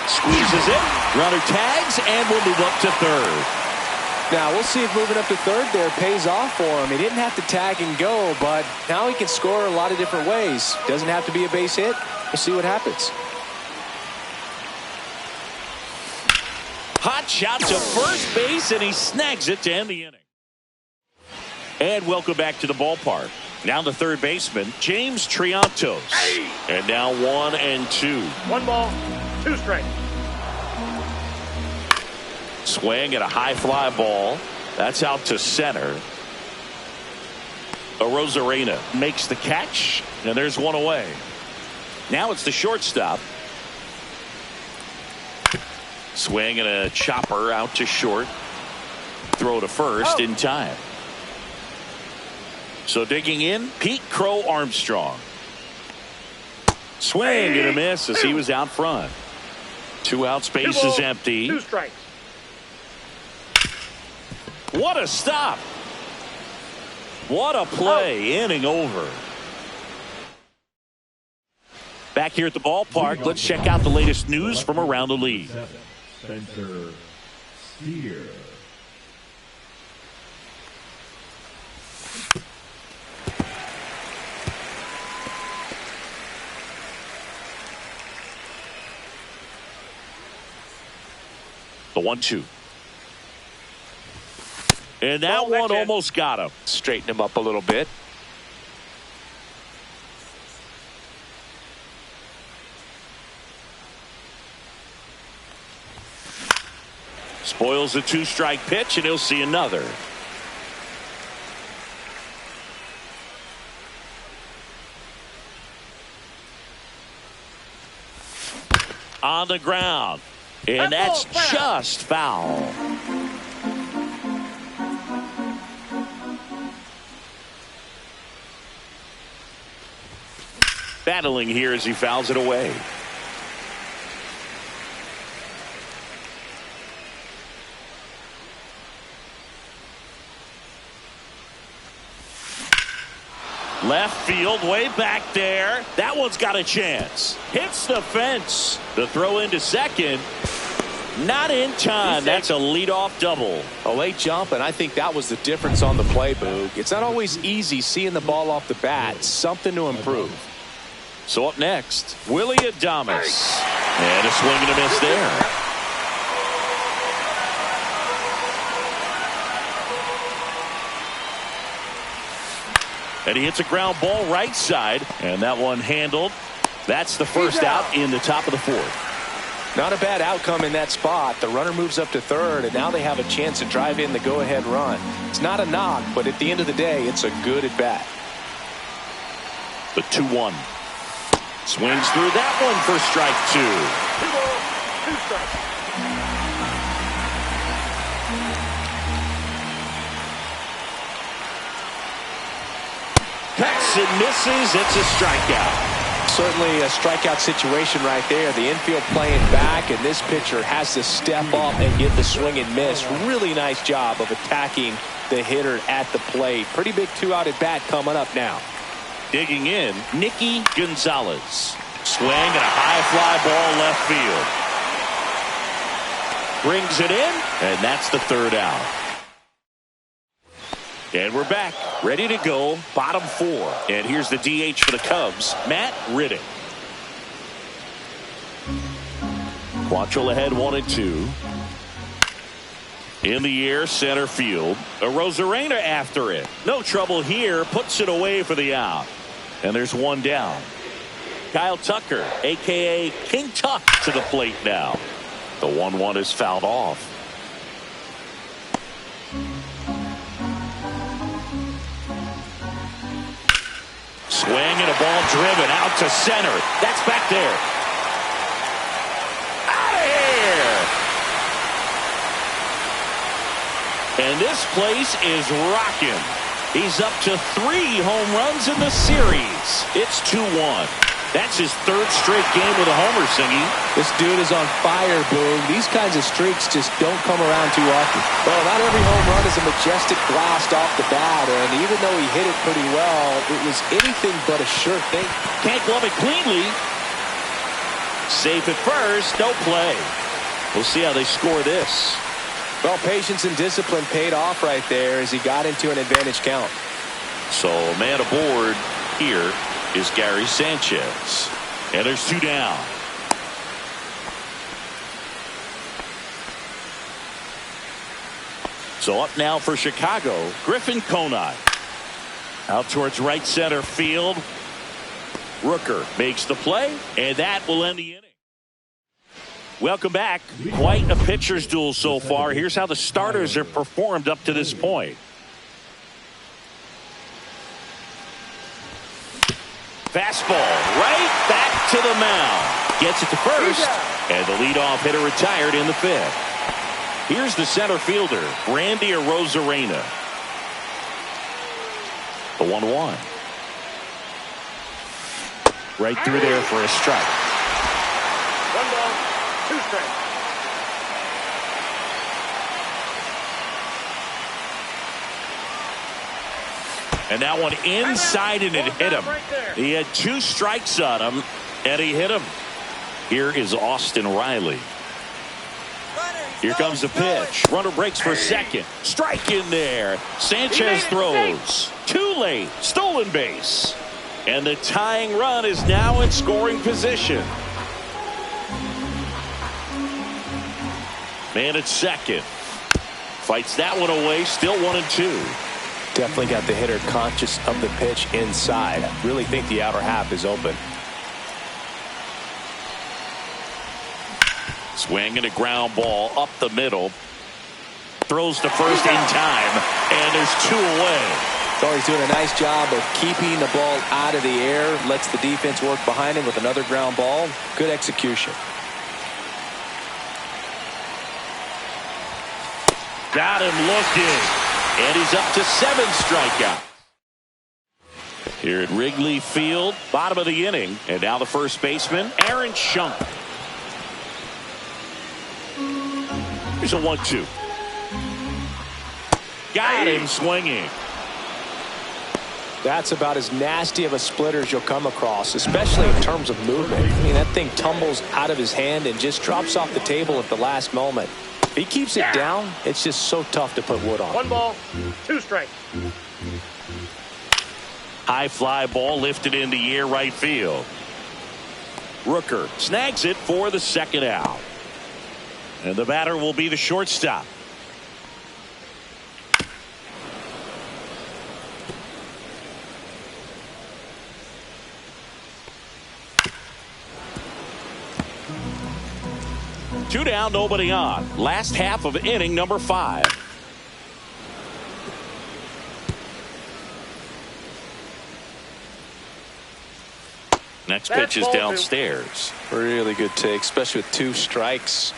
Squeezes it. Runner tags and will move up to third. Now we'll see if moving up to third there pays off for him. He didn't have to tag and go, but now he can score a lot of different ways. Doesn't have to be a base hit. We'll see what happens. Hot shot to first base, and he snags it to end the inning. And welcome back to the ballpark. Now the third baseman, James Triantos. And now 1-2. 1 ball, 2 strikes. Swing at a high fly ball. That's out to center. Arozarena makes the catch, and there's one away. Now it's the shortstop. Swing and a chopper out to short. Throw to first in time. So digging in, Pete Crow Armstrong. Swing and a miss as he was out front. 2 outs, base is empty. 2 strikes. What a stop. What a play. Inning over. Back here at the ballpark, let's check out the latest news from around the league. Spencer Steer. The 1-2. And that one almost got him. Straighten him up a little bit. Spoils a 2-strike pitch, and he'll see another. On the ground. And that's just foul. Battling here as he fouls it away. Left field, way back there. That one's got a chance. Hits the fence. The throw into second. Not in time. That's a leadoff double. A late jump, and I think that was the difference on the play, Boog. It's not always easy seeing the ball off the bat. Something to improve. So up next, Willie Adames. And a swing and a miss there. And he hits a ground ball right side, and that one handled. That's the first out in the top of the 4th. Not a bad outcome in that spot. The runner moves up to third, and now they have a chance to drive in the go-ahead run. It's not a knock, but at the end of the day, it's a good at-bat. The 2-1. Swings through that one for strike 2. 2 strikes. Cuts and misses. It's a strikeout. Certainly a strikeout situation right there. The infield playing back, and this pitcher has to step up and get the swing and miss. Really nice job of attacking the hitter at the plate. Pretty big 2-out at bat coming up now. Digging in, Nicky Gonzalez. Swing and a high fly ball left field. Brings it in, and that's the 3rd out. And we're back, ready to go, bottom 4. And here's the DH for the Cubs, Matt Riddick. Quantrill ahead 1-2. In the air, center field. Arozarena after it. No trouble here, puts it away for the out. And there's one down. Kyle Tucker, a.k.a. King Tuck, to the plate now. The 1-1 is fouled off. Swing and a ball driven out to center. That's back there. Out of here. And this place is rocking. He's up to 3 home runs in the series. It's 2-1. That's his 3rd straight game with a homer, Singy. This dude is on fire, Boog. These kinds of streaks just don't come around too often. Well, not every home run is a majestic blast off the bat, and even though he hit it pretty well, it was anything but a sure thing. Can't glove it cleanly. Safe at first, no play. We'll see how they score this. Well, patience and discipline paid off right there as he got into an advantage count. So, man aboard here is Gary Sanchez. And there's 2 down. So up now for Chicago, Griffin Conine. Out towards right center field. Rooker makes the play, and that will end the inning. Welcome back. Quite a pitcher's duel so far. Here's how the starters have performed up to this point. Fastball right back to the mound. Gets it to first. And the leadoff hitter retired in the fifth. Here's the center fielder, Randy Arozarena. The 1-1. Right through there for a strike. 1 ball, 2 strikes. And that one inside, and it hit him. He had 2 strikes on him, and he hit him. Here is Austin Riley. Here comes the pitch. Runner breaks for second. Strike in there. Sanchez throws. Too late. Stolen base. And the tying run is now in scoring position. Man at second. Fights that one away. Still 1-2. Definitely got the hitter conscious of the pitch inside. Really think the outer half is open. Swing and a ground ball up the middle. Throws to first in time. And there's 2 away. So he's doing a nice job of keeping the ball out of the air. Lets the defense work behind him with another ground ball. Good execution. Got him looking. And he's up to 7 strikeouts. Here at Wrigley Field, bottom of the inning. And now the first baseman, Aaron Schunk. Here's a 1-2. Got him swinging. That's about as nasty of a splitter as you'll come across, especially in terms of movement. I mean, that thing tumbles out of his hand and just drops off the table at the last moment. If he keeps it down, it's just so tough to put wood on. 1 ball, 2 strikes. High fly ball lifted in the air right field. Rooker snags it for the second out. And the batter will be the shortstop. Two down, nobody on. Last half of inning number 5. Next pitch is downstairs. Really good take, especially with 2 strikes.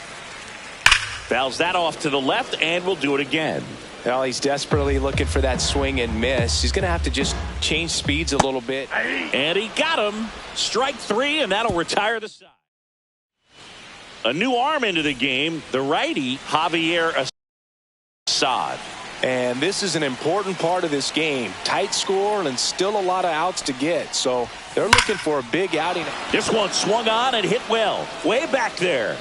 Fouls that off to the left and will do it again. Well, he's desperately looking for that swing and miss. He's going to have to just change speeds a little bit. And he got him. Strike 3, and that'll retire the side. A new arm into the game, the righty, Javier Assad. And this is an important part of this game. Tight score and still a lot of outs to get. So they're looking for a big outing. This one swung on and hit well. Way back there.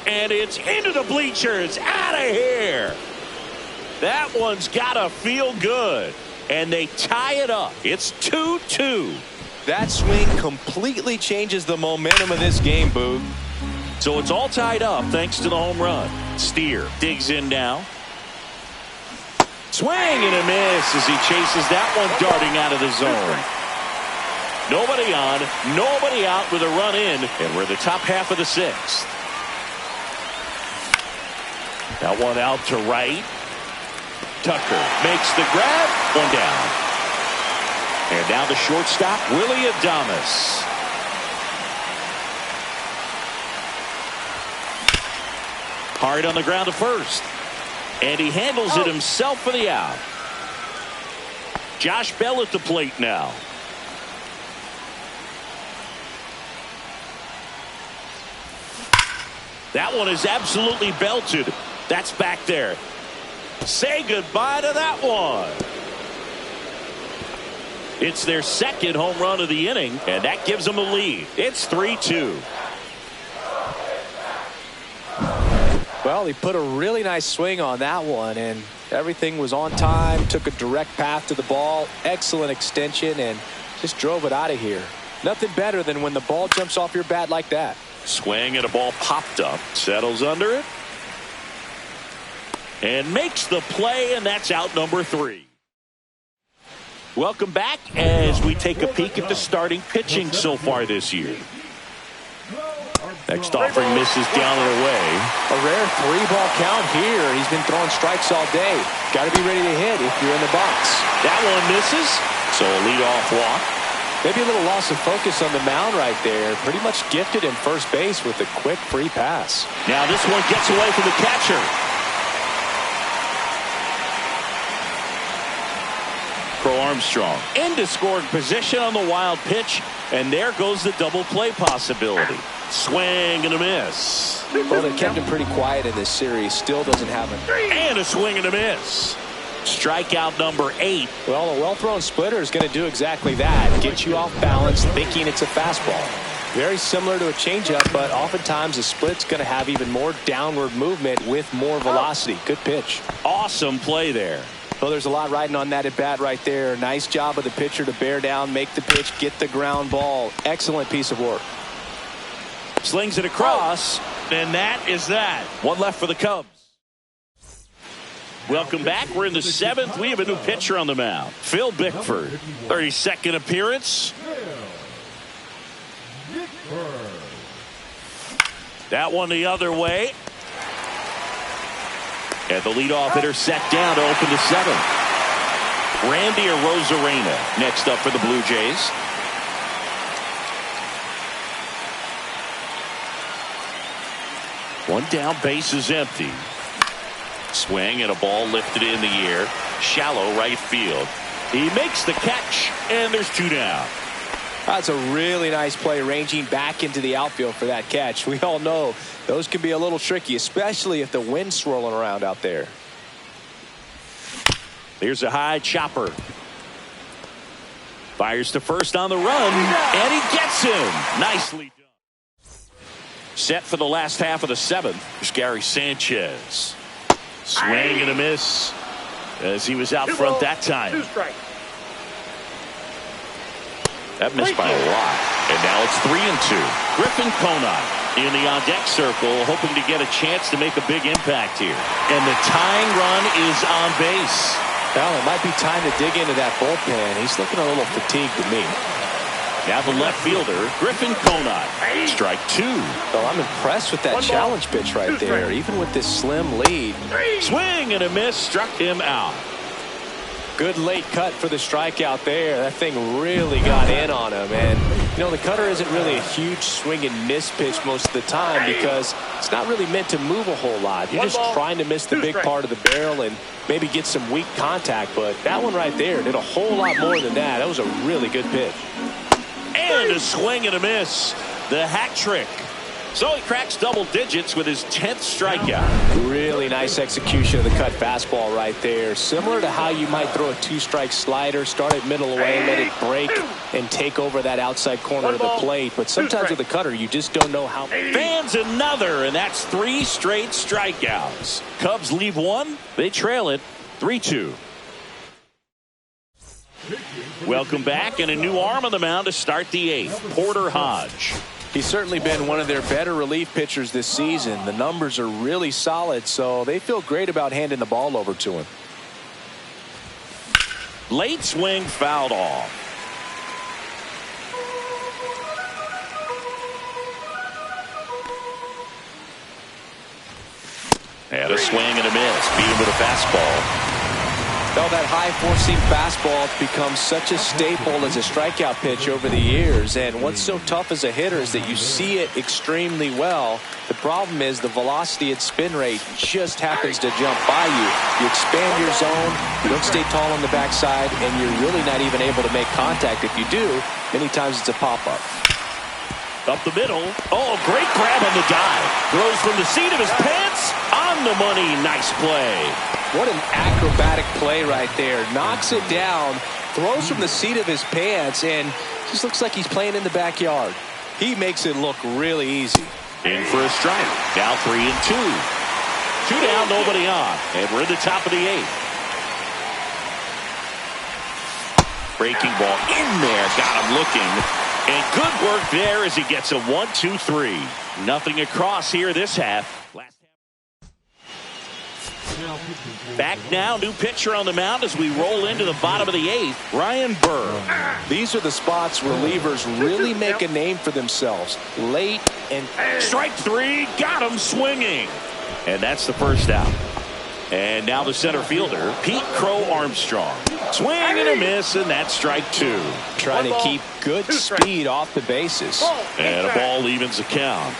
And it's into the bleachers. Out of here. That one's got to feel good. And they tie it up. It's 2-2. That swing completely changes the momentum of this game, Boog. So it's all tied up thanks to the home run. Steer digs in now. Swing and a miss as he chases that one darting out of the zone. Nobody on, nobody out with a run in, and we're the top half of the 6th. That one out to right. Tucker makes the grab. One down. And now the shortstop, Willie Adames. Hard on the ground to first. And he handles it himself for the out. Josh Bell at the plate now. That one is absolutely belted. That's back there. Say goodbye to that one. It's their second home run of the inning, and that gives them a lead. It's 3-2. Well, he put a really nice swing on that one, and everything was on time. Took a direct path to the ball. Excellent extension, and just drove it out of here. Nothing better than when the ball jumps off your bat like that. Swing and a ball popped up. Settles under it. And makes the play, and that's out number 3. Welcome back as we take a peek at the starting pitching so far this year. Next offering misses down and away. A rare 3-ball count here. He's been throwing strikes all day. Got to be ready to hit if you're in the box. That one misses. So a leadoff walk. Maybe a little loss of focus on the mound right there. Pretty much gifted in first base with a quick free pass. Now this one gets away from the catcher. Crow Armstrong into scoring position on the wild pitch. And there goes the double play possibility. Swing and a miss. Well, they kept him pretty quiet in this series. Still doesn't have it. And a swing and a miss. Strikeout number 8. Well, a well-thrown splitter is going to do exactly that. Get you off balance thinking it's a fastball. Very similar to a changeup, but oftentimes a split's going to have even more downward movement with more velocity. Good pitch. Awesome play there. Well, there's a lot riding on that at bat right there. Nice job of the pitcher to bear down, make the pitch, get the ground ball. Excellent piece of work. Slings it across, and that is that. One left for the Cubs. Welcome back. We're in the 7th. We have a new pitcher on the mound. Phil Bickford. 32nd appearance. That one the other way. And the leadoff hitter set down to open the 7th. Randy Arozarena next up for the Blue Jays. One down, base is empty. Swing and a ball lifted in the air. Shallow right field. He makes the catch, and there's 2 down. That's a really nice play, ranging back into the outfield for that catch. We all know those can be a little tricky, especially if the wind's swirling around out there. Here's a high chopper. Fires to first on the run, and he gets him. Nicely done. Set for the last half of the 7th. Here's Gary Sanchez. Swing and a miss as he was out front that time. 2 strikes. That missed by a lot. And now it's 3-2. Griffin Conant in the on-deck circle, hoping to get a chance to make a big impact here. And the tying run is on base. Well, it might be time to dig into that bullpen. He's looking a little fatigued to me. Now the left fielder, Griffin Conant. Strike 2. Well, I'm impressed with that challenge pitch right there, even with this slim lead. Swing and a miss, struck him out. Good late cut for the strikeout there. That thing really got in on him. And, you know, the cutter isn't really a huge swing and miss pitch most of the time because it's not really meant to move a whole lot. You're just trying to miss the big part of the barrel and maybe get some weak contact. But that one right there did a whole lot more than that. That was a really good pitch. And a swing and a miss. The hat trick. So he cracks double digits with his 10th strikeout. Really nice execution of the cut fastball right there. Similar to how you might throw a 2-strike slider, start it middle away, let it break, and take over that outside corner of the plate. But sometimes with the cutter, you just don't know how. Fans another, and that's 3 straight strikeouts. Cubs leave 1. They trail it 3-2. Welcome back, and a new arm on the mound to start the 8th. Porter Hodge. He's certainly been one of their better relief pitchers this season. The numbers are really solid, so they feel great about handing the ball over to him. Late swing fouled off. And a swing and a miss. Beat him with a fastball. Well, that high four-seam fastball has become such a staple as a strikeout pitch over the years. And what's so tough as a hitter is that you see it extremely well. The problem is the velocity and spin rate just happens to jump by you. You expand your zone, you don't stay tall on the backside, and you're really not even able to make contact. If you do, many times it's a pop-up. Up the middle. Oh, great grab on the dive. Throws from the seat of his pants. On the money. Nice play. What an acrobatic play right there. Knocks it down, throws from the seat of his pants, and just looks like he's playing in the backyard. He makes it look really easy. In for a strike. Now 3-2. 2 down, nobody on. And we're in the top of the 8th. Breaking ball in there. Got him looking. And good work there as he gets a 1-2-3. Nothing across here this half. Back now, new pitcher on the mound as we roll into the bottom of the 8th, Ryan Burr. These are the spots relievers really make a name for themselves. Late and strike 3, got him swinging. And that's the first out. And now the center fielder, Pete Crow Armstrong. Swing and a miss, and that's strike 2. Trying to keep good speed off the bases. And a ball evens the count.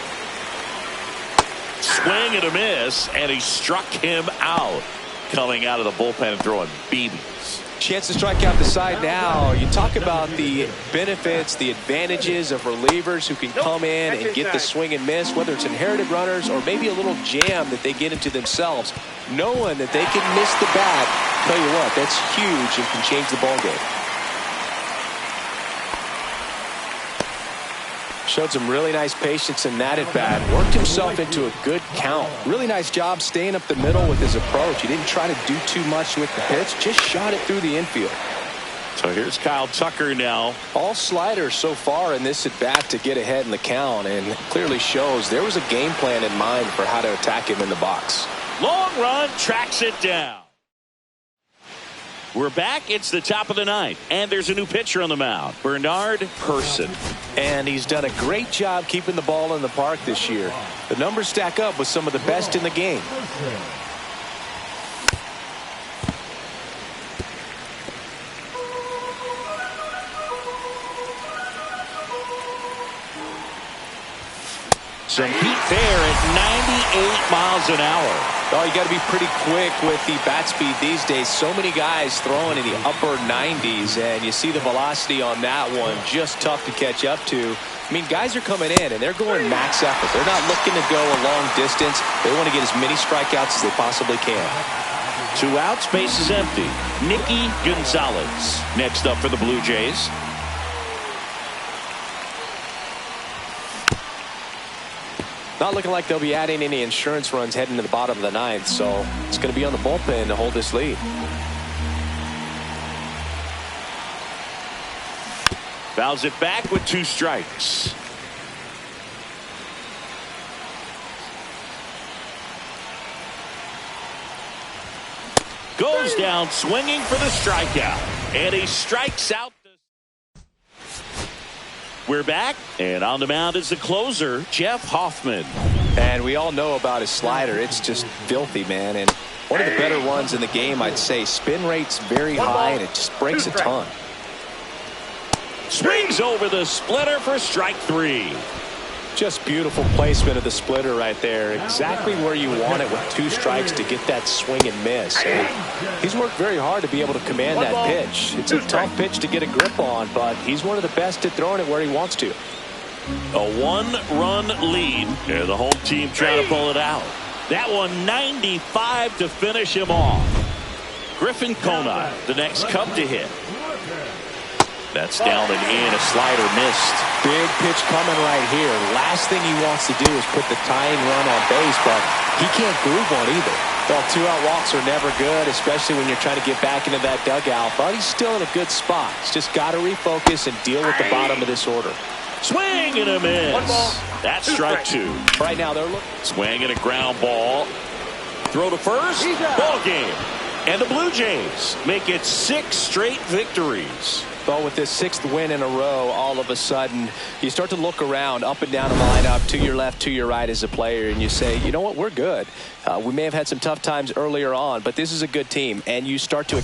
Swing and a miss, and he struck him out. Coming out of the bullpen and throwing BBs. Chance to strike out the side now. You talk about the benefits, the advantages of relievers who can come in and get the swing and miss, whether it's inherited runners or maybe a little jam that they get into themselves. Knowing that they can miss the bat, tell you what, that's huge and can change the ball game. Showed some really nice patience in that at bat. Worked himself into a good count. Really nice job staying up the middle with his approach. He didn't try to do too much with the pitch. Just shot it through the infield. So here's Kyle Tucker now. All sliders so far in this at bat to get ahead in the count, and clearly shows there was a game plan in mind for how to attack him in the box. Long run, tracks it down. We're back. It's the top of the 9th, and there's a new pitcher on the mound, Bernard Person. And he's done a great job keeping the ball in the park this year. The numbers stack up with some of the best in the game. Some heat there at 98 miles an hour. Oh, you got to be pretty quick with the bat speed these days. So many guys throwing in the upper 90s, and you see the velocity on that one. Just tough to catch up to. I mean, guys are coming in, and they're going max effort. They're not looking to go a long distance. They want to get as many strikeouts as they possibly can. 2 outs, base is empty. Nicky Gonzalez next up for the Blue Jays. Not looking like they'll be adding any insurance runs heading to the bottom of the 9th, so it's going to be on the bullpen to hold this lead. Fouls it back with 2 strikes. Goes down swinging for the strikeout, and he strikes out. We're back, and on the mound is the closer, Jeff Hoffman. And we all know about his slider. It's just filthy, man. And one of the better ones in the game, I'd say. Spin rate's very high, and it just breaks a ton. Swings over the splitter for strike 3. Just beautiful placement of the splitter right there. Exactly where you want it with 2 strikes to get that swing and miss. And he's worked very hard to be able to command that pitch. It's a tough pitch to get a grip on, but he's one of the best at throwing it where he wants to. A 1-run lead, and the home team trying to pull it out. That one 95 to finish him off. Griffin Conine, the next Cub to hit. That's down and in. A slider missed. Big pitch coming right here. Last thing he wants to do is put the tying run on base, but he can't groove one either. Well, 2-out walks are never good, especially when you're trying to get back into that dugout, but he's still in a good spot. He's just got to refocus and deal with the bottom of this order. Swing and a miss. That's strike 2. Right now they're looking. Swing and a ground ball. Throw to first. Ball game. And the Blue Jays make it 6 straight victories. Well, with this 6th win in a row, all of a sudden, you start to look around, up and down the lineup, to your left, to your right as a player, and you say, you know what, we're good. We may have had some tough times earlier on, but this is a good team, and you start to